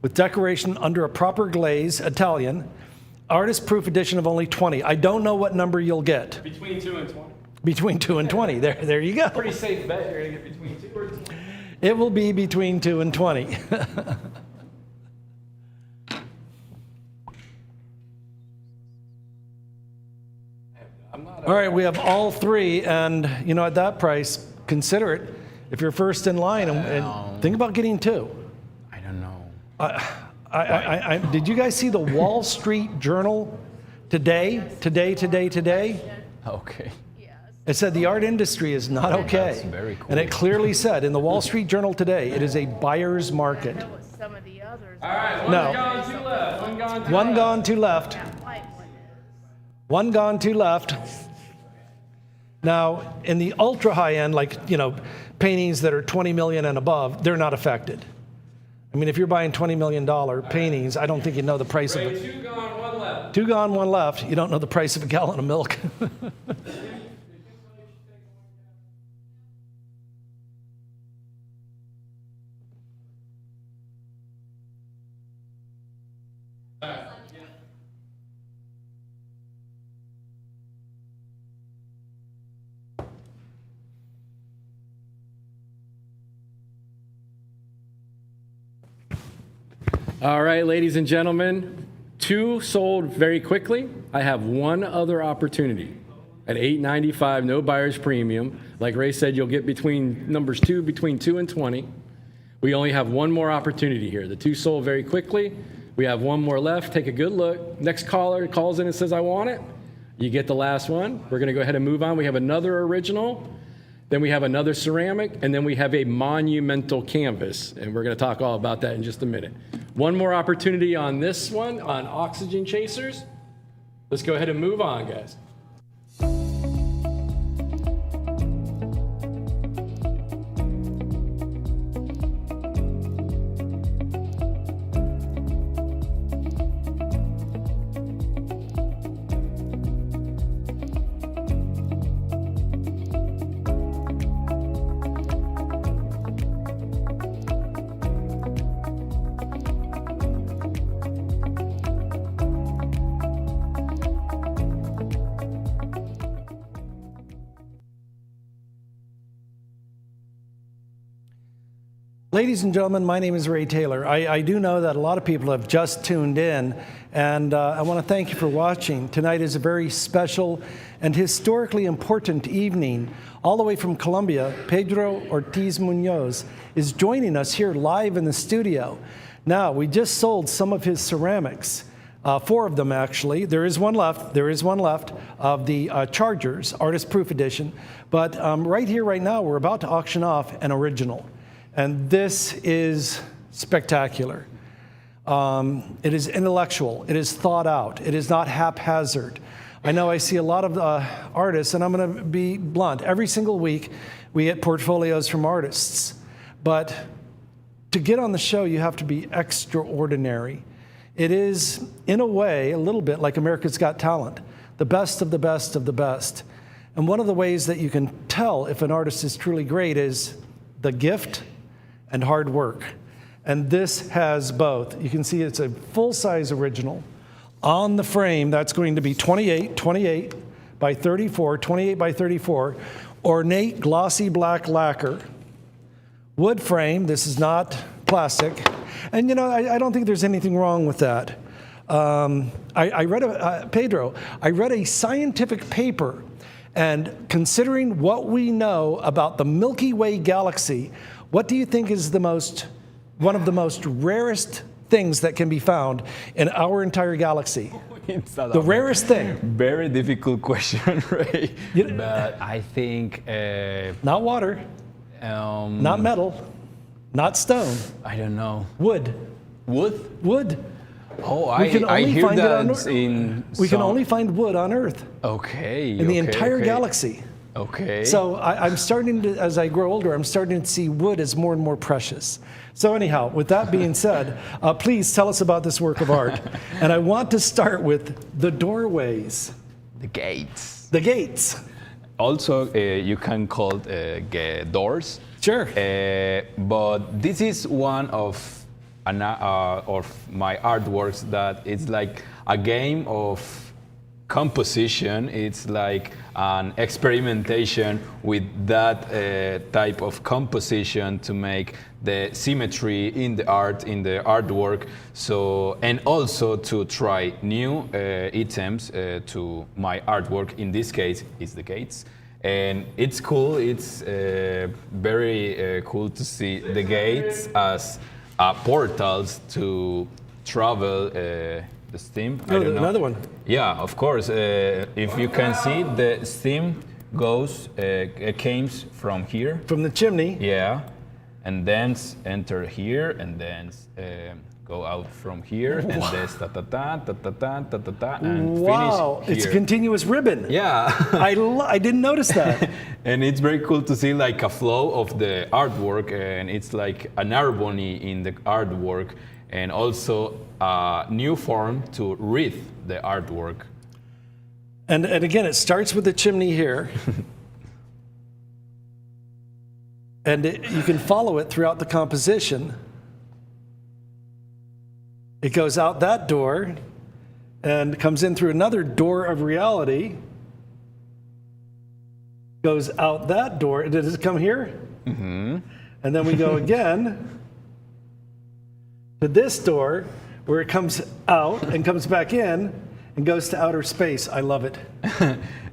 with decoration under a proper glaze, Italian. Artist proof edition of only 20. I don't know what number you'll get. Between 2 and 20. Between 2 and 20. There you go. Pretty safe bet you're going to get between 2 or 20. It will be between 2 and 20. All right, we have all 3, and you know, at that price, consider it. If you're first in line, and think about getting 2. I don't know. Did you guys see the Wall Street Journal today? Okay. It said the art industry is not okay. That's very cool. And it clearly said in the Wall Street Journal today, it is a buyer's market. I know what some of the others. All right, 1 No. gone, 2 left. 1 gone, 2 One left. gone, 2 left. That white one is. 1 gone, 2 left. Now, in the ultra high end, like, you know, paintings that are 20 million and above, they're not affected. I mean, if you're buying $20 million paintings, I don't think you know the price of Ray, it. 2 gone, 1 left. 2 gone, 1 left. You don't know the price of a gallon of milk. All right, ladies and gentlemen, 2 sold very quickly. I have 1 other opportunity at $8.95, no buyer's premium. Like Ray said, you'll get between numbers 2, between 2 and 20. We only have 1 more opportunity here. The 2 sold very quickly. We have 1 more left. Take a good look. Next caller calls in and says, I want it. You get the last one. We're going to go ahead and move on. We have another original. Then we have another ceramic, and then we have a monumental canvas, and we're going to talk all about that in just a minute. 1 more opportunity on this one, on Oxygen Chasers. Let's go ahead and move on, guys. Ladies and gentlemen, my name is Ray Taylor. I do know that a lot of people have just tuned in, and I want to thank you for watching. Tonight is a very special and historically important evening. All the way from Colombia, Pedro Ortiz Munoz is joining us here live in the studio. Now, we just sold some of his ceramics, 4 of them actually. There is one left. There is one left of the Chargers, Artist Proof Edition. But right here, right now, we're about to auction off an original. And this is spectacular. It is intellectual. It is thought out. It is not haphazard. I know I see a lot of artists, and I'm going to be blunt. Every single week, we get portfolios from artists. But to get on the show, you have to be extraordinary. It is, in a way, a little bit like America's Got Talent, the best of the best of the best. And one of the ways that you can tell if an artist is truly great is the gift and hard work. And this has both. You can see it's a full-size original. On the frame, that's going to be 28 by 34, 28 by 34, ornate glossy black lacquer. Wood frame, this is not plastic. And you know, I don't think there's anything wrong with that. I read Pedro, I read a scientific paper, and considering what we know about the Milky Way galaxy, what do you think is one of the most rarest things that can be found in our entire galaxy? The rarest thing. Very difficult question, Ray. But I think... not water, not metal, not stone. I don't know. Wood. Wood? Wood. Oh, I hear that in... We can only find wood on Earth. Okay. In the entire galaxy. Okay. So I'm starting to, as I grow older, I'm starting to see wood as more and more precious. So anyhow, with that being said, please tell us about this work of art. And I want to start with the doorways. The gates. The gates. Also, you can call it doors. Sure. But this is one of my artworks that it's like a game of composition. It's like an experimentation with that type of composition to make the symmetry in the art, in the artwork. So, and also to try new items to my artwork. In this case, is the gates. And it's cool. It's very cool to see the gates as portals to travel the steam. Oh, another one. Yeah, of course. If you can see, the steam goes, came from here. From the chimney. Yeah, and then enter here, and then go out from here, and then and wow, finish here. It's a continuous ribbon. Yeah. I didn't notice that. And it's very cool to see like a flow of the artwork, and it's like an harmony in the artwork, and also a new form to read the artwork. And again, it starts with the chimney here. And you can follow it throughout the composition. It goes out that door and comes in through another door of reality. Goes out that door. Does it come here? Mm-hmm. And then we go again to this door where it comes out and comes back in and goes to outer space. I love it.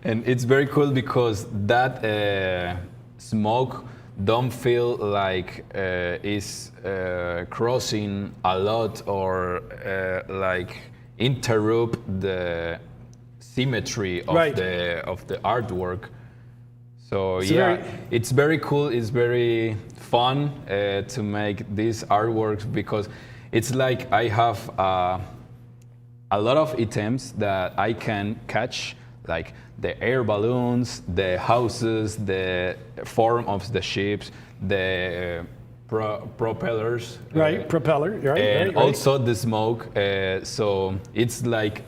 And it's very cool because that smoke don't feel like is crossing a lot or like interrupt the symmetry of the artwork. So yeah, it's very cool. It's very fun to make these artworks because it's like I have a lot of items that I can catch, like the air balloons, the houses, the form of the ships, the propellers. Right, propeller, right. And also the smoke. So it's like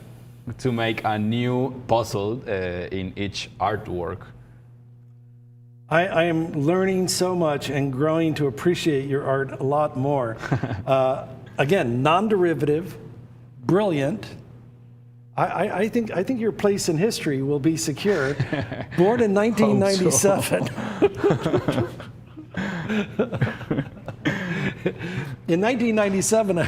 to make a new puzzle in each artwork. I am learning so much and growing to appreciate your art a lot more. Again, non-derivative, brilliant. I think your place in history will be secure. Born in 1997. In 1997,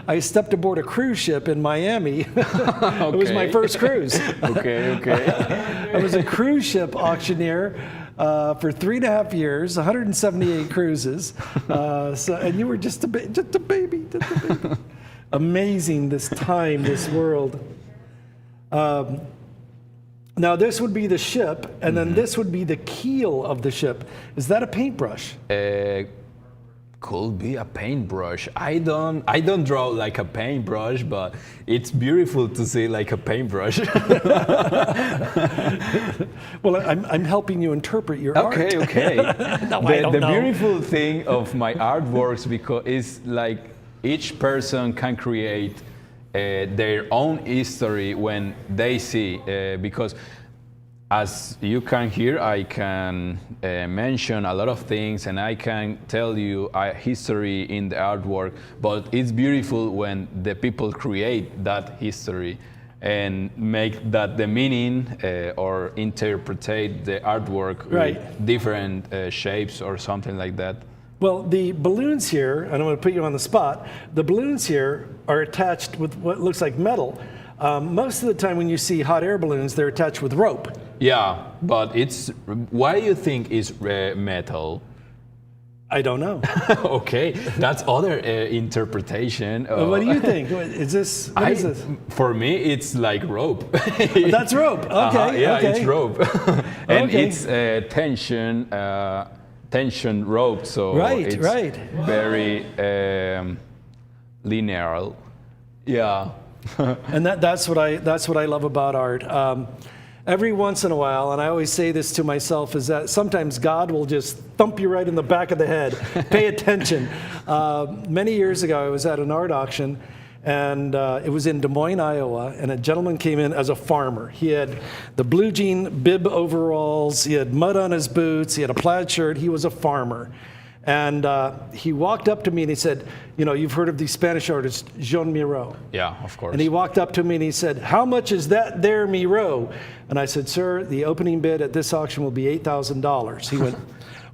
I stepped aboard a cruise ship in Miami. It was my first cruise. Okay. I was a cruise ship auctioneer for 3.5 years, 178 cruises. And you were just a baby. Amazing, this time, this world. Now this would be the ship, and then this would be the keel of the ship. Is that a paintbrush? could be a paintbrush. I don't draw like a paintbrush, but it's beautiful to see like a paintbrush. Well, I'm helping you interpret your art. Okay. No, I don't The know. beautiful thing of my artworks because is like each person can create their own history when they see because as you can hear, I can mention a lot of things and I can tell you a history in the artwork, but it's beautiful when the people create that history and make that the meaning or interpret the artwork Right. with different shapes or something like that. Well, the balloons here, and I'm going to put you on the spot, the balloons here are attached with what looks like metal. Most of the time when you see hot air balloons, they're attached with rope. Yeah, but it's, why do you think it's metal? I don't know. Okay, that's other interpretation. What do you think? Is this, what is this? For me, it's like rope. That's rope, okay. Yeah, okay. it's rope. And Okay. it's tension rope, so Right, it's right. very linear. Yeah. And that's what I love about art. Every once in a while, and I always say this to myself, is that sometimes God will just thump you right in the back of the head. Pay attention. Many years ago, I was at an art auction, and it was in Des Moines, Iowa, and a gentleman came in as a farmer. He had the blue jean bib overalls, he had mud on his boots, he had a plaid shirt, he was a farmer. And he walked up to me and he said, you know, you've heard of the Spanish artist, Joan Miró. Yeah, of course. And he walked up to me and he said, how much is that there, Miró? And I said, sir, the opening bid at this auction will be $8,000. He went,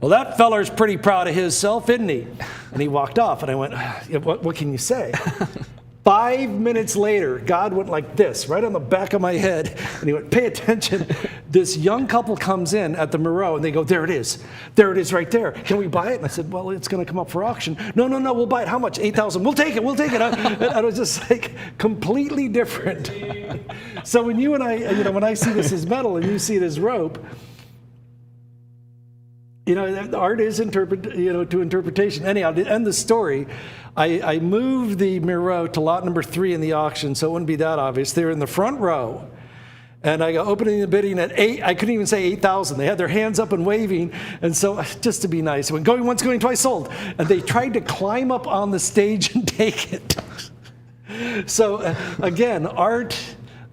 well, that feller's pretty proud of himself, isn't he? And he walked off and I went, what can you say? 5 minutes later, God went like this, right on the back of my head, and he went, pay attention. This young couple comes in at the Miró, and they go, there it is right there. Can we buy it? And I said, well, it's going to come up for auction. No, we'll buy it. How much? 8,000. We'll take it. I was just like completely different. So when you and I, you know, when I see this as metal and you see it as rope, you know, art is to interpretation. Anyhow, to end the story, I moved the Miró to lot number 3 in the auction, so it wouldn't be that obvious. They were in the front row. And I go opening the bidding at 8, I couldn't even say 8,000. They had their hands up and waving. And so just to be nice, I went going once, going twice, sold. And they tried to climb up on the stage and take it. So again, art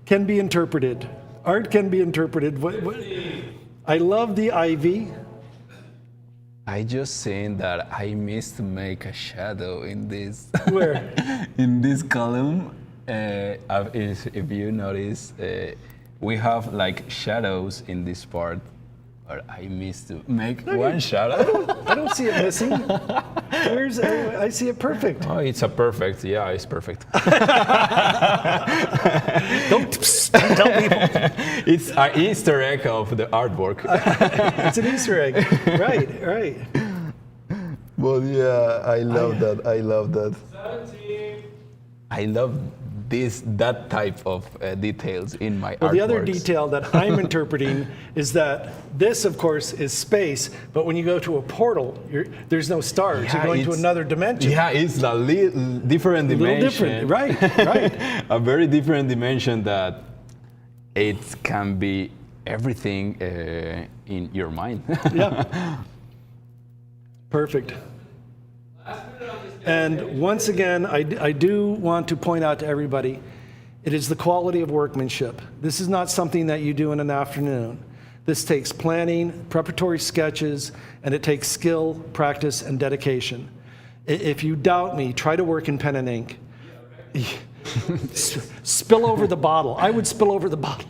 can be interpreted. Art can be interpreted. I love the ivy. I just seen that I missed to make a shadow in this. Where? In this column. If you notice, we have like shadows in this part. But I missed to make one shadow. I don't see it missing. I see it perfect. Oh, it's a perfect. Yeah, it's perfect. Don't tell people. It's an Easter egg of the artwork. It's an Easter egg. Right. But yeah, I love that. I love that type of details in my artworks. The other detail that I'm interpreting is that this, of course, is space, but when you go to a portal, there's no stars. Yeah, you're going to another dimension. Yeah, it's a different dimension. Different, right. A very different dimension that it can be everything in your mind. Yeah. Perfect. And once again, I do want to point out to everybody, it is the quality of workmanship. This is not something that you do in an afternoon. This takes planning, preparatory sketches, and it takes skill, practice, and dedication. If you doubt me, try to work in pen and ink. Spill over the bottle. I would spill over the bottle.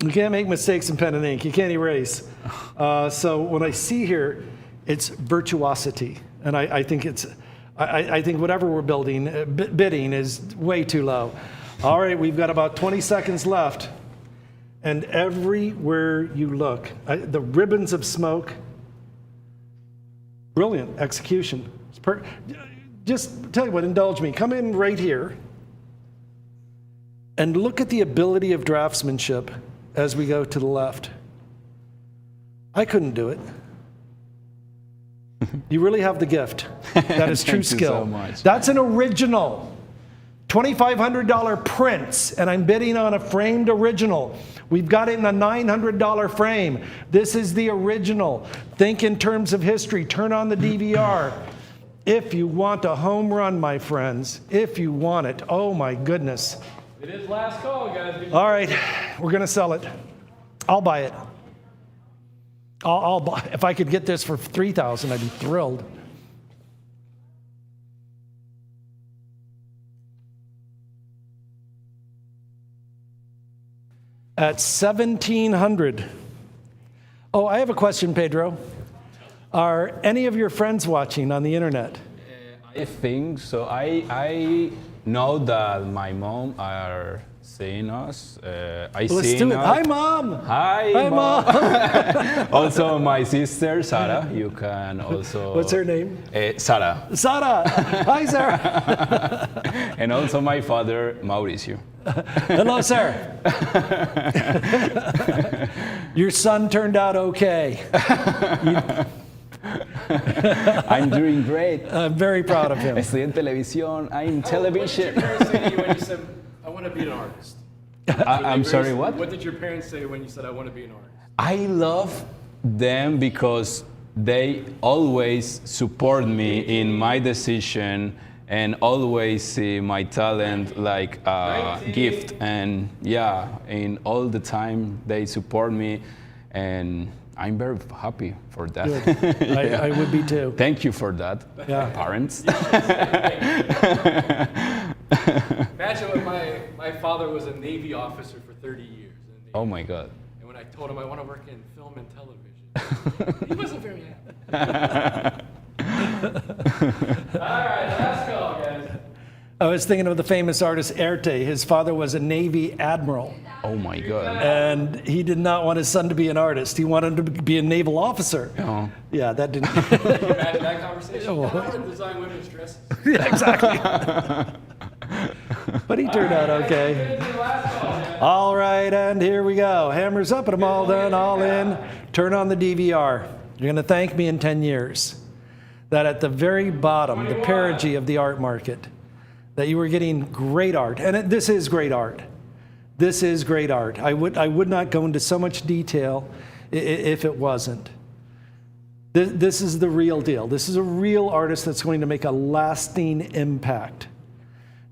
You can't make mistakes in pen and ink. You can't erase. So when I see here, it's virtuosity, and I think I think whatever we're bidding is way too low. All right, we've got about 20 seconds left, and everywhere you look, the ribbons of smoke, brilliant execution. Just tell you what, indulge me. Come in right here, and look at the ability of draftsmanship as we go to the left. I couldn't do it. You really have the gift. That is true Thank you skill. so much. That's an original. $2,500 prints, and I'm bidding on a framed original. We've got it in a $900 frame. This is the original. Think in terms of history. Turn on the DVR. If you want a home run, my friends, if you want it, oh my goodness. It is last call, guys. All right, we're going to sell it. I'll buy it. I'll buy. If I could get this for $3,000, I'd be thrilled. At $1,700. Oh, I have a question, Pedro. Are any of your friends watching on the internet? I think so. I know that my mom are seeing us. Let's do it. Hi, Mom. Hi, Hi, Mom. Also, my sister, Sarah. You can also... What's her name? Sarah. Sarah. Hi, Sarah. And also my father, Mauricio. Hello, sir. Your son turned out okay. I'm doing great. I'm very proud of him. Estoy en televisión. I'm television. What did your parents say to you when you said, I want to be an artist? I'm sorry, what? What did your parents say when you said, I want to be an artist? I love them because they always support me in my decision and always see my talent like a gift. And yeah, in all the time they support me, and I'm very happy for that. Good. I would be too. Thank you for that, parents. Imagine when my father was a Navy officer for 30 years. Oh my God. And when I told him I want to work in film and television, he wasn't very happy. All right, last call, guys. I was thinking of the famous artist Erte. His father was a Navy admiral. Oh my God. And he did not want his son to be an artist. He wanted him to be a naval officer. Oh. Yeah, that didn't. Can you imagine that conversation? I want to design women's dresses. Yeah, exactly. But he turned out okay. All right, and here we go. Hammers up and I'm all done, all in. Turn on the DVR. You're going to thank me in 10 years that at the very bottom, the perigee of the art market, that you were getting great art. And this is great art. This is great art. I would not go into so much detail if it wasn't. This is the real deal. This is a real artist that's going to make a lasting impact.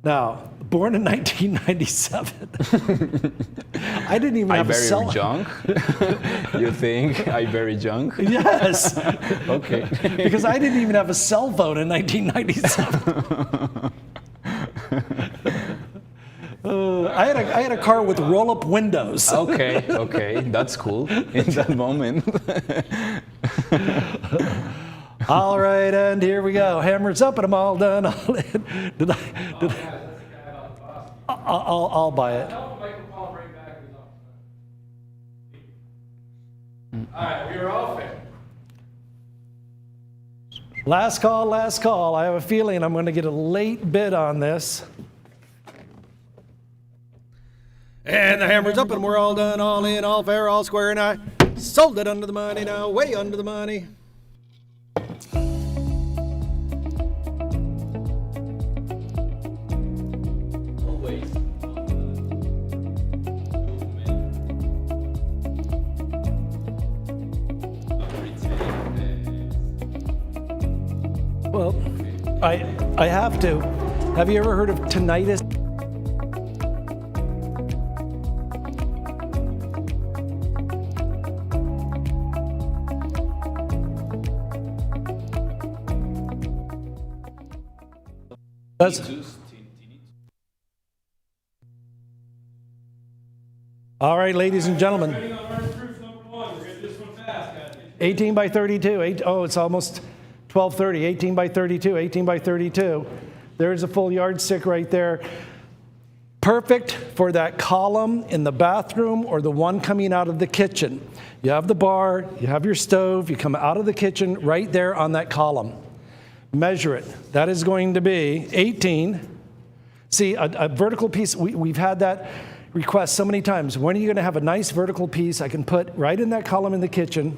Now, born in 1997. I didn't even have a cell phone. I'm very young. You think I'm very young? Yes. Okay. Because I didn't even have a cell phone in 1997. I had a car with roll-up windows. Okay, that's cool in that moment. All right, and here we go. Hammers up and I'm all done. All in. I'll buy it. All right, we are all fair. Last call, last call. I have a feeling I'm going to get a late bid on this. And the hammer's up and we're all done, all in, all fair, all square, and I sold it under the money now, way under the money. Well, I have to. Have you ever heard of tinnitus? All right, ladies and gentlemen. 18 by 32. It's almost 12:30. 18 by 32. 18 by 32. There's a full yardstick right there. Perfect for that column in the bathroom or the one coming out of the kitchen. You have the bar, you have your stove, you come out of the kitchen right there on that column. Measure it. That is going to be 18. See, a vertical piece, we've had that request so many times. When are you going to have a nice vertical piece I can put right in that column in the kitchen?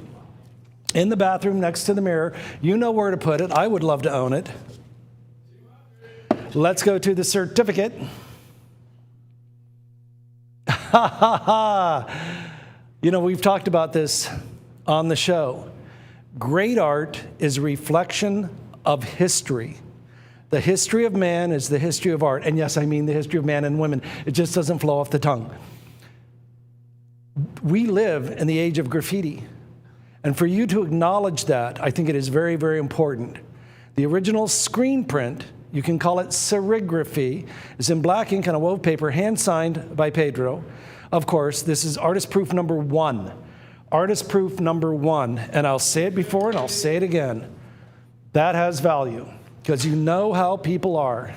in the bathroom next to the mirror. You know where to put it. I would love to own it. Let's go to the certificate. You know, we've talked about this on the show. Great art is a reflection of history. The history of man is the history of art. And yes, I mean the history of man and women. It just doesn't flow off the tongue. We live in the age of graffiti. And for you to acknowledge that, I think it is very, very important. The original screen print, you can call it serigraphy, is in black ink on a wove paper, hand-signed by Pedro. Of course, this is artist proof number 1. Artist proof number 1. And I'll say it before and I'll say it again. That has value, because you know how people are.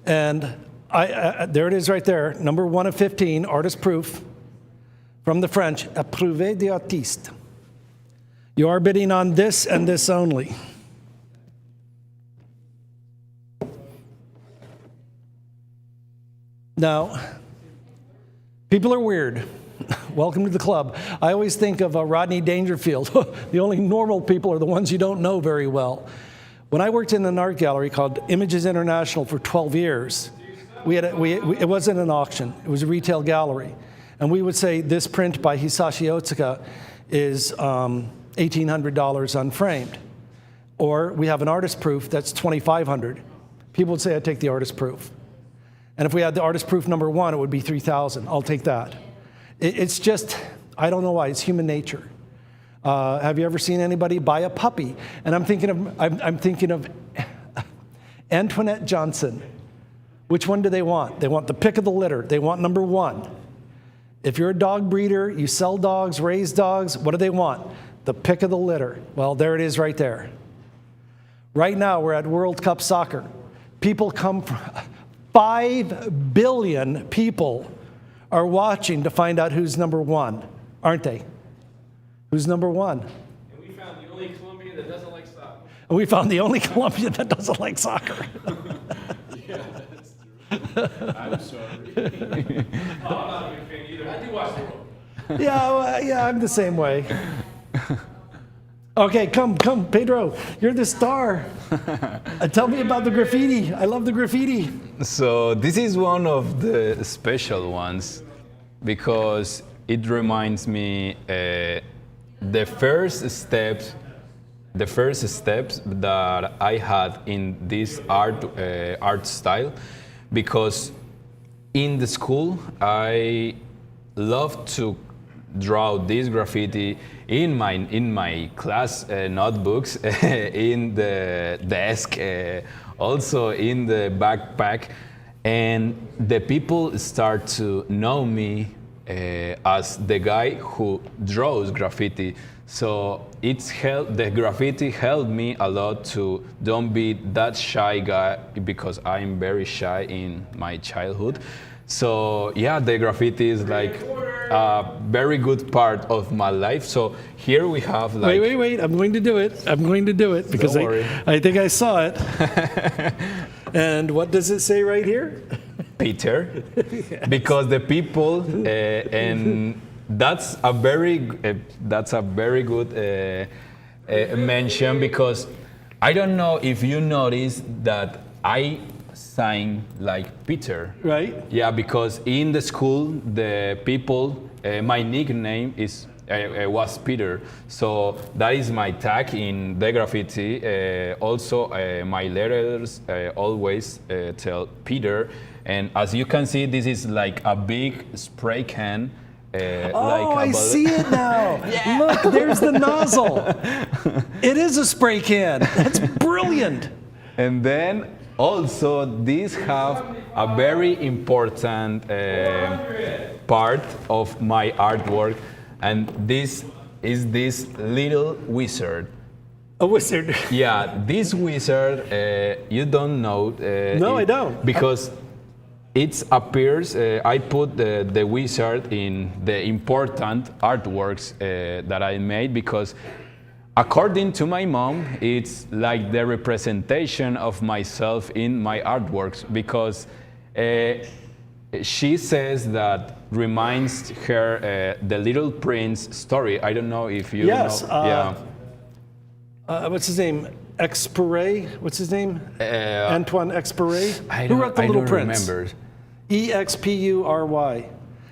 And there it is right there, number 1 of 15, artist proof from the French, approuvé des artistes. You are bidding on this and this only. Now, people are weird. Welcome to the club. I always think of Rodney Dangerfield. The only normal people are the ones you don't know very well. When I worked in an art gallery called Images International for 12 years, it wasn't an auction. It was a retail gallery. And we would say this print by Hisashi Otsuka is $1,800 unframed. Or we have an artist proof that's $2,500. People would say, I'd take the artist proof. And if we had the artist proof number 1, it would be $3,000. I'll take that. It's just, I don't know why, it's human nature. Have you ever seen anybody buy a puppy? And I'm thinking of Antoinette Johnson. Which one do they want? They want the pick of the litter. They want number 1. If you're a dog breeder, you sell dogs, raise dogs, what do they want? The pick of the litter. Well, there it is right there. Right now, we're at World Cup soccer. People come from 5 billion people are watching to find out who's number 1, aren't they? Who's number 1? And we found the only Colombian that doesn't like soccer. And we found the only Colombian that doesn't like soccer. Yeah, that's true. I'm sorry. I'm not a big fan either. I do watch the World. Yeah, I'm the same way. Okay, come, Pedro. You're the star. Tell me about the graffiti. I love the graffiti. So this is one of the special ones because it reminds me the first steps that I had in this art style, because in the school I loved to draw this graffiti in my class notebooks, in the desk, also in the backpack, and the people start to know me as the guy who draws graffiti. So the graffiti helped me a lot to don't be that shy guy, because I'm very shy in my childhood. So yeah, the graffiti is like a very good part of my life. So here we have like... Wait, I'm going to do it because I think I saw it. And what does it say right here? Peter. Yes. Because the people, and that's a very good mention, because I don't know if you noticed that I sign like Peter. Right. Yeah, because in the school, the people, my nickname was Peter. So that is my tag in the graffiti. Also, my letters always tell Peter. And as you can see, this is like a big spray can. I see it now. Yeah. Look, there's the nozzle. It is a spray can. That's brilliant. And then also, these have a very important part of my artwork, and this is this little wizard. A wizard? Yeah, this wizard, you don't know. No, I don't. Because it appears, I put the wizard in the important artworks that I made, because According to my mom, it's like the representation of myself in my artworks because she says that reminds her the Little Prince story. I don't know if you Yes. know. What's his name? Exupéry? What's his name? Antoine Exupéry? Who wrote The I Little don't Prince? remember. Expury.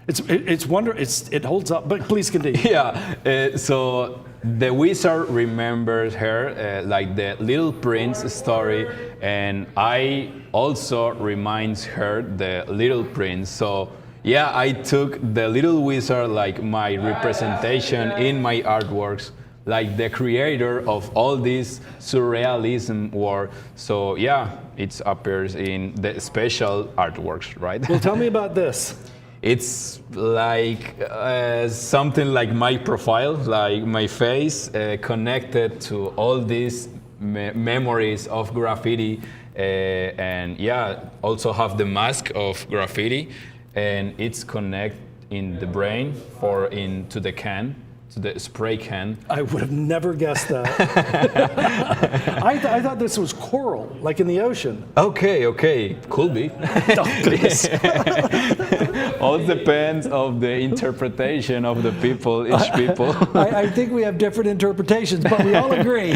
It's wonder. It holds up. But please continue. Yeah. So the wizard remembers her like the Little Prince story, and I also reminds her the Little Prince. So yeah, I took the Little Wizard like my representation in my artworks, like the creator of all this surrealism work. So yeah, it appears in the special artworks, right? Well, tell me about this. It's like something like my profile, like my face, connected to all these memories of graffiti, and yeah, also have the mask of graffiti, and it's connected in the brain or into the can, to the spray can. I would have never guessed that. I thought this was coral, like in the ocean. Okay, could be. All depends of the interpretation of the people, each people. I think we have different interpretations, but we all agree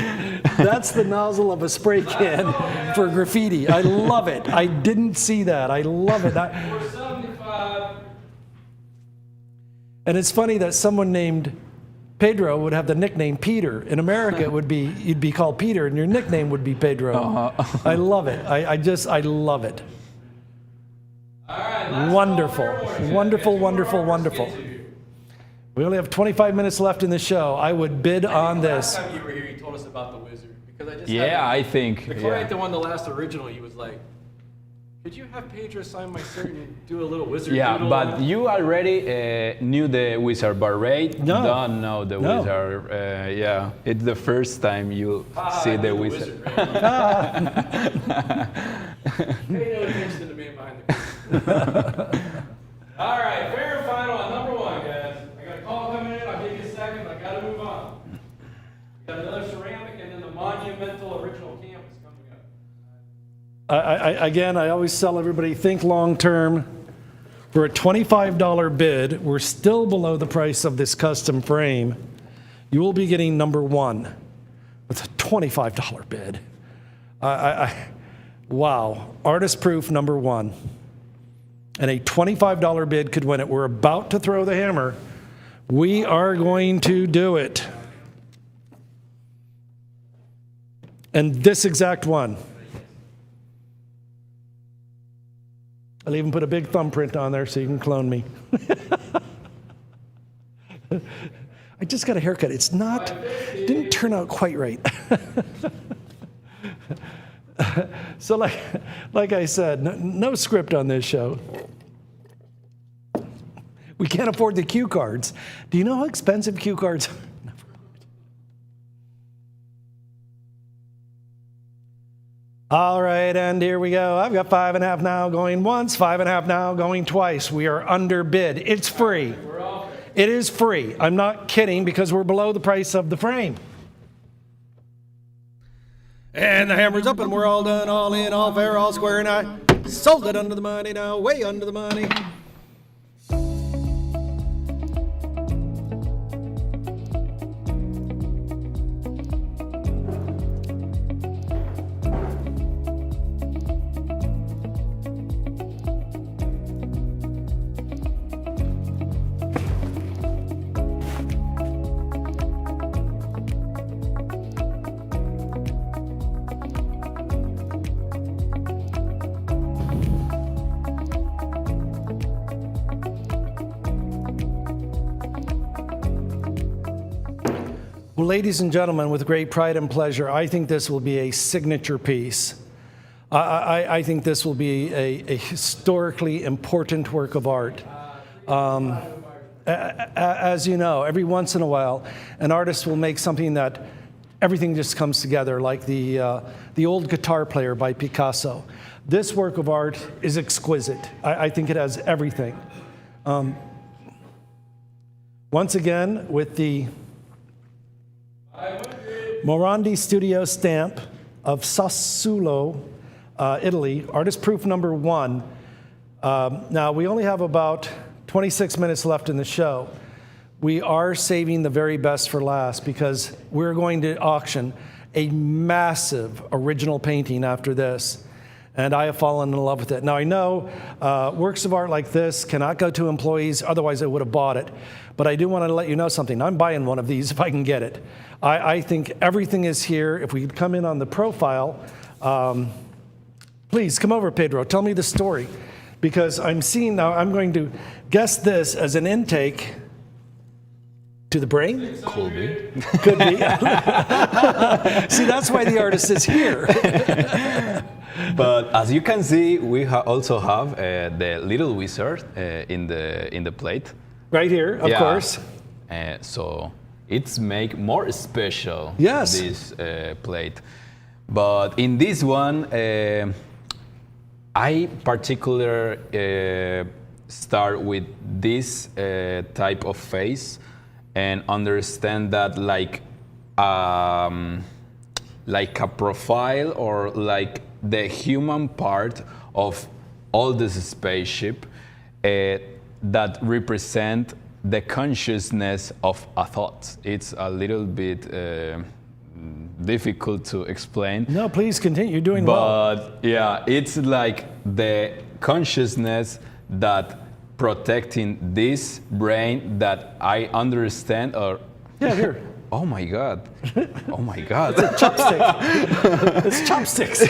that's the nozzle of a spray can for graffiti. I love it. I didn't see that. I love it. And it's funny that someone named Pedro would have the nickname Peter. In America, it would be you'd be called Peter, and your nickname would be Pedro. I love it. I love it. Wonderful, wonderful, wonderful, wonderful. We only have 25 minutes left in the show. I would bid on this. Last time you were here, you told us about the wizard. Because I just I think. The client that won the last original, he was like, could you have Pedro sign my shirt and do a little wizard doodle? But you already knew the wizard, but Ray don't know the wizard. It's the first time you see the wizard. Pay no attention to the man behind the curtain. All right, fair and final on number one, guys. I got a call coming in. I'll give you a second, but I got to move on. We got another ceramic and then the monumental original canvas coming up. I always tell everybody, think long term. For a $25 bid, we're still below the price of this custom frame. You will be getting number one with a $25 bid. Wow, artist proof number one. And a $25 bid could win it. We're about to throw the hammer. We are going to do it. And this exact one. I'll even put a big thumbprint on there so you can clone me. I just got a haircut. It didn't turn out quite right. So like I said, no script on this show. We can't afford the cue cards. Do you know how expensive cue cards are? All right, and here we go. I've got 5.5 now going once, 5.5 now going twice. We are under bid. It's free. It is free. I'm not kidding because we're below the price of the frame. And the hammer's up and we're all done, all in, all fair, all square, and I sold it under the money now, way under the money. Well, ladies and gentlemen, with great pride and pleasure, I think this will be a signature piece. I think this will be a historically important work of art. As you know, every once in a while, an artist will make something that everything just comes together, like the old guitar player by Picasso. This work of art is exquisite. I think it has everything. Once again, with the Morandi Studio stamp of Sassuolo, Italy, artist proof number 1. Now, we only have about 26 minutes left in the show. We are saving the very best for last because we're going to auction a massive original painting after this. And I have fallen in love with it. Now, I know works of art like this cannot go to employees, otherwise I would have bought it. But I do want to let you know something. I'm buying one of these if I can get it. I think everything is here. If we could come in on the profile, please come over, Pedro. Tell me the story. Because I'm seeing now, I'm going to guess this as an intake to the brain? Could be. Could be. See, that's why the artist is here. But as you can see, we also have the little wizard in the plate. Right here, of course. So it's make more special. Yes. This plate. But in this one, I particularly start with this type of face and understand that like a profile or like the human part of all this spaceship that represent the consciousness of a thought. It's a little bit difficult to explain. No, please continue. You're doing well. But yeah, it's like the consciousness that protecting this brain that I understand or... Yeah, here. Oh my God. Oh my God. It's a chopstick. It's chopsticks.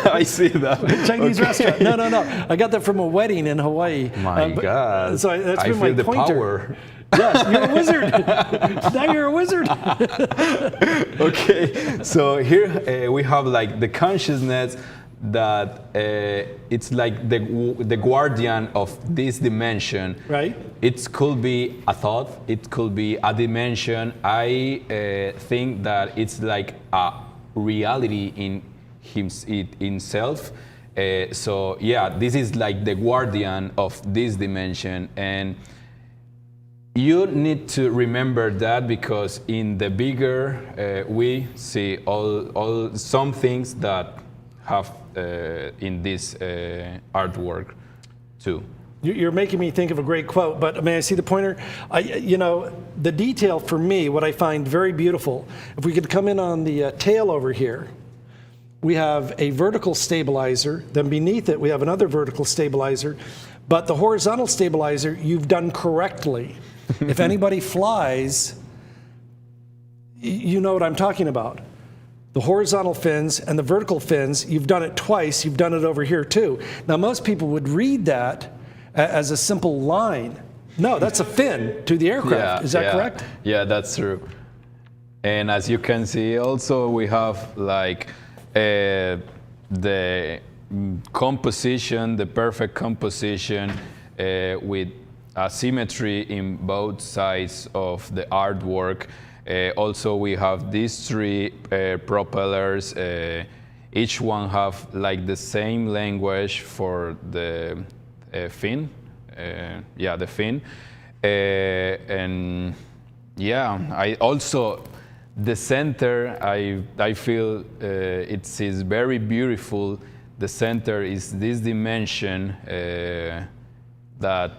I see that. Chinese restaurant. No. I got that from a wedding in Hawaii. My God. So that's I been feel my the pointer. power. Yes, you're a wizard. Now you're a wizard. Okay, so here we have like the consciousness that it's like the guardian of this dimension. Right. It could be a thought, it could be a dimension. I think that it's like a reality in himself. So yeah, this is like the guardian of this dimension. And you need to remember that because in the bigger we see all some things that have in this artwork too. You're making me think of a great quote, but may I see the pointer? The detail for me, what I find very beautiful, if we could come in on the tail over here, we have a vertical stabilizer, then beneath it we have another vertical stabilizer, but the horizontal stabilizer you've done correctly. If anybody flies, you know what I'm talking about. The horizontal fins and the vertical fins, you've done it twice, you've done it over here too. Now most people would read that as a simple line. No, that's a fin to the aircraft, is that correct? Yeah, that's true. And as you can see also we have like the composition, the perfect composition with symmetry in both sides of the artwork. Also we have these three propellers. Each one have like the same language for the fin. The fin. And yeah, I also the center I feel it is very beautiful. The center is this dimension that,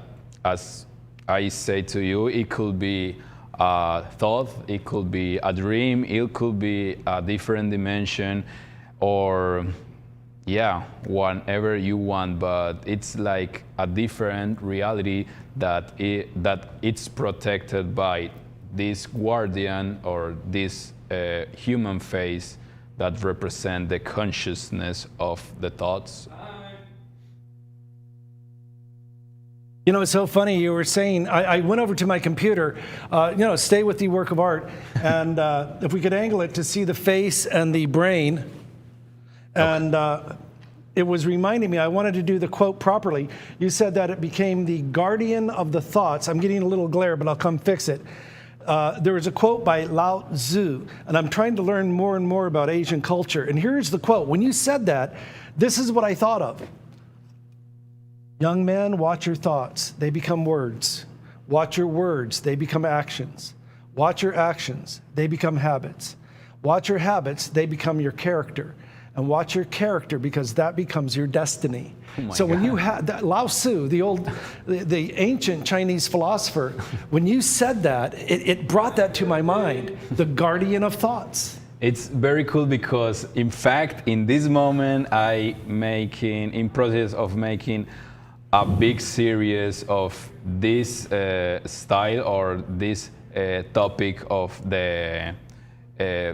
as I say to you, it could be a thought, it could be a dream, it could be a different dimension, or whatever you want, but it's like a different reality that it's protected by this guardian or this human face that represent the consciousness of the thoughts. You know, it's so funny, you were saying, I went over to my computer, stay with the work of art, and if we could angle it to see the face and the brain, and it was reminding me, I wanted to do the quote properly. You said that it became the guardian of the thoughts. I'm getting a little glare, but I'll come fix it. There was a quote by Lao Tzu, and I'm trying to learn more and more about Asian culture, and here's the quote. When you said that, this is what I thought of. Young man, watch your thoughts. They become words. Watch your words. They become actions. Watch your actions. They become habits. Watch your habits, they become your character. And watch your character because that becomes your destiny. So when you had Lao Tzu, the ancient Chinese philosopher, when you said that, it brought that to my mind, the guardian of thoughts. It's very cool because, in fact, in this moment, in process of making a big series of this style or this topic of the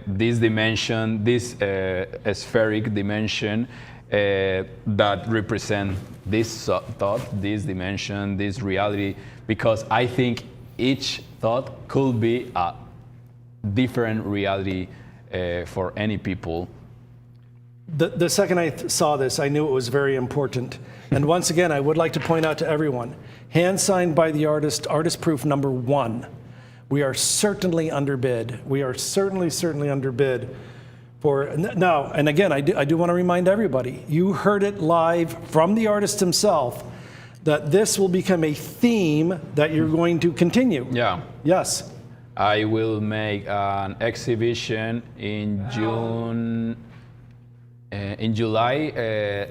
this dimension, this spheric dimension that represent this thought, this dimension, this reality, because I think each thought could be a different reality for any people. The second I saw this, I knew it was very important. And once again, I would like to point out to everyone, hand signed by the artist, artist proof number 1. We are certainly underbid. We are certainly underbid for now. And again, I do want to remind everybody, you heard it live from the artist himself that this will become a theme that you're going to continue. Yeah. Yes. I will make an exhibition in July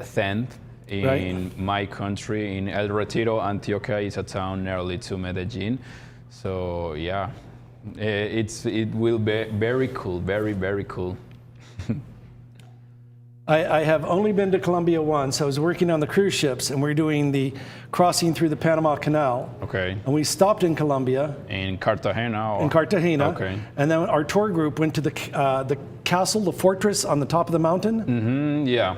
10th in my country, in El Retiro, Antioquia. It's a town nearly to Medellin. So yeah, it will be very cool, very cool. I have only been to Colombia once. I was working on the cruise ships, and we're doing the crossing through the Panama Canal. Okay. And we stopped in Colombia. In Cartagena. In Cartagena. Okay. And then our tour group went to the castle, the fortress on the top of the mountain. Mm-hmm. Yeah.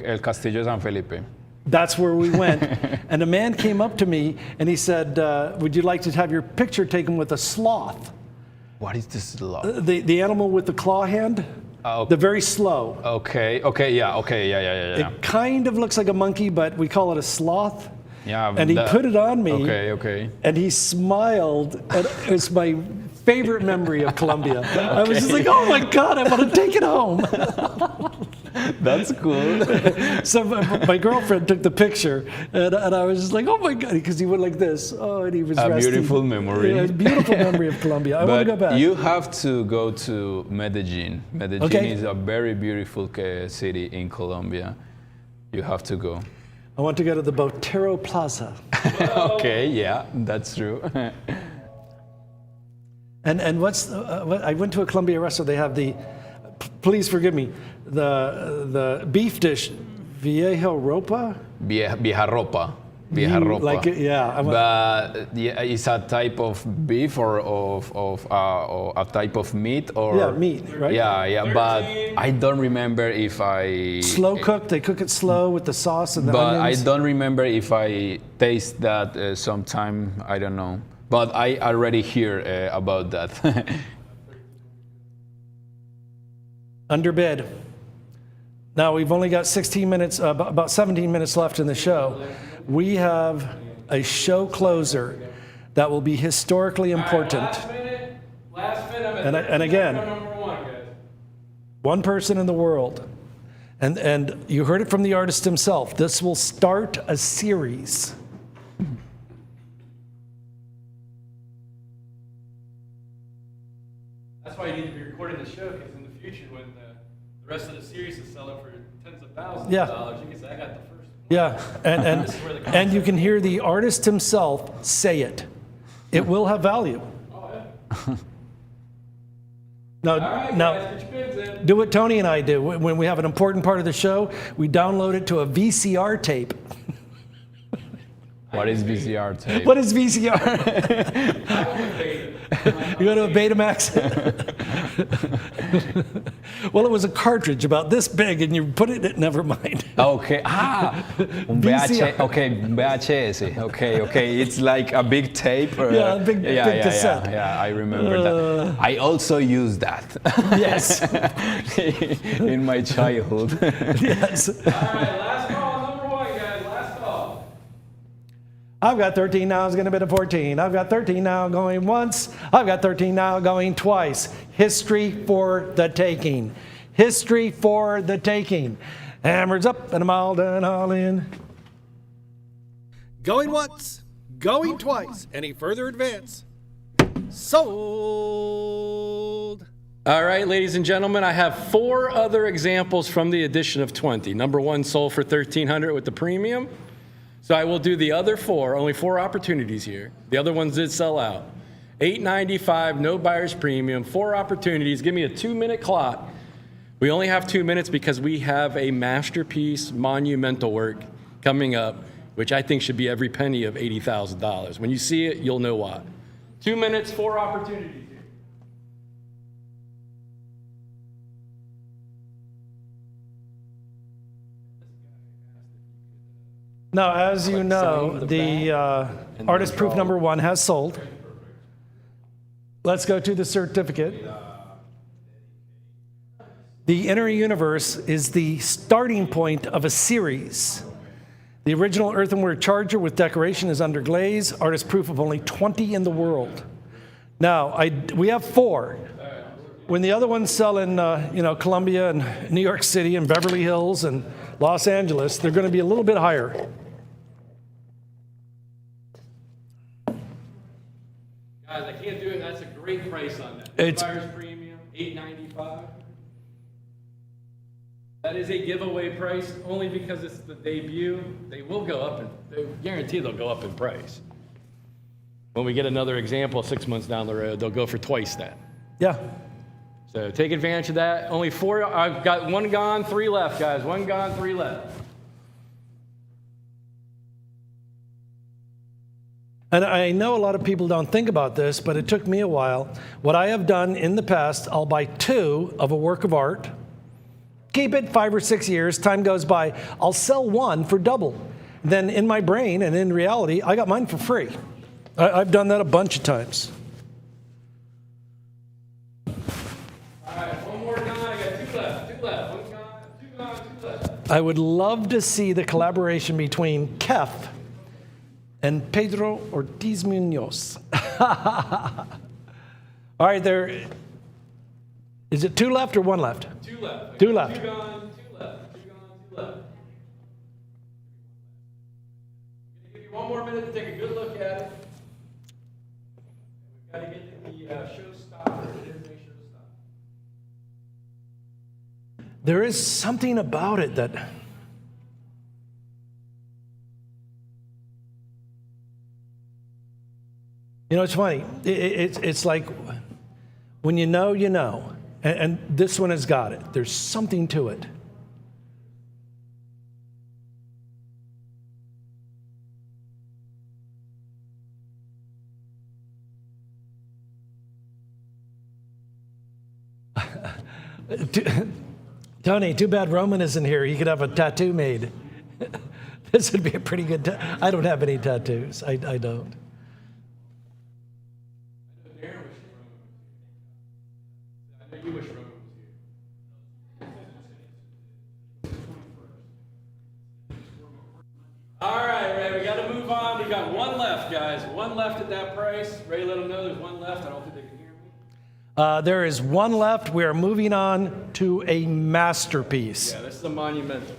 El Castillo San Felipe. That's where we went. And a man came up to me and he said, would you like to have your picture taken with a sloth? What is this sloth? The animal with the claw hand? The very slow. Okay, yeah. It kind of looks like a monkey, but we call it a sloth. Yeah. And he put it on me. Okay. And he smiled. And it's my favorite memory of Colombia. I was just like, oh my God, I want to take it home. That's cool. So my girlfriend took the picture, and I was just like, oh my God, because he went like this. Oh, and he was resting. Beautiful memory. Yeah, beautiful memory of Colombia. I want to go back. You have to go to Medellin. Medellin is a very beautiful city in Colombia. You have to go. I want to go to the Botero Plaza. Okay, yeah, that's true. And what's I went to a Colombia restaurant. They have the, please forgive me, the beef dish, vieja ropa. Vieja ropa. Like it, yeah. But it's a type of beef or a type of meat or. Yeah, meat, right? Yeah. But I don't remember if I. Slow cooked. They cook it slow with the sauce and the onions. But I don't remember if I taste that sometime. I don't know. But I already hear about that. Underbid. Now we've only got 16 minutes, about 17 minutes left in the show. We have a show closer that will be historically important. Last minute. And again, one person in the world. And you heard it from the artist himself. This will start a series. That's why you need to be recording the show, because in the future, when the rest of the series is selling for tens of thousands of dollars, you can say, I got the first one. Yeah, and you can hear the artist himself say it. It will have value. Oh, yeah. Now, guys, get your bids in. do what Tony and I do. When we have an important part of the show, we download it to a VCR tape. What is VCR tape? What is VCR? You go to a Betamax? Well, it was a cartridge about this big, and you put it in, never mind. Okay. VHS. Okay. It's like a big tape. Yeah, a big cassette. Yeah, I remember that. I also used that. Yes. In my childhood. Yes. All right, last call, number one, guys. Last call. I've got 13 now, it's going to be to 14. I've got 13 now going once. I've got 13 now going twice. History for the taking. History for the taking. Hammers up and I'm all done, all in. Going once, going twice. Any further advance? Sold. All right, ladies and gentlemen, I have 4 other examples from the edition of 20. Number 1 sold for $1,300 with the premium. So I will do the other 4, only 4 opportunities here. The other ones did sell out. $895, no buyer's premium, 4 opportunities. Give me a 2-minute clock. We only have 2 minutes because we have a masterpiece, monumental work coming up, which I think should be every penny of $80,000. When you see it, you'll know why. 2 minutes, 4 opportunities. Now, as you know, the artist proof number 1 has sold. Let's go to the certificate. The Inner Universe is the starting point of a series. The original earthenware charger with decoration is under glaze, artist proof of only 20 in the world. Now, we have 4. When the other ones sell in Columbia and New York City and Beverly Hills and Los Angeles, they're going to be a little bit higher. Guys, I can't do it. That's a great price on that. It's buyer's premium, $895. That is a giveaway price only because it's the debut. They will go up, and they guarantee they'll go up in price. When we get another example 6 months down the road, they'll go for twice that. Yeah. So take advantage of that. Only 4. I've got 1 gone, 3 left, guys. 1 gone, 3 left. And I know a lot of people don't think about this, but it took me a while. What I have done in the past, I'll buy 2 of a work of art, keep it 5 or 6 years, time goes by, I'll sell 1 for double. Then in my brain and in reality, I got mine for free. I've done that a bunch of times. All right, 1 more gone. I got 2 left. 2 left. 1 gone, 2 gone, 2 left. I would love to see the collaboration between Kef and Pedro Ortiz Munoz. All right, there. Is it 2 left or 1 left? 2 left. 2 left. 2 gone, 2 left. 2 gone, 2 left. I'm going to give you 1 more minute to take a good look at it. We've got to get to the showstopper. It is a showstopper. There is something about it that. You know, it's funny. It's like when you know, you know. And this one has got it. There's something to it. Tony, too bad Roman isn't here. He could have a tattoo made. This would be a pretty good I don't have any tattoos. I don't. You wish Roman was here. All right, Ray, we got to move on. We got 1 left, guys. 1 left at that price. Ray, let them know there's 1 left. I don't think they can hear me. There is 1 left. We are moving on to a masterpiece. Yeah, this is a monumental.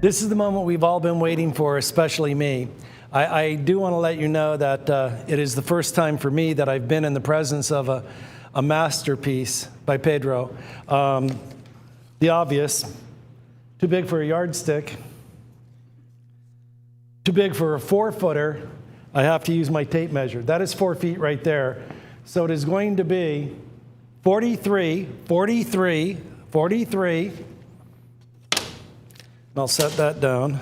This is the moment we've all been waiting for, especially me. I do want to let you know that it is the first time for me that I've been in the presence of a masterpiece by Pedro. The obvious, too big for a yardstick, too big for a 4-footer. I have to use my tape measure. That is 4 feet right there. So it is going to be 43, 43, 43. I'll set that down.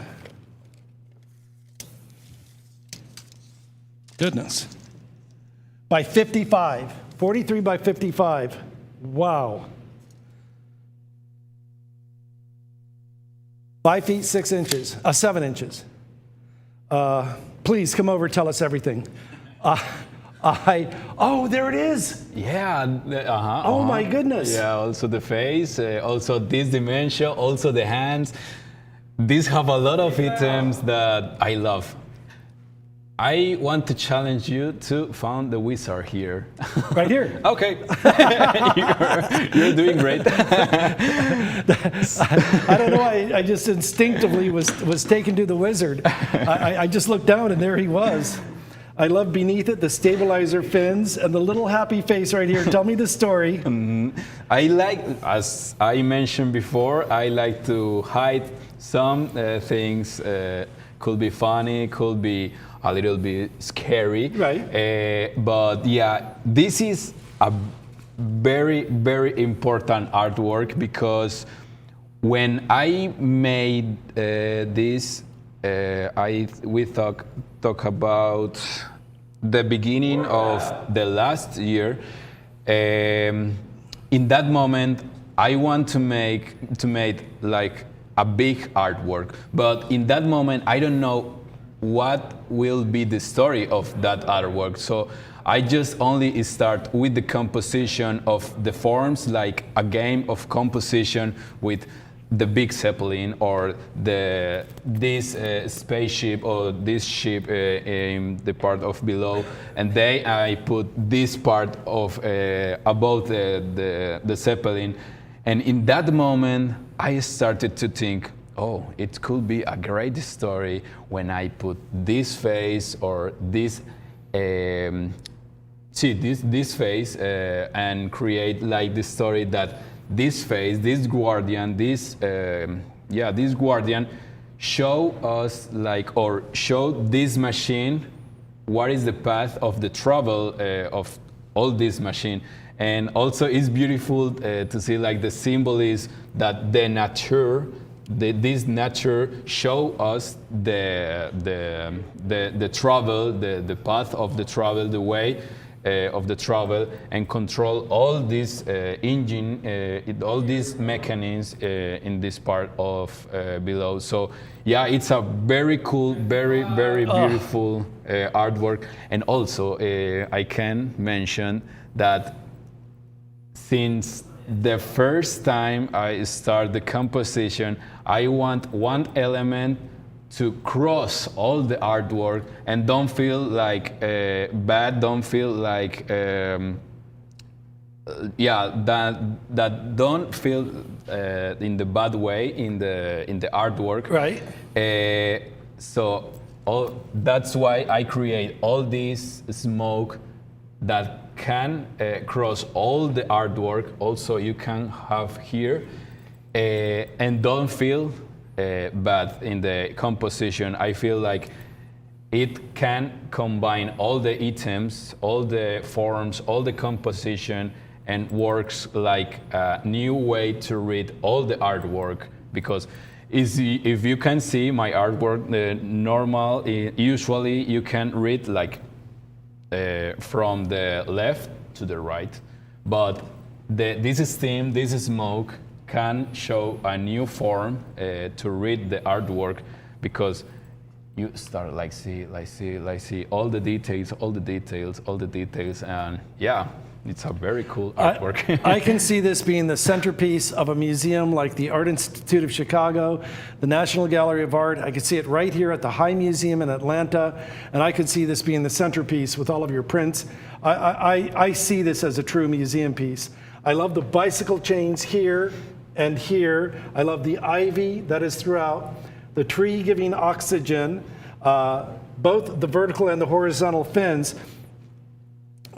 Goodness. By 55. 43 by 55. Wow. 5 feet 6 inches. 7 inches. Please come over, tell us everything. Oh, there it is. Yeah. Oh my goodness. Yeah. Also the face. Also this dimension. Also the hands. These have a lot of items that I love. I want to challenge you to find the wizard here. Right here. Okay. you're doing great. I don't know why I just instinctively was taken to the wizard. I just looked down and there he was. I love beneath it the stabilizer fins and the little happy face right here. Tell me the story. I like, as I mentioned before, I like to hide some things. Could be funny, could be a little bit scary. Right. But yeah, this is a very, very important artwork because when I made this, we talk about the beginning of the last year. In that moment, I want to make like a big artwork, but in that moment, I don't know what will be the story of that artwork. So I just only start with the composition of the forms, like a game of composition with the big Zeppelin or this spaceship or this ship in the part of below, and then I put this part of above the Zeppelin, and in that moment I started to think, oh, it could be a great story when I put this face or this this face and create like the story that this face, this guardian, this guardian show us like, or show this machine what is the path of the travel of all this machine. And also it's beautiful to see like the symbolism that the nature, this nature show us the travel, the path of the travel, the way of the travel, and control all these engine, all these mechanisms in this part of below. So yeah, it's a very cool, very beautiful artwork. And also I can mention that since the first time I start the composition, I want one element to cross all the artwork and don't feel like bad, don't feel like that don't feel in the bad way in the artwork. Right. So that's why I create all this smoke that can cross all the artwork. Also, you can have here and don't feel bad in the composition. I feel like it can combine all the items, all the forms, all the composition, and works like a new way to read all the artwork. Because if you can see my artwork, usually you can read like from the left to the right, but this steam, this smoke can show a new form to read the artwork, because you start like see all the details, and yeah, it's a very cool artwork. I can see this being the centerpiece of a museum like the Art Institute of Chicago, the National Gallery of Art. I could see it right here at the High Museum in Atlanta, and I could see this being the centerpiece with all of your prints. I see this as a true museum piece. I love the bicycle chains here and here. I love the ivy that is throughout, the tree giving oxygen, both the vertical and the horizontal fins.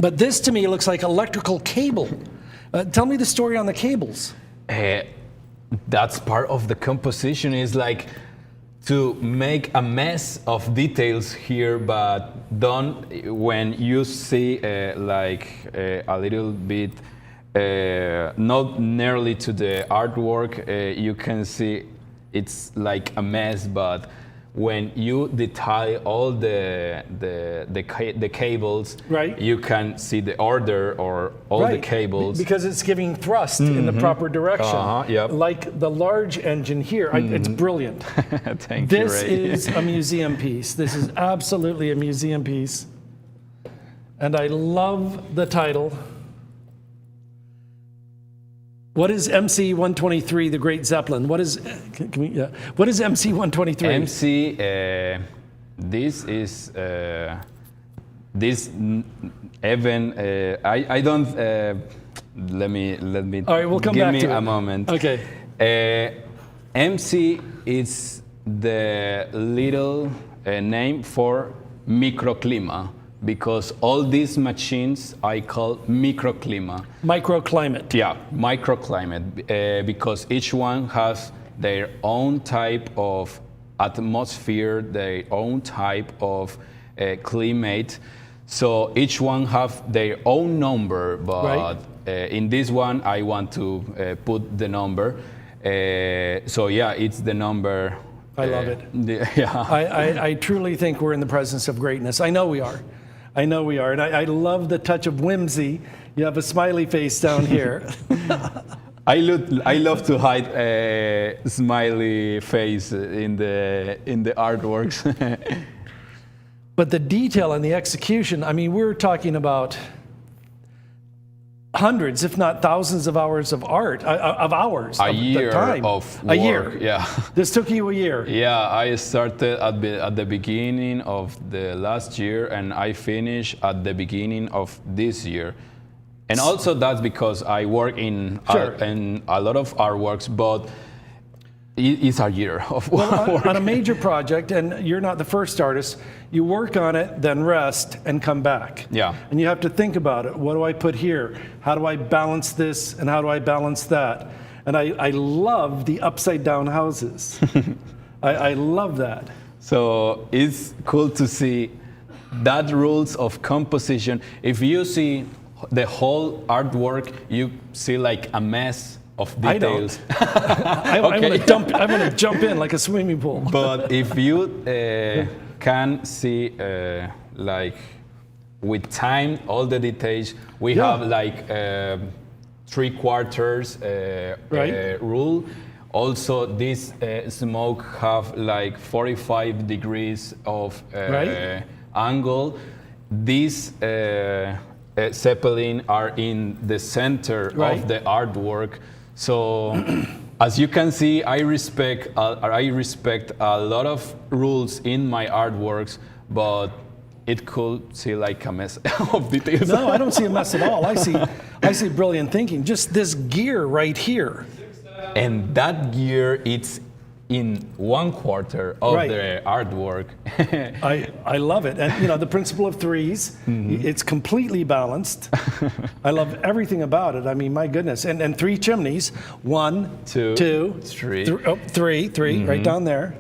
But this to me looks like electrical cable. Tell me the story on the cables. That's part of the composition, is like to make a mess of details here, but when you see like a little bit not nearly to the artwork, you can see it's like a mess, but when you detail all the cables, right, you can see the order or all the cables. Because it's giving thrust in the proper direction. Yep. Like the large engine here. It's brilliant. Thank you, This Ray. is a museum piece. This is absolutely a museum piece. And I love the title. What is MC-123, the Great Zeppelin? What is, what is MC-123? MC, this is, this event, I don't, let me, all right, we'll come give back me to a it. moment. Okay. MC is the little name for microclima, because all these machines I call microclima. Microclimate. Yeah, microclimate, because each one has their own type of atmosphere, their own type of climate. So each one have their own number, but in this one I want to put the number. So yeah, it's the number. I love it. Yeah. I truly think we're in the presence of greatness. I know we are. I know we are. And I love the touch of whimsy. You have a smiley face down here. I love to hide a smiley face in the artworks. But the detail and the execution, I mean, we're talking about hundreds, if not thousands of hours of art, of hours. A year time. of A work, year. yeah. This took you a year. Yeah, I started at the beginning of the last year, and I finished at the beginning of this year. And also that's because I work in a lot of artworks, but it's a year of work. On a major project, and you're not the first artist, you work on it, then rest, and come back. Yeah. And you have to think about it. What do I put here? How do I balance this, and how do I balance that? And I love the upside down houses. I love that. So it's cool to see that rules of composition. If you see the whole artwork, you see like a mess of details. I want to jump in like a swimming pool. But if you can see like with time all the details, we have like 3/4 rule. Also, this smoke have like 45 degrees of angle. These Zeppelin are in the center of the artwork. So, as you can see, I respect a lot of rules in my artworks, but it could see like a mess of details. No, I don't see a mess at all. I see brilliant thinking. Just this gear right here. And that gear, it's in 1/4 of the artwork. I love it. And you know, the principle of threes, it's completely balanced. I love everything about it. I mean, my goodness. And 3 chimneys. 1, 2, 3. 3, right down there.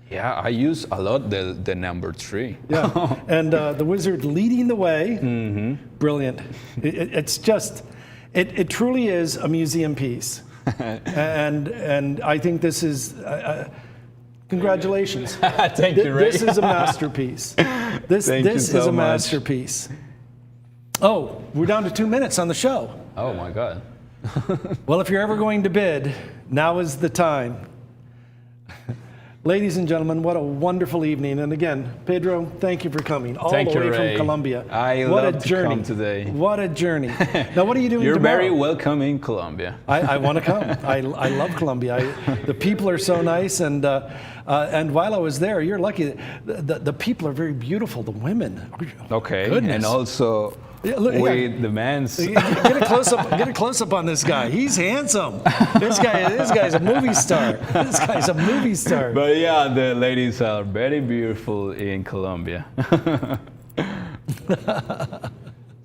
Yeah, I use a lot the number 3. Yeah. And the wizard leading the way. Brilliant. It's just, it truly is a museum piece. and I think this is, congratulations. Thank you, Ray. This is a masterpiece. This is a masterpiece. Oh, we're down to 2 minutes on the show. Oh my God. Well, if you're ever going to bid, now is the time. Ladies and gentlemen, what a wonderful evening. And again, Pedro, thank you for coming all the way from Colombia. I love to come today. What a journey. Now, what are you doing You're tomorrow? very welcome in Colombia. I want to come. I love Colombia. The people are so nice. And while I was there, you're lucky. The people are very beautiful. The women. Okay. Goodness. And also with the men's. Get a close up on this guy. He's handsome. This guy's a movie star. This guy's a movie star. But yeah, the ladies are very beautiful in Colombia.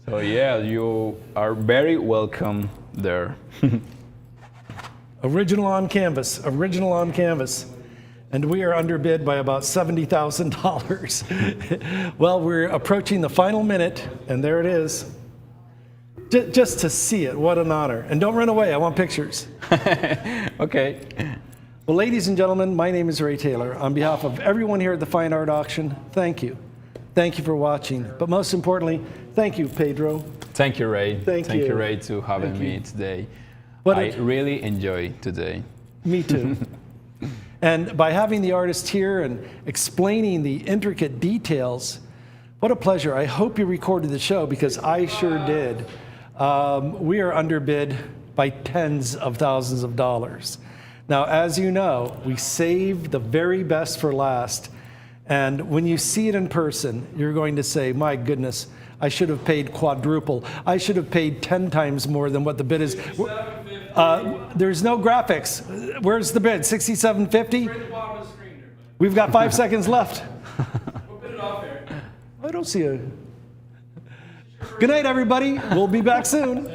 So yeah, you are very welcome there. Original on canvas. Original on canvas. And we are underbid by about $70,000. Well, we're approaching the final minute, and there it is. Just to see it, what an honor. And don't run away, I want pictures. Okay. Well, ladies and gentlemen, my name is Ray Taylor. On behalf of everyone here at the Fine Art Auction, thank you. Thank you for watching. But most importantly, thank you, Pedro. Thank you, Ray. Thank you, you. Ray, to having Thank me you. today. What I a- really enjoyed today. Me too. And by having the artist here and explaining the intricate details, what a pleasure. I hope you recorded the show because I sure did. We are underbid by tens of thousands of dollars. Now, as you know, we save the very best for last. And when you see it in person, you're going to say, my goodness, I should have paid quadruple. I should have paid 10 times more than what the bid is. There's no graphics. Where's the bid? $67.50? We've got 5 seconds left. I don't see a... Good night, everybody. We'll be back soon.